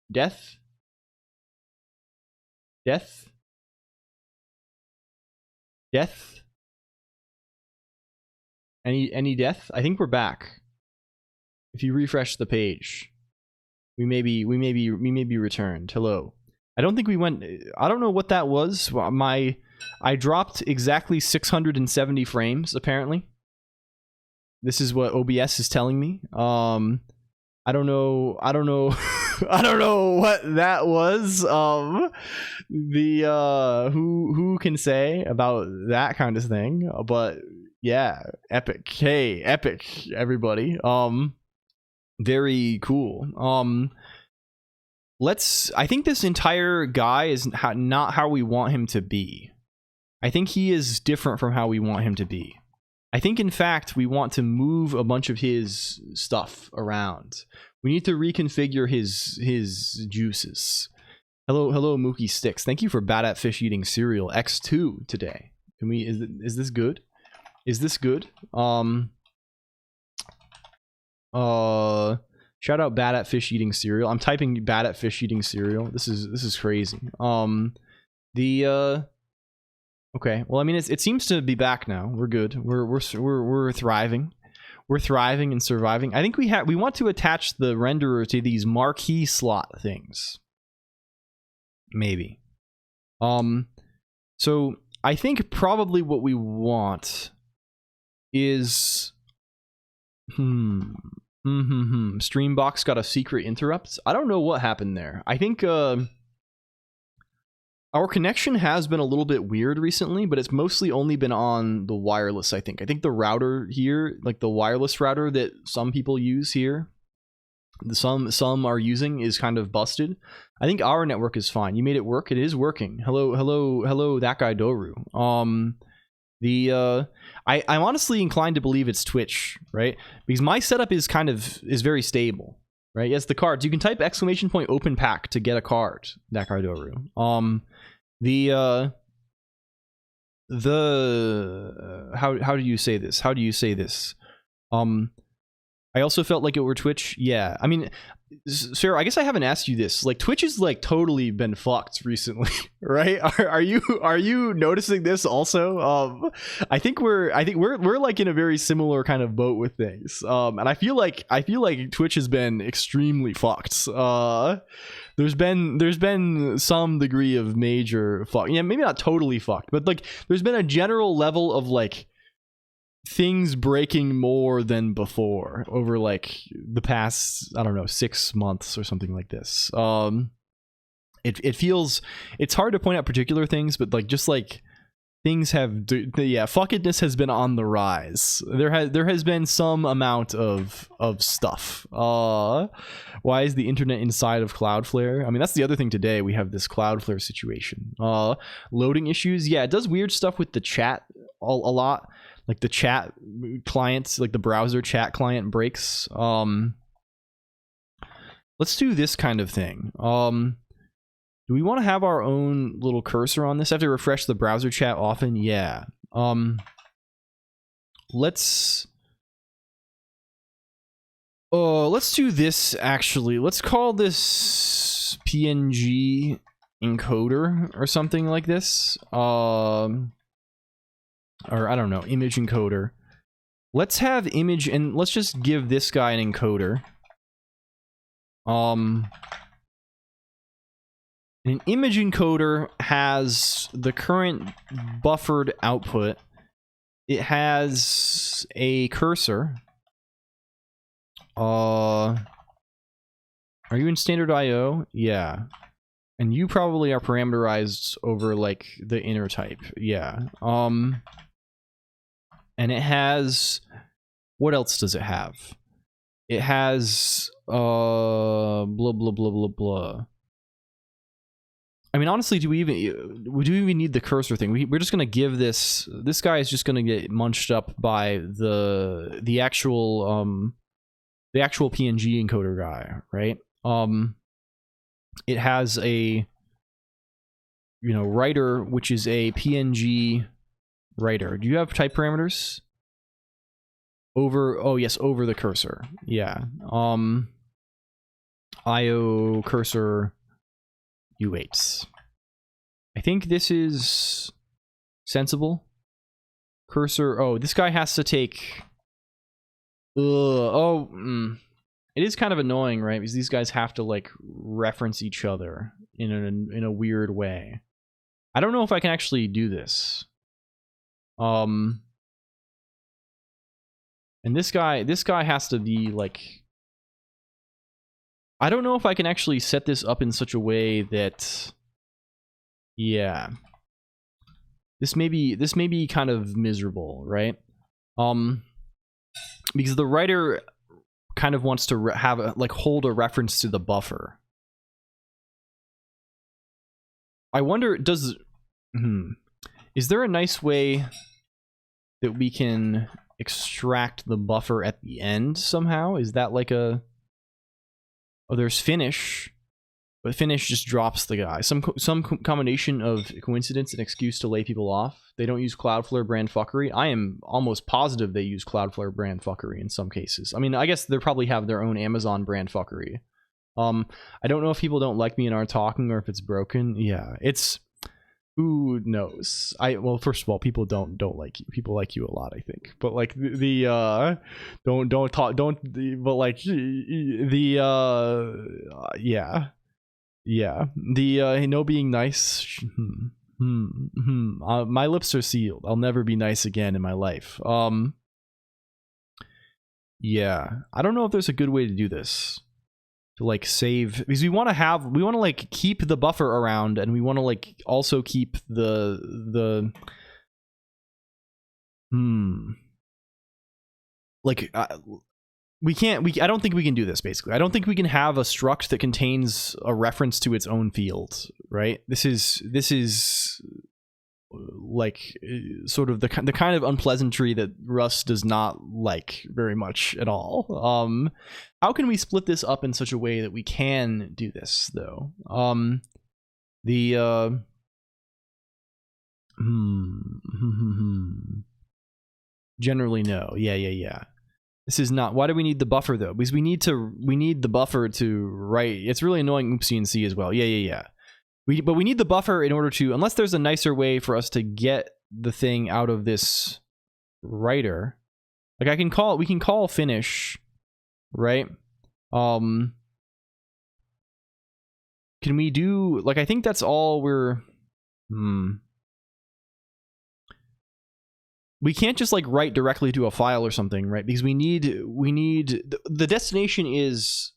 Death? Death? Death? Any death? I think we're back. If you refresh the page, we may be returned. Hello. I don't think we went. I don't know what that was. I dropped exactly 670 frames. Apparently, this is what OBS is telling me. I don't know. I don't know what that was. Who can say about that kind of thing? But yeah, epic. Hey, epic, everybody. Very cool. I think this entire guy is not how we want him to be. I think he is different from how we want him to be. I think, in fact, we want to move a bunch of his stuff around. We need to reconfigure his juices. Hello, Mookie Sticks. Thank you for Bad at Fish Eating Cereal X2 today. Can we? Is this good? Is this good? Shout out Bad at Fish Eating Cereal. I'm typing Bad at Fish Eating Cereal. This is crazy. Okay. Well, I mean, it seems to be back now. We're good. We're thriving. We're thriving and surviving. I think we want to attach the renderer to these marquee slot things. Maybe. So I think probably what we want is Streambox got a secret interrupt. I don't know what happened there. I think our connection has been a little bit weird recently, but it's mostly only been on the wireless, I think. I think the router here, like the wireless router that some people use here, some are using is kind of busted. I think our network is fine. You made it work. It is working. Hello, that guy Doru. I'm honestly inclined to believe it's Twitch, right? Because my setup is very stable, right? Yes, the cards. You can type !open pack to get a card. That guy Doru. How do you say this? How do you say this? I also felt like it were Twitch. Yeah, I mean, Sarah, I guess I haven't asked you this. Like, Twitch has like totally been fucked recently, right? Are you noticing this also? I think we're like in a very similar kind of boat with things. And I feel like Twitch has been extremely fucked. There's been some degree of major fuck. Yeah, maybe not totally fucked, but like there's been a general level of like things breaking more than before over like the past, I don't know, 6 months or something like this. It feels, it's hard to point out particular things, but like just like things have fuckedness has been on the rise. There has been some amount of stuff. Why is the internet inside of Cloudflare? I mean, that's the other thing today. We have this Cloudflare situation. Loading issues. Yeah, it does weird stuff with the chat a lot. Like the chat clients, like the browser chat client breaks. Let's do this kind of thing. Do we want to have our own little cursor on this? I have to refresh the browser chat often. Yeah. Let's do this actually. Let's call this PNG encoder or something like this. Or I don't know, image encoder. Let's have image, and let's just give this guy an encoder. An image encoder has the current buffered output. It has a cursor. Are you in standard IO? Yeah. And you probably are parameterized over like the inner type. Yeah. And it has, what else does it have? It has blah blah blah blah blah. I mean, honestly, do we even need the cursor thing? We're just gonna give this guy is just gonna get munched up by the actual PNG encoder guy, right? It has a writer, which is a PNG writer. Do you have type parameters? Oh yes, over the cursor. Yeah. IO cursor U8s. I think this is sensible. Cursor. Oh, this guy has to take. It is kind of annoying, right? Because these guys have to like reference each other in a weird way. I don't know if I can actually do this. And this guy has to be like, I don't know if I can actually set this up in such a way that, yeah, this may be kind of miserable, right? Because the writer kind of wants to hold a reference to the buffer. I wonder, is there a nice way that we can extract the buffer at the end somehow? Is that like a... Oh, there's finish, but finish just drops the guy. Some combination of coincidence and excuse to lay people off. They don't use Cloudflare brand fuckery. I am almost positive they use Cloudflare brand fuckery in some cases. I mean, I guess they probably have their own Amazon brand fuckery. I don't know if people don't like me and aren't talking, or if it's broken. Yeah, it's... Who knows? Well, first of all, people don't like you. People like you a lot, I think. But like no being nice. My lips are sealed. I'll never be nice again in my life. Yeah, I don't know if there's a good way to do this. To like save, because we want to like keep the buffer around, and we want to like also keep the like I don't think we can do this, basically. I don't think we can have a struct that contains a reference to its own field, right? This is like sort of the kind of unpleasantry that Rust does not like very much at all. How can we split this up in such a way that we can do this, though? Generally, no. Yeah. This is not. Why do we need the buffer, though? Because we need the buffer to write. It's really annoying oopsie and C as well. Yeah. But we need the buffer in order to, unless there's a nicer way for us to get the thing out of this writer. Like we can call finish, right? Can we do, like, I think that's all we're, we can't just like write directly to a file or something, right? Because we need the destination is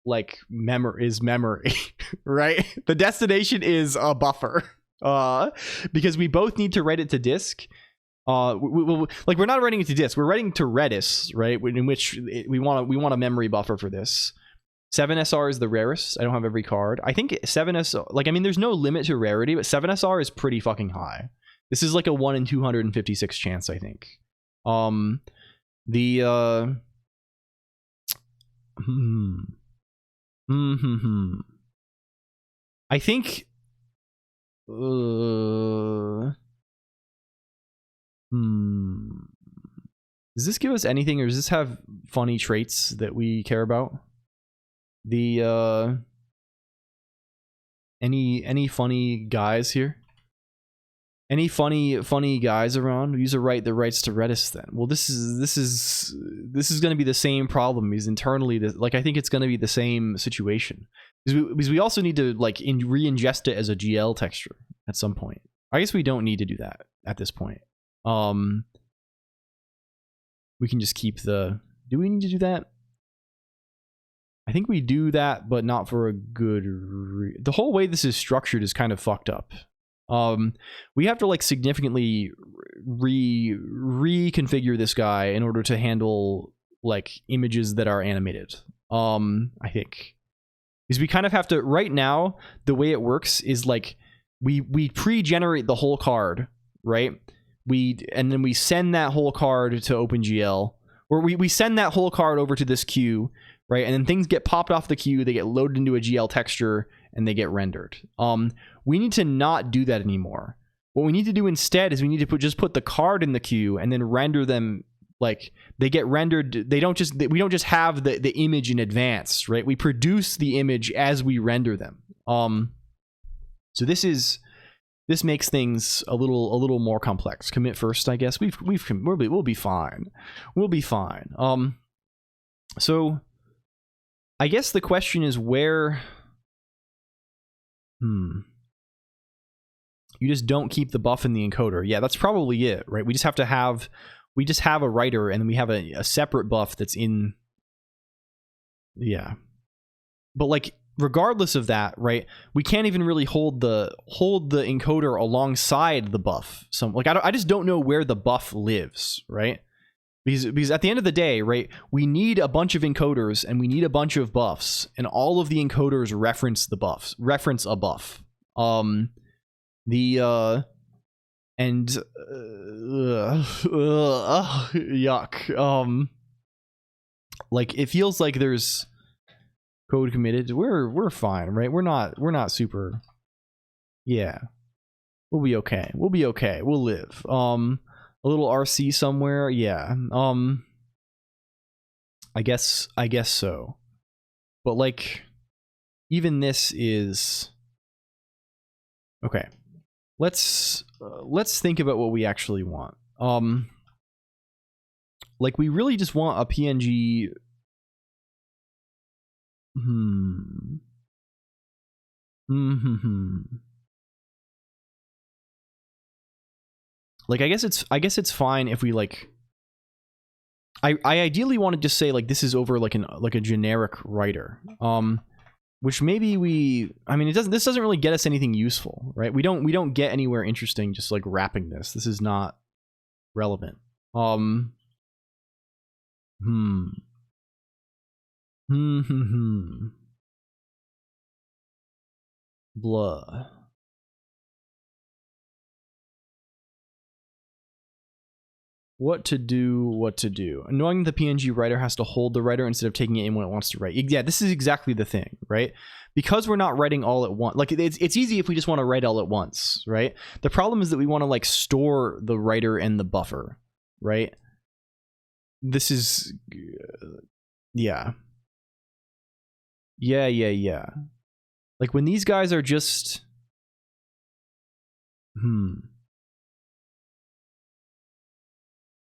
like memory, right? The destination is a buffer, because we both need to write it to disk. Like, we're not writing it to disk, we're writing to Redis, right? In which we want a memory buffer for this. 7SR is the rarest. I don't have every card. I think 7SR, like, I mean, there's no limit to rarity, but 7SR is pretty fucking high. This is like a 1 in 256 chance, I think. I think does this give us anything, or does this have funny traits that we care about? Any funny guys here? Any funny guys around? User right that writes to Redis then. Well, this is going to be the same problem. Because internally, like, I think it's going to be the same situation. Because we also need to like re-ingest it as a GL texture at some point. I guess we don't need to do that at this point. We can just keep the. Do we need to do that? I think we do that, but not for a good. The whole way this is structured is kind of fucked up. We have to like significantly reconfigure this guy in order to handle like images that are animated. I think because we kind of have to. Right now, the way it works is like we pre-generate the whole card, right? And then we send that whole card to OpenGL, or we send that whole card over to this queue, right? And then things get popped off the queue, they get loaded into a GL texture, and they get rendered. We need to not do that anymore. What we need to do instead is we need to just put the card in the queue and then render them. Like, they get rendered. We don't just have the image in advance, right? We produce the image as we render them. So this makes things a little more complex. Commit first, I guess. We'll be fine. We'll be fine. So I guess the question is where. You just don't keep the buff in the encoder. Yeah, that's probably it, right? We just have a writer, and then we have a separate buff that's in. Yeah, but like, regardless of that, right? We can't even really hold the encoder alongside the buff. So like, I just don't know where the buff lives, right? Because at the end of the day, right, we need a bunch of encoders and we need a bunch of buffs, and all of the encoders reference a buff. Yuck. Like, it feels like there's code committed. We're fine, right? We're not super. Yeah, we'll be okay. We'll live. A little RC somewhere. Yeah. I guess so. But like, even this is okay. Let's think about what we actually want. Like, we really just want a PNG. Like, I guess it's fine if we like. I ideally want to just say like this is over like a generic writer. Which maybe I mean, this doesn't really get us anything useful, right? We don't get anywhere interesting just like wrapping this. This is not relevant. Blah. What to do. Knowing the PNG writer has to hold the writer instead of taking it in when it wants to write. Yeah, this is exactly the thing, right? Because we're not writing all at once. Like, it's easy if we just want to write all at once, right? The problem is that we want to, like, store the writer and the buffer, right? This is... yeah. Yeah. Like, when these guys are just...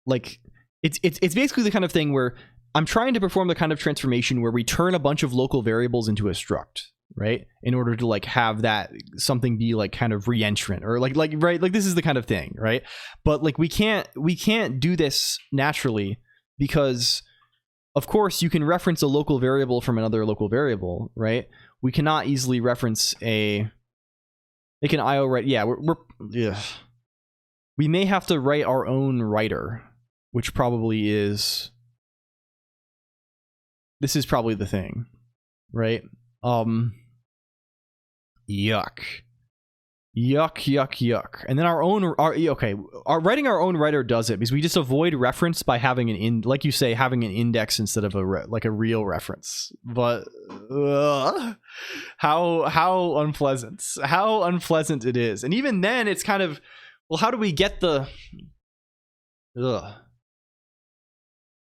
like it's basically the kind of thing where I'm trying to perform the kind of transformation where we turn a bunch of local variables into a struct, right? In order to, like, have that something be, like, kind of reentrant or like right, like, this is the kind of thing, right? But, like, we can't do this naturally because of course you can reference a local variable from another local variable, right? We cannot easily reference make an IO write. Yeah, we may have to write our own writer, which probably is... this is probably the thing, right? Yuck. And then our writing our own writer does it because we just avoid reference by having like you say, having an index instead of a real reference. But how unpleasant it is. And even then it's kind of, well, how do we get the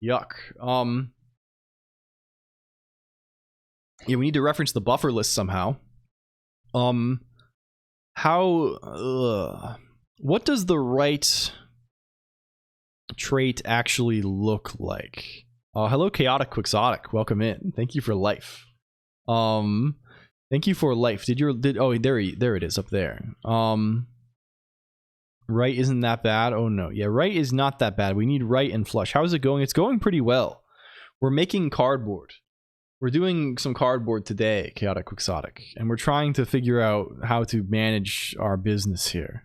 yuck. Yeah, we need to reference the buffer list somehow. What does the write trait actually look like? Hello, Chaotic Quixotic. Welcome in. Thank you for life. Thank you for life. Oh, there it is up there. Right isn't that bad. Oh no, yeah, right is not that bad. We need right and flush. How is it going? It's going pretty well. We're making cardboard. We're doing some cardboard today, Chaotic Quixotic, and we're trying to figure out how to manage our business here.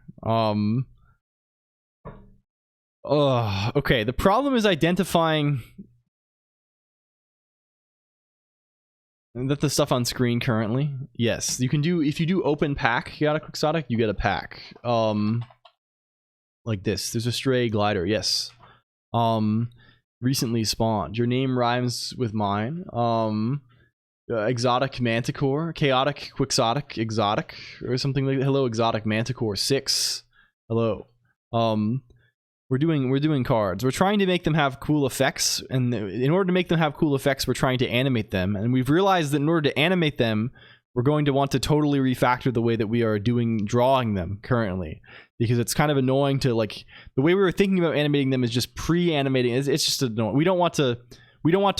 Okay, the problem is identifying that the stuff on screen currently. Yes, you can do, if you do open pack, Chaotic Quixotic, you get a pack. Like this. There's a stray glider, yes. Recently spawned. Your name rhymes with mine. Exotic Manticore, Chaotic Quixotic, Exotic, or something like that. Hello, Exotic Manticore 6. Hello. We're doing cards. We're trying to make them have cool effects, and in order to make them have cool effects, we're trying to animate them. And we've realized that in order to animate them, we're going to want to totally refactor the way that we are drawing them currently, because it's kind of annoying to, like, the way we were thinking about animating them is just pre-animating. It's just annoying. We don't want to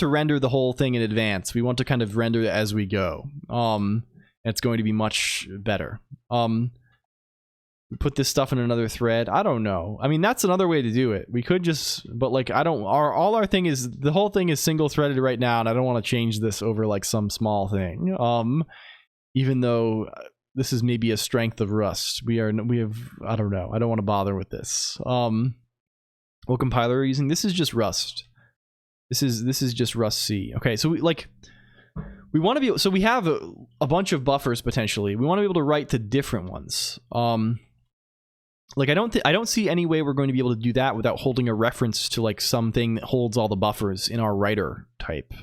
render the whole thing in advance. We want to kind of render it as we go. It's going to be much better. Put this stuff in another thread. I don't know. I mean, that's another way to do it. We could just, but like, I don't, our thing is, the whole thing is single threaded right now, and I don't want to change this over like some small thing. Even though this is maybe a strength of Rust. I don't know. I don't want to bother with this. What compiler are you using? This is just Rust. This is just Rust C. Okay, so we want to be, so we have a bunch of buffers potentially. We want to be able to write to different ones. Like, I don't see any way we're going to be able to do that without holding a reference to like something that holds all the buffers in our writer type.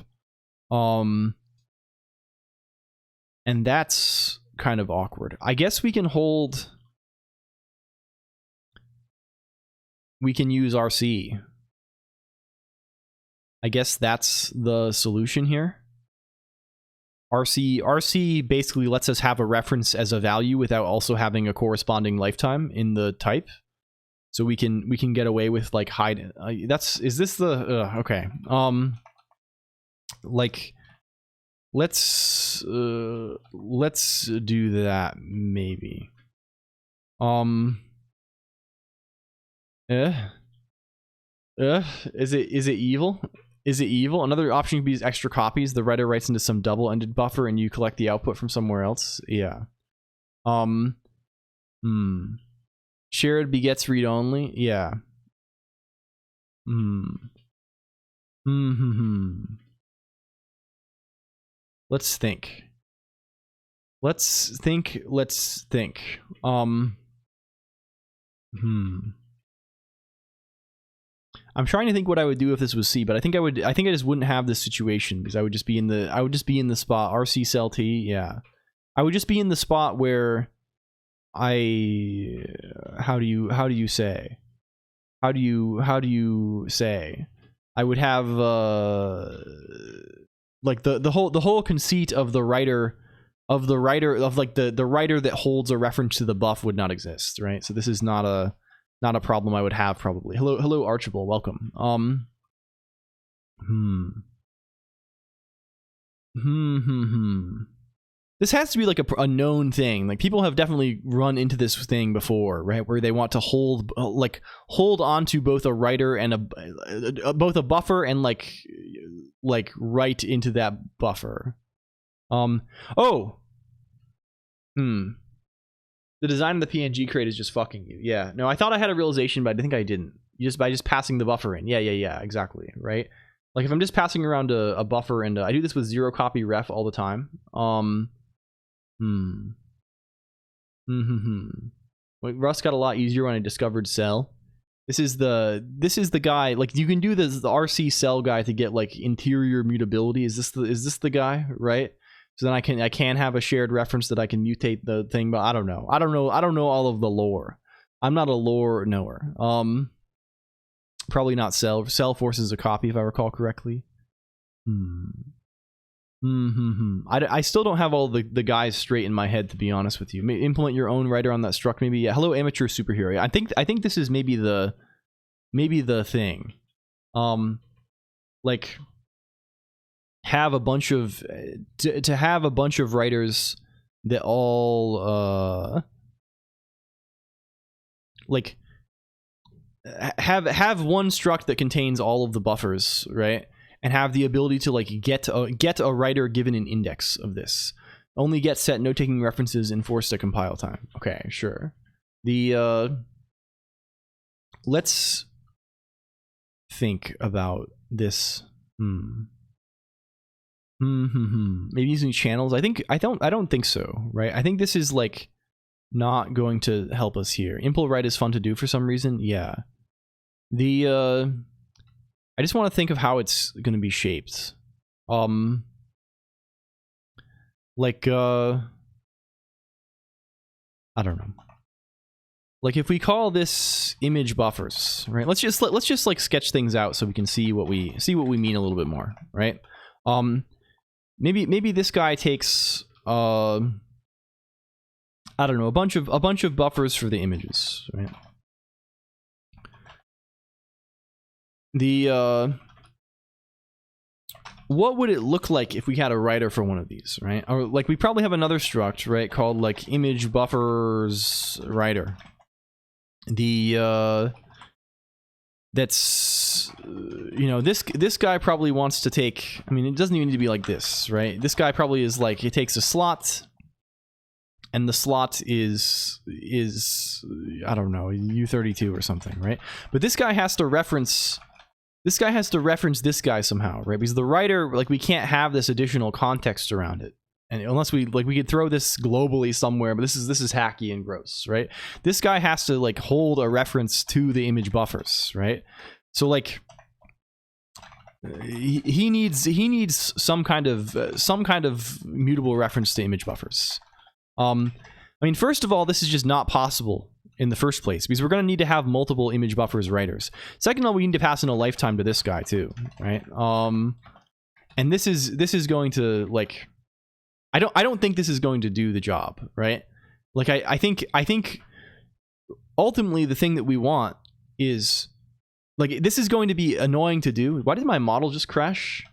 And that's kind of awkward. I guess we can use RC. I guess that's the solution here. RC basically lets us have a reference as a value without also having a corresponding lifetime in the type. So we can get away with like hide. Is this the okay? Like, let's do that maybe. Is it evil? Is it evil? Another option could be extra copies. The writer writes into some double-ended buffer and you collect the output from somewhere else. Yeah. Shared begets read-only. Yeah. Let's think. Let's think. I'm trying to think what I would do if this was C, but I think I just wouldn't have this situation because I would just be in the spot RC cell T, yeah. I would just be in the spot where how do you say I would have like the whole conceit of the writer of the writer that holds a reference to the buff would not exist, right? So this is not a problem I would have probably. Hello Archibald, welcome. This has to be like a known thing. Like people have definitely run into this thing before, right? Where they want to hold onto both a writer and both a buffer and like write into that buffer. The design of the PNG crate is just fucking you. Yeah. No, I thought I had a realization, but I think I didn't. By just passing the buffer in. Yeah, exactly. Right? Like if I'm just passing around a buffer and I do this with 0 copy ref all the time. Like Rust got a lot easier when I discovered cell. This is the guy, like you can do the RC cell guy to get like interior mutability. Is this the guy, right? So then I can have a shared reference that I can mutate the thing, but I don't know all of the lore. I'm not a lore knower. Probably not cell. Cell forces a copy if I recall correctly. I still don't have all the guys straight in my head, to be honest with you. Maybe implement your own writer on that struct, maybe. Yeah. Hello, amateur superhero. I think this is maybe the thing. Like have a bunch of to have a bunch of writers that all like have one struct that contains all of the buffers, right? And have the ability to like get a writer given an index of this. Only get set, no taking references, and forced to compile time. Okay, sure. Let's think about this. Maybe using channels. I don't think so, right? I think this is like not going to help us here. Impl write is fun to do for some reason. Yeah. I just want to think of how it's going to be shaped. Like I don't know. Like if we call this image buffers, right? Let's just like sketch things out so we can see what we mean a little bit more, right? Maybe this guy takes I don't know, a bunch of buffers for the images, right? What would it look like if we had a writer for one of these, right? Or like we probably have another struct, right, called like image buffers writer. That's you know, this guy probably wants to take, I mean, it doesn't even need to be like this, right? This guy probably is like, it takes a slot, and the slot is I don't know, U32 or something, right? But this guy has to reference this guy somehow, right? Because the writer, like, we can't have this additional context around it, and unless we could throw this globally somewhere, but this is hacky and gross, right? This guy has to like hold a reference to the image buffers, right? So like he needs some kind of mutable reference to image buffers. I mean, first of all, this is just not possible in the first place, because we're going to need to have multiple image buffers writers. Second of all, we need to pass in a lifetime to this guy too, right? And this is going to, like, I don't think this is going to do the job, right? Like I think ultimately the thing that we want is, like, this is going to be annoying to do. Why did my model just crash?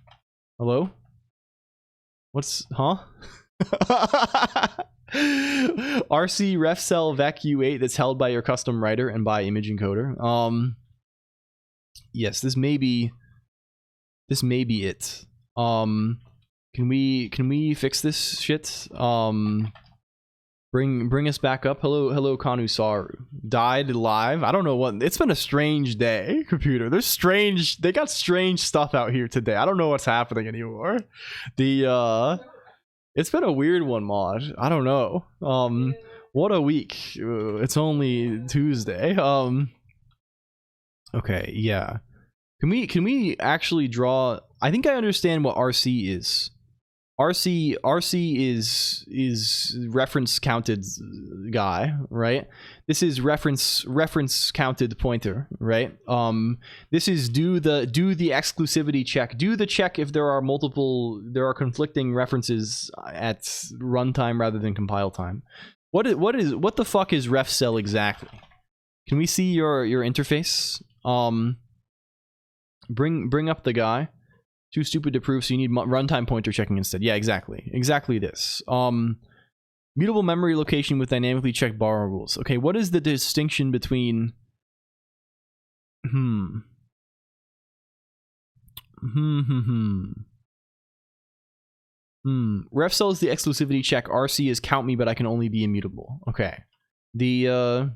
Hello? Huh? RC ref cell vec U8 that's held by your custom writer and by image encoder. Yes, this may be it. Can we fix this shit? Bring us back up. Hello Kanusaru. Died live. I don't know what. It's been a strange day, computer. They got strange stuff out here today. I don't know what's happening anymore. It's been a weird one, Mod. I don't know. What a week. It's only Tuesday. Okay, yeah. Can we actually draw? I think I understand what RC is. RC is reference counted guy, right? This is reference counted pointer, right? This is do the exclusivity check. Do the check if there are conflicting references at runtime rather than compile time. What the fuck is ref cell exactly? Can we see your interface? Bring up the guy. Too stupid to prove, so you need runtime pointer checking instead. Yeah, exactly this. Mutable memory location with dynamically checked borrow rules. Okay, what is the distinction between ref cell is the exclusivity check. RC is count me, but I can only be immutable. Okay. The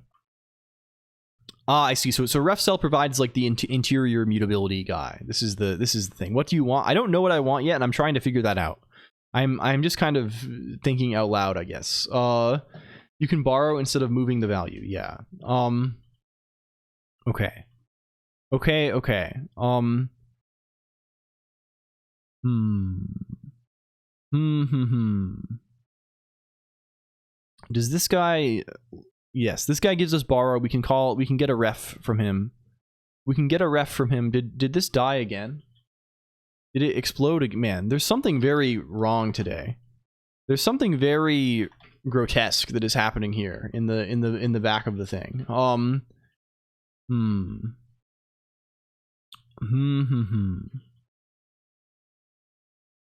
I see. So ref cell provides like the interior mutability guy. This is the thing. What do you want? I don't know what I want yet, and I'm trying to figure that out. I'm just kind of thinking out loud, I guess. You can borrow instead of moving the value. Yeah. Okay. Does this guy? Yes, this guy gives us borrow. We can get a ref from him. Did this die again? Did it explode again? Man, there's something very wrong today. There's something very grotesque that is happening here in the back of the thing.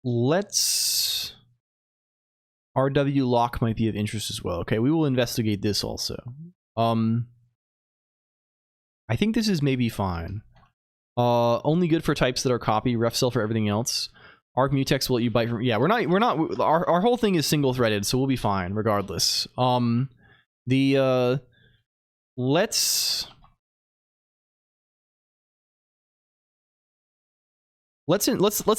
Let's RW lock might be of interest as well. Okay, we will investigate this also. I think this is maybe fine. Only good for types that are copy, ref cell for everything else. Arc mutex will let you bite from. Yeah, we're not our whole thing is single threaded, so we'll be fine regardless. Let's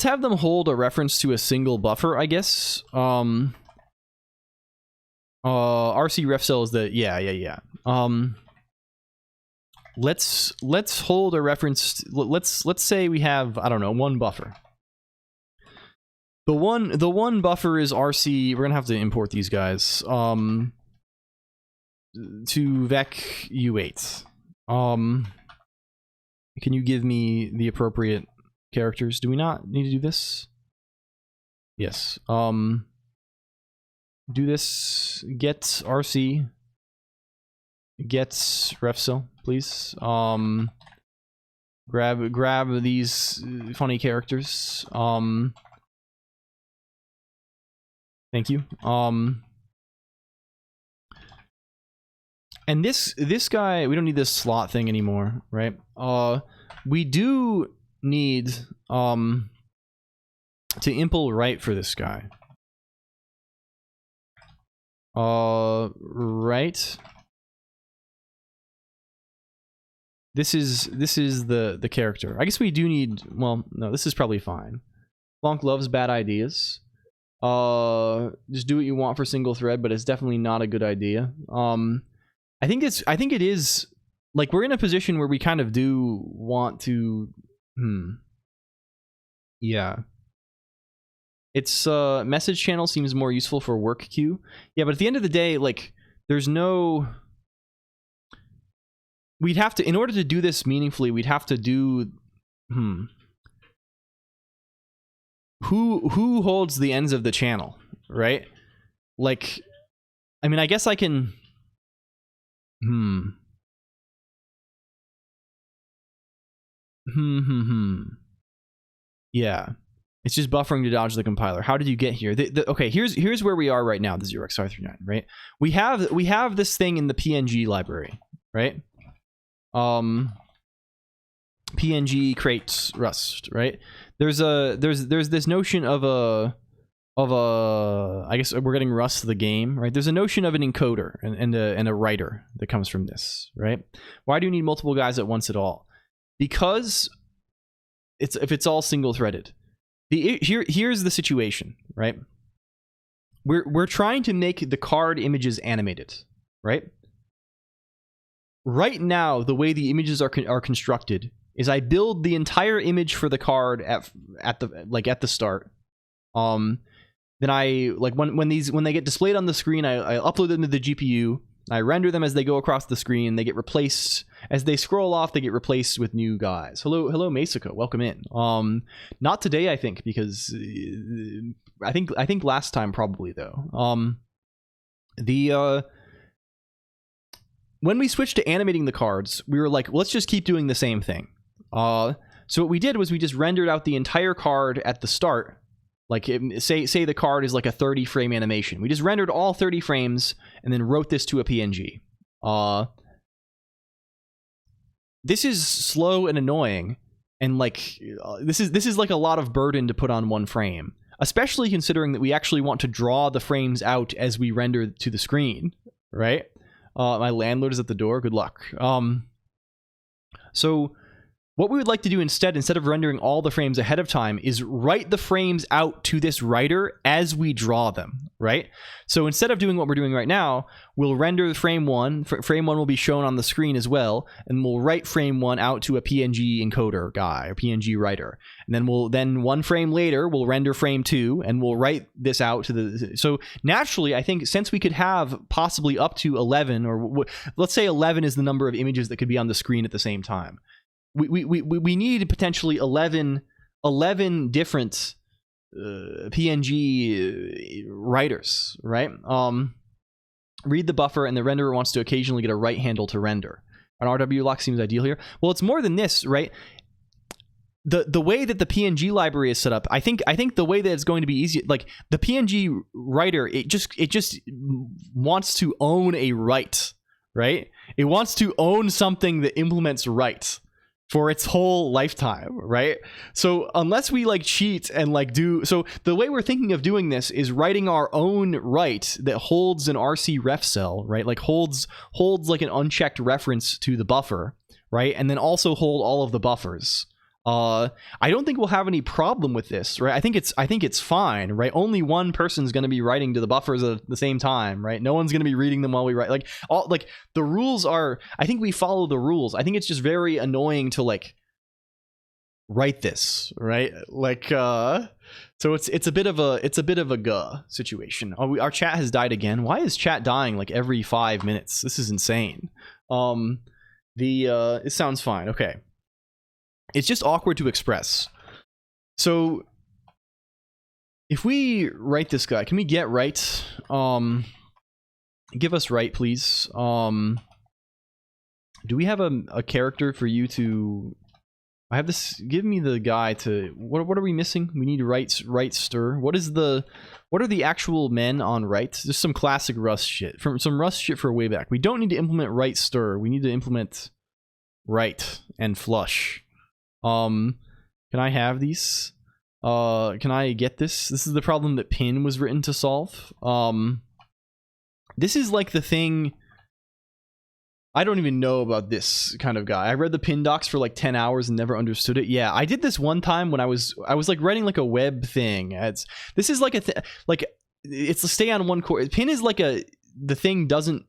have them hold a reference to a single buffer, I guess. RC ref cell is the yeah. Let's hold a reference. Let's say we have, I don't know, one buffer. The one buffer is RC. We're gonna have to import these guys to vec u8. Can you give me the appropriate characters? Do we not need to do this? Yes. Do this. Get RC. Get ref cell, please. Grab these funny characters. Thank you. And this guy, we don't need this slot thing anymore, right? We do need to impl right for this guy. Right. This is the character. I guess we do need, well, no, this is probably fine. Colonq loves bad ideas. Just do what you want for single thread, but it's definitely not a good idea. I think it is like we're in a position where we kind of do want to yeah. It's message channel seems more useful for work queue. Yeah, but at the end of the day, like there's no, we'd have to, in order to do this meaningfully, we'd have to do who holds the ends of the channel, right? Like, I mean, I guess I can yeah, it's just buffering to dodge the compiler. How did you get here? Okay, here's where we are right now, the 0xr39, right? We have this thing in the PNG library, right? PNG crates Rust, right? There's this notion of a I guess we're getting Rust the game, right? There's a notion of an encoder and a writer that comes from this, right? Why do you need multiple guys at once at all? Because if it's all single threaded. Here's the situation, right? we're trying to make the card images animated, right? Right now, the way the images are constructed is I build the entire image for the card at the start. Then I when they get displayed on the screen, I upload them to the GPU. I render them as they go across the screen. They get replaced as they scroll off. They get replaced with new guys. Hello, Masako. Welcome in. Not today, I think, because I think last time probably though. When we switched to animating the cards, we were like, let's just keep doing the same thing. So what we did was we just rendered out the entire card at the start. Like, say the card is like a 30 frame animation. We just rendered all 30 frames and then wrote this to a PNG. This is slow and annoying, and like this is like a lot of burden to put on one frame, especially considering that we actually want to draw the frames out as we render to the screen, right? My landlord is at the door. Good luck. So what we would like to do instead of rendering all the frames ahead of time, is write the frames out to this writer as we draw them, right? So instead of doing what we're doing right now, we'll render the frame 1. Frame 1 will be shown on the screen as well, and we'll write frame 1 out to a PNG encoder guy, or PNG writer. And then one frame later, we'll render frame 2, and we'll write this out to the... So naturally, I think since we could have possibly up to 11, or let's say 11 is the number of images that could be on the screen at the same time, we need potentially 11 different PNG writers, right? Read the buffer, and the renderer wants to occasionally get a right handle to render. An RW lock seems ideal here. Well, it's more than this, right? The way that the PNG library is set up, I think the way that it's going to be easy, like the PNG writer, it just wants to own a write, right? It wants to own something that implements write for its whole lifetime, right? So unless we like cheat and like do... So the way we're thinking of doing this is writing our own write that holds an RC ref cell, right? Like holds like an unchecked reference to the buffer, right? And then also hold all of the buffers. I don't think we'll have any problem with this, right? I think it's fine, right? Only one person's going to be writing to the buffers at the same time, right? No one's going to be reading them while we write. Like the rules are, I think we follow the rules. I think it's just very annoying to like write this, right? Like so it's a bit of a guh situation. Our chat has died again. Why is chat dying like every 5 minutes? This is insane. It sounds fine. Okay. It's just awkward to express. So if we write this guy, can we get right? Give us right, please. Do we have a character for you to... I have this... Give me the guy to... What are we missing? We need right stir. What are the actual men on right? Just some classic Rust shit. Some Rust shit for way back. We don't need to implement right stir. We need to implement right and flush. Can I have these? Can I get this? This is the problem that Pin was written to solve. This is like the thing... I don't even know about this kind of guy. I read the Pin docs for like 10 hours and never understood it. Yeah, I did this one time when I was like writing like a web thing. This is like it's a stay on one core. Pin is like the thing doesn't...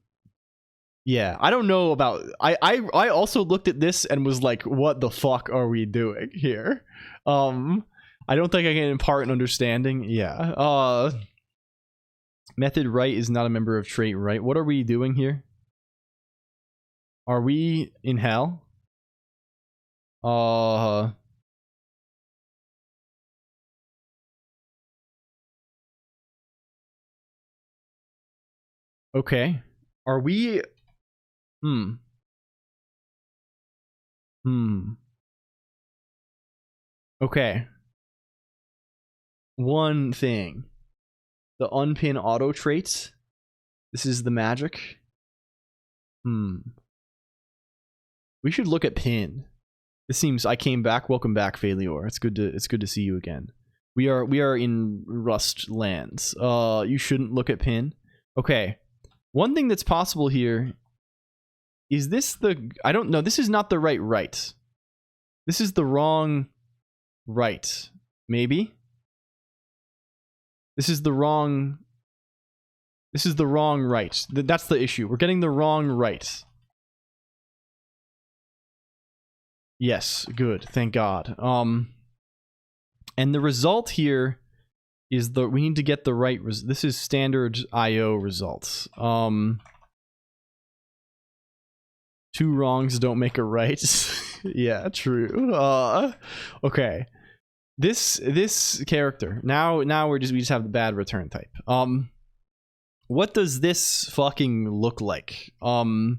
Yeah, I don't know about... I also looked at this and was like, what the fuck are we doing here? I don't think I can impart an understanding. Yeah. Method right is not a member of trait right. What are we doing here? Are we in hell? Okay. Are we... Okay. One thing. The unpin auto traits. This is the magic. We should look at pin. This seems... I came back. Welcome back, Failure. It's good to see you again. We are in Rust lands. You shouldn't look at pin. Okay. One thing that's possible here... Is this the... I don't know. This is not the right. This is the wrong right. Maybe? This is the wrong This is the wrong right. That's the issue. We're getting the wrong right. Yes, good. Thank God. And the result here is we need to get the right this is standard IO results. 2 wrongs don't make a right. Yeah, true. Okay. This character. Now we just have the bad return type. What does this fucking look like? Well,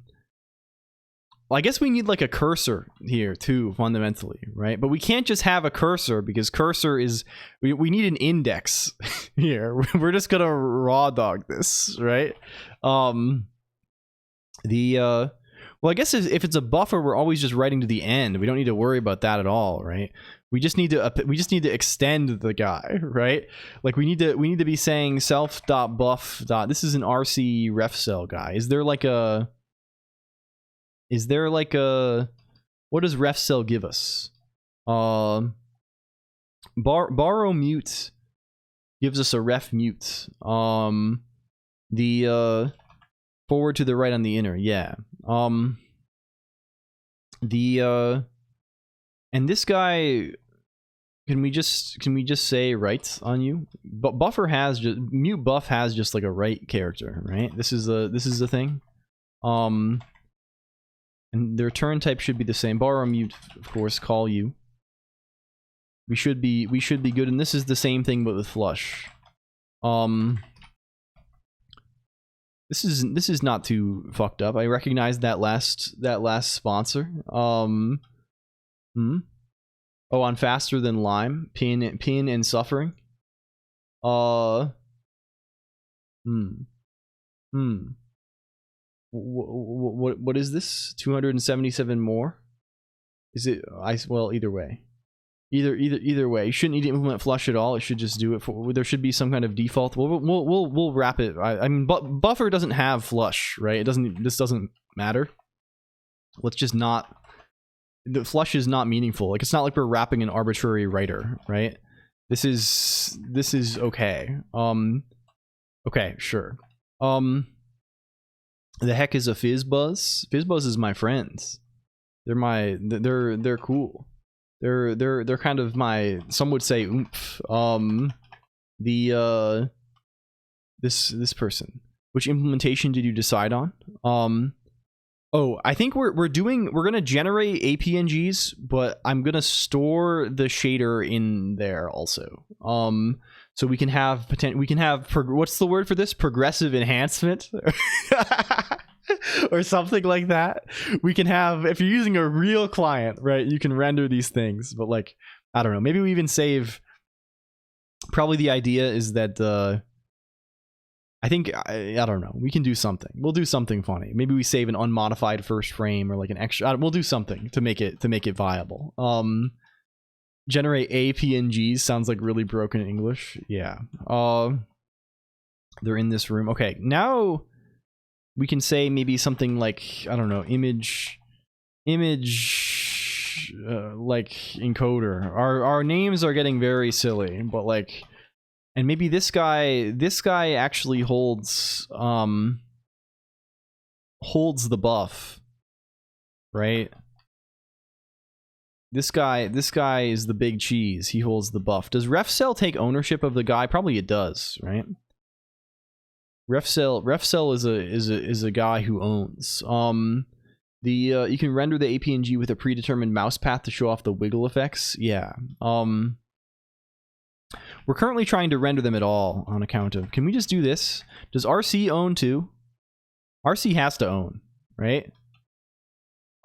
I guess we need like a cursor here too, fundamentally, right? But we can't just have a cursor because cursor is we need an index here. We're just gonna raw dog this, right? Well, I guess if it's a buffer, we're always just writing to the end. We don't need to worry about that at all, right? We just need to extend the guy, right? Like we need to be saying self.buff. This is an RC ref cell guy. Is there like a what does ref cell give us? Borrow mute gives us a ref mute. The forward to the right on the inner, yeah. And this guy, can we just say right on you? But buffer has just mute buff has just like a right character, right? This is the thing. And the return type should be the same. Borrow mute, of course, call you. We should be good, and this is the same thing but with flush. This is not too fucked up. I recognize that last sponsor. Oh, on faster than lime, pin and suffering. What is this? 277 more? Is it? Well, either way. Either way, you shouldn't need to implement flush at all. It should just do it for. There should be some kind of default. We'll wrap it. I mean, buffer doesn't have flush, right? It doesn't. This doesn't matter. Let's just not. The flush is not meaningful. Like it's not like we're wrapping an arbitrary writer, right? This is okay. Okay, sure. The heck is a Fizzbuzz? Fizzbuzz is my friends. They're cool. They're kind of my, some would say oomph. This person. Which implementation did you decide on? Oh, I think we're gonna generate APNGs, but I'm gonna store the shader in there also. So we can have what's the word for this? Progressive enhancement? Or something like that. We can have, if you're using a real client, right, you can render these things, but like, I don't know, maybe we even save, probably the idea is that, I think, I don't know, we can do something. We'll do something funny. Maybe we save an unmodified first frame or like an extra, we'll do something to make it viable. Generate APNGs sounds like really broken English. Yeah. They're in this room. Okay, now we can say maybe something like, I don't know, image like encoder. Our names are getting very silly, but like, and maybe this guy actually holds the buff, right? This guy is the big cheese. He holds the buff. Does RefCell take ownership of the guy? Probably it does, right? RefCell is a guy who owns. You can render the APNG with a predetermined mouse path to show off the wiggle effects. Yeah. We're currently trying to render them at all on account of. Can we just do this? Does RC own too? RC has to own, right?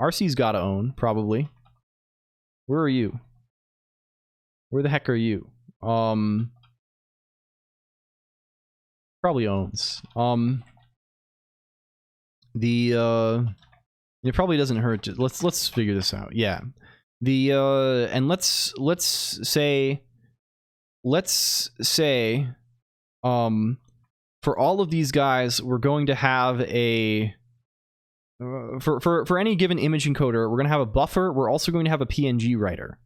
RC's got to own probably. Where are you? Where the heck are you? Probably owns. It probably doesn't hurt to, let's figure this out. Yeah. And let's say for all of these guys, we're going to have a for any given image encoder, we're going to have a buffer. We're also going to have a PNG writer,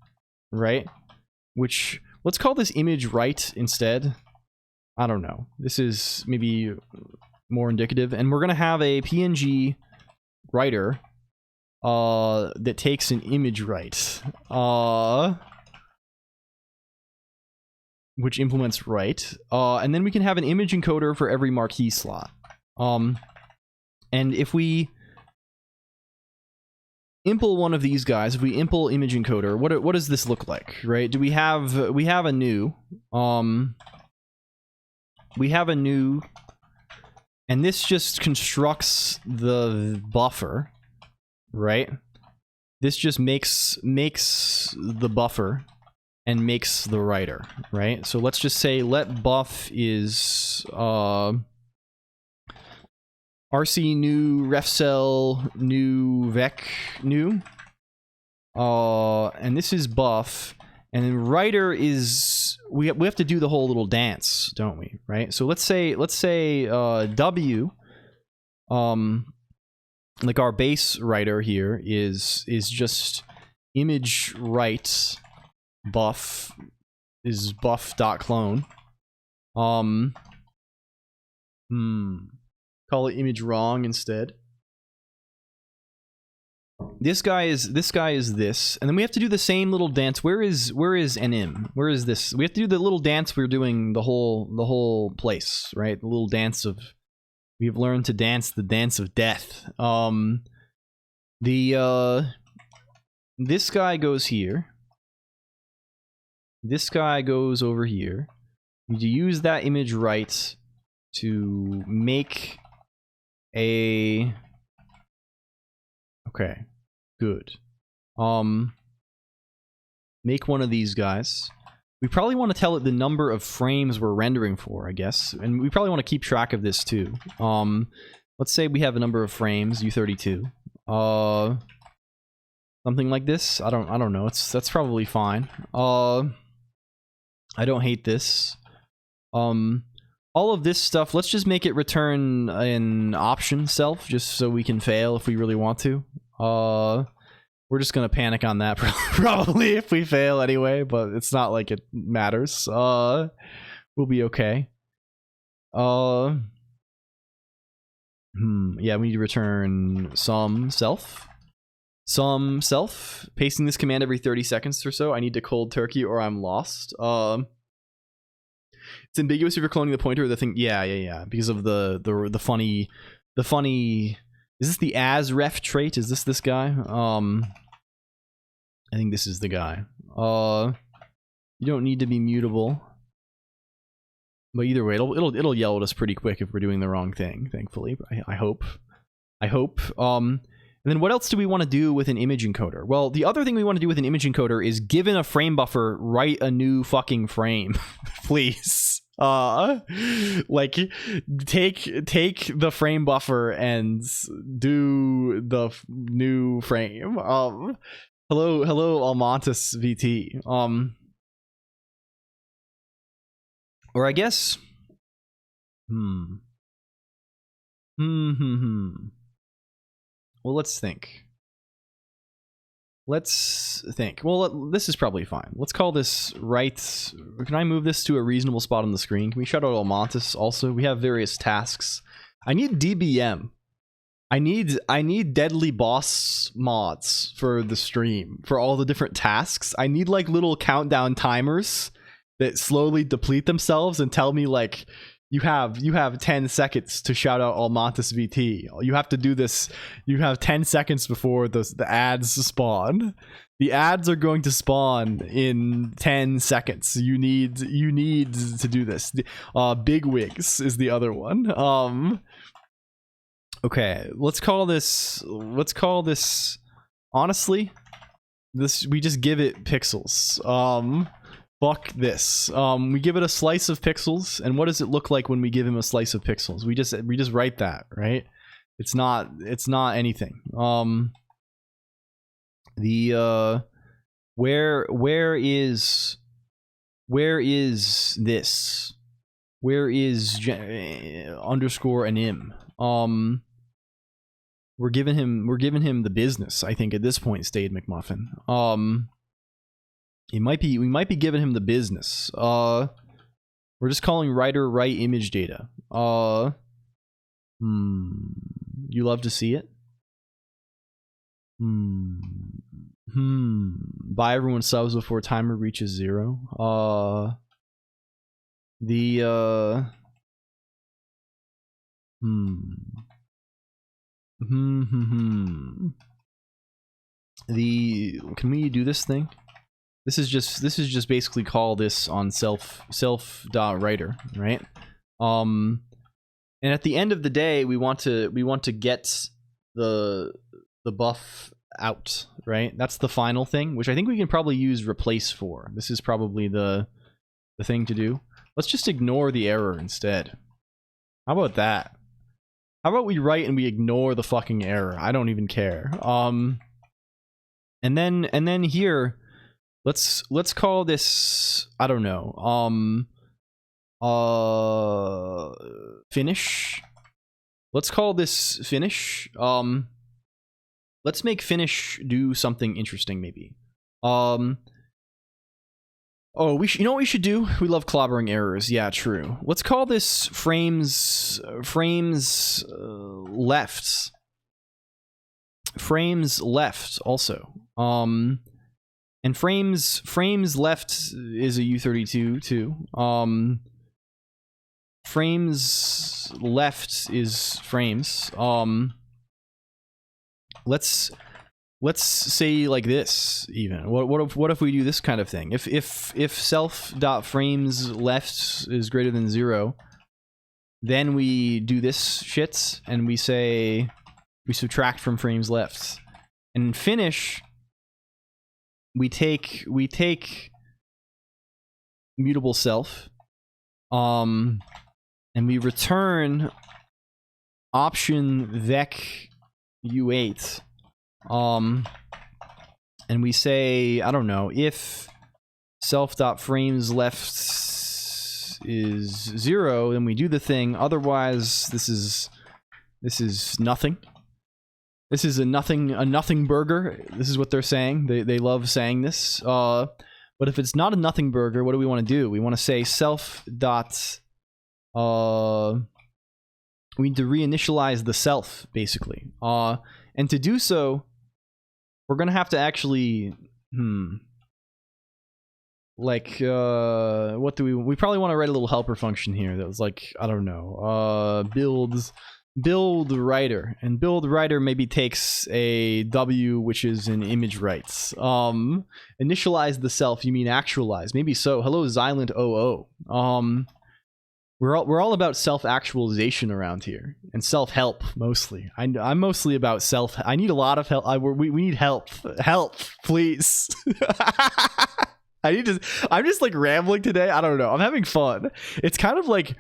right? Which, let's call this image write instead. I don't know. This is maybe more indicative. And we're gonna have a PNG writer that takes an image write, which implements write, and then we can have an image encoder for every marquee slot. And if we impl one of these guys, if we impl image encoder, what does this look like, right? Do we have a new, and this just constructs the buffer, right? This just makes the buffer and makes the writer, right? So let's just say let buff is RC new refcell new vec new, and this is buff, and then writer is we have to do the whole little dance, don't we? Right? So let's say W, like our base writer here is just image write buff is buff.clone. Call it image wrong instead. This guy is this, and then we have to do the same little dance. Where is NM? Where is this? We have to do the little dance we're doing the whole place, right? The little dance of we've learned to dance the dance of death. This guy goes here. This guy goes over here. We need to use that image right to make a... Okay, good. Make one of these guys. We probably want to tell it the number of frames we're rendering for, I guess. And we probably want to keep track of this too. Let's say we have a number of frames, U32. Something like this. I don't know. That's probably fine. I don't hate this. All of this stuff, let's just make it return an option self, just so we can fail if we really want to. We're just gonna panic on that probably if we fail anyway, but it's not like it matters. We'll be okay. Yeah, we need to return some self. Pasting this command every 30 seconds or so. I need to cold turkey or I'm lost. It's ambiguous if you're cloning the pointer or the thing. Yeah. Because of the funny. Is this the as ref trait? Is this guy? I think this is the guy. You don't need to be mutable. But either way, it'll yell at us pretty quick if we're doing the wrong thing. Thankfully, I hope. And then what else do we want to do with an image encoder? Well, the other thing we want to do with an image encoder is, given a frame buffer, write a new fucking frame, please. Like take the frame buffer and do the new frame. Hello Almontis VT. Or I guess well, let's think. Well, this is probably fine. Let's call this right. Can I move this to a reasonable spot on the screen? Can we shout out Almontis also? We have various tasks. I need DBM. I need deadly boss mods for the stream, for all the different tasks. I need like little countdown timers that slowly deplete themselves and tell me like, you have 10 seconds to shout out Almontis VT. You have to do this. You have 10 seconds before the ads spawn. The ads are going to spawn in 10 seconds. You need to do this. Big Wigs is the other one. Okay, let's call this honestly, we just give it pixels. Fuck this. We give it a slice of pixels, and what does it look like when we give him a slice of pixels? We just write that, right? It's not anything. Where is this? Where is underscore anim? We're giving him the business, I think, at this point, Stayed McMuffin. We might be giving him the business. We're just calling writer write image data. You love to see it? Buy everyone subs before timer reaches 0. Can we do this thing? This is just basically call this on self.writer, right? And at the end of the day, we want to get the buff out, right? That's the final thing, which I think we can probably use replace for. This is probably the thing to do. Let's just ignore the error instead. How about that? How about we write and we ignore the fucking error? I don't even care. And then here, let's call this, I don't know, finish. Let's call this finish. Let's make finish do something interesting, maybe. Oh, you know what we should do? We love clobbering errors. Yeah, true. Let's call this frames left. Frames left also. And frames left is a U32 too. Frames left is frames. Let's say like this even. What if we do this kind of thing? If self.frames left is greater than 0, then we do this shit and we say we subtract from frames left. And in finish, we take mutable self, and we return option vec u8, and we say, I don't know, if self.frames left is 0, then we do the thing. Otherwise, this is nothing. This is a nothing burger. This is what they're saying. They love saying this. But if it's not a nothing burger, what do we want to do? We want to say self dot. We need to reinitialize the self, basically. And to do so, we're gonna have to actually like what do we probably want to write a little helper function here that was like, I don't know, build writer, and build writer maybe takes a W, which is an image rights. Initialize the self, you mean actualize, maybe so. Hello Xylent 00. We're all about self-actualization around here, and self-help mostly. I'm mostly about self. I need a lot of help. We need help, please. I'm just like rambling today. I don't know. I'm having fun. It's kind of like,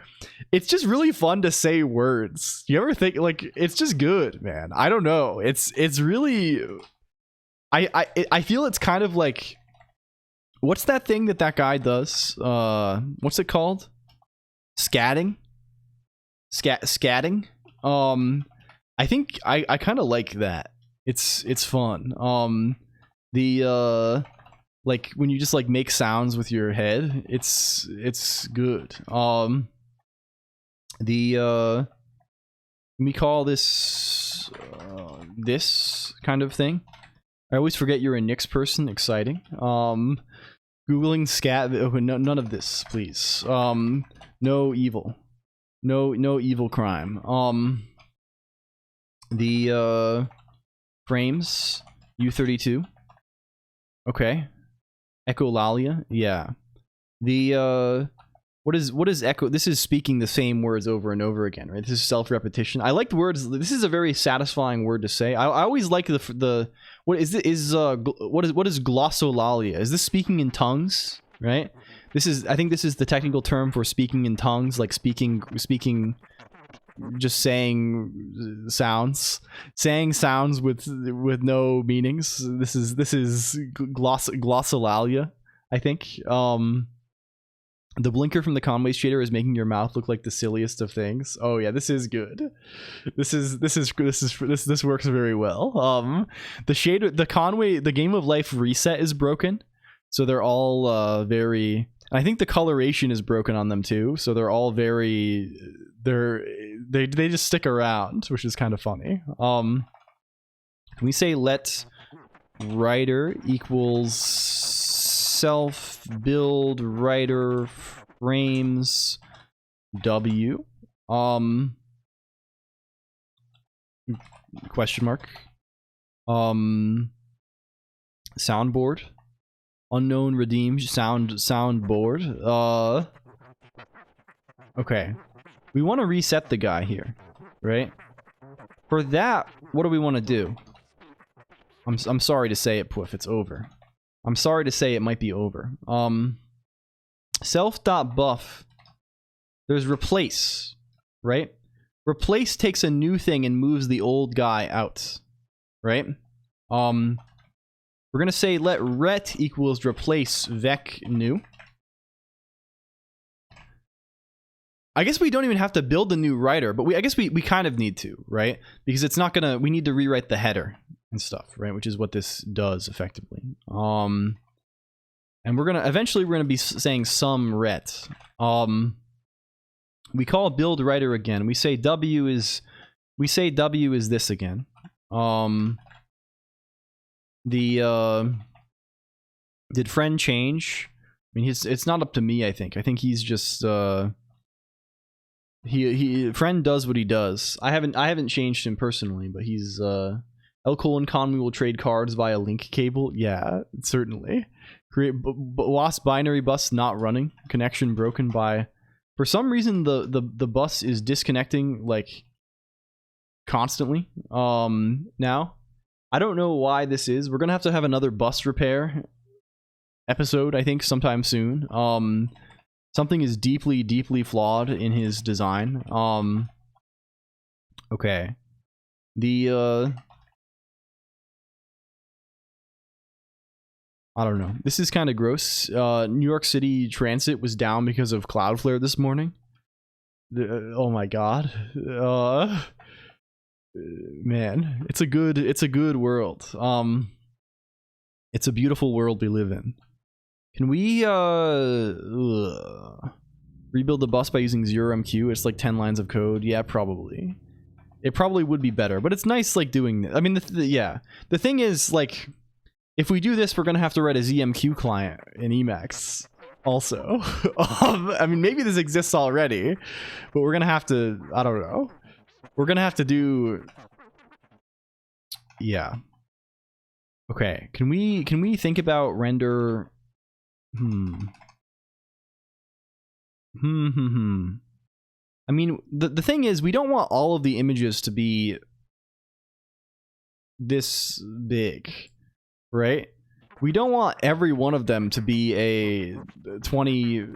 it's just really fun to say words. You ever think like it's just good, man? I don't know. It's really. I feel it's kind of like, what's that thing that guy does? What's it called? Scatting. Scatting. I think I kind of like that. It's fun. Like when you just like make sounds with your head, it's good. Let me call this this kind of thing. I always forget you're a Knicks person. Exciting. Googling scat. Oh, no, none of this, please. No evil. No evil crime. The frames U32. Okay. Echolalia. Yeah. The what is echo? This is speaking the same words over and over again, right? This is self-repetition. I like the words. This is a very satisfying word to say. I always like the what is what is glossolalia? Is this speaking in tongues, right? I think this is the technical term for speaking in tongues, like speaking just saying sounds with no meanings. This is glossolalia, I think. The blinker from the Conway shader is making your mouth look like the silliest of things. Oh yeah, this is good. This works very well. The shader, the Conway, the Game of Life reset is broken, so they're all very. And I think the coloration is broken on them too, so they're all very they just stick around, which is kind of funny. Can we say let writer equals self build writer frames W question mark soundboard unknown redeemed soundboard. Okay, we want to reset the guy here, right? For that, what do we want to do? I'm sorry to say it, Poof, it's over. I'm sorry to say it might be over. Self.buff, there's replace, right? Replace takes a new thing and moves the old guy out, right? We're gonna say let ret equals replace vec new. I guess we don't even have to build a new writer, but I guess we kind of need to, right? Because it's not gonna, we need to rewrite the header and stuff, right? Which is what this does effectively. And we're gonna, eventually we're gonna be saying some ret. We call build writer again. We say W is this again. Did friend change? I mean, it's not up to me, I think. I think he's just friend does what he does. I haven't changed him personally, but he's LLLL we will trade cards via link cable. Yeah, certainly. Create lost binary bus not running. Connection broken by, for some reason the bus is disconnecting like constantly. Now I don't know why this is. We're gonna have to have another bus repair episode, I think, sometime soon. Something is deeply flawed in his design. Okay. I don't know. This is kind of gross. New York City Transit was down because of Cloudflare this morning. Oh my god. Man, it's a good world. It's a beautiful world we live in. Can we rebuild the bus by using 0MQ? It's like 10 lines of code. Yeah, probably. It probably would be better, but it's nice like doing this. I mean, yeah. The thing is, like, if we do this, we're gonna have to write a ZMQ client in Emacs also. I mean, maybe this exists already, but we're gonna have to, I don't know. We're gonna have to do, yeah. Okay, can we think about render? I mean, the thing is, we don't want all of the images to be this big, right? We don't want every one of them to be a 20,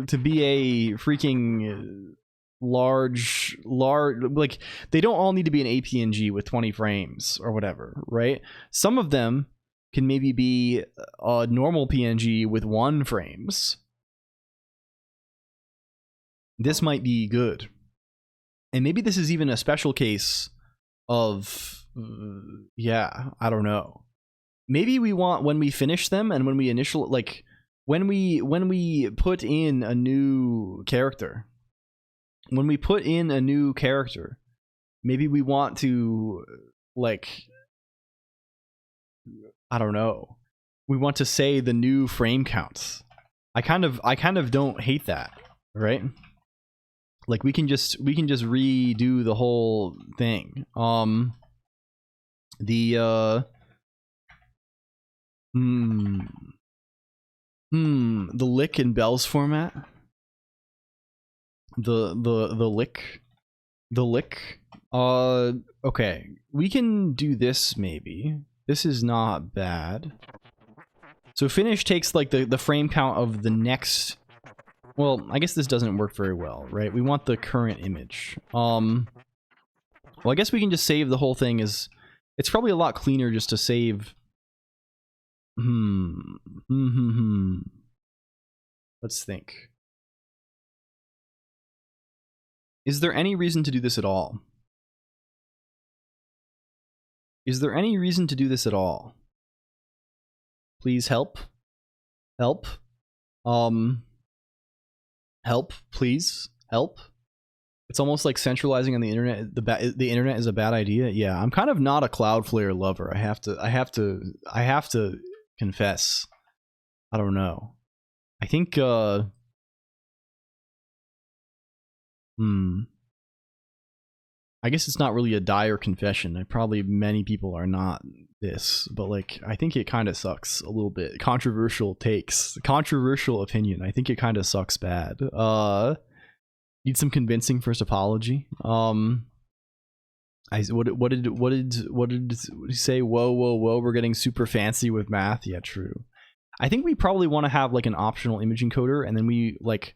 to be a freaking large, like, they don't all need to be an APNG with 20 frames or whatever, right? Some of them can maybe be a normal PNG with 1 frames. This might be good. And maybe this is even a special case of, yeah, I don't know. Maybe we want, when we finish them and when we initial, like, when we put in a new character, maybe we want to, like, I don't know. We want to say the new frame counts. I kind of don't hate that, right? Like, we can just redo the whole thing. The lick and bells format. The lick. Okay, we can do this maybe. This is not bad. So finish takes like the frame count of the next. Well, I guess this doesn't work very well, right? We want the current image. Well, I guess we can just save the whole thing as. It's probably a lot cleaner just to save. Let's think. Is there any reason to do this at all? Is there any reason to do this at all? Please help. Help. Help, please, help. It's almost like centralizing on the internet. The internet is a bad idea. Yeah, I'm kind of not a Cloudflare lover. I have to confess. I don't know. I think I guess it's not really a dire confession. Probably many people are not this, but like I think it kind of sucks a little bit. Controversial takes, controversial opinion. I think it kind of sucks bad. Need some convincing first apology. What did he say? Whoa, we're getting super fancy with math. Yeah, true. I think we probably want to have like an optional image encoder, and then we like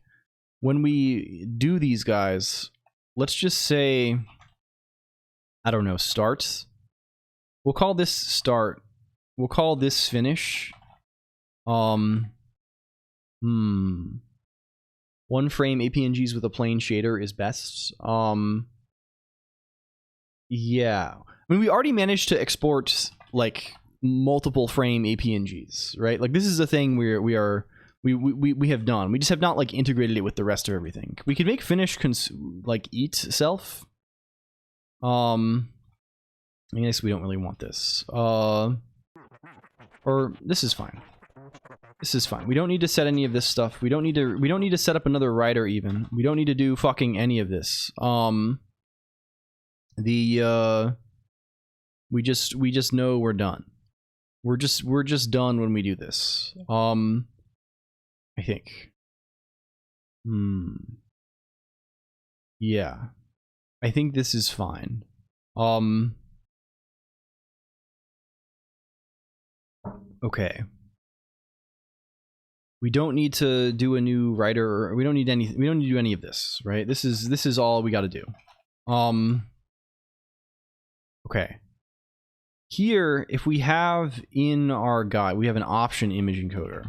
when we do these guys, let's just say, I don't know, start. We'll call this start. We'll call this finish. 1 frame APNGs with a plain shader is best. Yeah. I mean, we already managed to export like multiple frame APNGs, right? Like this is a thing we have done. We just have not like integrated it with the rest of everything. We could make finish like eat self. I guess we don't really want this. Or this is fine. This is fine. We don't need to set any of this stuff. We don't need to set up another writer even. We don't need to do fucking any of this. We just know we're done. We're just done when we do this. I think. Yeah. I think this is fine. Okay. We don't need to do a new writer, or we don't need any, we don't need to do any of this, right? This is all we got to do. Okay. Here, if we have in our guide, we have an option image encoder.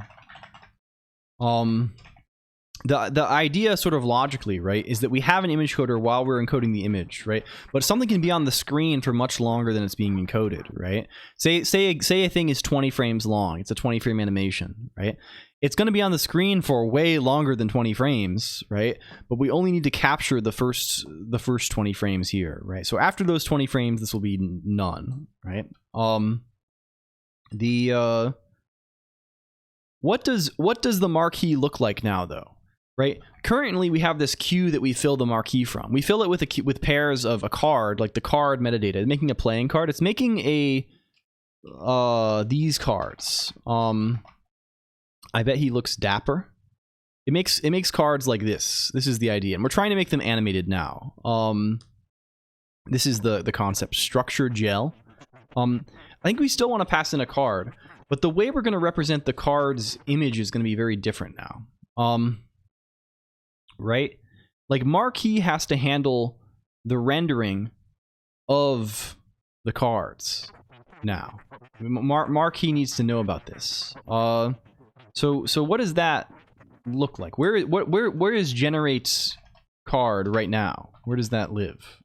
The idea sort of logically, right, is that we have an image encoder while we're encoding the image, right? But something can be on the screen for much longer than it's being encoded, right? Say a thing is 20 frames long. It's a 20 frame animation, right? It's going to be on the screen for way longer than 20 frames, right? But we only need to capture the first 20 frames here, right? So after those 20 frames, this will be none, right? What does the marquee look like now, though? Right? Currently, we have this queue that we fill the marquee from. We fill it with pairs of a card, like the card metadata. It's making a playing card. It's making a these cards. I bet he looks dapper. It makes cards like this. This is the idea, and we're trying to make them animated now. This is the concept. Structured gel. I think we still want to pass in a card, but the way we're going to represent the card's image is going to be very different now. Right? Like marquee has to handle the rendering of the cards now. Marquee needs to know about this. So what does that look like? Where is generate's card right now? Where does that live?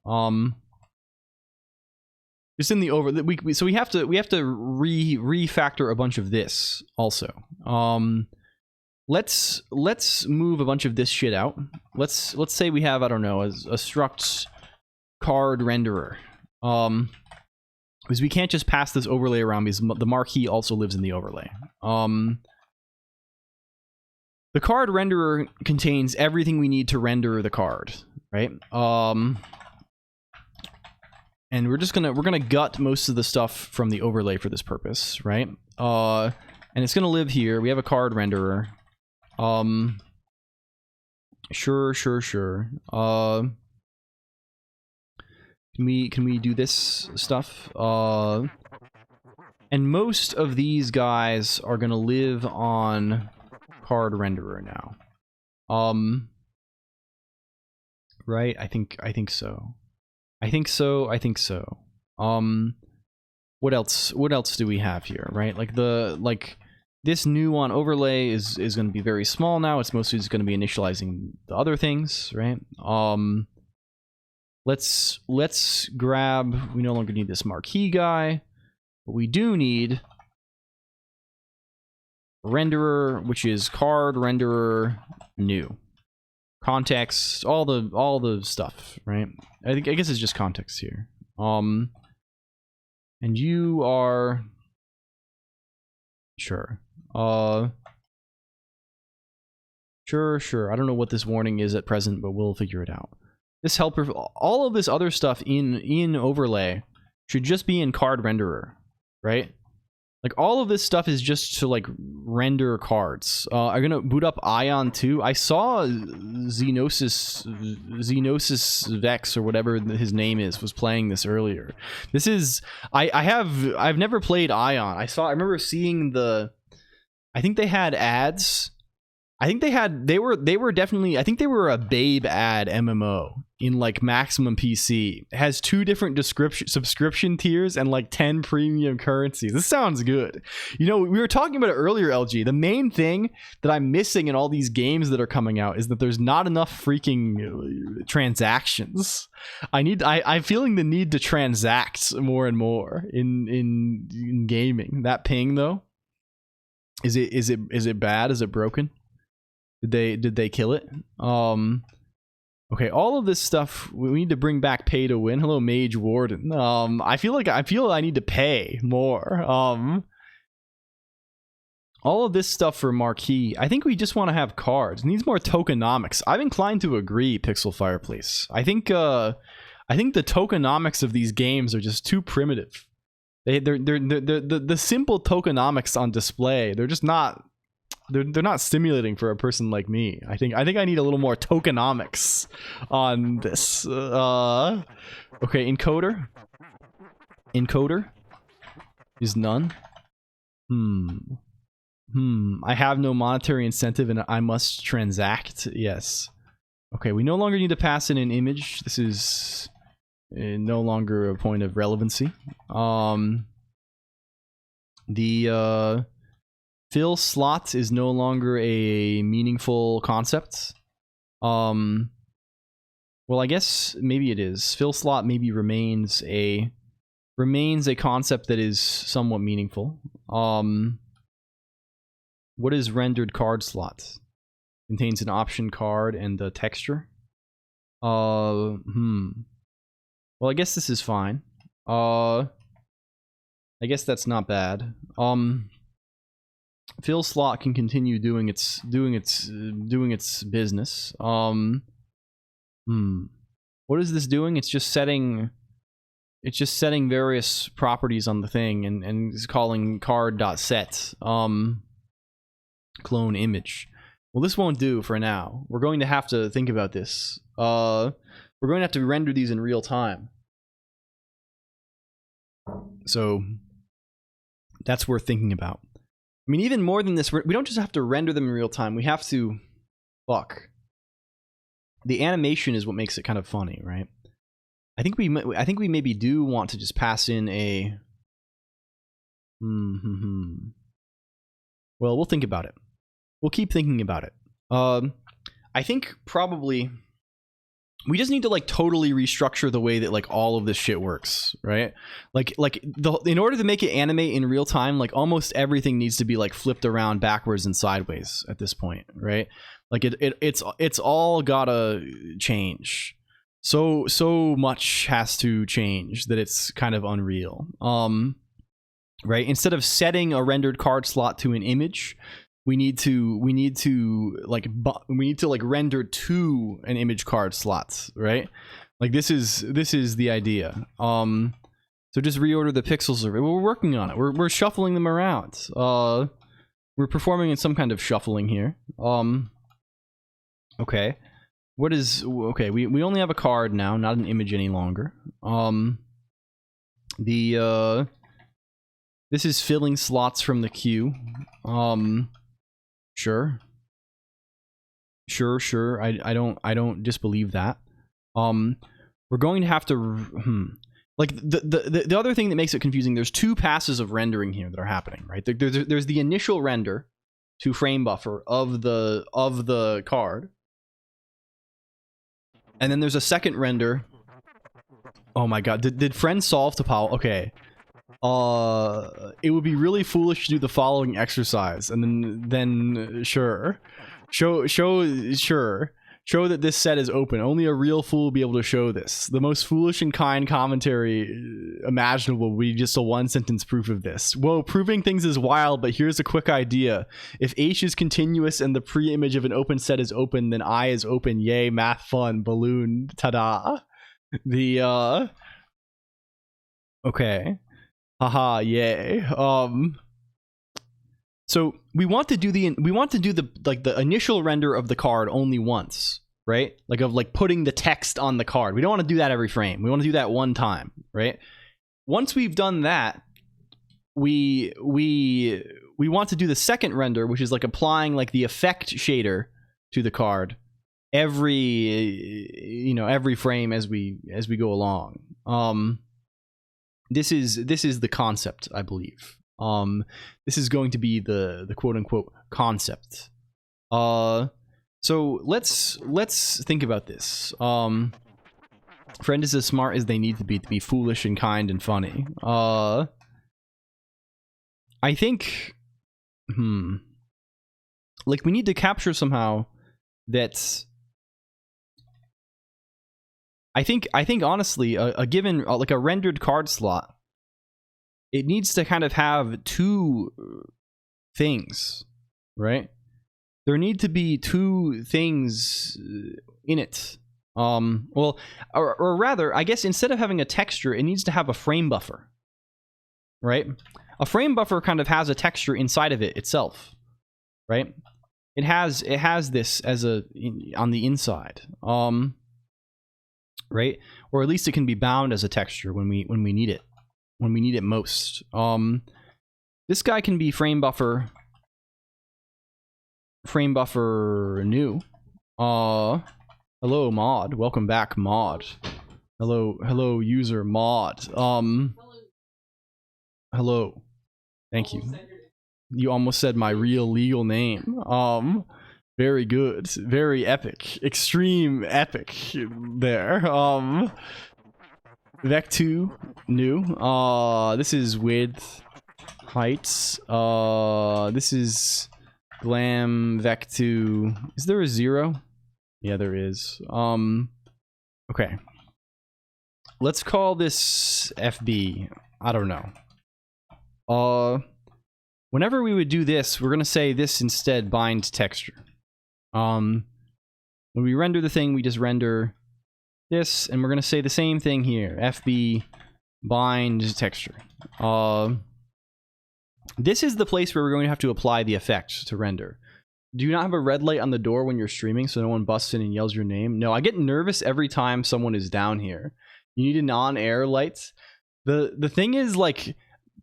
Just in the over. So we have to refactor a bunch of this also. Let's move a bunch of this shit out. Let's say we have, I don't know, a struct card renderer. Because we can't just pass this overlay around because the marquee also lives in the overlay. The card renderer contains everything we need to render the card, right? And we're gonna gut most of the stuff from the overlay for this purpose, right? And it's gonna live here. We have a card renderer. Sure. Can we do this stuff? And most of these guys are gonna live on card renderer now. Right? I think so. I think so. What else do we have here, right? Like this new on overlay is going to be very small now. It's mostly just going to be initializing the other things, right? Let's grab, we no longer need this marquee guy, but we do need renderer, which is card renderer new. Context, all the stuff, right? I guess it's just context here. And you are sure. Sure. I don't know what this warning is at present, but we'll figure it out. This helper, all of this other stuff in overlay should just be in card renderer, right? Like all of this stuff is just to like render cards. I'm gonna boot up Ion 2. I saw Xenosis Vex or whatever his name is was playing this earlier. This is I've never played Ion. I remember seeing the. I think they had ads. I think they were definitely, I think they were a babe ad MMO in like maximum PC. It has 2 different subscription tiers and like 10 premium currencies. This sounds good. You know, we were talking about it earlier, LG. The main thing that I'm missing in all these games that are coming out is that there's not enough freaking transactions. I'm feeling the need to transact more and more in gaming. That ping though, is it bad? Is it broken? Did they kill it? Okay, all of this stuff we need to bring back pay to win. Hello, Mage Warden. I feel I need to pay more. All of this stuff for Marquee. I think we just want to have cards. It needs more tokenomics. I'm inclined to agree, Pixel Fireplace. I think the tokenomics of these games are just too primitive. They're the simple tokenomics on display. They're just not. They're not stimulating for a person like me. I think I need a little more tokenomics on this. Okay, encoder is none. I have no monetary incentive and I must transact. Yes. Okay, we no longer need to pass in an image. This is no longer a point of relevancy. Fill slots is no longer a meaningful concept. Well, I guess maybe it is. Fill slot maybe remains a concept that is somewhat meaningful. What is rendered card slot? Contains an option card and the texture. Well, I guess this is fine. I guess that's not bad. Fill slot can continue doing its business. What is this doing? It's just setting various properties on the thing and is calling card.set clone image. Well, this won't do for now. We're going to have to think about this. We're going to have to render these in real time. So that's worth thinking about. I mean, even more than this, we don't just have to render them in real time. We have to, the animation is what makes it kind of funny, right? I think we maybe do want to just pass in a. Well, we'll think about it. We'll keep thinking about it. I think probably we just need to like totally restructure the way that like all of this shit works, right? In order to make it animate in real time, like almost everything needs to be like flipped around backwards and sideways at this point, right? Like it's all gotta change. So much has to change that it's kind of unreal. Right? Instead of setting a rendered card slot to an image, we need to render to an image card slot, right? Like this is the idea. So just reorder the pixels. We're working on it. We're shuffling them around. We're performing in some kind of shuffling here. Okay. We only have a card now, not an image any longer. This is filling slots from the queue. Sure. I don't disbelieve that. We're going to have to like the other thing that makes it confusing, there's 2 passes of rendering here that are happening, right? There's the initial render to frame buffer of the card. And then there's a second render. Oh my god, did friends solve Tapal? Okay. it would be really foolish to do the following exercise, and then sure, show that this set is open. Only a real fool will be able to show this. The most foolish and kind commentary imaginable would be just a one-sentence proof of this. Whoa, proving things is wild, but here's a quick idea. If H is continuous and the pre-image of an open set is open, then I is open. Yay, math fun, balloon, ta-da. Okay. Haha, yay. So we want to do the initial render of the card only once, right? Like putting the text on the card. We don't want to do that every frame. We want to do that one time, right? Once we've done that, we want to do the second render, which is like applying like the effect shader to the card every frame as we go along. This is the concept, I believe. This is going to be the quote unquote concept. So let's think about this. Friend is as smart as they need to be foolish and kind and funny. I think like we need to capture somehow that I think honestly a given like a rendered card slot, it needs to kind of have two things, right? There need to be two things in it. Well, or rather, I guess instead of having a texture, it needs to have a frame buffer, right? A frame buffer kind of has a texture inside of it itself, right? It has this as on the inside, right? Or at least it can be bound as a texture when we need it. When we need it most. This guy can be frame buffer new. Hello mod, welcome back mod. Hello user mod. Hello. Thank you. You almost said my real legal name. Very good. Very epic. Extreme epic there. Vec2 new. This is width, heights. This is glam Vec2. Is there a 0? Yeah, there is. Okay. Let's call this FB. I don't know. Whenever we would do this, we're gonna say this instead bind texture. When we render the thing, we just render this, and we're going to say the same thing here. FB bind texture. This is the place where we're going to have to apply the effect to render. Do you not have a red light on the door when you're streaming so no one busts in and yells your name? No, I get nervous every time someone is down here. You need an on-air light. The thing is, like,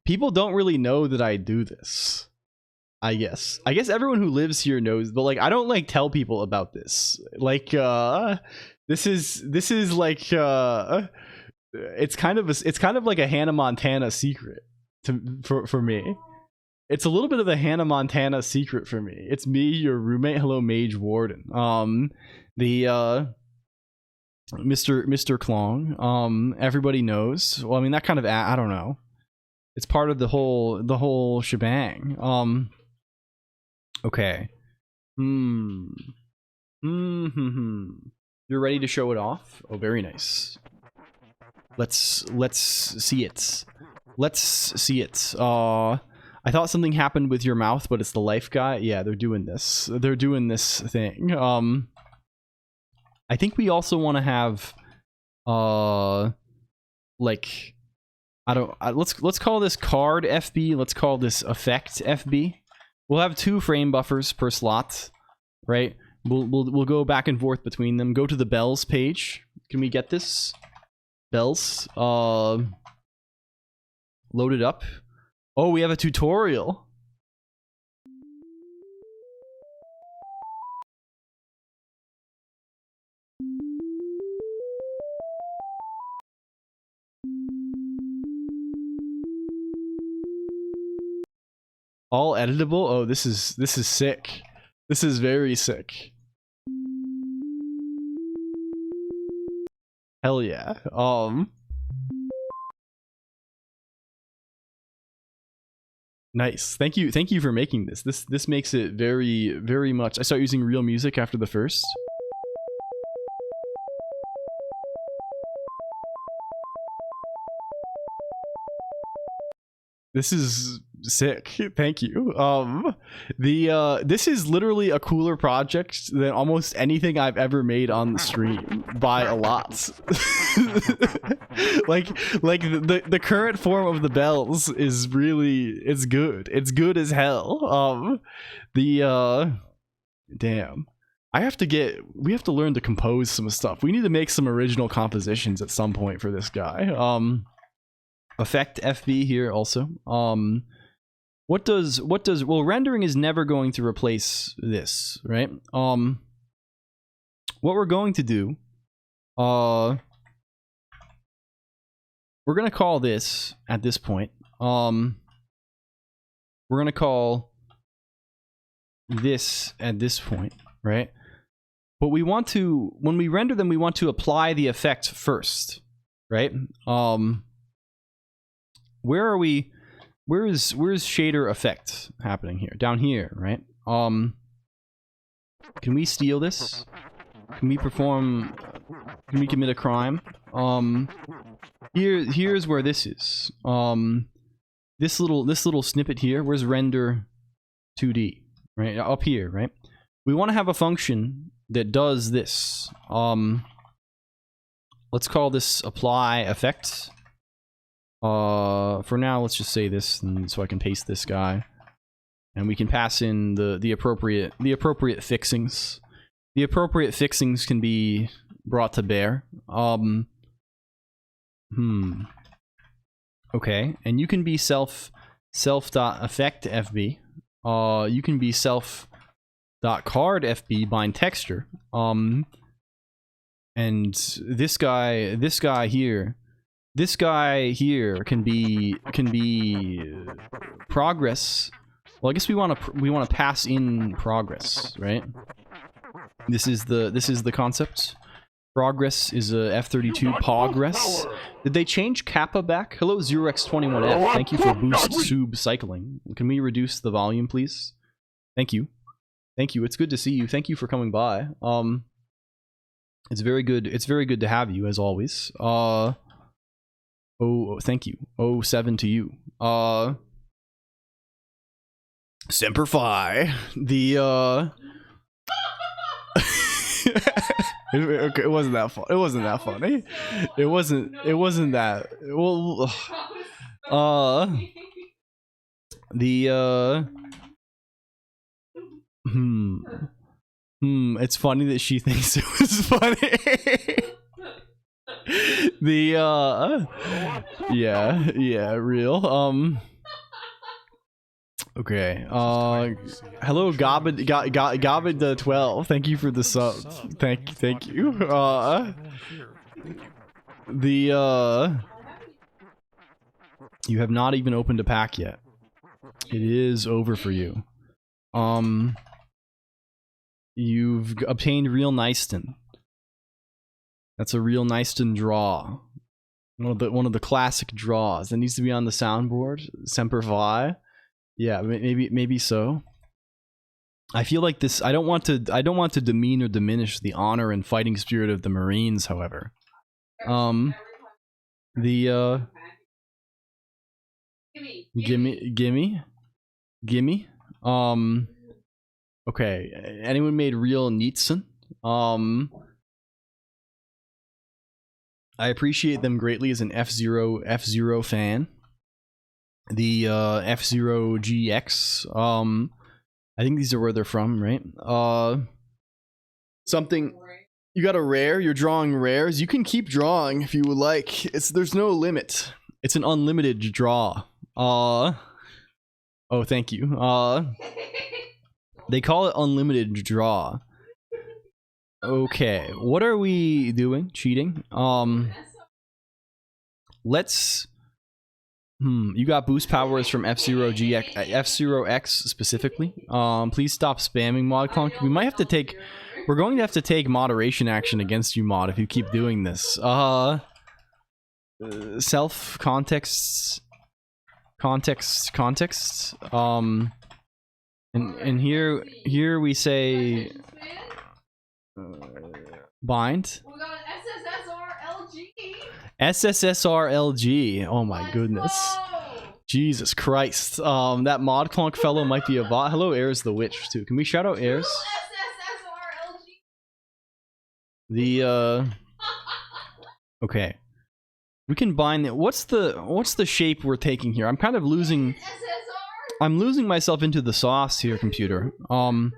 people don't really know that I do this. I guess everyone who lives here knows, but like I don't like tell people about this. Like this is like it's kind of like a Hannah Montana secret for me. It's a little bit of a Hannah Montana secret for me. It's me, your roommate. Hello, Mage Warden. The Mr. Colonq. Everybody knows. Well, I mean that kind of I don't know. It's part of the whole shebang. Okay. You're ready to show it off? Oh, very nice. Let's see it. Let's see it. I thought something happened with your mouth, but it's the life guy. Yeah, they're doing this. They're doing this thing. I think we also want to have like let's call this card FB. Let's call this effect FB. We'll have 2 frame buffers per slot, right? We'll go back and forth between them. Go to the bells page. Can we get this? Bells. Load it up. Oh, we have a tutorial. All editable? Oh, this is sick. This is very sick. Hell yeah. Nice. Thank you for making this. This makes it very much. I start using real music after the first. This is sick. Thank you. This is literally a cooler project than almost anything I've ever made on the stream by a lot. like the current form of the bells is really, it's good. It's good as hell. Damn. We have to learn to compose some stuff. We need to make some original compositions at some point for this guy. Effect FB here also. What does well, rendering is never going to replace this, right? What we're going to do, we're gonna call this at this point. We're gonna call this at this point, right? But we want to, when we render them, we want to apply the effect first, right? Where are we? Where's shader effect happening here? Down here, right? Can we steal this? Can we perform? Can we commit a crime? Here's where this is. This little snippet here. Where's render 2D? Right up here, right? We want to have a function that does this. Let's call this apply effect. For now, let's just say this, and so I can paste this guy, and we can pass in the appropriate fixings. The appropriate fixings can be brought to bear. Okay, and you can be self.effect FB. You can be self.card FB bind texture. And this guy here. This guy here can be progress. Well, I guess we want to pass in progress, right? This is the concept. Progress is a F32 progress. Did they change kappa back? Hello 0x21F. Thank you for boost sub cycling. Can we reduce the volume, please? Thank you. Thank you. It's good to see you. Thank you for coming by. It's very good. It's very good to have you as always. Oh, thank you. 07 to you. Semper Fi. The okay, it wasn't that fun. It wasn't that funny. It wasn't that. Well, it's funny that she thinks it was funny. Yeah, real. Okay. Hello, Gabid the 12. Thank you for the sub. Thank you. You have not even opened a pack yet. It is over for you. You've obtained real Nyston. That's a real Nyston draw. One of the classic draws that needs to be on the soundboard. Semper Fi. Yeah, maybe so. I feel like this. I don't want to demean or diminish the honor and fighting spirit of the Marines. However, gimme. Okay. Anyone made real Nietzsche? I appreciate them greatly as an F-Zero fan. The F-Zero GX. I think these are where they're from, right? Something. You got a rare? You're drawing rares? You can keep drawing if you would like. There's no limit. It's an unlimited draw. Oh, thank you. They call it unlimited draw. Okay, what are we doing? Cheating? Let's. You got boost powers from F-Zero GX, F-Zero X specifically. Please stop spamming mod Colonq. We might have to take. We're going to have to take moderation action against you, mod, if you keep doing this. Self context context. And here we say bind. We got an SSSR LG. Oh my goodness. Jesus Christ. That mod Colonq fellow might be a bot. Hello, Airs the Witch too. Can we shout out Airs? The okay. We can bind it. What's the shape we're taking here? I'm kind of losing myself into the sauce here, computer. All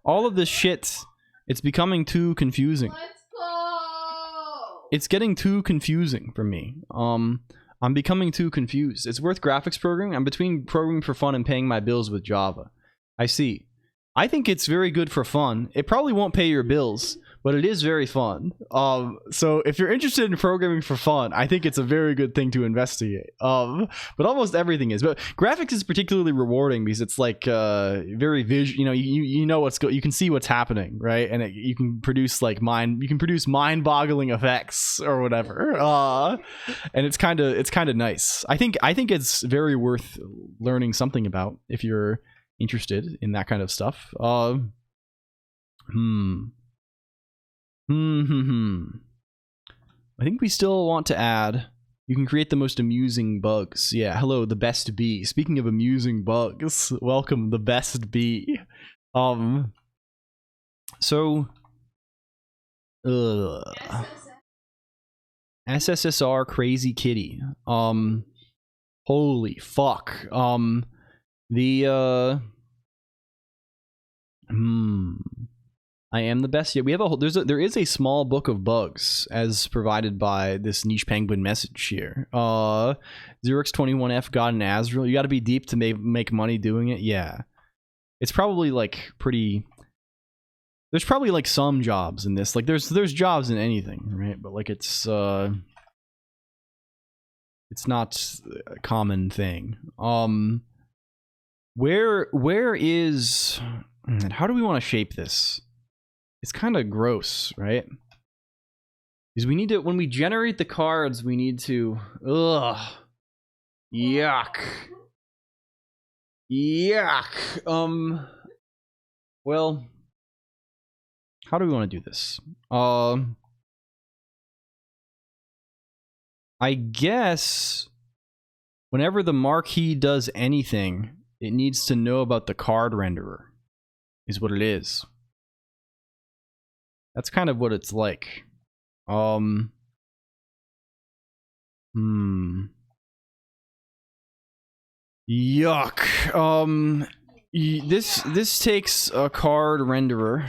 of this shit, it's becoming too confusing. It's getting too confusing for me. I'm becoming too confused. It's worth graphics programming. I'm between programming for fun and paying my bills with Java. I see. I think it's very good for fun. It probably won't pay your bills, but it is very fun. So if you're interested in programming for fun, I think it's a very good thing to investigate. But almost everything is. But graphics is particularly rewarding because it's like very visual. You know, you know what's you can see what's happening, right? And you can produce like mind-boggling effects or whatever. And it's kind of nice. I think it's very worth learning something about if you're interested in that kind of stuff. I think we still want to add, you can create the most amusing bugs. Yeah, hello, the best bee. Speaking of amusing bugs, welcome the best bee. So SSSR crazy kitty. Holy fuck. I am the best. Yeah, we have there is a small book of bugs as provided by this niche penguin message here. Xerix21F God and Azrael. You got to be deep to make money doing it. Yeah, it's probably like pretty. There's probably like some jobs in this. Like there's jobs in anything, right? But like it's not a common thing. Where is, how do we want to shape this? It's kind of gross, right? Because we need to, when we generate the cards, we need to, yuck. Well, how do we want to do this? I guess whenever the marquee does anything, it needs to know about the card renderer, is what it is. That's kind of what it's like. Yuck. This takes a card renderer.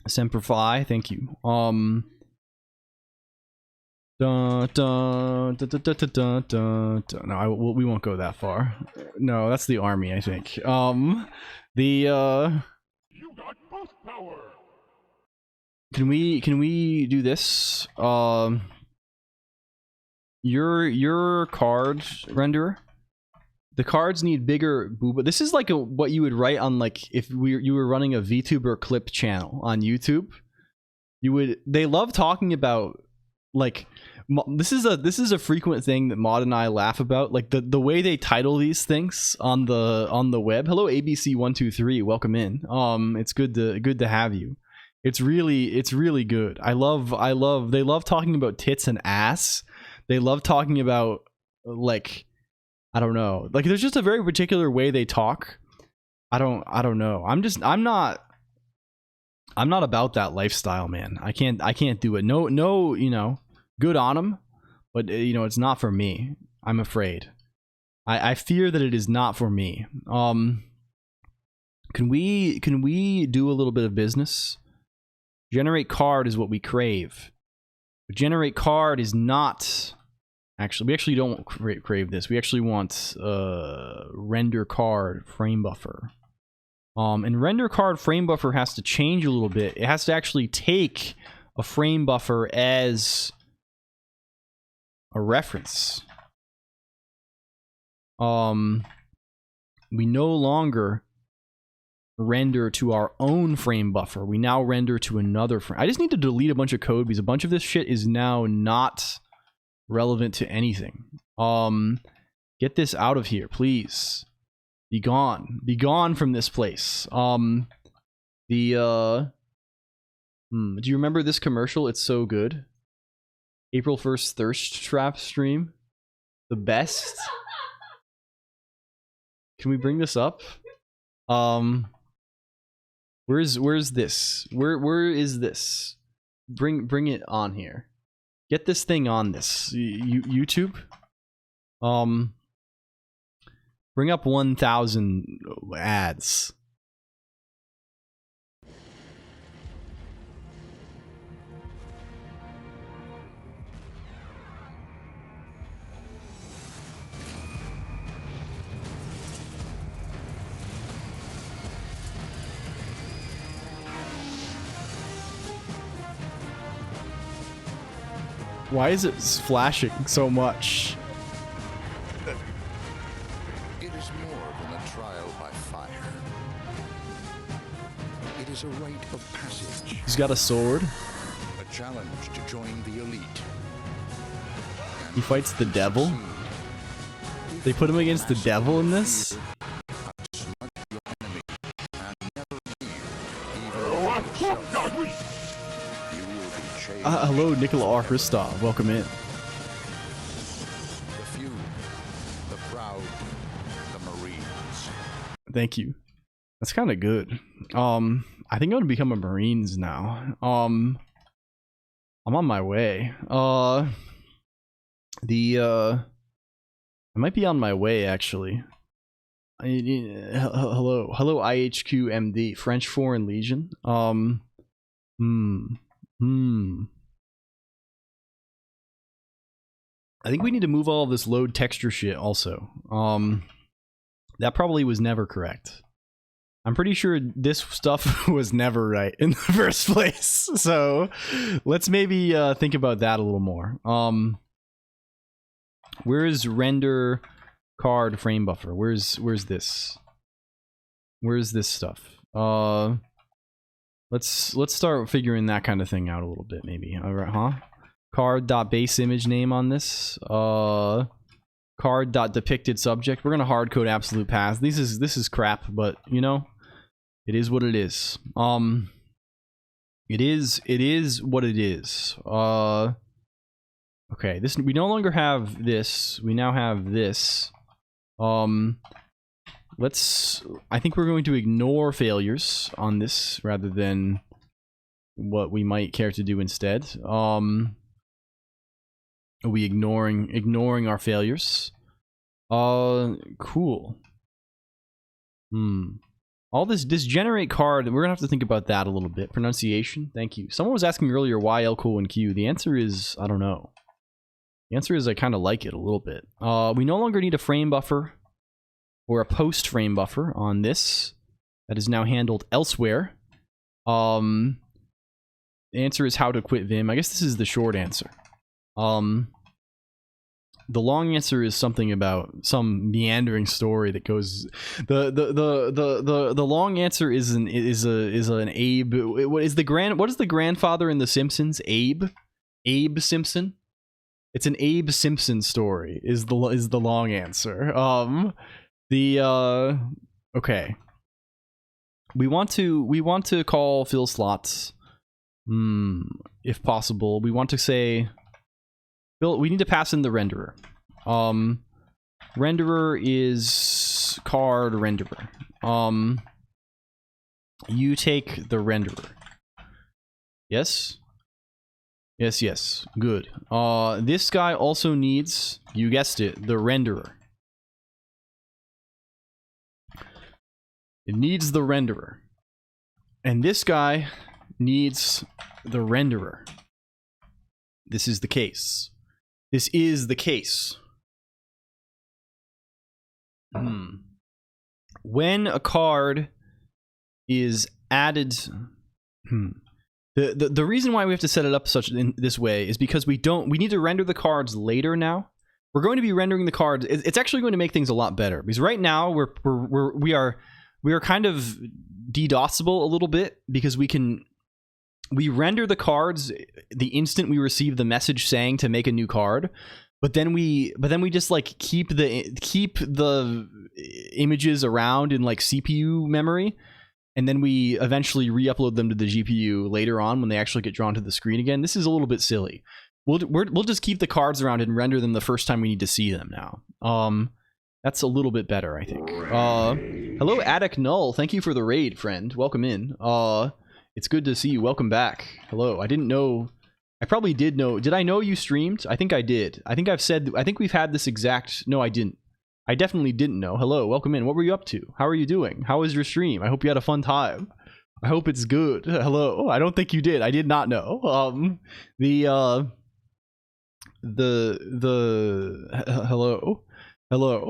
Semper Fi, thank you. No, we won't go that far. No, that's the army, I think. You got boost power. Can we do this? Your card renderer. The cards need bigger booba. This is like what you would write on, like, if you were running a VTuber clip channel on YouTube. They love talking about, like, this is a frequent thing that Mod and I laugh about, like the way they title these things on the web. Hello ABC123, welcome in. It's good to have you. It's really good. They love talking about tits and ass. They love talking about, like, I don't know, like there's just a very particular way they talk. I don't know. I'm not about that lifestyle, man. I can't do it. No, you know, good on them, but you know, it's not for me. I'm afraid. I fear that it is not for me. Can we do a little bit of business? Generate card is what we crave. But generate card is not. Actually, we actually don't crave this. We actually want render card frame buffer. And render card frame buffer has to change a little bit. It has to actually take a frame buffer as a reference. We no longer render to our own frame buffer. We now render to another frame. I just need to delete a bunch of code because a bunch of this shit is now not relevant to anything. Get this out of here, please. Be gone. Be gone from this place. Do you remember this commercial? It's so good. April 1st thirst trap stream. The best. Can we bring this up? Where's this? Where is this? Bring it on here. Get this thing on this. YouTube. Bring up 1,000 ads. Why is it flashing so much? It is more than a trial by fire. It is a rite of passage. He's got a sword. A challenge to join the elite. He fights the devil. They put him against the devil in this? Hello, Nicola R. Christoph. Welcome in. The few, the proud, the Marines. Thank you. That's kind of good. I think I'm gonna become a Marines now. I'm on my way. I might be on my way actually. Hello, IHQMD, French Foreign Legion. I think we need to move all of this load texture shit also. That probably was never correct. I'm pretty sure this stuff was never right in the first place. So let's maybe think about that a little more. Where is render card frame buffer? Where's this? Where's this stuff? Let's start figuring that kind of thing out a little bit, maybe. All right, huh? Card.base image name on this. Card.depicted subject. We're gonna hard code absolute paths. This is crap, but you know, it is what it is. It is what it is. Okay, this, we no longer have this. We now have this. I think we're going to ignore failures on this rather than what we might care to do instead. Are we ignoring our failures? Cool. All this generate card, we're gonna have to think about that a little bit. Pronunciation, thank you. Someone was asking earlier why LLLL The answer is, I don't know. The answer is I kind of like it a little bit. We no longer need a frame buffer or a post frame buffer on this. That is now handled elsewhere. The answer is how to quit Vim. I guess this is the short answer. The long answer is something about some meandering story that goes. The long answer is an Abe. What is the grandfather in The Simpsons? Abe Simpson. It's an Abe Simpson story. Is the long answer. Okay. We want to call fill slots. If possible, we want to say. We need to pass in the renderer. Renderer is card renderer. You take the renderer. Yes? Yes. Good. This guy also needs, you guessed it, the renderer. It needs the renderer. And this guy needs the renderer. This is the case. This is the case. When a card is added, the reason why we have to set it up in this way is because we need to render the cards later now. We're going to be rendering the cards. It's actually going to make things a lot better because right now we are kind of DDoSable a little bit because we can we render the cards the instant we receive the message saying to make a new card, but then we just like keep the images around in like CPU memory, and then we eventually re-upload them to the GPU later on when they actually get drawn to the screen again. This is a little bit silly. We'll just keep the cards around and render them the first time we need to see them now. That's a little bit better, I think. Hello, Attic Null. Thank you for the raid, friend. Welcome in. It's good to see you. Welcome back. Hello. I didn't know. I probably did know. Did I know you streamed? I think I did. I think we've had this exact. No, I didn't. I definitely didn't know. Hello. Welcome in. What were you up to? How are you doing? How was your stream? I hope you had a fun time. I hope it's good. Hello. I don't think you did. I did not know. Hello.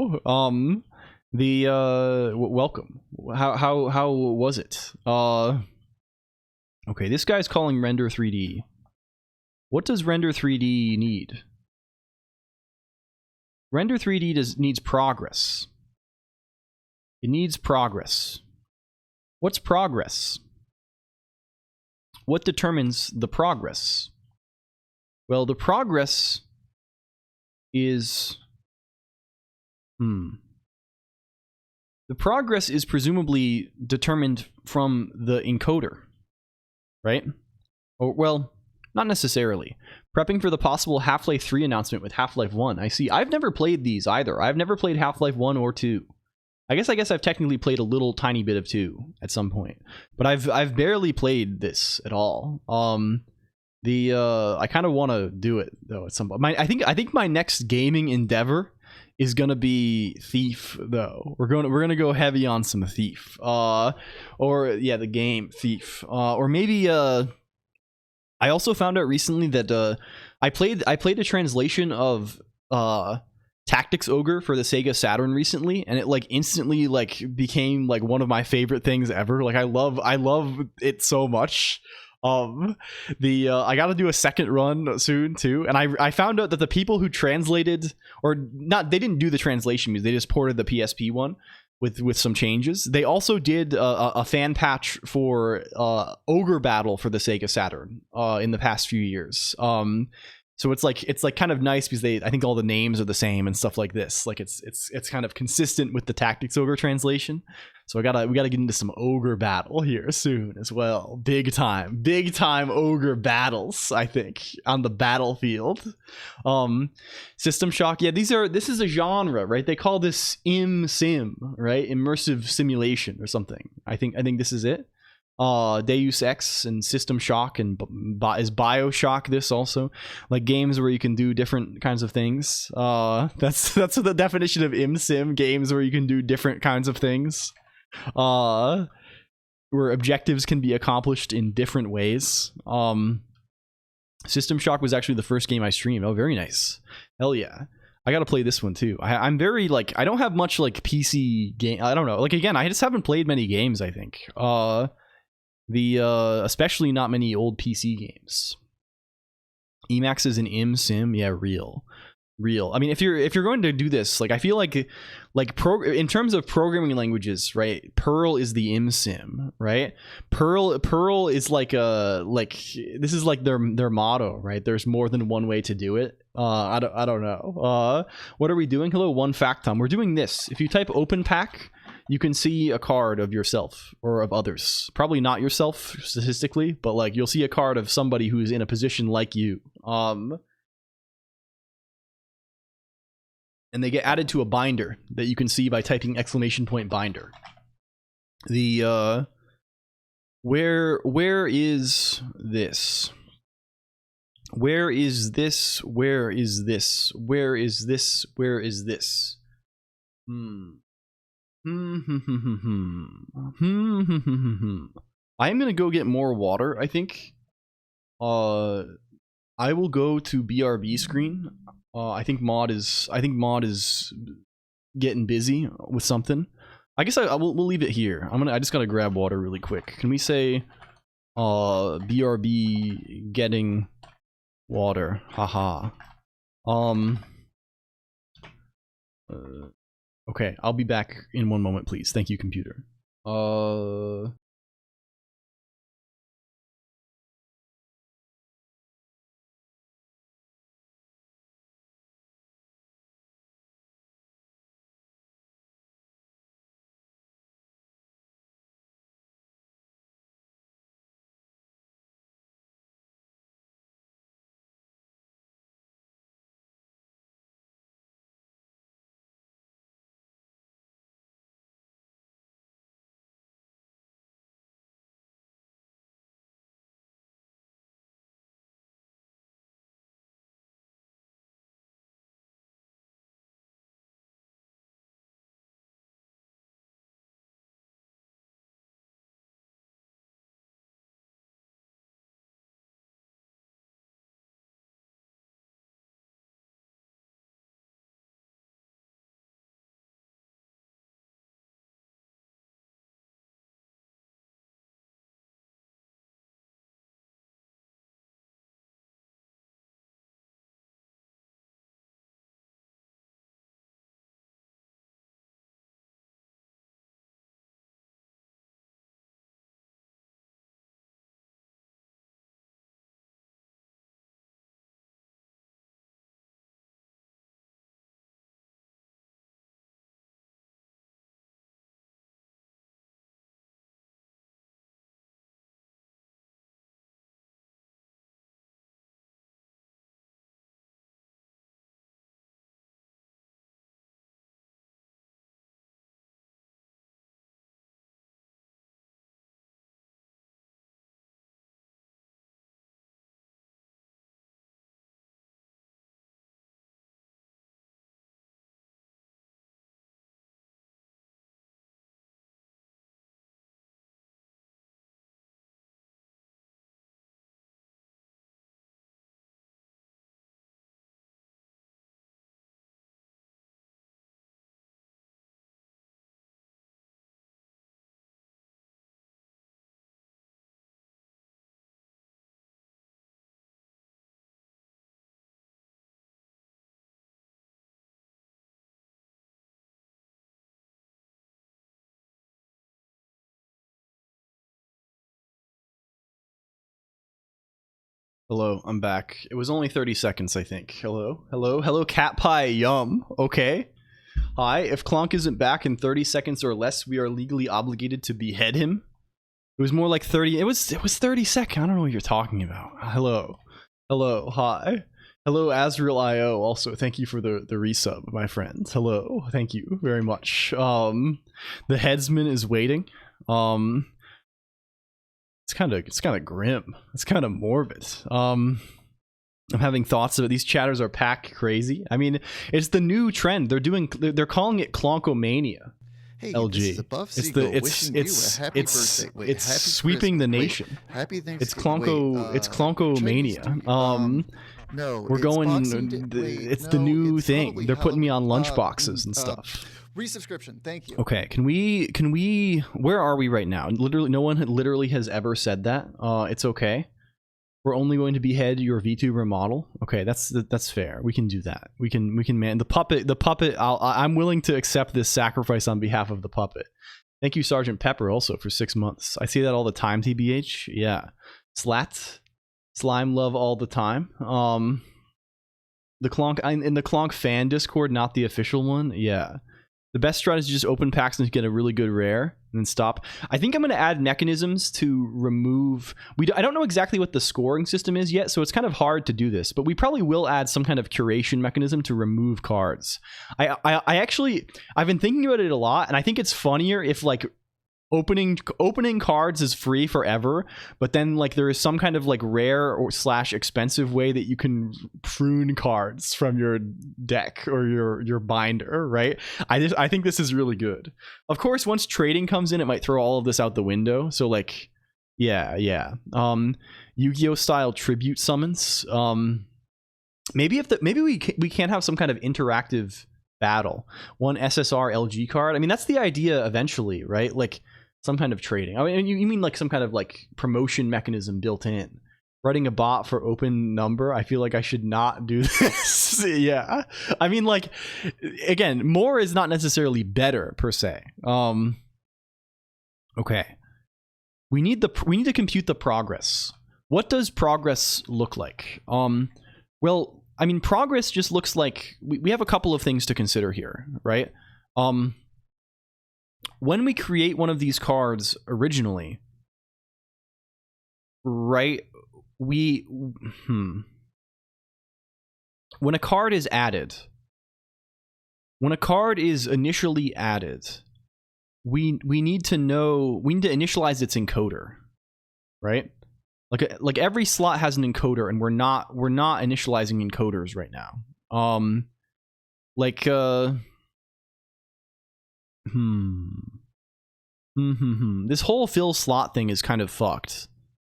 Welcome. How was it? Okay, this guy's calling render 3D. What does render 3D need? Render 3D needs progress. It needs progress. What's progress? What determines the progress? Well, the progress is... The progress is presumably determined from the encoder, right? Or, well, not necessarily. Prepping for the possible Half-Life 3 announcement with Half-Life 1. I see. I've never played these either. I've never played Half-Life 1 or 2. I guess I've technically played a little tiny bit of 2 at some point. But I've barely played this at all. I kind of want to do it though at some point. I think my next gaming endeavor is gonna be Thief though. We're gonna go heavy on some Thief. Or yeah, the game Thief. Or maybe I also found out recently that I played a translation of Tactics Ogre for the Sega Saturn recently, and it like instantly like became like one of my favorite things ever. Like I love it so much. I got to do a second run soon too, and I found out that the people who translated, or not, they didn't do the translation music, they just ported the PSP one with some changes. They also did a fan patch for Ogre Battle for the Sega Saturn in the past few years. So it's like kind of nice because I think all the names are the same and stuff like this. Like it's kind of consistent with the Tactics Ogre translation. So we gotta get into some Ogre Battle here soon as well. Big time Ogre battles, I think, on the battlefield. System Shock, yeah, this is a genre, right? They call this sim, right? Immersive simulation or something. I think this is it. Deus Ex and System Shock, and is BioShock this also, like games where you can do different kinds of things. That's the definition of sim, games where you can do different kinds of things, where objectives can be accomplished in different ways. System Shock was actually the first game I streamed. Oh, very nice. Hell yeah. I gotta play this one too. I'm very like, I don't have much like PC game. I don't know. Like again, I just haven't played many games, I think. Especially not many old PC games. Emacs is an sim, yeah, real. I mean, if you're going to do this, like I feel like in terms of programming languages, right? Perl is the sim, right? Perl is like this is like their motto, right? There's more than one way to do it. I don't know. What are we doing? Hello, one factom. We're doing this. If you type open pack, you can see a card of yourself or of others. Probably not yourself statistically, but like you'll see a card of somebody who's in a position like you. And they get added to a binder that you can see by typing !binder. The where is this? Where is this? Where is this? Where is this? Where is this? I'm gonna go get more water, I think. I will go to BRB screen. I think mod is getting busy with something. I guess we'll leave it here. I just gotta grab water really quick. Can we say BRB getting water? Haha. Okay, I'll be back in one moment, please. Thank you, computer. Hello, I'm back. It was only 30 seconds, I think. Hello, cat pie, yum. Okay. Hi, if Colonq isn't back in 30 seconds or less, we are legally obligated to behead him. It was more like 30. It was 30 seconds. I don't know what you're talking about. Hello, hi. Hello, Azrael.io. Also, thank you for the resub, my friend. Hello, thank you very much. The headsman is waiting. It's kind of grim. It's kind of morbid. I'm having thoughts of it. These chatters are pack crazy. I mean, it's the new trend. They're calling it Clonkomania. Hey, LG. this is Above Seagull wishing you a happy birthday. Wait, it's happy sweeping the Christmas. nation. Wait, happy Thanksgiving. It's Clonko. It's Clonkomania. No, We're it's going. Boxing Day. Wait, It's no, the new it's thing. probably They're putting me on Halloween. lunchboxes and stuff. Resubscription. Thank you. Okay, can we? Where are we right now? Literally, no one literally has ever said that. It's okay. We're only going to behead your VTuber model. Okay, that's fair. We can do that. We can man the puppet. I'm willing to accept this sacrifice on behalf of the puppet. Thank you, Sergeant Pepper, also for 6 months. I see that all the time. TBH, yeah. Slime love all the time. The Colonq in the Colonq fan Discord, not the official one. Yeah. The best strategy is just open packs and get a really good rare and then stop. I think I'm going to add mechanisms to remove... I don't know exactly what the scoring system is yet, so it's kind of hard to do this, but we probably will add some kind of curation mechanism to remove cards. I've been thinking about it a lot, and I think it's funnier if like opening cards is free forever, but then like there is some kind of like rare or / expensive way that you can prune cards from your deck or your binder, right? I think this is really good. Of course, once trading comes in, it might throw all of this out the window. So like, yeah. Yu-Gi-Oh style tribute summons. Maybe we can't have some kind of interactive battle. One SSR LG card. I mean, that's the idea eventually, right? Like some kind of trading. I mean, you mean like some kind of like promotion mechanism built in. Writing a bot for open number. I feel like I should not do this. Yeah. I mean, like, again, more is not necessarily better per se. Okay. We need to compute the progress. What does progress look like? Well, I mean, progress just looks like we have a couple of things to consider here, right? When we create one of these cards originally, right, when a card is added, when a card is initially added, we need to initialize its encoder, right? Like every slot has an encoder, and we're not initializing encoders right now. This whole fill slot thing is kind of fucked.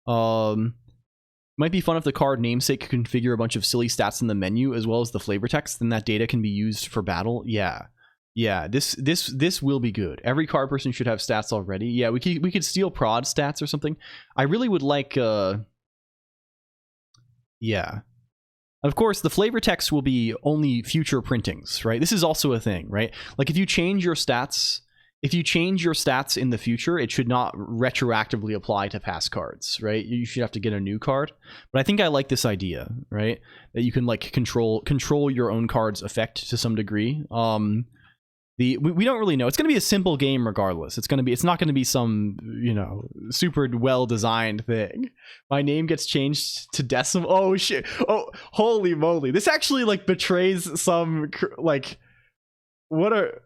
Might be fun if the card namesake could configure a bunch of silly stats in the menu as well as the flavor text, then that data can be used for battle. Yeah, this will be good. Every card person should have stats already. Yeah, we could steal prod stats or something. I really would like yeah. Of course, the flavor text will be only future printings, right? This is also a thing, right? Like if you change your stats in the future, it should not retroactively apply to past cards, right? You should have to get a new card. But I think I like this idea, right? That you can like control your own card's effect to some degree. We don't really know. It's going to be a simple game regardless. It's not going to be some, super well designed thing. My name gets changed to decimal. Oh shit. Oh, holy moly. This actually like betrays some like what are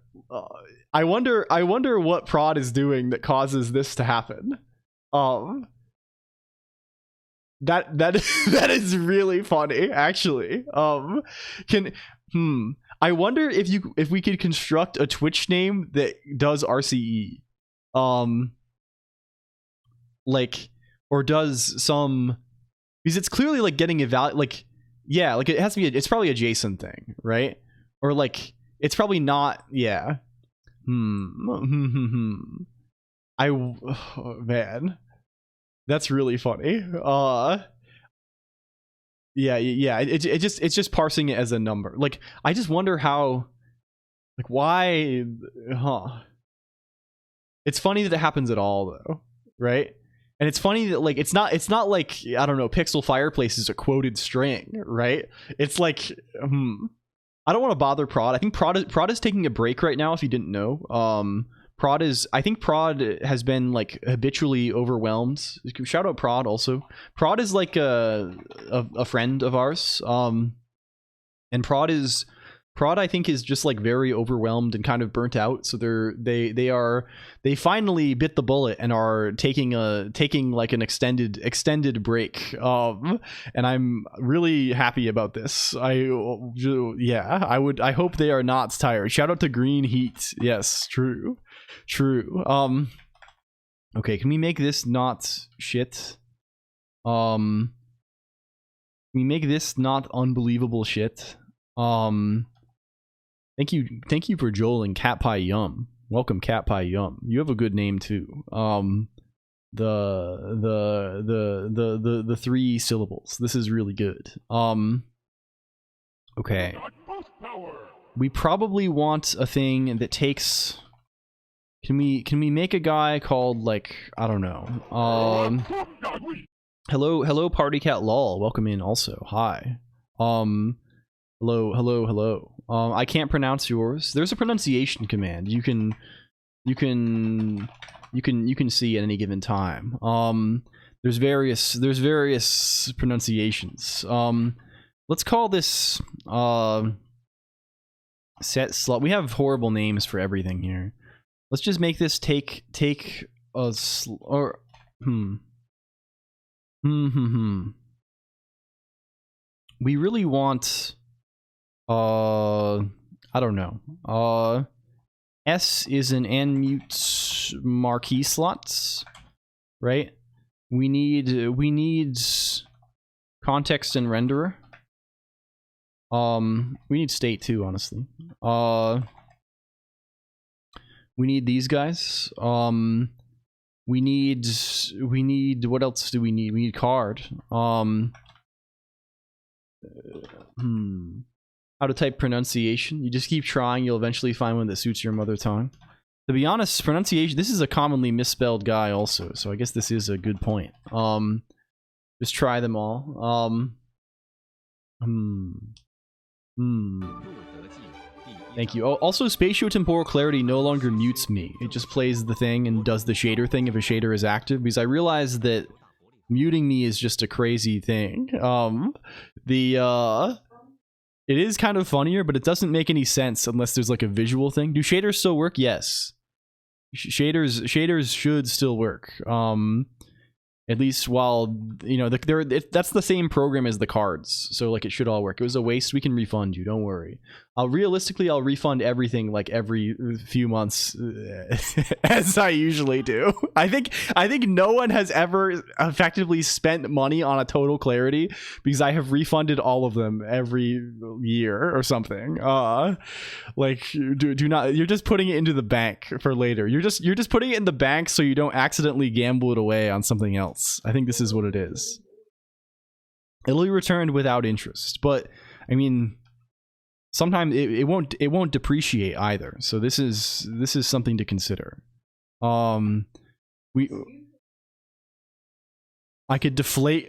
I wonder what prod is doing that causes this to happen. That is really funny actually. I wonder if we could construct a Twitch name that does RCE. Or does some, because it's clearly like getting like it has to be it's probably a JSON thing, right? Or like it's probably not, yeah. Oh, man. That's really funny. It's just parsing it as a number. Like I just wonder how, like why, It's funny that it happens at all though, right? And it's funny that like it's not like, I don't know, Pixel Fireplace is a quoted string, right? It's like I don't want to bother Prod. I think Prod is taking a break right now, if you didn't know. I think Prod has been like habitually overwhelmed. Shout out Prod also. Prod is like a friend of ours. And Prod I think is just like very overwhelmed and kind of burnt out. So they finally bit the bullet and are taking like an extended break. And I'm really happy about this. I hope they are not tired. Shout out to Green Heat. Yes, true. Okay, can we make this not shit? Can we make this not unbelievable shit? Thank you for Joel and Cat Pie Yum. Welcome, Cat Pie Yum. You have a good name too. The 3 syllables. This is really good. Okay. We probably want a thing that takes. Can we make a guy called, like, I don't know. Hello Party Cat Lol. Welcome in also. Hi. Hello. I can't pronounce yours. There's a pronunciation command. You can see at any given time. There's various pronunciations. Let's call this set slot. We have horrible names for everything here. Let's just make this take a We really want I don't know. S is an unmute marquee slots, right? We need context and renderer. We need state too, honestly. We need these guys. We need what else do we need? We need card. How to type pronunciation. You just keep trying, you'll eventually find one that suits your mother tongue. To be honest, pronunciation, this is a commonly misspelled guy also, so I guess this is a good point. Just try them all. Thank you. Oh, also, spatiotemporal clarity no longer mutes me. It just plays the thing and does the shader thing if a shader is active, because I realized that muting me is just a crazy thing. It is kind of funnier, but it doesn't make any sense unless there's like a visual thing. Do shaders still work? Yes. Shaders should still work. At least while, you know, that's the same program as the cards, so like it should all work. It was a waste. We can refund you, don't worry. Realistically, I'll refund everything like every few months, as I usually do. I think no one has ever effectively spent money on a total clarity, because I have refunded all of them every year or something. Like do not. You're just putting it into the bank for later. You're just putting it in the bank so you don't accidentally gamble it away on something else. I think this is what it is. It'll be returned without interest, but I mean, sometimes it won't depreciate either. So this is something to consider. I could deflate.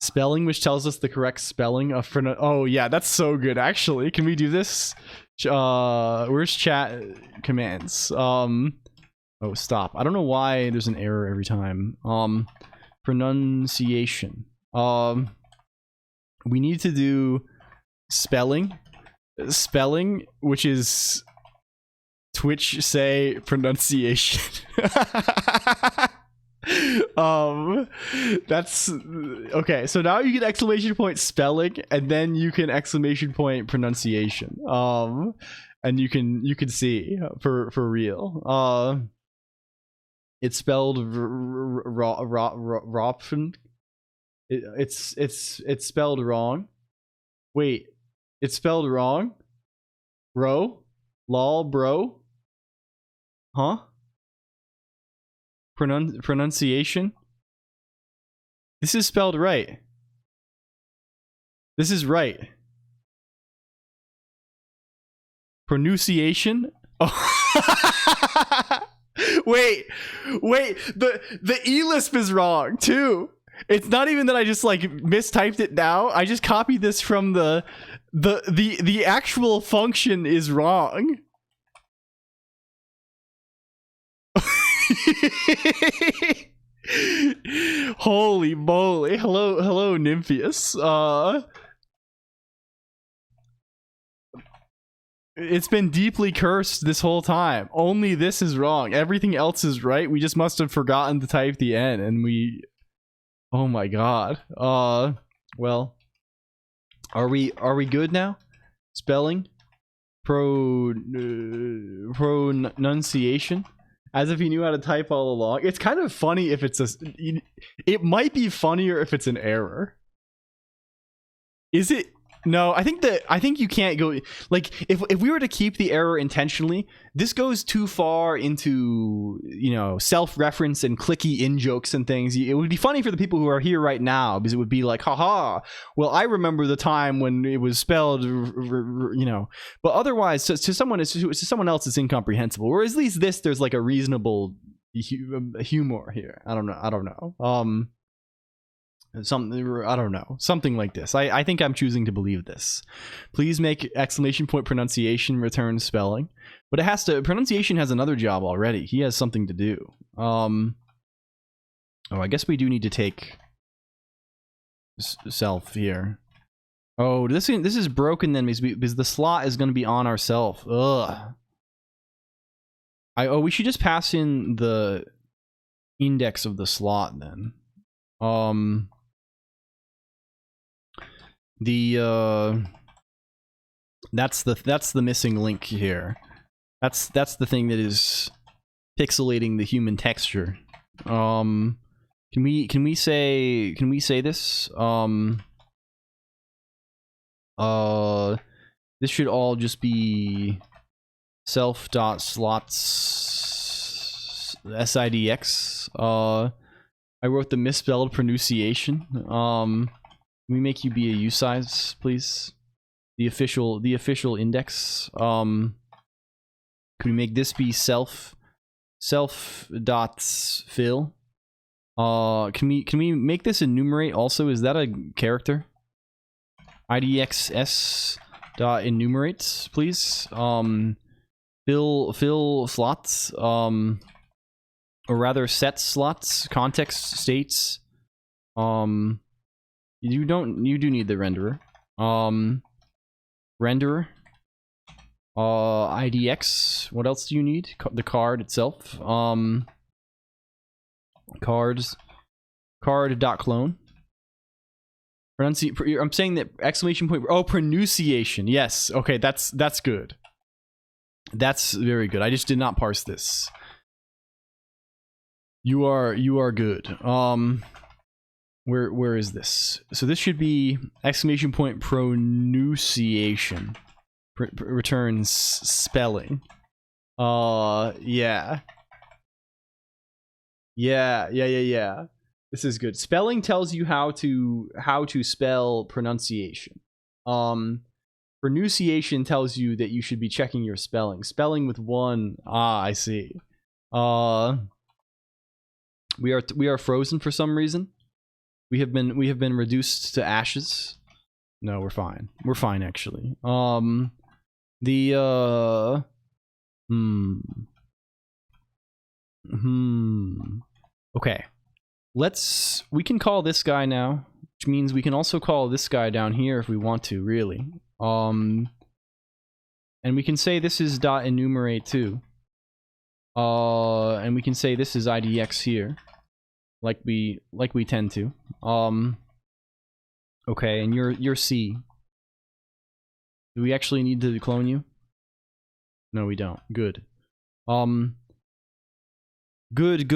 Spelling, which tells us the correct spelling of oh yeah, that's so good actually. Can we do this? Where's chat commands? Oh, stop. I don't know why there's an error every time. Pronunciation. We need to do spelling, which is Twitch say pronunciation. That's okay. So now you get exclamation point spelling, and then you can exclamation point pronunciation. And you can see for real. It's spelled Ropfen. It's spelled wrong. Wait, it's spelled wrong. Bro, lol, bro. Huh? Pronunciation. This is spelled right. This is right. Pronunciation. Oh. Wait, the E-lisp is wrong too. It's not even that I just like mistyped it now. I just copied this from the actual function is wrong. Holy moly. Hello Nympheus. It's been deeply cursed this whole time. Only this is wrong. Everything else is right. We just must have forgotten to type the N, and we... Oh my god. Well, are we good now? Spelling, pronunciation, as if he knew how to type all along. It's kind of funny if it's a. It might be funnier if it's an error. Is it? No, I think you can't go like if we were to keep the error intentionally, this goes too far into, you know, self-reference and clicky in-jokes and things. It would be funny for the people who are here right now because it would be like, haha, well, I remember the time when it was spelled, you know, but otherwise to someone else it's incomprehensible. Or at least this, there's like a reasonable humor here. I don't know. Something like this. I think I'm choosing to believe this. Please make exclamation point pronunciation return spelling, but it has to. Pronunciation has another job already. He has something to do. Oh, I guess we do need to take self here. Oh, this is broken then because the slot is going to be on ourself. Ugh. We should just pass in the index of the slot then. That's the missing link here. That's the thing that is pixelating the human texture. Can we say this? This should all just be self.slots sidx. I wrote the misspelled pronunciation. Can we make you be a usize, please? The official index. Can we make this be self.fill? Can we make this enumerate also? Is that a character? IDXS dot enumerate, please. Fill slots. Or rather set slots, context states. You do need the renderer. Renderer. IDX. What else do you need? The card itself. Card.clone. I'm saying that exclamation point. Oh, pronunciation. Yes. Okay, that's good. That's very good. I just did not parse this. You are good. Where is this? So this should be exclamation point pronunciation. Returns spelling. Yeah. This is good. Spelling tells you how to spell pronunciation. Pronunciation tells you that you should be checking your spelling. Spelling with one. I see. We are frozen for some reason. We have been reduced to ashes. No, we're fine. We're fine actually. Okay. We can call this guy now, which means we can also call this guy down here if we want to, really. And we can say this is dot enumerate too. And we can say this is IDX here. Like we tend to. Okay, and you're C. Do we actually need to clone you? No, we don't. Good. Good.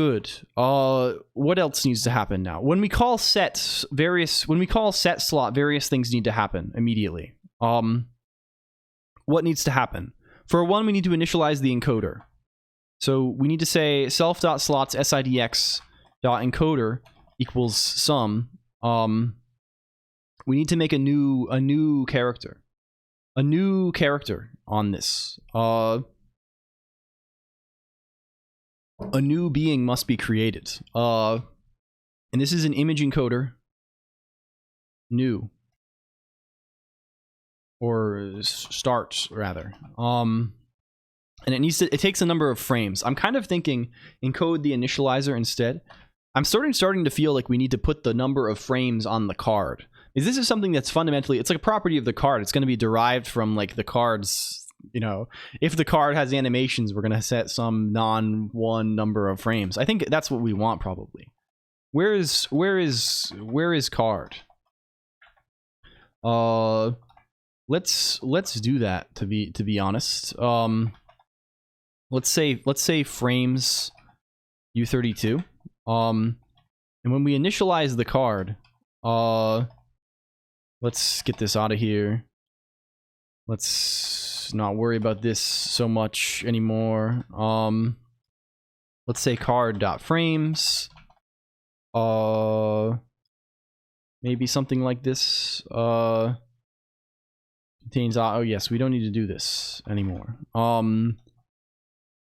What else needs to happen now? When we call set slot, various things need to happen immediately. What needs to happen? For one, we need to initialize the encoder. So we need to say self.slots sidx dot encoder equals sum. We need to make a new character. A new character on this. A new being must be created. And this is an image encoder. New. Or start, rather. And it takes a number of frames. I'm kind of thinking encode the initializer instead. I'm starting to feel like we need to put the number of frames on the card. This is something that's fundamentally, it's like a property of the card. It's going to be derived from like the card's, you know, if the card has animations, we're going to set some non-1 number of frames. I think that's what we want probably. Where is card? Let's do that to be honest. Let's say frames U32. And when we initialize the card, let's get this out of here. Let's not worry about this so much anymore. Let's say card.frames. Maybe something like this. Contains, oh yes, we don't need to do this anymore.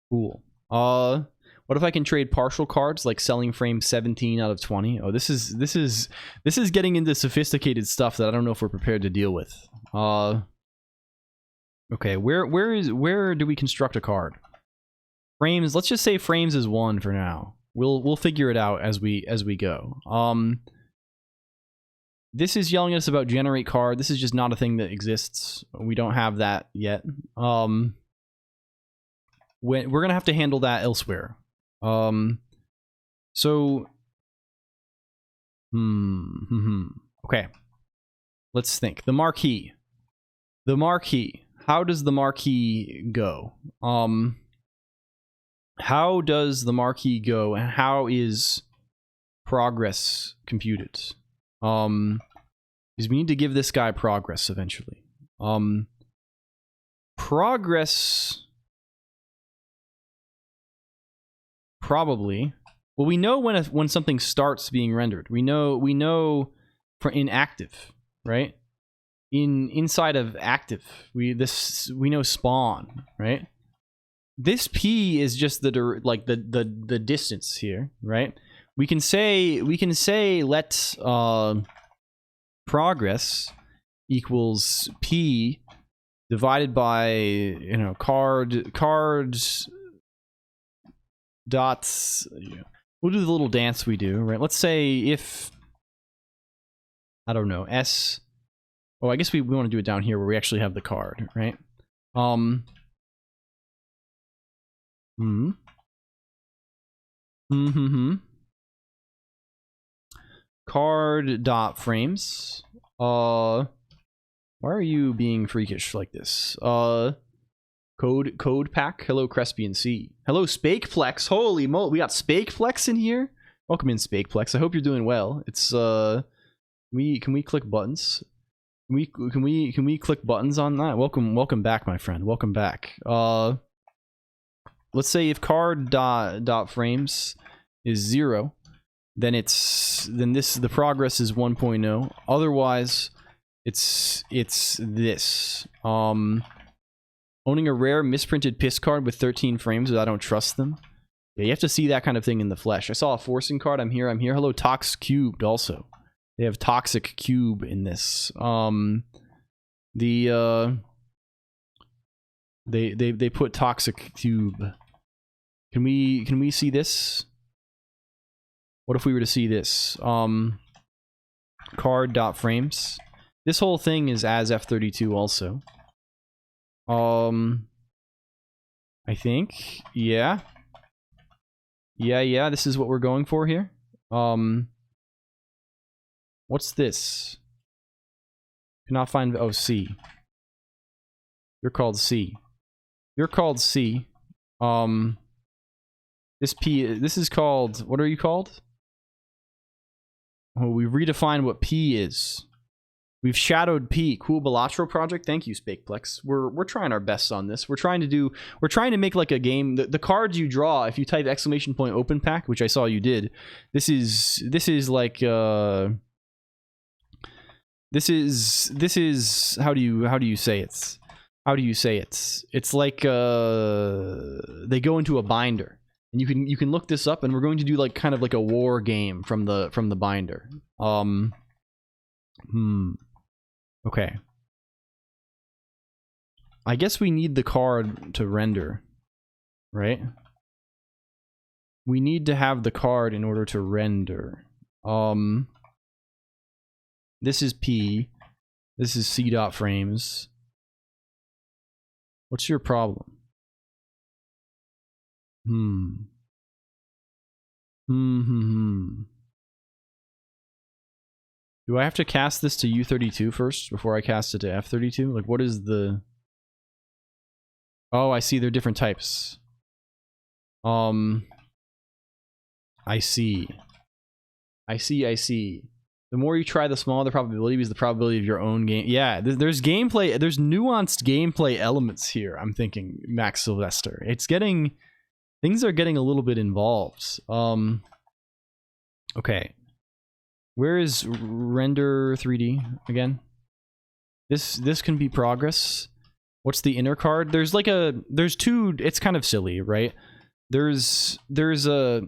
Cool. What if I can trade partial cards, like selling frame 17 out of 20? Oh, this is getting into sophisticated stuff that I don't know if we're prepared to deal with. Okay, where do we construct a card? Frames, let's just say frames is 1 for now. We'll figure it out as we go. This is yelling at us about generate card. This is just not a thing that exists. We don't have that yet. We're gonna have to handle that elsewhere. So okay. Let's think. The marquee. How does the marquee go? How does the marquee go, and how is progress computed? Because we need to give this guy progress eventually. Progress probably. Well, we know when something starts being rendered. We know for inactive, right? Inside of active, we know spawn, right? This P is just the distance here, right? We can say let progress equals P divided by, you know, cards dots. We'll do the little dance we do, right? Let's say if, I don't know, S. Oh, I guess we want to do it down here where we actually have the card, right? Card.frames. Why are you being freakish like this? Code pack. Hello, Crespian C. Hello, Spakeplex. Holy moly, we got Spakeplex in here. Welcome in, Spakeplex. I hope you're doing well. It's can we click buttons? Can we click buttons on that? Welcome back, my friend. Welcome back. Let's say if card.frames is 0, then the progress is 1.0. Otherwise, it's this. Owning a rare misprinted piss card with 13 frames, I don't trust them. Yeah, you have to see that kind of thing in the flesh. I saw a forcing card. I'm here. Hello, Tox Cubed also. They have Toxic Cube in this. They put Toxic Cube. Can we see this? What if we were to see this? Card.frames. This whole thing is as F32 also. I think. Yeah. Yeah, this is what we're going for here. What's this? Cannot find. Oh, C. You're called C. You're called C. This P. This is called. What are you called? Oh, we've redefined what P is. We've shadowed P. Cool Balatro project. Thank you, Spakeplex. We're trying our best on this. We're trying to make like a game. The cards you draw, if you type !open pack, which I saw you did, this is like this is how do you say it? It's like they go into a binder. And you can look this up, and we're going to do like kind of like a war game from the binder. Okay. I guess we need the card to render, right? We need to have the card in order to render. This is P. This is C dot frames. What's your problem? Do I have to cast this to U32 first before I cast it to F32? Like, what is the... Oh, I see. They're different types. I see. I see. The more you try, the smaller the probability, because the probability of your own game... Yeah, there's gameplay... There's nuanced gameplay elements here, I'm thinking, Max Sylvester. It's getting... Things are getting a little bit involved. Okay. Where is render 3D again? This can be progress. What's the inner card? There's like there's two, it's kind of silly, right? There's a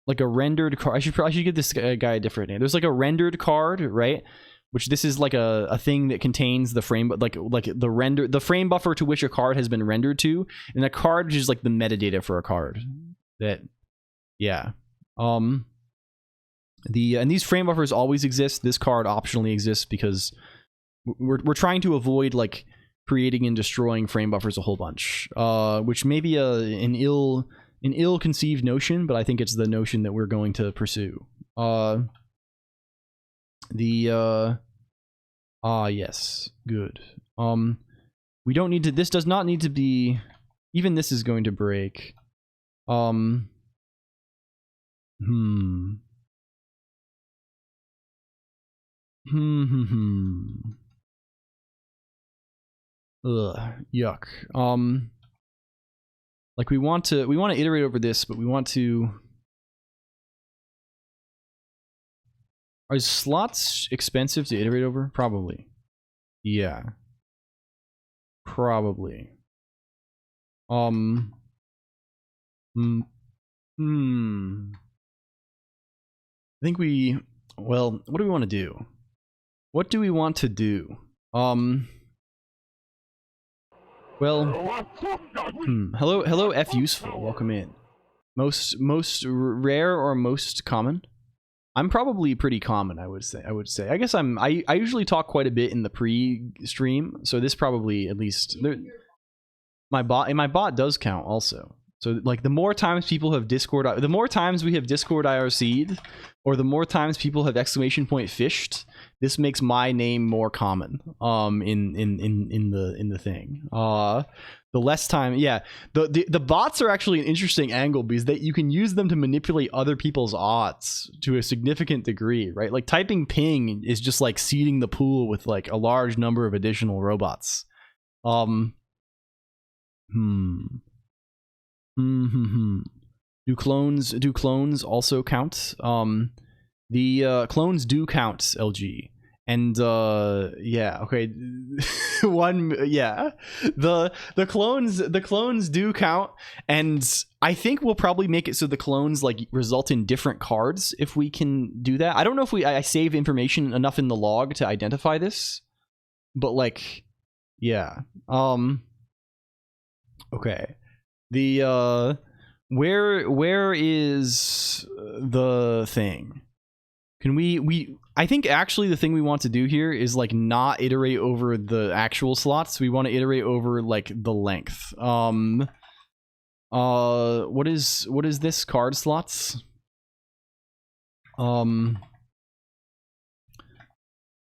like a rendered card. I should give this guy a different name. There's like a rendered card, right? Which this is like a thing that contains the frame, like the frame buffer to which a card has been rendered to, and a card which is like the metadata for a card. That, yeah. And these frame buffers always exist. This card optionally exists because we're trying to avoid like creating and destroying frame buffers a whole bunch, which may be an ill-conceived notion, but I think it's the notion that we're going to pursue. Yes, good. We don't need to, this does not need to be, even this is going to break. Ugh, yuck. Like we want to iterate over this, but we want to... Are slots expensive to iterate over? Probably. Yeah. Probably. I think we... Well, what do we want to do? What do we want to do? Well... Hello, F useful. Welcome in. Most rare or most common? I'm probably pretty common, I would say. I guess I usually talk quite a bit in the pre-stream, so this probably at least my bot does count also. So like the more times people have Discord, the more times we have Discord IRC'd, or the more times people have exclamation point fished, this makes my name more common in the thing. The less time, yeah. The bots are actually an interesting angle because you can use them to manipulate other people's odds to a significant degree, right? Like typing ping is just like seeding the pool with like a large number of additional robots. Do clones also count? The clones do count, LG. And yeah, okay. The clones do count, and I think we'll probably make it so the clones like result in different cards if we can do that. I don't know if I save information enough in the log to identify this, but like, yeah. Okay. The where is the thing? Can we I think actually the thing we want to do here is like not iterate over the actual slots. We want to iterate over like the length. What is this card slots?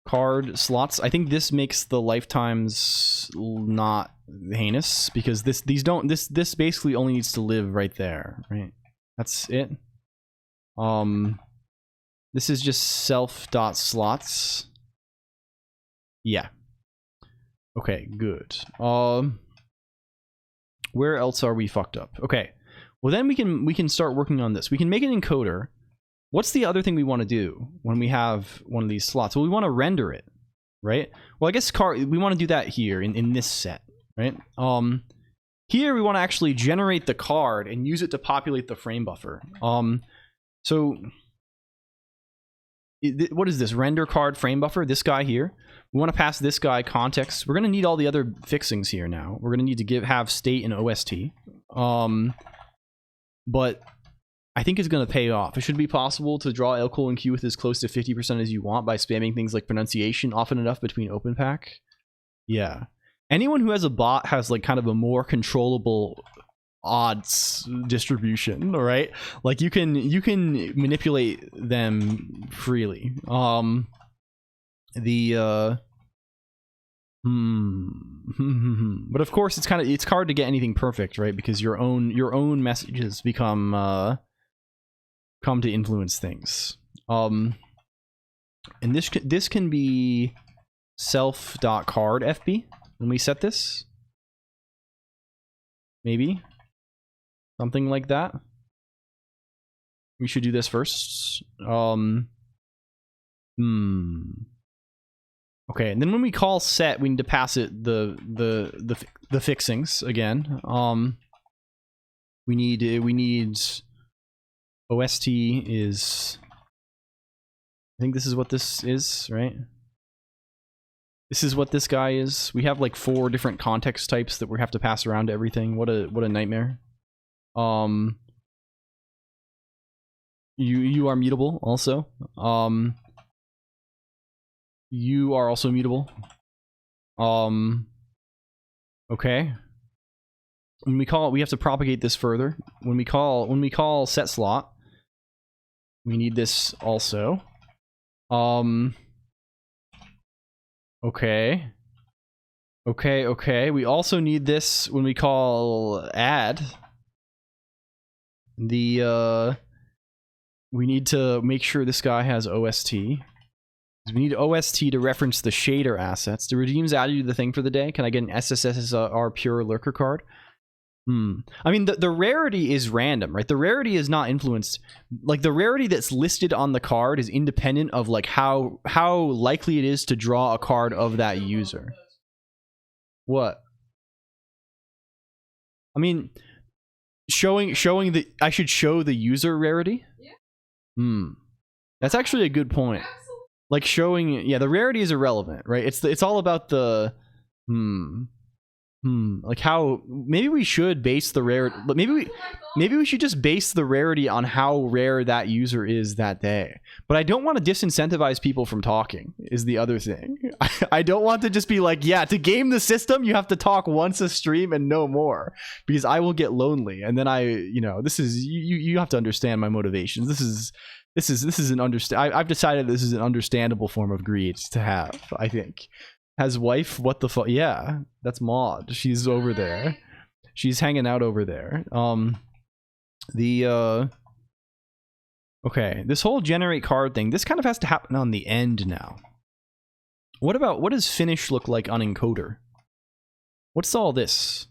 Card slots. I think this makes the lifetimes not heinous because this basically only needs to live right there, right? That's it. This is just self.slots. Yeah. Okay, good. Where else are we fucked up? Okay. Well, then we can start working on this. We can make an encoder. What's the other thing we want to do when we have one of these slots? Well, we want to render it, right? Well, I guess we want to do that here in this set, right? here we want to actually generate the card and use it to populate the frame buffer. So what is this? Render card frame buffer, this guy here. We want to pass this guy context. We're going to need all the other fixings here now. We're going to need to have state and OST. But I think it's going to pay off. It should be possible to draw L:Q with as close to 50% as you want by spamming things like pronunciation often enough between open pack. Yeah. Anyone who has a bot has like kind of a more controllable odds distribution, all right? Like you can manipulate them freely. But of course it's hard to get anything perfect, right? Because your own messages come to influence things. And this can be self.card FB when we set this. Maybe something like that. We should do this first. Okay, and then when we call set, we need to pass it the fixings again. We need OST is, I think this is what this is, right? This is what this guy is. We have like 4 different context types that we have to pass around to everything. What a nightmare. You are mutable also. You are also mutable. Okay. When we call, we have to propagate this further. When we call set slot, we need this also. Okay. We also need this when we call add. We need to make sure this guy has OST. We need OST to reference the shader assets. The redeems added you to the thing for the day. Can I get an SSSR pure lurker card? I mean, the rarity is random, right? The rarity is not influenced. Like, the rarity that's listed on the card is independent of, like, how likely it is to draw a card of that user. What? I mean, showing the... I should show the user rarity? Yeah. That's actually a good point. Like, showing... Yeah, the rarity is irrelevant, right? It's all about the... Like how maybe we should base the rarity. Maybe we should just base the rarity on how rare that user is that day. But I don't want to disincentivize people from talking. Is the other thing. I don't want to just be like, yeah, to game the system, you have to talk once a stream and no more, because I will get lonely. And then this is you have to understand my motivations. This is an I've decided this is an understandable form of greed to have. I think. Has wife? What the fuck? Yeah, that's Maud. She's over there. She's hanging out over there. Okay, this whole generate card thing, this kind of has to happen on the end now. What does finish look like on encoder? What's all this?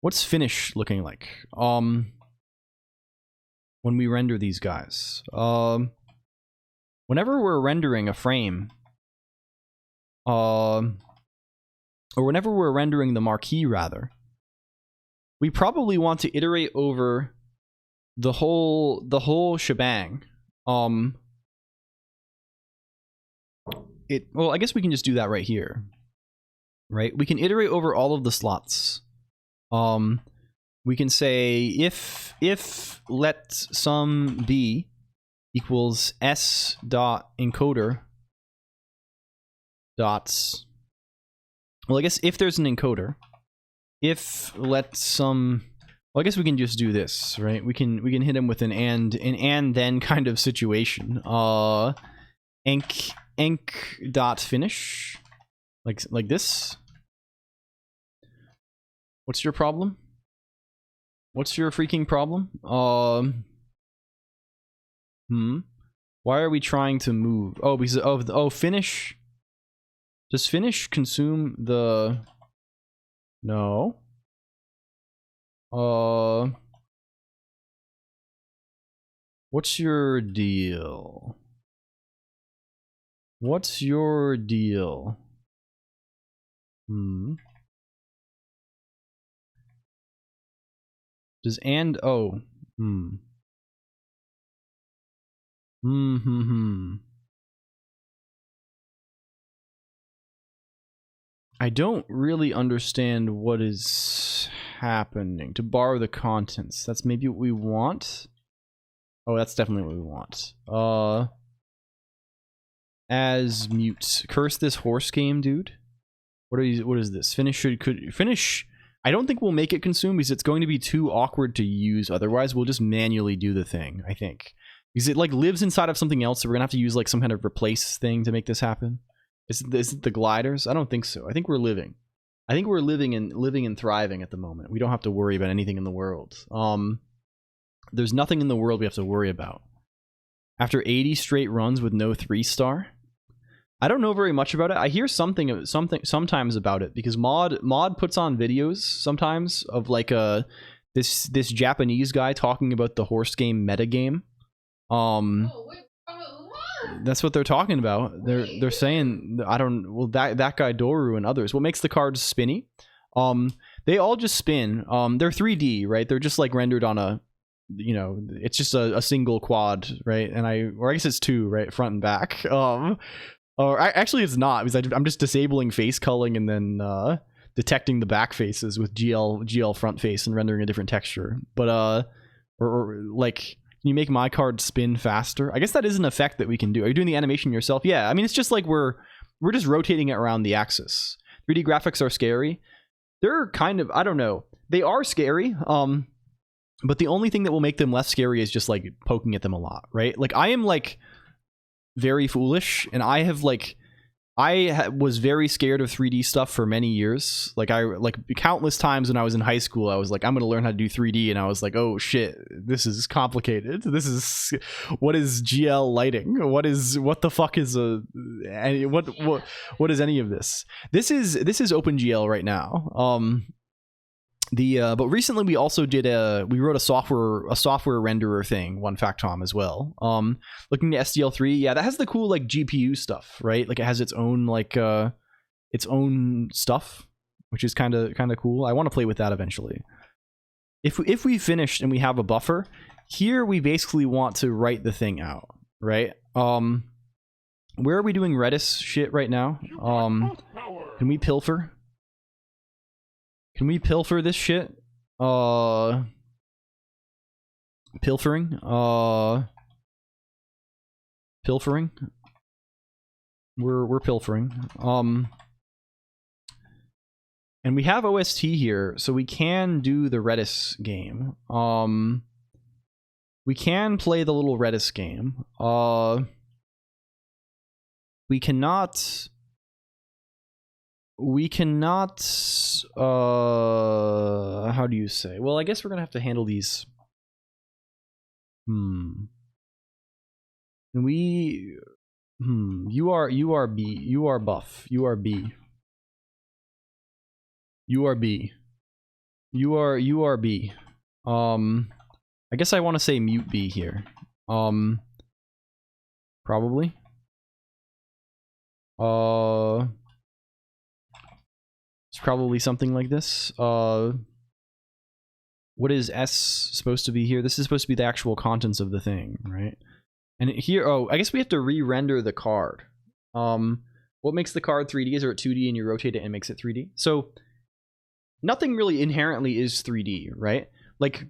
What's finish looking like? When we render these guys. Whenever we're rendering a frame, or whenever we're rendering the marquee, rather, we probably want to iterate over the whole shebang. Well, I guess we can just do that right here, right? We can iterate over all of the slots. We can say if let sum b equals s dot encoder dots. Well, I guess if there's an encoder, if let some, well, I guess we can just do this, right? We can hit him with an and then kind of situation. Enc dot finish, like this. What's your problem? What's your freaking problem? Why are we trying to move? Oh, because of finish. Does finish consume the... No. What's your deal? What's your deal? Does and oh I don't really understand what is happening. To borrow the contents. That's maybe what we want. Oh, that's definitely what we want. As mute. Curse this horse game, dude. What is this? Finish could finish. I don't think we'll make it consume because it's going to be too awkward to use otherwise. We'll just manually do the thing, I think. Because it like lives inside of something else, so we're gonna have to use like some kind of replace thing to make this happen. Is it the gliders? I don't think so. I think we're living. I think we're living and thriving at the moment. We don't have to worry about anything in the world. There's nothing in the world we have to worry about. After 80 straight runs with no 3-star, I don't know very much about it. I hear something sometimes about it because Mod puts on videos sometimes of like this Japanese guy talking about the horse game metagame. That's what they're talking about. They're saying that guy Doru and others. What makes the cards spinny? They all just spin. They're 3D, right? They're just like rendered on a, you know, it's just a single quad, right? And I guess it's 2, right, front and back. Or actually it's not, because I'm just disabling face culling and then detecting the back faces with GL front face and rendering a different texture. But or like, can you make my card spin faster? I guess that is an effect that we can do. Are you doing the animation yourself? Yeah, I mean, it's just like we're just rotating it around the axis. 3D graphics are scary. They're kind of, I don't know. They are scary. But the only thing that will make them less scary is just like poking at them a lot, right? Like I am like very foolish, and I have like was very scared of 3D stuff for many years. Like countless times when I was in high school, I was like, I'm gonna learn how to do 3D, and I was like, oh shit, this is complicated. What is GL lighting? What the fuck is what is any of this? This is OpenGL right now. But recently we also did we wrote a software renderer thing, one Factom as well. Looking at SDL3, yeah, that has the cool like GPU stuff, right? Like it has its own stuff, which is kind of cool. I want to play with that eventually. If we finished and we have a buffer, here we basically want to write the thing out, right? Where are we doing Redis shit right now? Can we pilfer? Can we pilfer this shit? Pilfering? Pilfering? We're pilfering. And we have OST here, so we can do the Redis game. We can play the little Redis game. We cannot how do you say? Well, I guess we're gonna have to handle these. You are B. You are buff. You are B. You are B. You are B. I guess I want to say mute B here. Probably. It's probably something like this. What is S supposed to be here? This is supposed to be the actual contents of the thing, right? And here, oh, I guess we have to re-render the card. What makes the card 3D? Is it 2D and you rotate it and it makes it 3D? So nothing really inherently is 3D, right? Like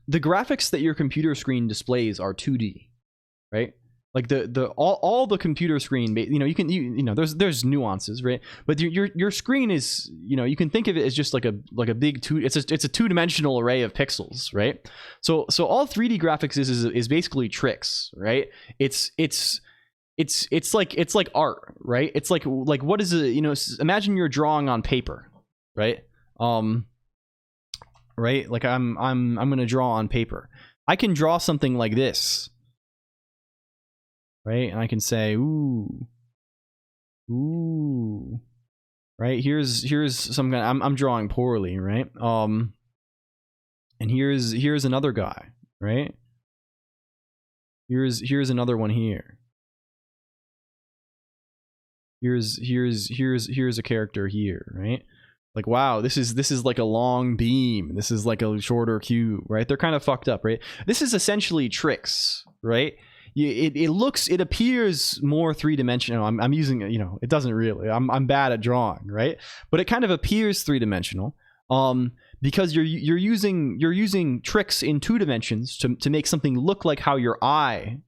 the graphics that your computer screen displays are 2D, right? Like all the computer screen, you know, there's nuances, right? But your screen is, you know, you can think of it as just like a big it's a two-dimensional array of pixels, right? So all 3D graphics is basically tricks, right? It's like art, right? It's like what is it? You know, imagine you're drawing on paper, right? Right? Like I'm gonna draw on paper. I can draw something like this. Right, and I can say, ooh, right. Here's some guy. I'm drawing poorly, right? And here's another guy, right? Here's another one here. Here's a character here, right? Like, wow, this is like a long beam. This is like a shorter cube, right? They're kind of fucked up, right? This is essentially tricks, right? It appears more three-dimensional. I'm using, you know, it doesn't really. I'm bad at drawing, right? But it kind of appears three-dimensional, because you're using tricks in 2 dimensions to make something look like how your eye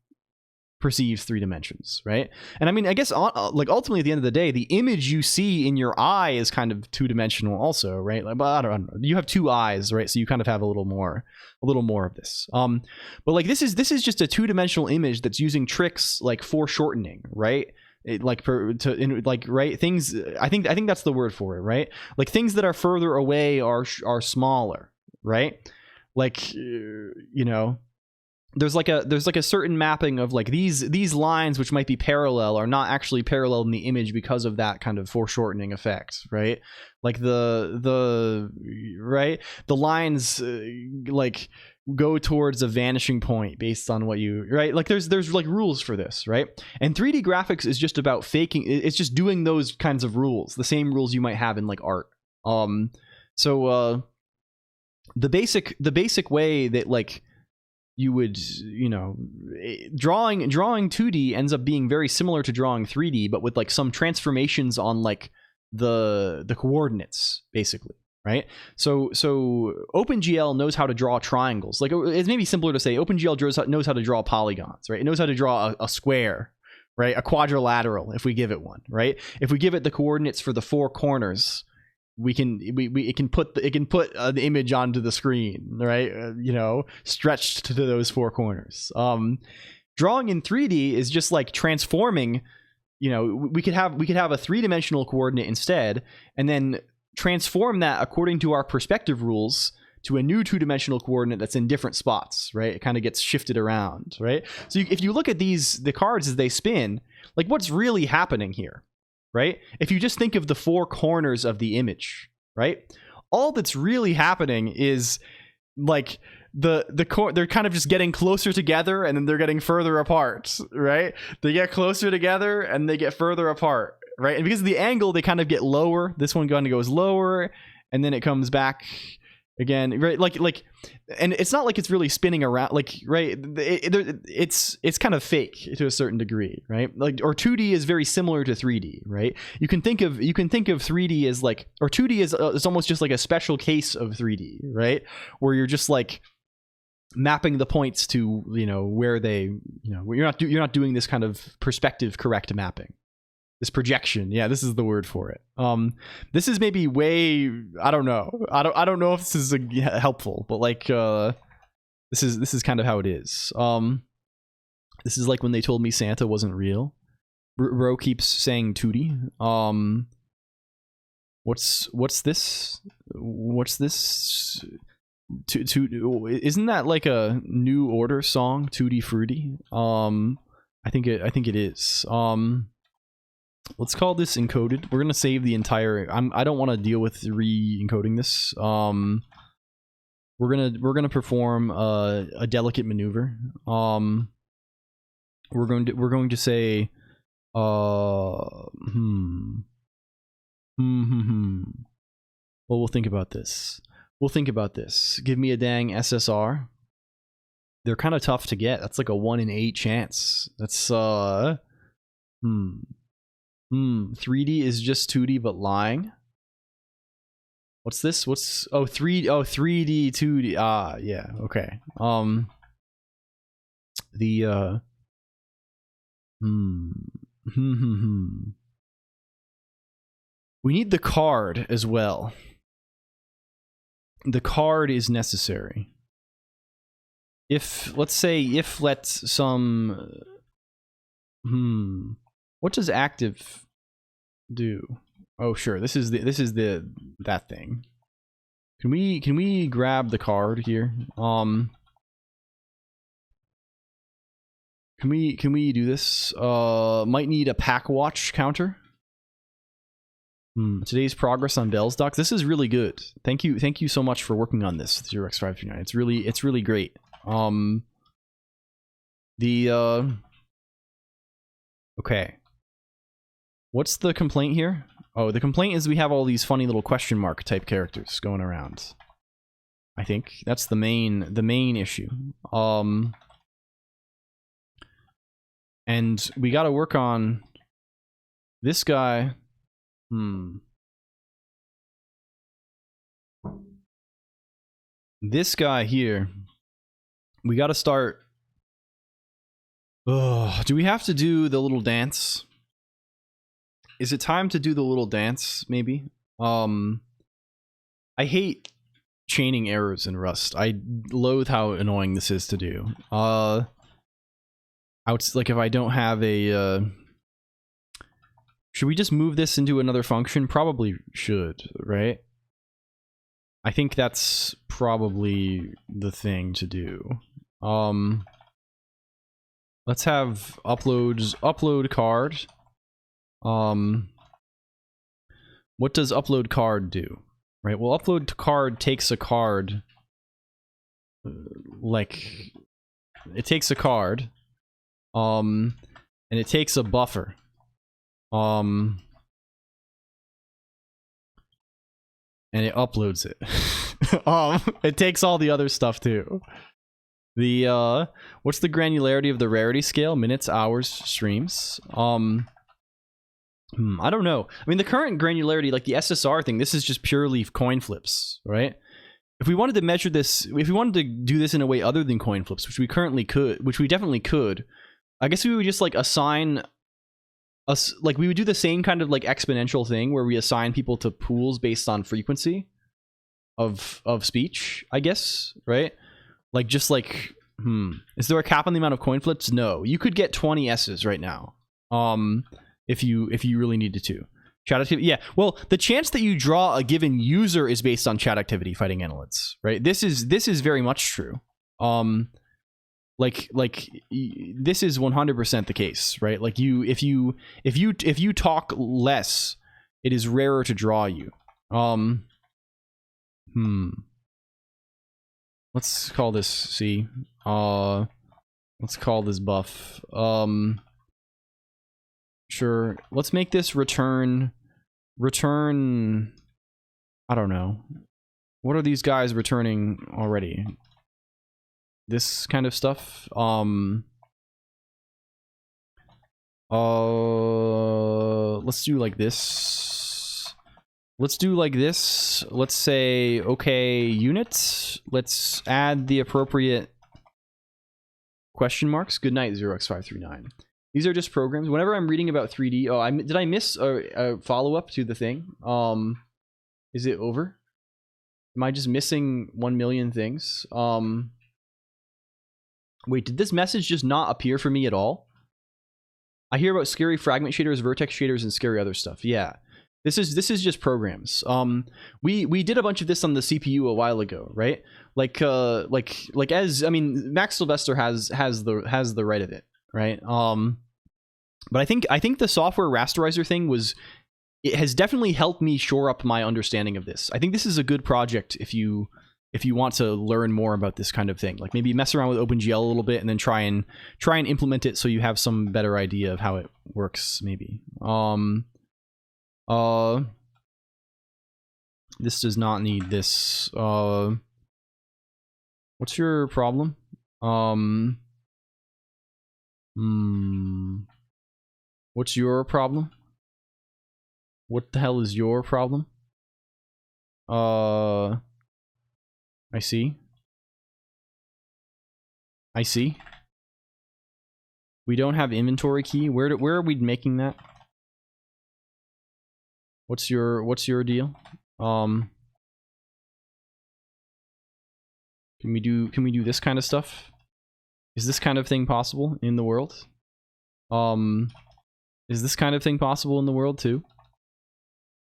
perceives 3 dimensions, right? And I mean, I guess like ultimately at the end of the day, the image you see in your eye is kind of 2-dimensional also, right? Like, but I don't know. You have 2 eyes, right? So you kind of have a little more of this. But like this is just a 2-dimensional image that's using tricks like foreshortening, right? Right, things. I think that's the word for it, right? Like things that are further away are smaller, right? Like you know. There's like a certain mapping of like these lines which might be parallel are not actually parallel in the image because of that kind of foreshortening effect, right? Like the lines like go towards a vanishing point based on what you, right? Like there's like rules for this, right? And 3D graphics is just about faking. It's just doing those kinds of rules, the same rules you might have in like art. So the basic way that like you would, you know, drawing 2D ends up being very similar to drawing 3D, but with like some transformations on like the coordinates, basically, right? So OpenGL knows how to draw triangles. Like it's maybe simpler to say OpenGL knows how to draw polygons, right? It knows how to draw a square, right? A quadrilateral if we give it one, right? If we give it the coordinates for the 4 corners, it can put the image onto the screen, right? You know, stretched to those 4 corners. Drawing in 3D is just like transforming. You know, we could have a 3-dimensional coordinate instead, and then transform that according to our perspective rules to a new 2-dimensional coordinate that's in different spots, right? It kind of gets shifted around, right? So if you look at the cards as they spin, like what's really happening here? Right? If you just think of the 4 corners of the image, right? All that's really happening is like they're kind of just getting closer together and then they're getting further apart, right? They get closer together and they get further apart, right? And because of the angle, they kind of get lower. This one kind of goes lower and then it comes back again, right? Like, and it's not like it's really spinning around, like, right? It's kind of fake to a certain degree, right? Like, or 2D is very similar to 3D, right? You can think of 3D as like, or 2D is almost just like a special case of 3D, right? Where you're just like mapping the points to, you know, where they, you know, you're not doing this kind of perspective correct mapping. This projection, yeah, this is the word for it. This is maybe way, I don't know if this is helpful, but like this is kind of how it is. This is like when they told me Santa wasn't real. Bro keeps saying 2D. What's this? What's this? Isn't that like a New Order song, Tutti Frutti? I think it is. Let's call this encoded. We're gonna save the entire. I don't want to deal with re-encoding this. We're gonna perform a delicate maneuver. We're going to say, Well, we'll think about this. Give me a dang SSR. They're kind of tough to get. That's like a 1 in 8 chance. That's 3D is just 2D but lying. What's this? What's 3D 2D. Ah, yeah, okay. We need the card as well. The card is necessary. Let's let some what does active do? Oh, sure. This is that thing. Can we grab the card here? Can we do this? Might need a pack watch counter. Today's progress on Bell's docs. This is really good. Thank you so much for working on this, 0x539. It's really great. Okay. What's the complaint here? Oh, the complaint is we have all these funny little question mark type characters going around. I think that's the main issue. And we got to work on this guy. This guy here. We got to start. Do we have to do the little dance? Is it time to do the little dance, maybe? I hate chaining errors in Rust. I loathe how annoying this is to do. Like if I don't have a... should we just move this into another function? Probably should, right? I think that's probably the thing to do. Let's have upload card. What does upload card do? Right, well, upload card takes a card, like, it takes a card, and it takes a buffer, and it uploads it. It takes all the other stuff too. The, what's the granularity of the rarity scale? Minutes, hours, streams? I don't know. I mean, the current granularity, like the SSR thing, this is just purely coin flips, right? If we wanted to measure this, if we wanted to do this in a way other than coin flips, which we currently could, which we definitely could, I guess we would just like assign us, like we would do the same kind of like exponential thing where we assign people to pools based on frequency of speech, I guess, right? Like just like, is there a cap on the amount of coin flips? No. You could get 20 S's right now. If you really needed to. Chat activity, yeah. Well, the chance that you draw a given user is based on chat activity fighting annelids, right? This is very much true. Like this is 100% the case, right? Like if you talk less, it is rarer to draw you. Let's call this C. Let's call this buff. Sure. Let's make this return. I don't know. What are these guys returning already? This kind of stuff. Let's do like this. Let's do like this. Let's say, okay, units. Let's add the appropriate question marks. Good night, 0x539. These are just programs. Whenever I'm reading about 3D, did I miss a follow-up to the thing? Is it over? Am I just missing 1 million things? Wait, did this message just not appear for me at all? I hear about scary fragment shaders, vertex shaders, and scary other stuff. Yeah, this is just programs. We did a bunch of this on the CPU a while ago, right? Like as I mean, Max Sylvester has the right of it. Right. But I think the software rasterizer thing it has definitely helped me shore up my understanding of this. I think this is a good project if you want to learn more about this kind of thing. Like maybe mess around with OpenGL a little bit and then try and implement it so you have some better idea of how it works, maybe. This does not need this. What's your problem? What's your problem? What the hell is your problem? I see. We don't have inventory key. Where are we making that? What's your deal? Can we do this kind of stuff? Is this kind of thing possible in the world? Is this kind of thing possible in the world too?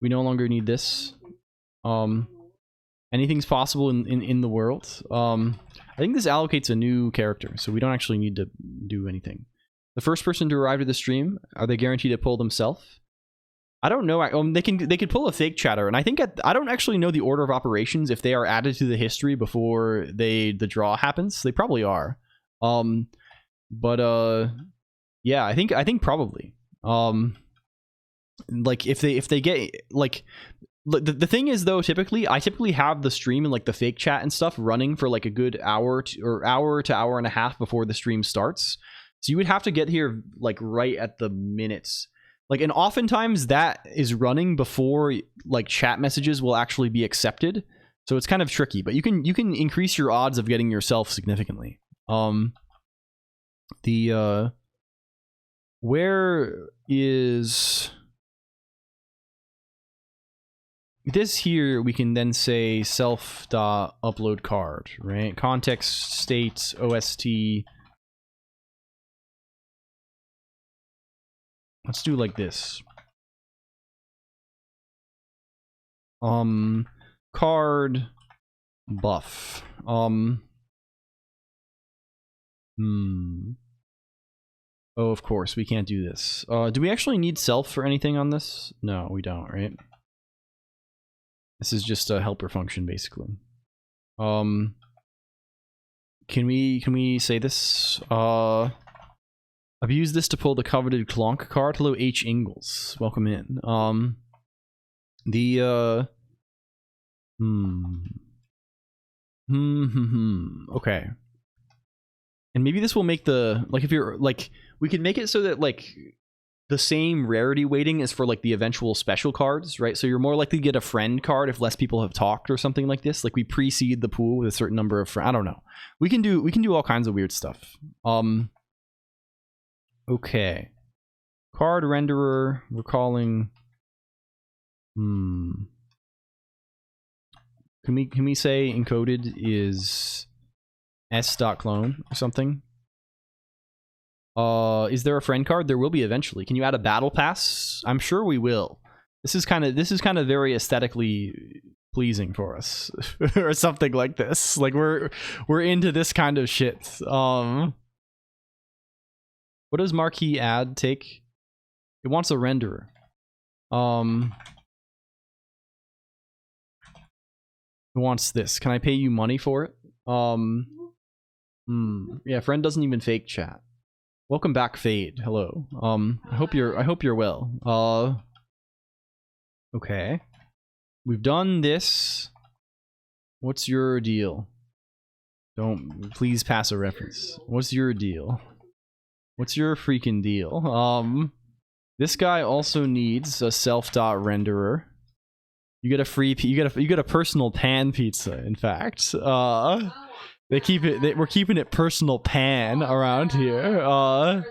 We no longer need this. Anything's possible in the world. I think this allocates a new character, so we don't actually need to do anything. The first person to arrive to the stream, are they guaranteed to pull themselves? I don't know. They could pull a fake chatter, and I think I don't actually know the order of operations if they are added to the history before the draw happens. They probably are. Yeah, I think probably. like if they get like the thing is though, I typically have the stream and like the fake chat and stuff running for like a good hour to hour and a half before the stream starts. So you would have to get here like right at the minutes. Like, and oftentimes that is running before like chat messages will actually be accepted. So it's kind of tricky, but you can increase your odds of getting yourself significantly. Where is this here? We can then say self.upload card, right? Context state OST. Let's do like this. Card buff. Oh, of course, we can't do this. Do we actually need self for anything on this? No, we don't, right? This is just a helper function, basically. Can we say this? Abuse this to pull the coveted Colonq card. Hello, H. Ingalls. Welcome in. Okay. And maybe this will make the, like, if you're, like, we can make it so that, like, the same rarity weighting is for, like, the eventual special cards, right? So you're more likely to get a friend card if less people have talked or something like this. Like, we pre-seed the pool with a certain number of friends. I don't know. We can do all kinds of weird stuff. Okay. Card renderer, we're calling... Can we say encoded is s.clone or something? Is there a friend card? There will be eventually. Can you add a battle pass? I'm sure we will. This is kind of very aesthetically pleasing for us. Or something like this. Like we're into this kind of shit. What does marquee add take? It wants a renderer. It wants this. Can I pay you money for it? Yeah, friend doesn't even fake chat. Welcome back, Fade. Hello. I hope you're well. Okay. We've done this. What's your deal? Don't please pass a reference. What's your deal? What's your freaking deal? This guy also needs a self.renderer. You get a free you get a personal pan pizza, in fact. They keep it we're keeping it personal pan around here.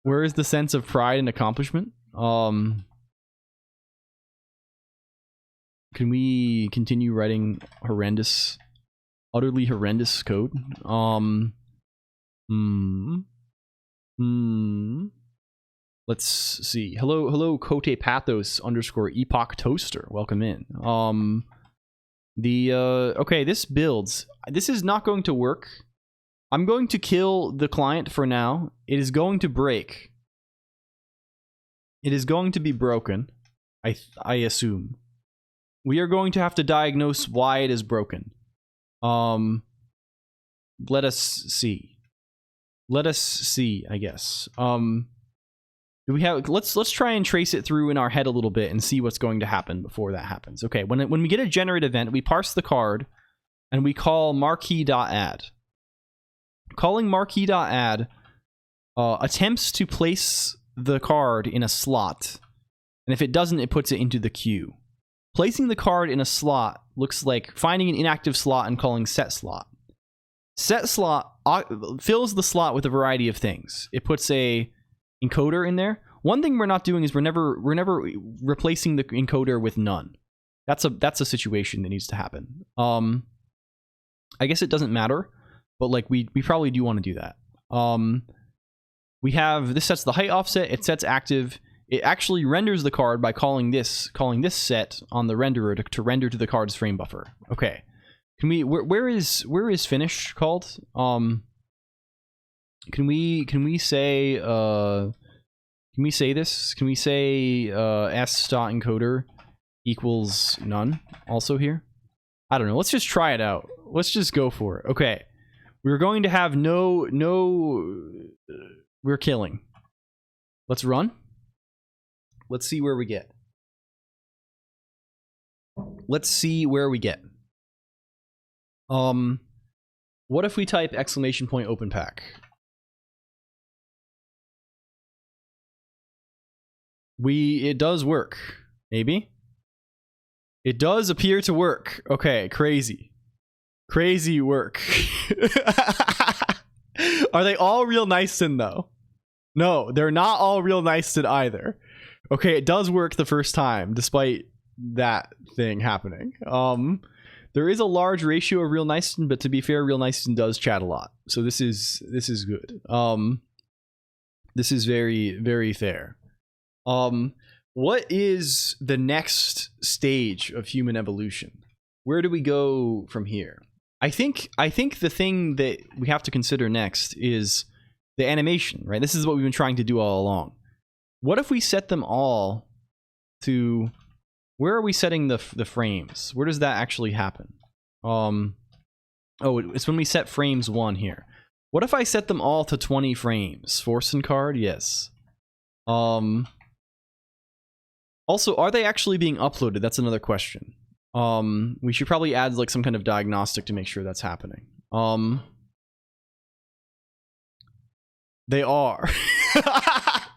Where is the sense of pride and accomplishment? Can we continue writing utterly horrendous code? Let's see. Hello, Cote Pathos _ Epoch Toaster. Welcome in. Okay, this builds. This is not going to work. I'm going to kill the client for now. It is going to break. It is going to be broken. I assume. We are going to have to diagnose why it is broken. Let us see. Let us see, I guess. Do we have, let's try and trace it through in our head a little bit and see what's going to happen before that happens. Okay, when we get a generate event, we parse the card and we call marquee.add. Calling marquee.add attempts to place the card in a slot, and if it doesn't, it puts it into the queue. Placing the card in a slot looks like finding an inactive slot and calling set slot. Set slot fills the slot with a variety of things. It puts a encoder in there. One thing we're not doing is we're never replacing the encoder with none. That's a situation that needs to happen. I guess it doesn't matter, but like we probably do want to do that. We have this sets the height offset. It sets active. It actually renders the card by calling this set on the renderer to render to the card's frame buffer. Okay. Can we where is finish called? Can we say this? Can we say s.encoder equals none also here? I don't know. Let's just try it out. Let's just go for it. Okay. We're going to have we're killing. Let's run. Let's see where we get. Let's see where we get. What if we type exclamation point open pack? It does work. Maybe? It does appear to work. Okay, crazy. Crazy work. Are they all real Niceton though? No, they're not all real Niceton either. Okay, it does work the first time, despite that thing happening. There is a large ratio of real Niceton, but to be fair, real Niceton does chat a lot. So this is good. This is very, very fair. What is the next stage of human evolution? Where do we go from here? I think the thing that we have to consider next is the animation, right? This is what we've been trying to do all along. What if we set them all to... Where are we setting the frames? Where does that actually happen? Oh, it's when we set frames 1 here. What if I set them all to 20 frames? Force and card? Yes. Also, are they actually being uploaded? That's another question. We should probably add like some kind of diagnostic to make sure that's happening. They are.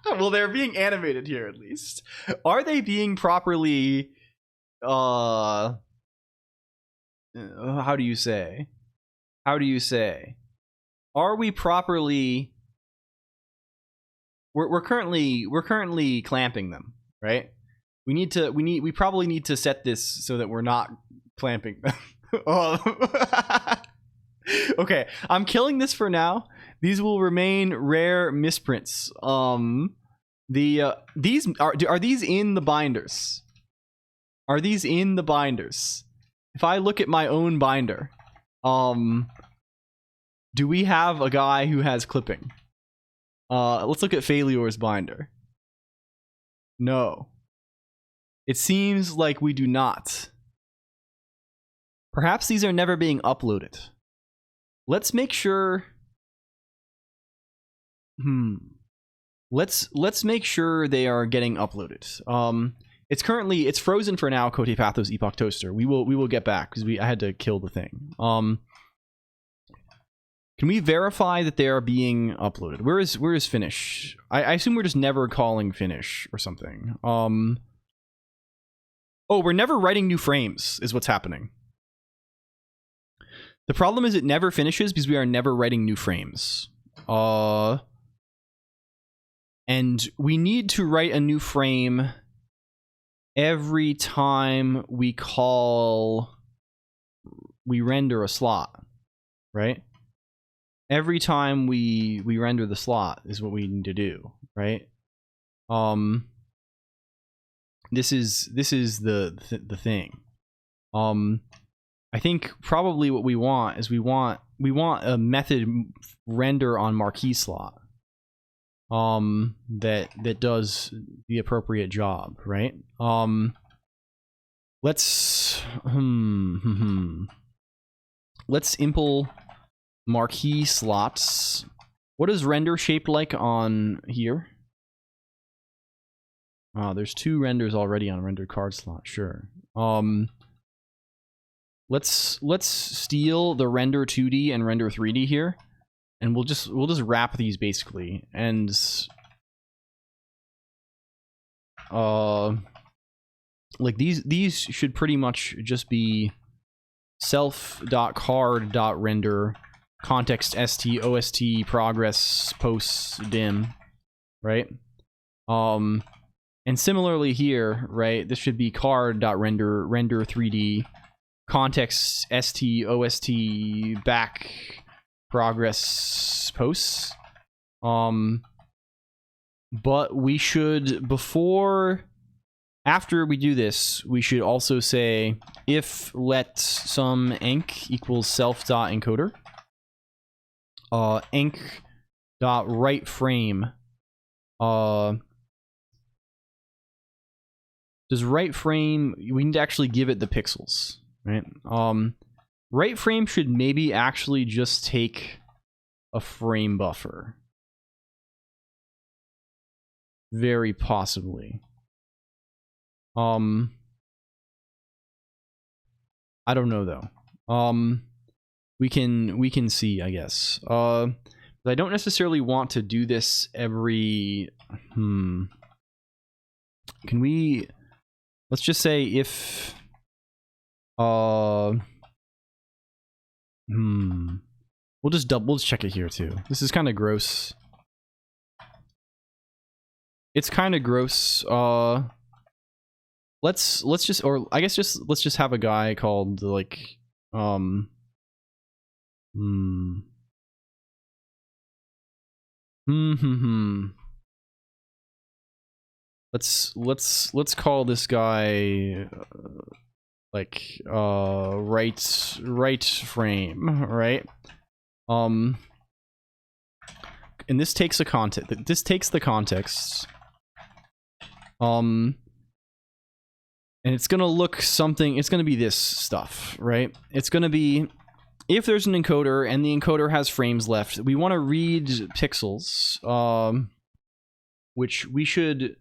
Well, they're being animated here at least. Are they being properly how do you say? Are we properly we're currently clamping them, right? We probably need to set this so that we're not clamping them. Okay, I'm killing this for now. These will remain rare misprints. These are these in the binders? Are these in the binders? If I look at my own binder, do we have a guy who has clipping? Let's look at Failur's binder. No. It seems like we do not. Perhaps these are never being uploaded. Let's make sure... Let's make sure they are getting uploaded. It's frozen for now, Cote Pathos Epoch Toaster. We will get back because I had to kill the thing. Can we verify that they are being uploaded? Where is finish? I assume we're just never calling finish or something. Oh, we're never writing new frames is what's happening. The problem is it never finishes because we are never writing new frames. And we need to write a new frame every time we render a slot, right? Every time we render the slot is what we need to do, right? This is the thing. I think probably what we want is we want a method render on marquee slot. That does the appropriate job, right? Let's impl marquee slots. What is render shaped like on here? There's 2 renders already on rendered card slot. Sure. Let's steal the render 2D and render 3D here. And we'll just wrap these basically, and like these should pretty much just be self.card.render context st ost progress posts dim, right? And similarly here, right? This should be card.render render 3D context st ost back progress posts. But we should, after we do this, we should also say if let some enc equals self.encoder, enc dot right frame, does right frame, we need to actually give it the pixels, right? Right frame should maybe actually just take a frame buffer. Very possibly. I don't know though. We can see, I guess. But I don't necessarily want to do this every. Can we? Let's just say if. We'll just check it here too. This is kind of gross. It's kind of gross. Let's just, or I guess just let's just have a guy called like Let's call this guy like right frame, right? And this takes a context. This takes the context. And it's gonna look something. It's gonna be this stuff, right? It's gonna be if there's an encoder and the encoder has frames left. We want to read pixels, which we should.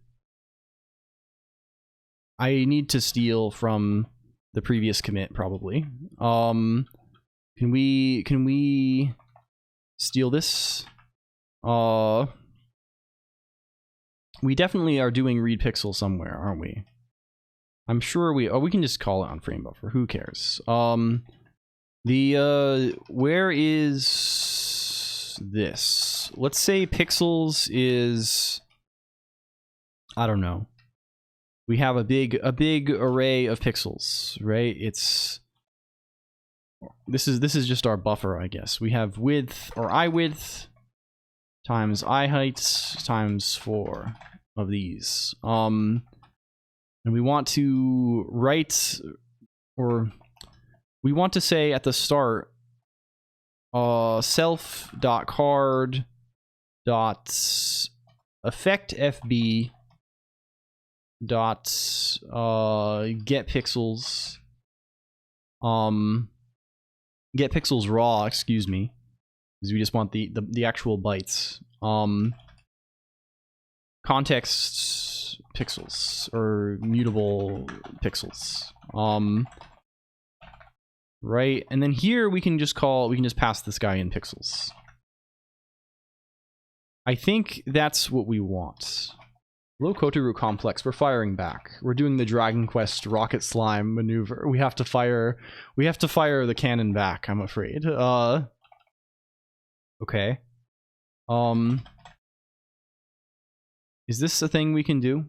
I need to steal from the previous commit probably. Can we steal this? We definitely are doing read pixel somewhere, aren't we? I'm sure we can just call it on frame buffer. Who cares? Where is this? Let's say pixels is, I don't know. We have a big array of pixels, right? This is just our buffer, I guess. We have width or eye width times eye height times 4 of these. And we want to write, or we want to say at the start, self.card.effectfb get pixels get pixels raw, excuse me, because we just want the actual bytes. Context pixels or mutable pixels. Right, and then here we can just pass this guy in pixels. I think that's what we want. Low Kotaru complex, we're firing back. We're doing the Dragon Quest rocket slime maneuver. We have to fire the cannon back, I'm afraid. Okay. Is this a thing we can do?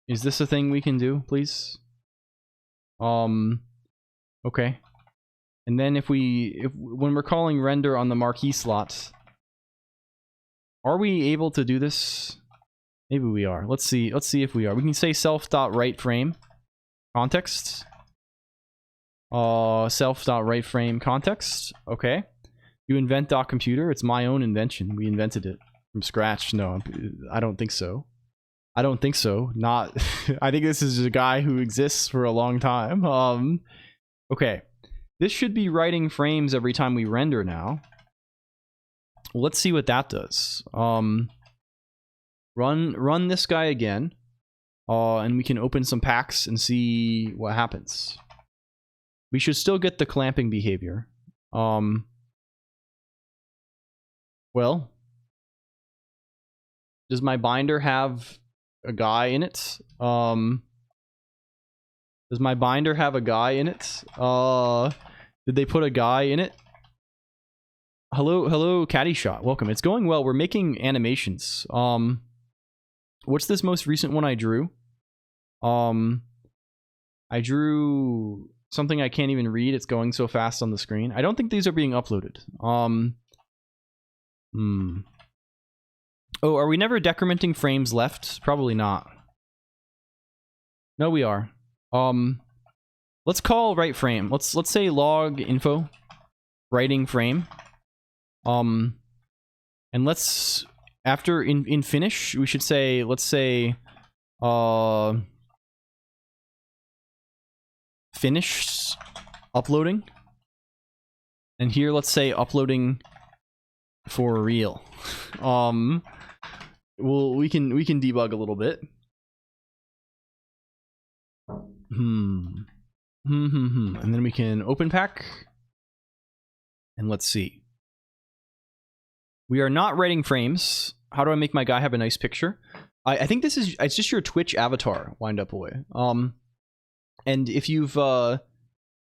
Is this a thing we can do, please? Okay. And then when we're calling render on the marquee slot, are we able to do this? Maybe we are. Let's see if we are. We can say self.writeFrame context. Self.writeFrame context. Okay. You invent.computer. It's my own invention. We invented it from scratch. No, I don't think so. I don't think so. Not. I think this is a guy who exists for a long time. Okay. This should be writing frames every time we render now. Let's see what that does. Run this guy again, and we can open some packs and see what happens. We should still get the clamping behavior. Well, does my binder have a guy in it? Does my binder have a guy in it? Did they put a guy in it? Hello, Caddy Shot. Welcome. It's going well. We're making animations. What's this most recent one I drew? I drew something I can't even read. It's going so fast on the screen. I don't think these are being uploaded. Oh, are we never decrementing frames left? Probably not. No, we are. Let's call write frame. Let's say log info writing frame. And let's after in finish we should say, let's say finished uploading, and here let's say uploading for real. Well, we can debug a little bit. And then we can open pack. And let's see. We are not writing frames. How do I make my guy have a nice picture? I think it's just your Twitch avatar, wind up away. And if you've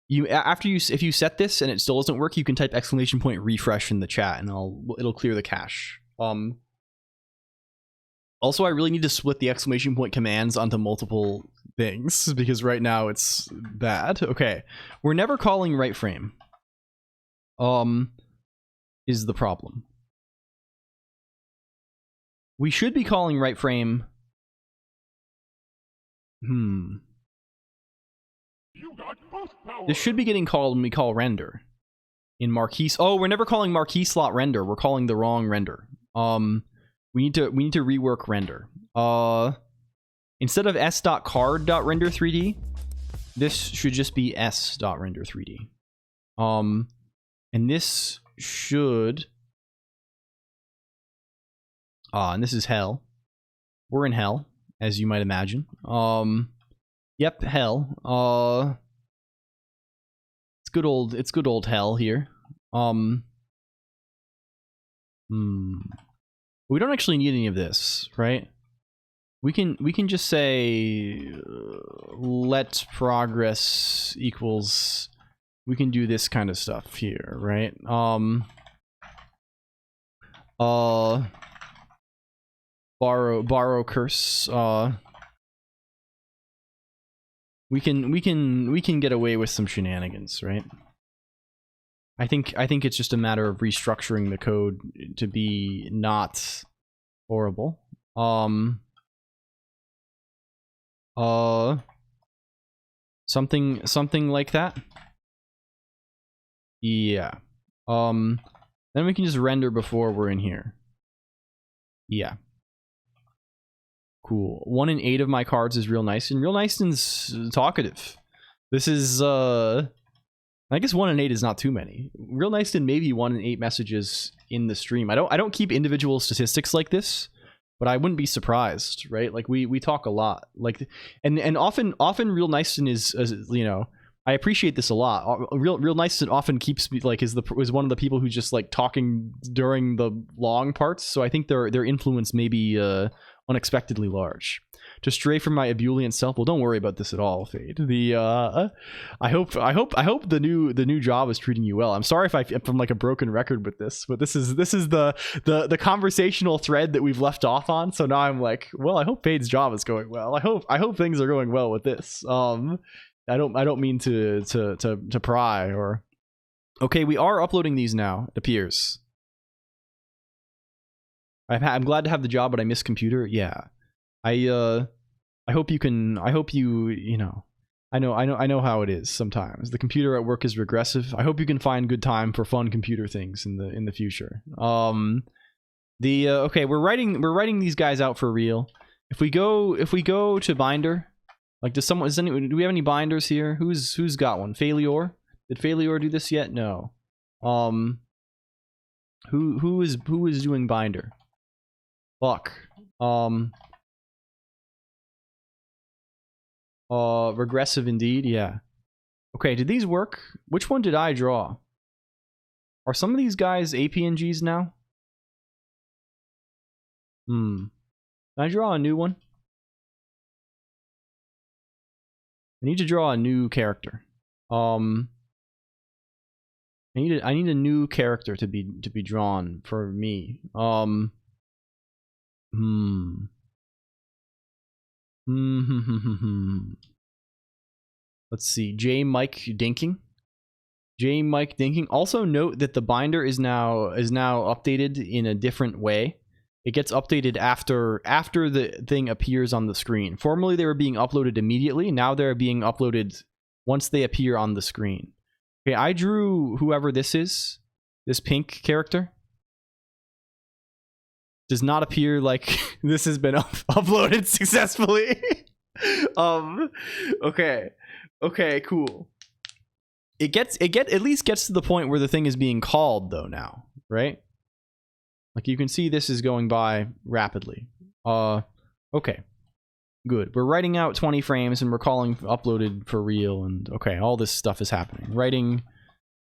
if you set this and it still doesn't work, you can type ! refresh in the chat and it'll clear the cache. Also, I really need to split the ! commands onto multiple things because right now it's bad. Okay, we're never calling right frame. Is the problem. We should be calling right frame. You got boost power. This should be getting called when we call render. In marquee. Oh, we're never calling marquee slot render. We're calling the wrong render. We need to rework render. Instead of s.card.render3d, this should just be s.render3d. And this should. And this is hell. We're in hell, as you might imagine. Yep, hell. It's good old hell here. We don't actually need any of this, right? We can just say let progress equals. We can do this kind of stuff here, right? Borrow curse. We can get away with some shenanigans, right? I think it's just a matter of restructuring the code to be not horrible. Something like that. Yeah. Then we can just render before we're in here. Yeah. Cool. 1 in 8 of my cards is real nice, and real nice's talkative. This is I guess 1 in 8 is not too many. Real nice and maybe 1 in 8 messages in the stream. I don't keep individual statistics like this, but I wouldn't be surprised, right? Like we talk a lot. Like and often real nice is you know, I appreciate this a lot. Real nice often keeps like is one of the people who's just like talking during the long parts. So I think their influence may be unexpectedly large. To stray from my ebullient self. Well, don't worry about this at all, Fade. I hope the new job is treating you well. I'm sorry if I'm like a broken record with this, but this is the conversational thread that we've left off on. So now I'm like, well, I hope Fade's job is going well. I hope things are going well with this. I don't mean to pry or. Okay, we are uploading these now. It appears. I'm glad to have the job, but I miss computer. Yeah, I hope you can. I hope you know. I know how it is sometimes. The computer at work is regressive. I hope you can find good time for fun computer things in the future. Okay, we're writing these guys out for real. If we go to binder, like do we have any binders here? Who's got one? Failure? Did Failure do this yet? No. Who is doing binder? Fuck. Regressive indeed, yeah. Okay, did these work? Which one did I draw? Are some of these guys APNGs now? Can I draw a new one? I need to draw a new character. I need a new character to be drawn for me. Let's see. J. Mike Dinking. Also note that the binder is now updated in a different way. It gets updated after the thing appears on the screen. Formerly they were being uploaded immediately. Now they're being uploaded once they appear on the screen. Okay, I drew whoever this is. This pink character. Does not appear like this has been uploaded successfully. Okay, cool. It at least gets to the point where the thing is being called though now, right? Like you can see this is going by rapidly. Okay. Good. We're writing out 20 frames and we're calling uploaded for real. And okay, all this stuff is happening. Writing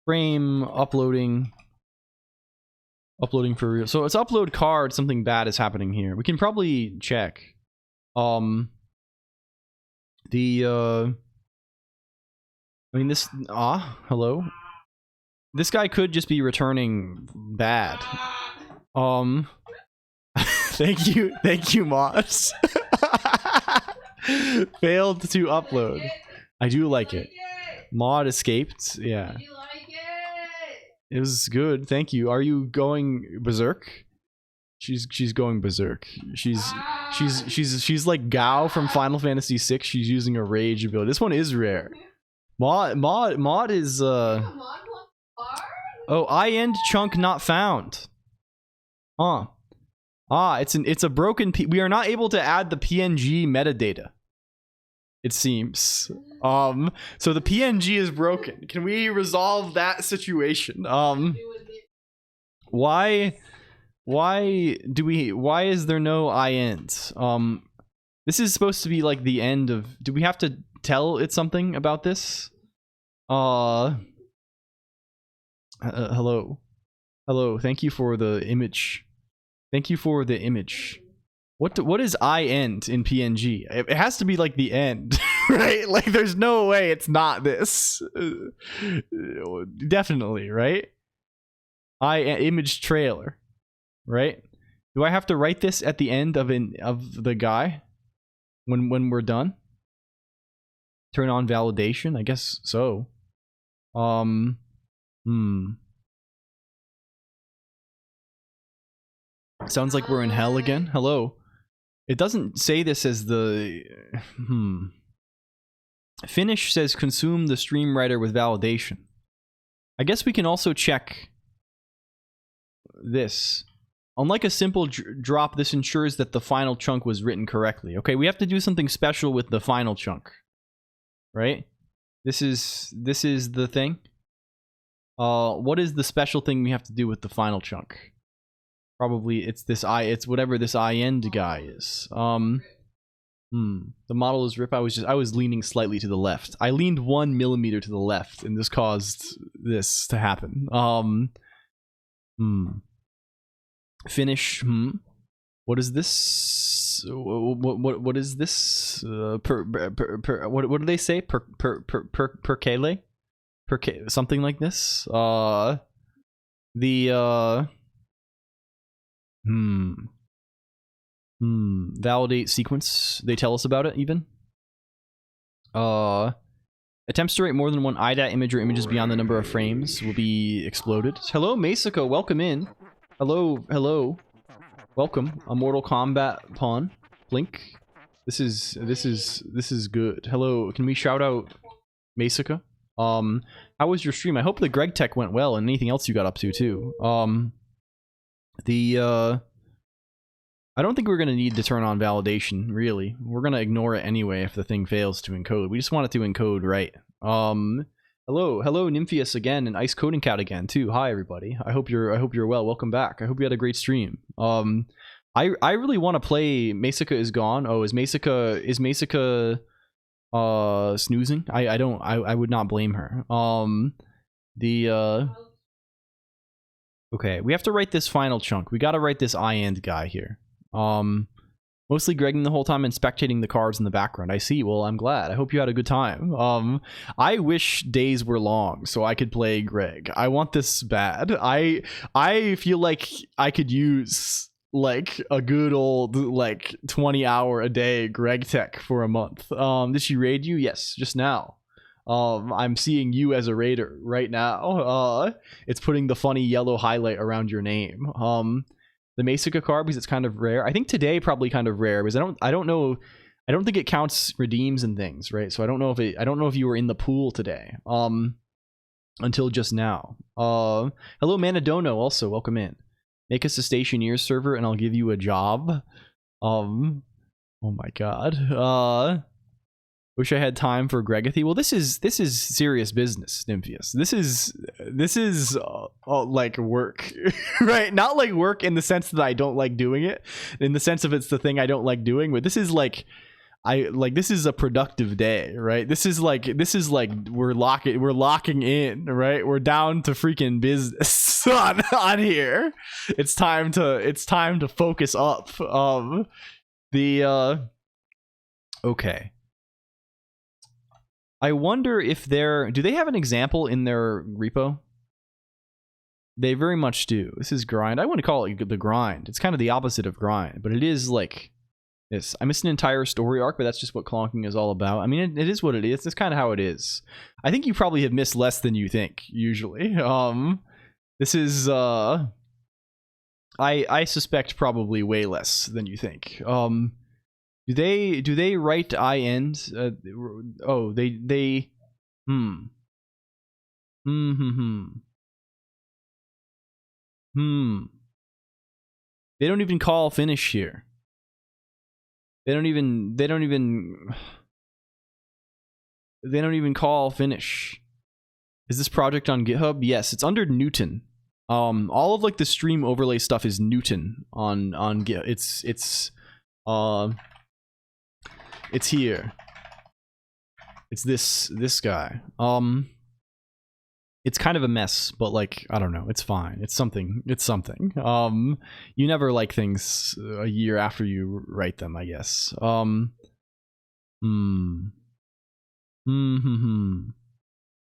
frame, uploading for real. So it's upload card. Something bad is happening here. We can probably check. I mean this. Hello. This guy could just be returning bad. Thank you, Moss. Failed to upload. I do like it. Mod escaped. Yeah. It was good. Thank you. Are you going berserk? She's going berserk. She's like Gao from Final Fantasy VI. She's using a rage ability. This one is rare. Mod is oh, I-end chunk not found. Huh. It's a broken we are not able to add the PNG metadata. It seems. So the PNG is broken. Can we resolve that situation? Why is there no I-ends? This is supposed to be like the end of, do we have to tell it something about this? Hello. Thank you for the image. What is I-end in PNG? It has to be like the end, right? Like there's no way it's not this. Definitely, right? Image trailer, right? Do I have to write this at the end of the guy when we're done? Turn on validation? I guess so. Sounds like we're in hell again. Hello. It doesn't say this as the... Finish says consume the stream writer with validation. I guess we can also check this. Unlike a simple drop, this ensures that the final chunk was written correctly. Okay, we have to do something special with the final chunk. Right? This is the thing. What is the special thing we have to do with the final chunk? Probably it's it's whatever this I-end guy is. The model is rip. I was leaning slightly to the left. I leaned 1 millimeter to the left, and this caused this to happen. Finish. What is this? What is this? What do they say? Percale? Something like this. Validate sequence. They tell us about it even. Attempts to write more than one IDAT image or images beyond the number of frames will be exploded. Hello, Masako. Welcome in. Hello. Welcome. A Mortal Kombat pawn. Blink. This is good. Hello. Can we shout out Masaka? How was your stream? I hope the Greg Tech went well and anything else you got up to too. I don't think we're going to need to turn on validation, really. We're going to ignore it anyway if the thing fails to encode. We just want it to encode right. Hello, Nympheus again, and Ice Coding Cat again, too. Hi, everybody. I hope you're well. Welcome back. I hope you had a great stream. I really want to play Masaka is Gone. Oh, is Masaka snoozing? I would not blame her. Okay, we have to write this final chunk. We gotta write this I-end guy here. Mostly Gregging the whole time and spectating the cards in the background. I see. Well, I'm glad. I hope you had a good time. I wish days were long so I could play Greg. I want this bad. I feel like I could use like a good old like 20-hour a day Greg Tech for a month. Did she raid you? Yes, just now. I'm seeing you as a raider right now. It's putting the funny yellow highlight around your name. The Masaka card, because it's kind of rare. I think today probably kind of rare because I don't know. I don't think it counts redeems and things, right? So I don't know if you were in the pool today. Until just now. Hello Manadono, also welcome in. Make us a Stationeer server and I'll give you a job. Oh my god. Wish I had time for Gregathy. Well, this is serious business, Nympheus. This is like work, right? Not like work in the sense that I don't like doing it, in the sense of it's the thing I don't like doing, but this is like this is a productive day, right? This is like we're locking in, right? We're down to freaking business on here. It's time to focus up. Okay. I wonder if do they have an example in their repo? They very much do. This is grind. I wouldn't call it the grind. It's kind of the opposite of grind, but it is like this. I missed an entire story arc, but that's just what clonking is all about. I mean, it is what it is. It's kind of how it is. I think you probably have missed less than you think, usually. This is, I suspect probably way less than you think. Do they write INs? They They don't even call finish here. They don't even call finish. Is this project on GitHub? Yes, it's under Newton. All of like the stream overlay stuff is Newton on GitHub. It's here. It's this guy. It's kind of a mess, but like, I don't know, it's fine. It's something. You never like things a year after you write them, I guess.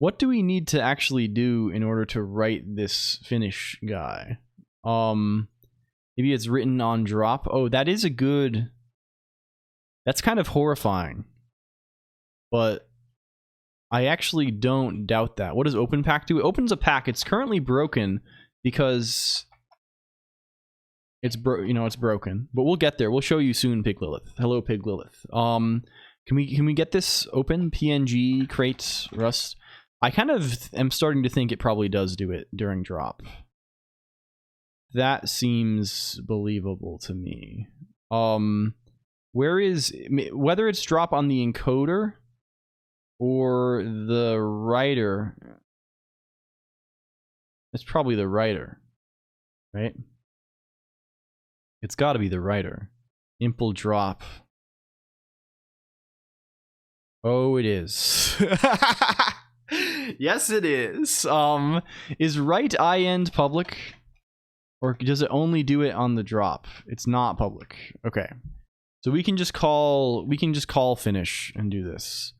What do we need to actually do in order to write this finish guy? Maybe it's written on drop. Oh, that is a good... That's kind of horrifying. But I actually don't doubt that. What does open pack do? It opens a pack. It's currently broken because it's broken. But we'll get there. We'll show you soon, Pig Lilith. Hello, Pig Lilith. Can we get this open? PNG, crate, Rust. I kind of am starting to think it probably does do it during drop. That seems believable to me. Where is, whether it's drop on the encoder or the writer, it's probably the writer, right? It's got to be the writer. Impl drop. Oh, it is. Yes, it is. Is write IEnd public, or does it only do it on the drop? It's not public. Okay. So we can just call finish and do this.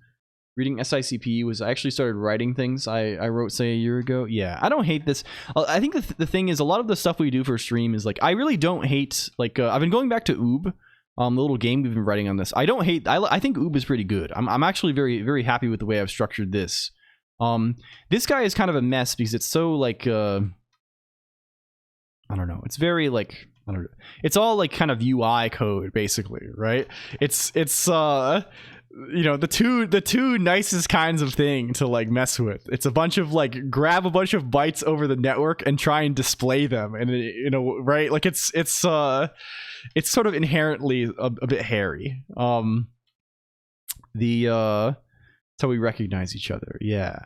Reading SICP was, I actually started writing things I wrote, say, a year ago. Yeah, I don't hate this. I think the thing is, a lot of the stuff we do for stream is like, I really don't hate, like, I've been going back to Oob, the little game we've been writing on this. I don't hate, I think Oob is pretty good. I'm actually very, very happy with the way I've structured this. This guy is kind of a mess because it's so like, I don't know. It's very like, I don't know. It's all like kind of UI code basically, right? It's you know, the two nicest kinds of thing to like mess with. It's a bunch of like grab a bunch of bytes over the network and try and display them, and you know, right? Like it's sort of inherently a bit hairy. That's how we recognize each other. Yeah,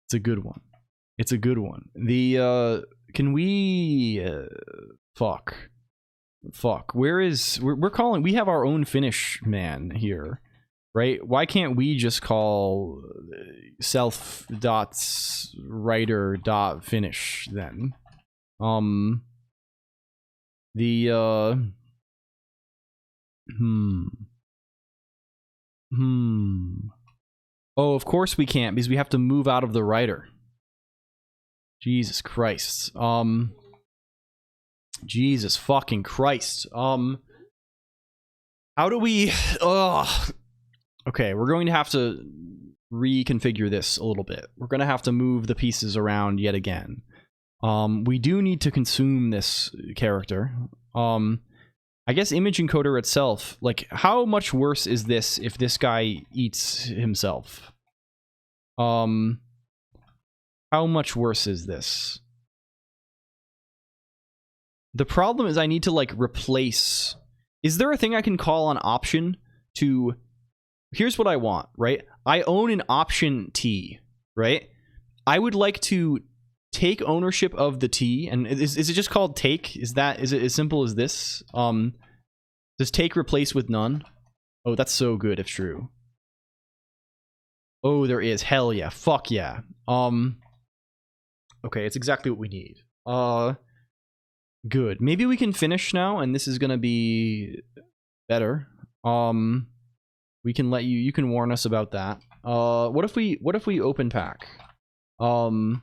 it's a good one. It's a good one. Can we fuck. We're calling, we have our own finish man here, right? Why can't we just call self.writer.finish then? Oh, of course we can't, because we have to move out of the writer. Jesus Christ. Jesus fucking Christ. How do we... Okay, we're going to have to reconfigure this a little bit. We're going to have to move the pieces around yet again. We do need to consume this character. I guess image encoder itself, like, how much worse is this if this guy eats himself? How much worse is this? The problem is I need to like replace. Is there a thing I can call an option to? Here's what I want, right? I own an option T, right? I would like to take ownership of the T, and is it just called take? Is it as simple as this? Does take replace with none? Oh, that's so good if true. Oh, there is. Hell yeah. Fuck yeah. Okay, it's exactly what we need. Good. Maybe we can finish now, and this is gonna be better. We can let you can warn us about that. What if we open pack? Does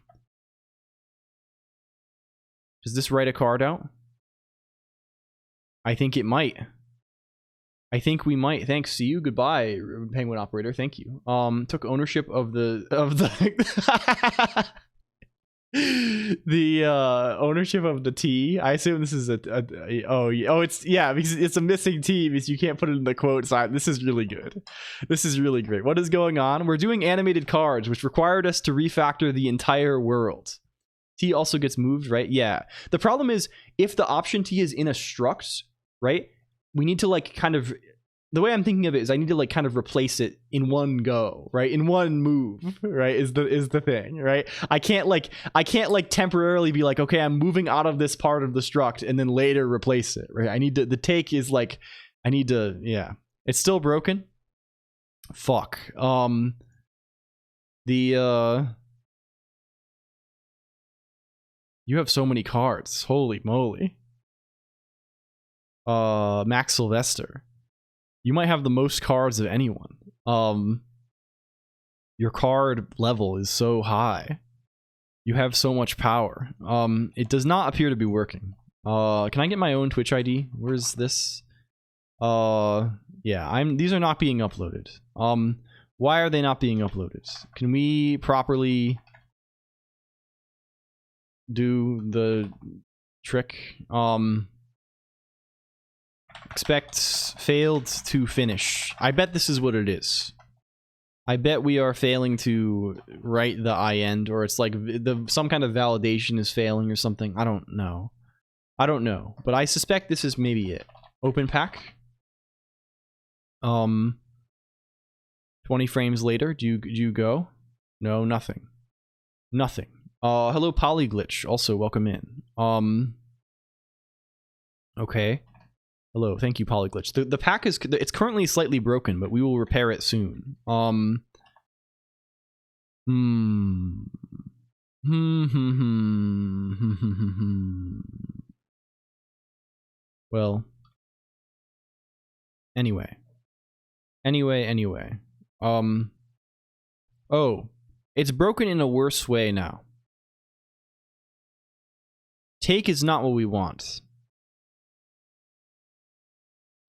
this write a card out? I think it might. I think we might. Thanks to you. Goodbye, Penguin Operator. Thank you. Took ownership of the the ownership of the T. I assume this is oh it's yeah, because it's a missing T because you can't put it in the quote sign. This is really good. This is really great. What is going on? We're doing animated cards, which required us to refactor the entire world. T also gets moved, right? Yeah. The problem is if the option T is in a struct, right? We need to like kind of, the way I'm thinking of it is I need to like kind of replace it in one go, right? In one move, right? Is the thing, right? I can't like temporarily be like, okay, I'm moving out of this part of the struct and then later replace it, right? I need to, the take is like, I need to, yeah. It's still broken. Fuck. You have so many cards. Holy moly. Max Sylvester. You might have the most cards of anyone. Your card level is so high. You have so much power. It does not appear to be working. Can I get my own Twitch ID? Where's this? Yeah, these are not being uploaded. Why are they not being uploaded? Can we properly do the trick? Expect failed to finish. I bet this is what it is. I bet we are failing to write the IEND, or it's like some kind of validation is failing or something. I don't know. I don't know, but I suspect this is maybe it. Open pack. 20 frames later, do you go? No, nothing. Nothing. Hello Polyglitch, also welcome in. Okay. Hello, thank you Polyglitch. The pack is, it's currently slightly broken, but we will repair it soon. Well, anyway. Oh, it's broken in a worse way now. Take is not what we want.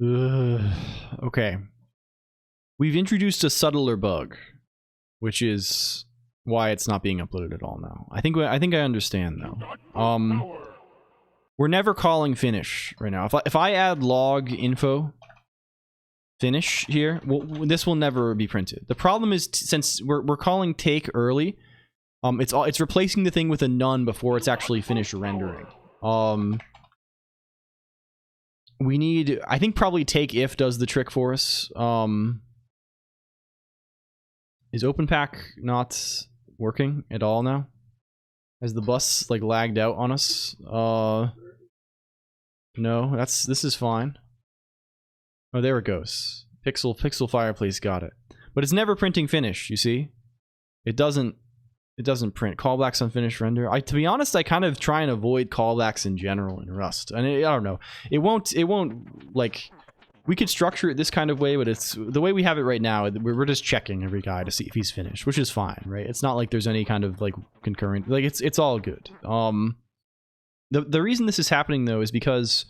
Okay. We've introduced a subtler bug, which is why it's not being uploaded at all now. I think I understand though. We're never calling finish right now. If I add log info finish here, this will never be printed. The problem is since we're calling take early, it's replacing the thing with a none before it's actually finished rendering. We need, I think probably take if does the trick for us. Is open pack not working at all now? Has the bus like lagged out on us? No, this is fine. Oh, there it goes. Pixel Fireplace got it. But it's never printing finish, you see? It doesn't print. Callbacks on finish render. To be honest, I kind of try and avoid callbacks in general in Rust. And I don't know. It won't like, we could structure it this kind of way, but it's the way we have it right now. We're just checking every guy to see if he's finished, which is fine, right? It's not like there's any kind of like concurrent, like it's all good. The reason this is happening though is because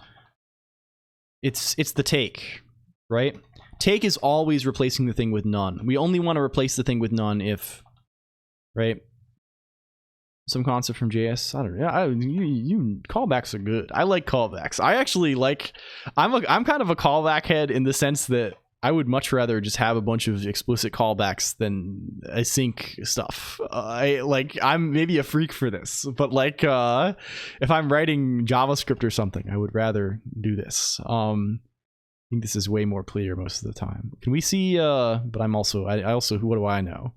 it's the take, right? Take is always replacing the thing with none. We only want to replace the thing with none if, right? Some concept from JS. I don't know. You callbacks are good. I like callbacks. I actually like. I'm kind of a callback head in the sense that I would much rather just have a bunch of explicit callbacks than async stuff. I'm maybe a freak for this, but like if I'm writing JavaScript or something, I would rather do this. I think this is way more clear most of the time. Can we see? But I'm also. I also. What do I know?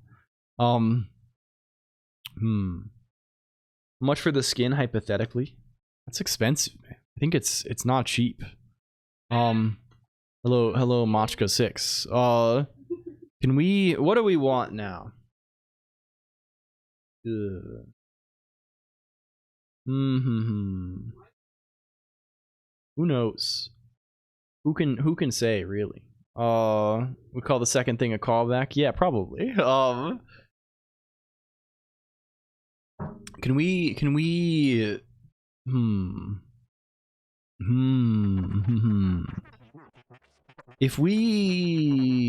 Much for the skin, hypothetically. That's expensive, man. I think it's not cheap. Hello, Machka 6. Can we? What do we want now? Who knows? Who can say really? We call the second thing a callback? Yeah, probably. Can we if we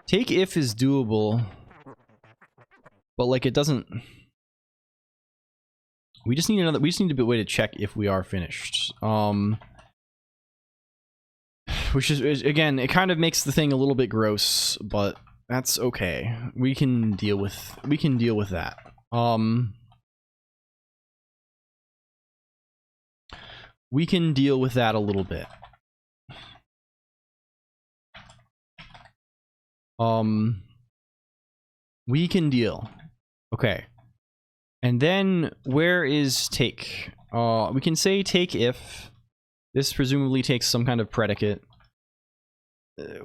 take if is doable, but like it doesn't. We just need another. We just need a way to check if we are finished. Which is again, it kind of makes the thing a little bit gross, but that's okay. We can deal with. We can deal with that. We can deal with that a little bit. We can deal. Okay. And then where is take? We can say take if. This presumably takes some kind of predicate.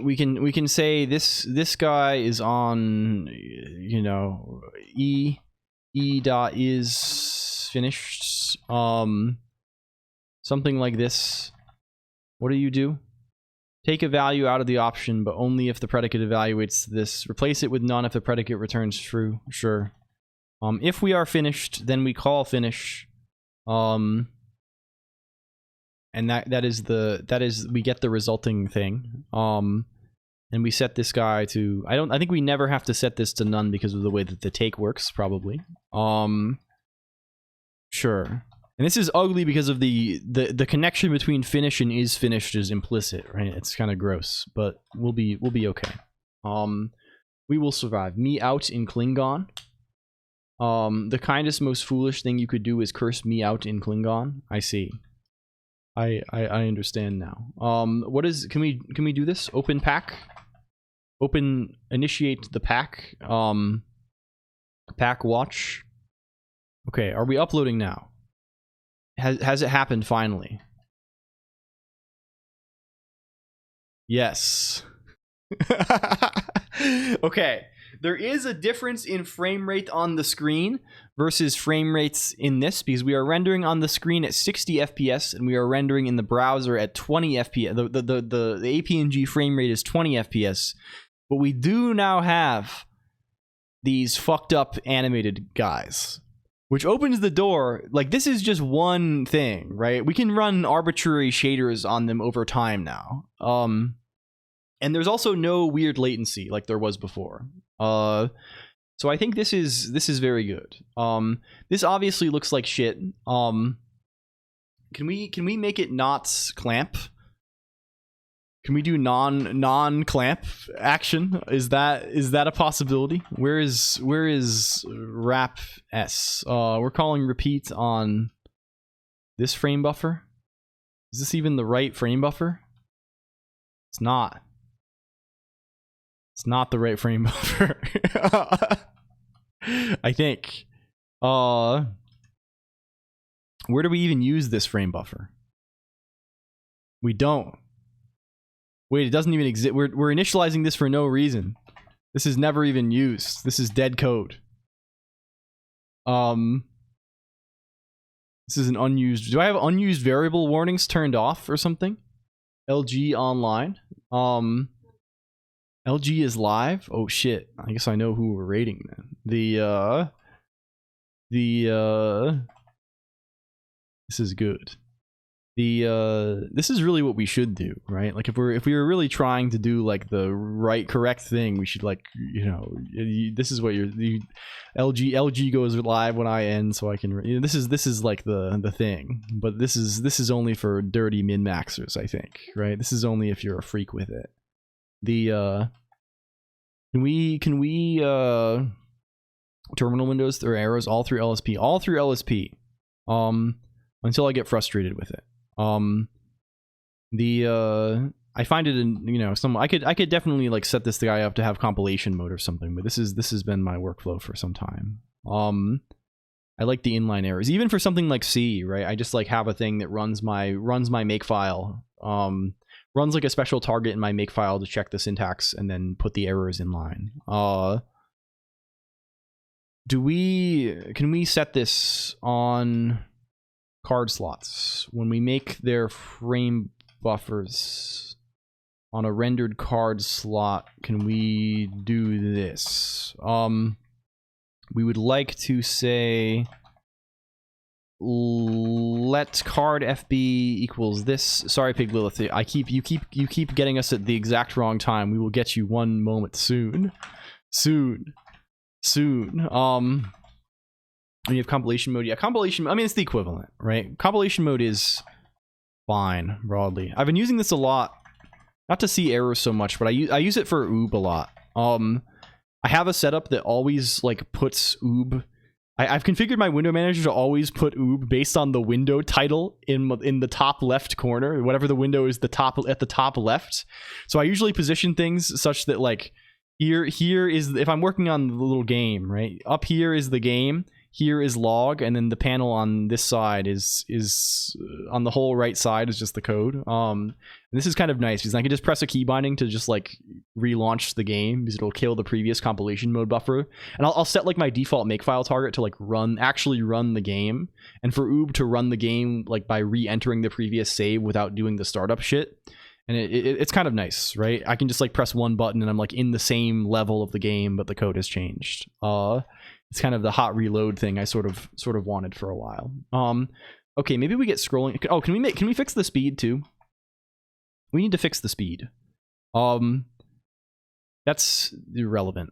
We can say this guy is on, you know, e dot is finished. Something like this. What do you do? Take a value out of the option, but only if the predicate evaluates this. Replace it with none if the predicate returns true. Sure. If we are finished, then we call finish. And that is we get the resulting thing. And we set this guy to I think we never have to set this to none because of the way that the take works, probably. Sure. And this is ugly because of the connection between finish and is finished is implicit, right? It's kind of gross, but we'll be okay. We will survive. Me out in Klingon. The kindest, most foolish thing you could do is curse me out in Klingon. I see. I understand now. What is? Can we do this? Open pack. Open initiate the pack. Pack watch. Okay, are we uploading now? Has it happened finally? Yes. Okay. There is a difference in frame rate on the screen versus frame rates in this because we are rendering on the screen at 60 FPS and we are rendering in the browser at 20 FPS. The APNG frame rate is 20 FPS, but we do now have these fucked up animated guys, which opens the door. Like, this is just one thing, right? We can run arbitrary shaders on them over time now. And there's also no weird latency like there was before. So I think this is very good. This obviously looks like shit. Can we make it not clamp? Can we do non clamp action? Is that a possibility? Where is wrap s? We're calling repeat on this frame buffer. Is this even the right frame buffer? It's not. It's not the right frame buffer. I think. Where do we even use this frame buffer? We don't. Wait, it doesn't even exist. We're initializing this for no reason. This is never even used. This is dead code. This is an unused. Do I have unused variable warnings turned off or something? LG online. LG is live. Oh shit! I guess I know who we're rating then. This is good. This is really what we should do, right? Like if we were really trying to do like the correct thing, we should, like, you know, this is what LG goes live when I end, so I can. You know, this is like the thing, but this is only for dirty min maxers, I think, right? This is only if you're a freak with it. Can we terminal windows or arrows all through LSP until I get frustrated with it. I find it in, you know, I could definitely like set this guy up to have compilation mode or something, but this has been my workflow for some time. I like the inline errors. Even for something like C, right? I just like have a thing that runs my makefile. Runs like a special target in my makefile to check the syntax and then put the errors in line. Can we set this on card slots when we make their frame buffers on a rendered card slot? Can we do this? We would like to say let card FB equals this. Sorry, Pig Lilith. You keep getting us at the exact wrong time. We will get you one moment soon. And you have compilation mode. Yeah, compilation. I mean, it's the equivalent, right? Compilation mode is fine broadly. I've been using this a lot, not to see errors so much, but I use it for oob a lot. I have a setup that always like puts oob. I've configured my window manager to always put oob based on the window title in the top left corner, whatever the window is, at the top left. So I usually position things such that like here is, if I'm working on the little game, right? Up here is the game. Here is log, and then the panel on this side is on the whole right side is just the code. And this is kind of nice because I can just press a key binding to just like relaunch the game because it'll kill the previous compilation mode buffer. And I'll set like my default makefile target to like actually run the game, and for oob to run the game like by re-entering the previous save without doing the startup shit. And it's kind of nice, right? I can just like press one button and I'm like in the same level of the game, but the code has changed. It's kind of the hot reload thing I sort of wanted for a while. Okay, maybe we get scrolling. Oh, can we fix the speed too? We need to fix the speed. That's irrelevant.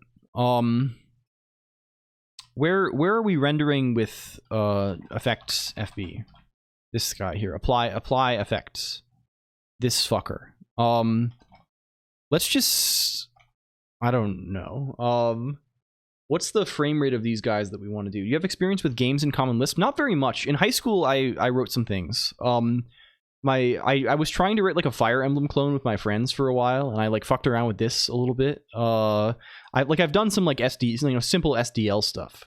Where are we rendering with effects FB? This guy here. Apply effects. This fucker. Let's just, I don't know. What's the frame rate of these guys that we want to do? You have experience with games in Common Lisp? Not very much. In high school, I wrote some things. I was trying to write like a Fire Emblem clone with my friends for a while, and I like fucked around with this a little bit. I've done some like SD, simple SDL stuff.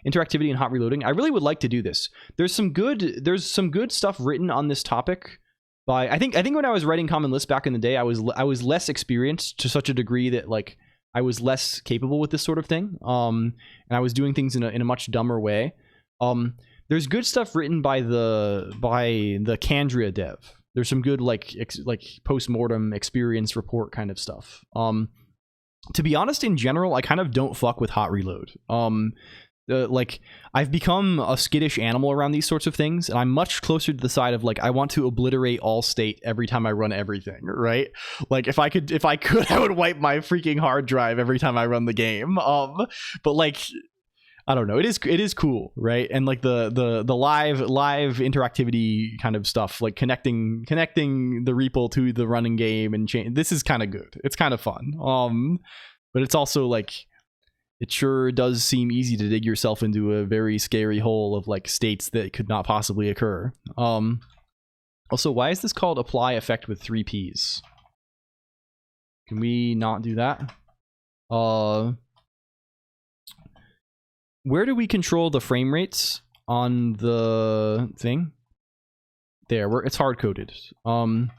Interactivity and hot reloading. I really would like to do this. There's some good stuff written on this topic by, I think when I was writing Common Lisp back in the day, I was less experienced to such a degree that like I was less capable with this sort of thing, and I was doing things in a much dumber way. There's good stuff written by the Candria dev. There's some good like post-mortem experience report kind of stuff. To be honest, in general, I kind of don't fuck with hot reload. Like I've become a skittish animal around these sorts of things, and I'm much closer to the side of like I want to obliterate all state every time I run everything, right? Like if I could I would wipe my freaking hard drive every time I run the game. But like I don't know, it is cool, right? And like the live interactivity kind of stuff, like connecting the REPL to the running game and change, this is kind of good. It's kind of fun. But it's also like it sure does seem easy to dig yourself into a very scary hole of like states that could not possibly occur. Also, why is this called apply effect with 3 Ps? Can we not do that? Where do we control the frame rates on the thing? There, it's hard coded. I'm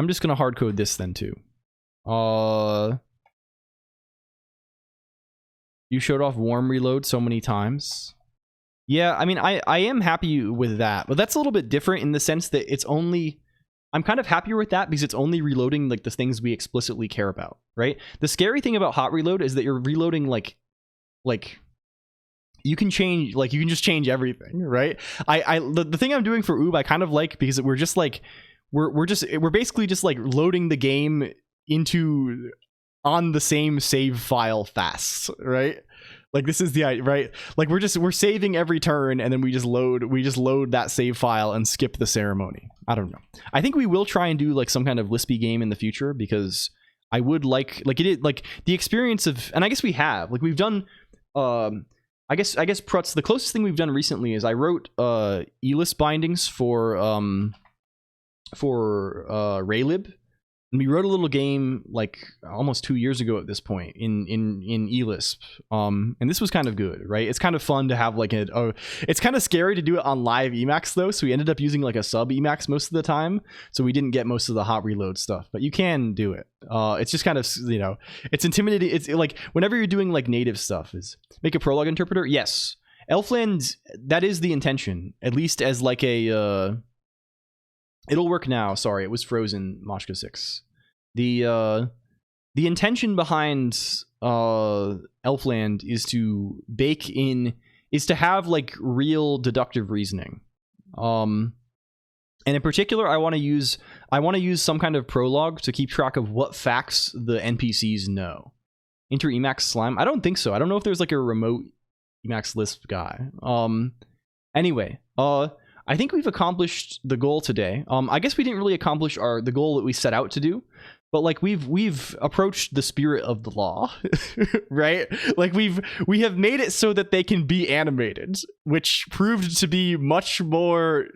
just gonna hard code this then too. You showed off warm reload so many times. Yeah, I mean, I am happy with that, but that's a little bit different in the sense that it's only, I'm kind of happier with that because it's only reloading like the things we explicitly care about, right? The scary thing about hot reload is that you're reloading like you can change, like you can just change everything, right? The thing I'm doing for oob I kind of like because we're just like we're basically just like loading the game into on the same save file fast, right? Like this is the right, like we're saving every turn and then we just load that save file and skip the ceremony. I don't know. I think we will try and do like some kind of Lispy game in the future because I would like it is like the experience of, and I guess we have like we've done I guess Prutz, the closest thing we've done recently is I wrote ELIS bindings for Raylib And we wrote a little game like almost 2 years ago at this point in eLisp. And this was kind of good, right? It's kind of fun to have like it's kind of scary to do it on live Emacs though, so we ended up using like a sub Emacs most of the time, so we didn't get most of the hot reload stuff, but you can do it. It's just kind of, you know, it's intimidating. It's like whenever you're doing like native stuff, is make a prolog interpreter. Yes, Elfland, that is the intention, at least as like a it'll work now. Sorry, it was frozen. Moshka 6. The intention behind Elfland is to bake in, is to have like real deductive reasoning. And in particular, I want to use some kind of prologue to keep track of what facts the NPCs know. Enter Emacs slime. I don't think so. I don't know if there's like a remote Emacs Lisp guy. Anyway, I think we've accomplished the goal today. I guess we didn't really accomplish the goal that we set out to do, but like we've approached the spirit of the law, right? Like we have made it so that they can be animated, which proved to be much more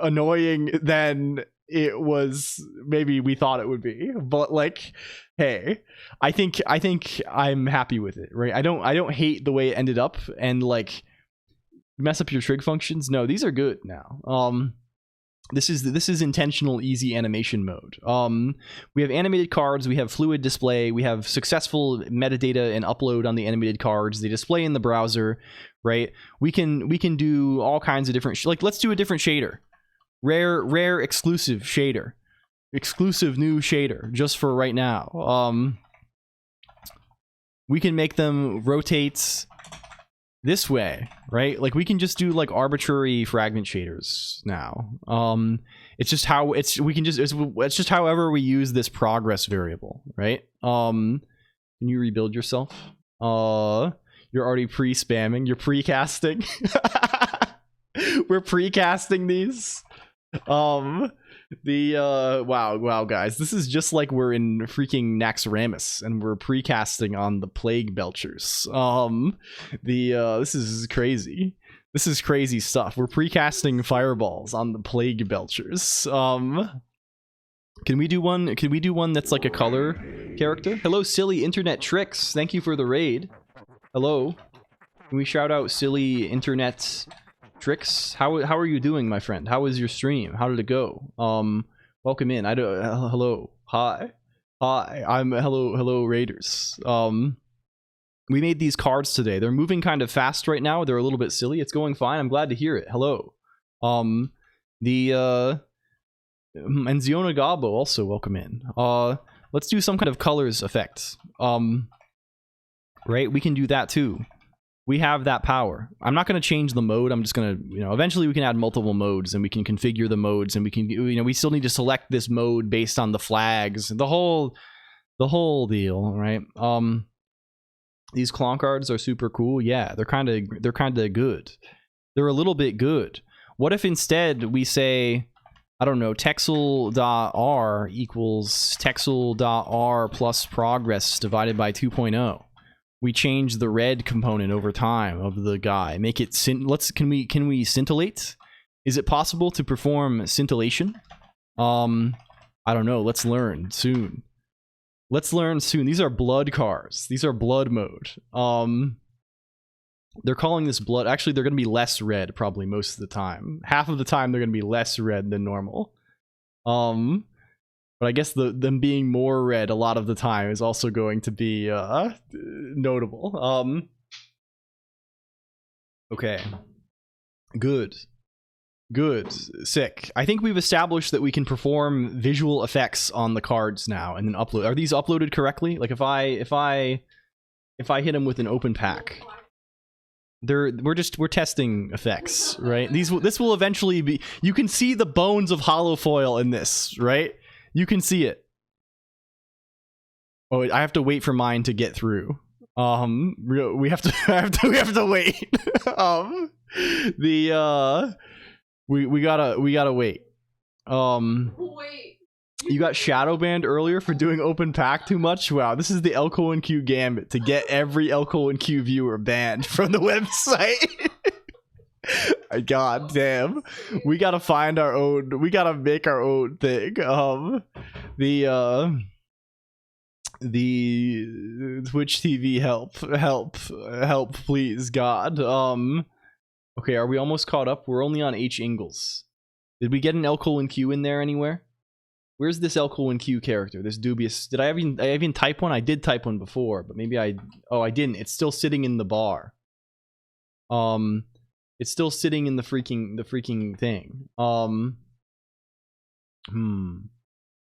annoying than it was maybe we thought it would be. But like, hey, I think I'm happy with it, right? I don't hate the way it ended up, and like mess up your trig functions. No, these are good now. This is intentional easy animation mode. We have animated cards, we have fluid display, we have successful metadata and upload on the animated cards. They display in the browser, right? We can do all kinds of different like let's do a different shader. Rare exclusive shader. Exclusive new shader just for right now. We can make them rotate this way, right? Like we can just do like arbitrary fragment shaders now. It's just how it's just however we use this progress variable, right? Can you rebuild yourself? You're already pre-spamming, you're pre-casting. We're pre-casting these. Wow guys, this is just like we're in freaking Naxxramas and we're precasting on the Plague Belchers. This is crazy. This is crazy stuff. We're precasting fireballs on the Plague Belchers. Can we do one that's like a color character? Hello, Silly Internet Tricks. Thank you for the raid. Hello. Can we shout out Silly Internet Tricks? How are you doing, my friend? How was your stream? How did it go? Welcome in. Hello. Hi. I'm hello Raiders. We made these cards today. They're moving kind of fast right now. They're a little bit silly. It's going fine. I'm glad to hear it. Hello. And Ziona Gabo also welcome in. Let's do some kind of colors effect. Right? We can do that too. We have that power. I'm not going to change the mode. I'm just going to, eventually we can add multiple modes and we can configure the modes and we can, we still need to select this mode based on the flags, the whole deal, right? These Colonq cards are super cool. Yeah, they're kind of good. They're a little bit good. What if instead we say, I don't know, texel.r equals texel.r plus progress divided by 2.0. We change the red component over time of the guy. Make it can we scintillate? Is it possible to perform scintillation? I don't know. Let's learn soon. These are blood cars. These are blood mode. They're calling this blood. Actually, they're going to be less red probably most of the time. Half of the time they're going to be less red than normal. But I guess them being more red a lot of the time is also going to be notable. Okay. Good. Sick. I think we've established that we can perform visual effects on the cards now and then upload. Are these uploaded correctly? Like if I hit them with an open pack, we're testing effects, right? This will eventually be. You can see the bones of holofoil in this, right? You can see it. Oh, I have to wait for mine to get through. We have to wait. We gotta wait. You got shadow banned earlier for doing open pack too much? Wow, this is the LLLL Colonq gambit to get every LLLL Colonq viewer banned from the website. God damn, we gotta find our own. We gotta make our own thing. The Twitch TV help, please, God. Okay, are we almost caught up? We're only on H Ingalls. Did we get an LLLL in there anywhere? Where's this LLLL character? This dubious. Did I even type one? I did type one before, but maybe I didn't. It's still sitting in the bar. It's still sitting in the freaking thing. Or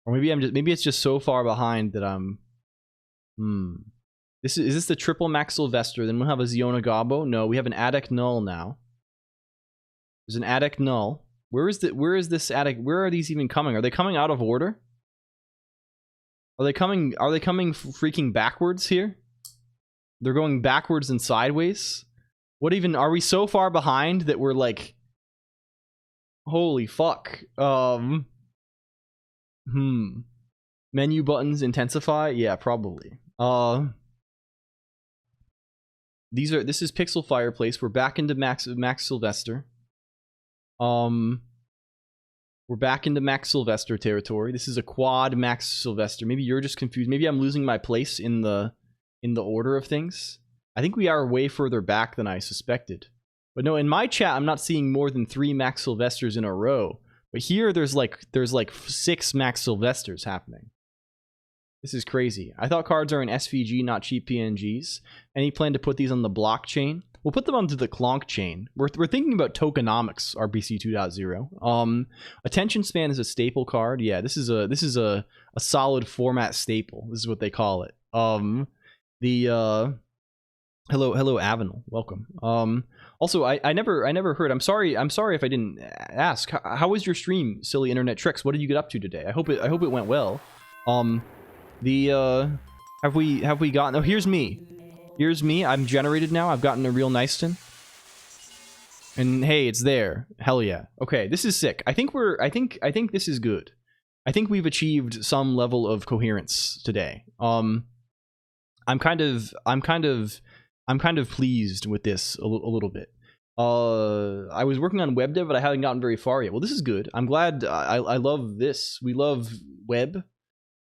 maybe it's just so far behind that I'm. Is this the triple Max Sylvester? Then we'll have a Ziona Gabo. No, we have an Adek Null now. There's an Adek Null. Where is this Adek? Where are these even coming? Are they coming out of order? Are they coming freaking backwards here? They're going backwards and sideways. What even are we so far behind that we're like, holy fuck. Menu buttons intensify? Yeah, probably. This is Pixel Fireplace. We're back into Max Sylvester. We're back into Max Sylvester territory. This is a quad Max Sylvester. Maybe you're just confused. Maybe I'm losing my place in the order of things. I think we are way further back than I suspected. But no, in my chat, I'm not seeing more than 3 Max Sylvesters in a row. But here, there's like 6 Max Sylvesters happening. This is crazy. I thought cards are an SVG, not cheap PNGs. Any plan to put these on the blockchain? We'll put them onto the Colonq chain. We're thinking about tokenomics, RBC 2.0. Attention span is a staple card. Yeah, this is a solid format staple. This is what they call it. Hello Avenel, welcome. Also, I never heard. I'm sorry if I didn't ask. How was your stream, Silly Internet Tricks? What did you get up to today? I hope it went well. Have we gotten? Oh, here's me. Here's me. I'm generated now. I've gotten a real Nyston. And hey, it's there. Hell yeah. Okay, this is sick. I think this is good. I think we've achieved some level of coherence today. I'm kind of pleased with this a little bit. I was working on web dev, but I haven't gotten very far yet. Well, this is good. I'm glad. I love this. We love web.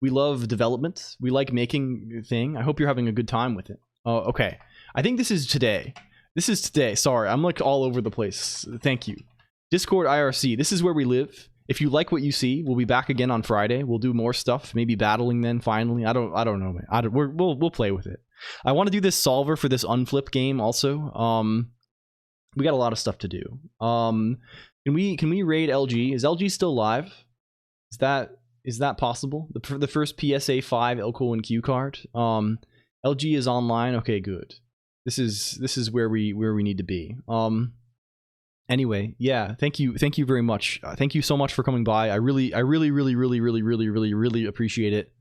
We love development. We like making a thing. I hope you're having a good time with it. Okay. I think this is today. This is today. Sorry, I'm like all over the place. Thank you. Discord IRC. This is where we live. If you like what you see, we'll be back again on Friday. We'll do more stuff. Maybe battling then. Finally, I don't know, man. We'll play with it. I want to do this solver for this unflip game also. We got a lot of stuff to do. Can we raid LG? Is LG still live? Is that possible? The first PSA 5 LLLL card. LG is online. Okay, good. This is where we need to be. Anyway, yeah. Thank you very much. Thank you so much for coming by. I really appreciate it.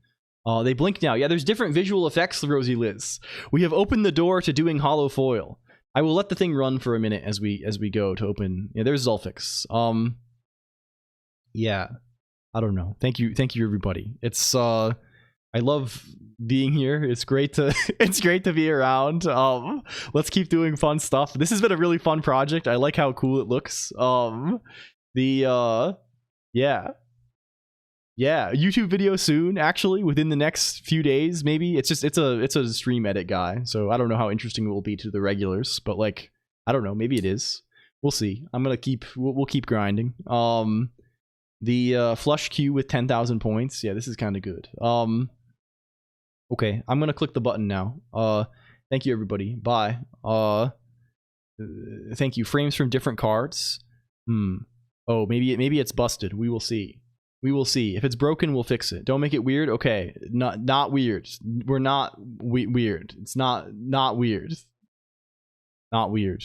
They blink now. Yeah, there's different visual effects, Rosie Liz. We have opened the door to doing hollow foil. I will let the thing run for a minute as we go to open. Yeah, there's Zulfix. Yeah. I don't know. Thank you everybody. It's I love being here. It's great to be around. Let's keep doing fun stuff. This has been a really fun project. I like how cool it looks. Yeah, YouTube video soon, actually, within the next few days, maybe. It's a stream edit guy, so I don't know how interesting it will be to the regulars, but like, I don't know, maybe it is. We'll see. We'll keep grinding. The flush queue with 10,000 points. Yeah, this is kind of good. Okay, I'm gonna click the button now. Thank you everybody. Bye. Thank you. Frames from different cards. Oh, maybe it's busted. We will see. We will see. If it's broken, we'll fix it. Don't make it weird. Okay, not weird. We're not weird. It's not weird. Not weird.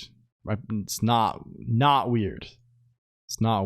It's not weird. It's not weird.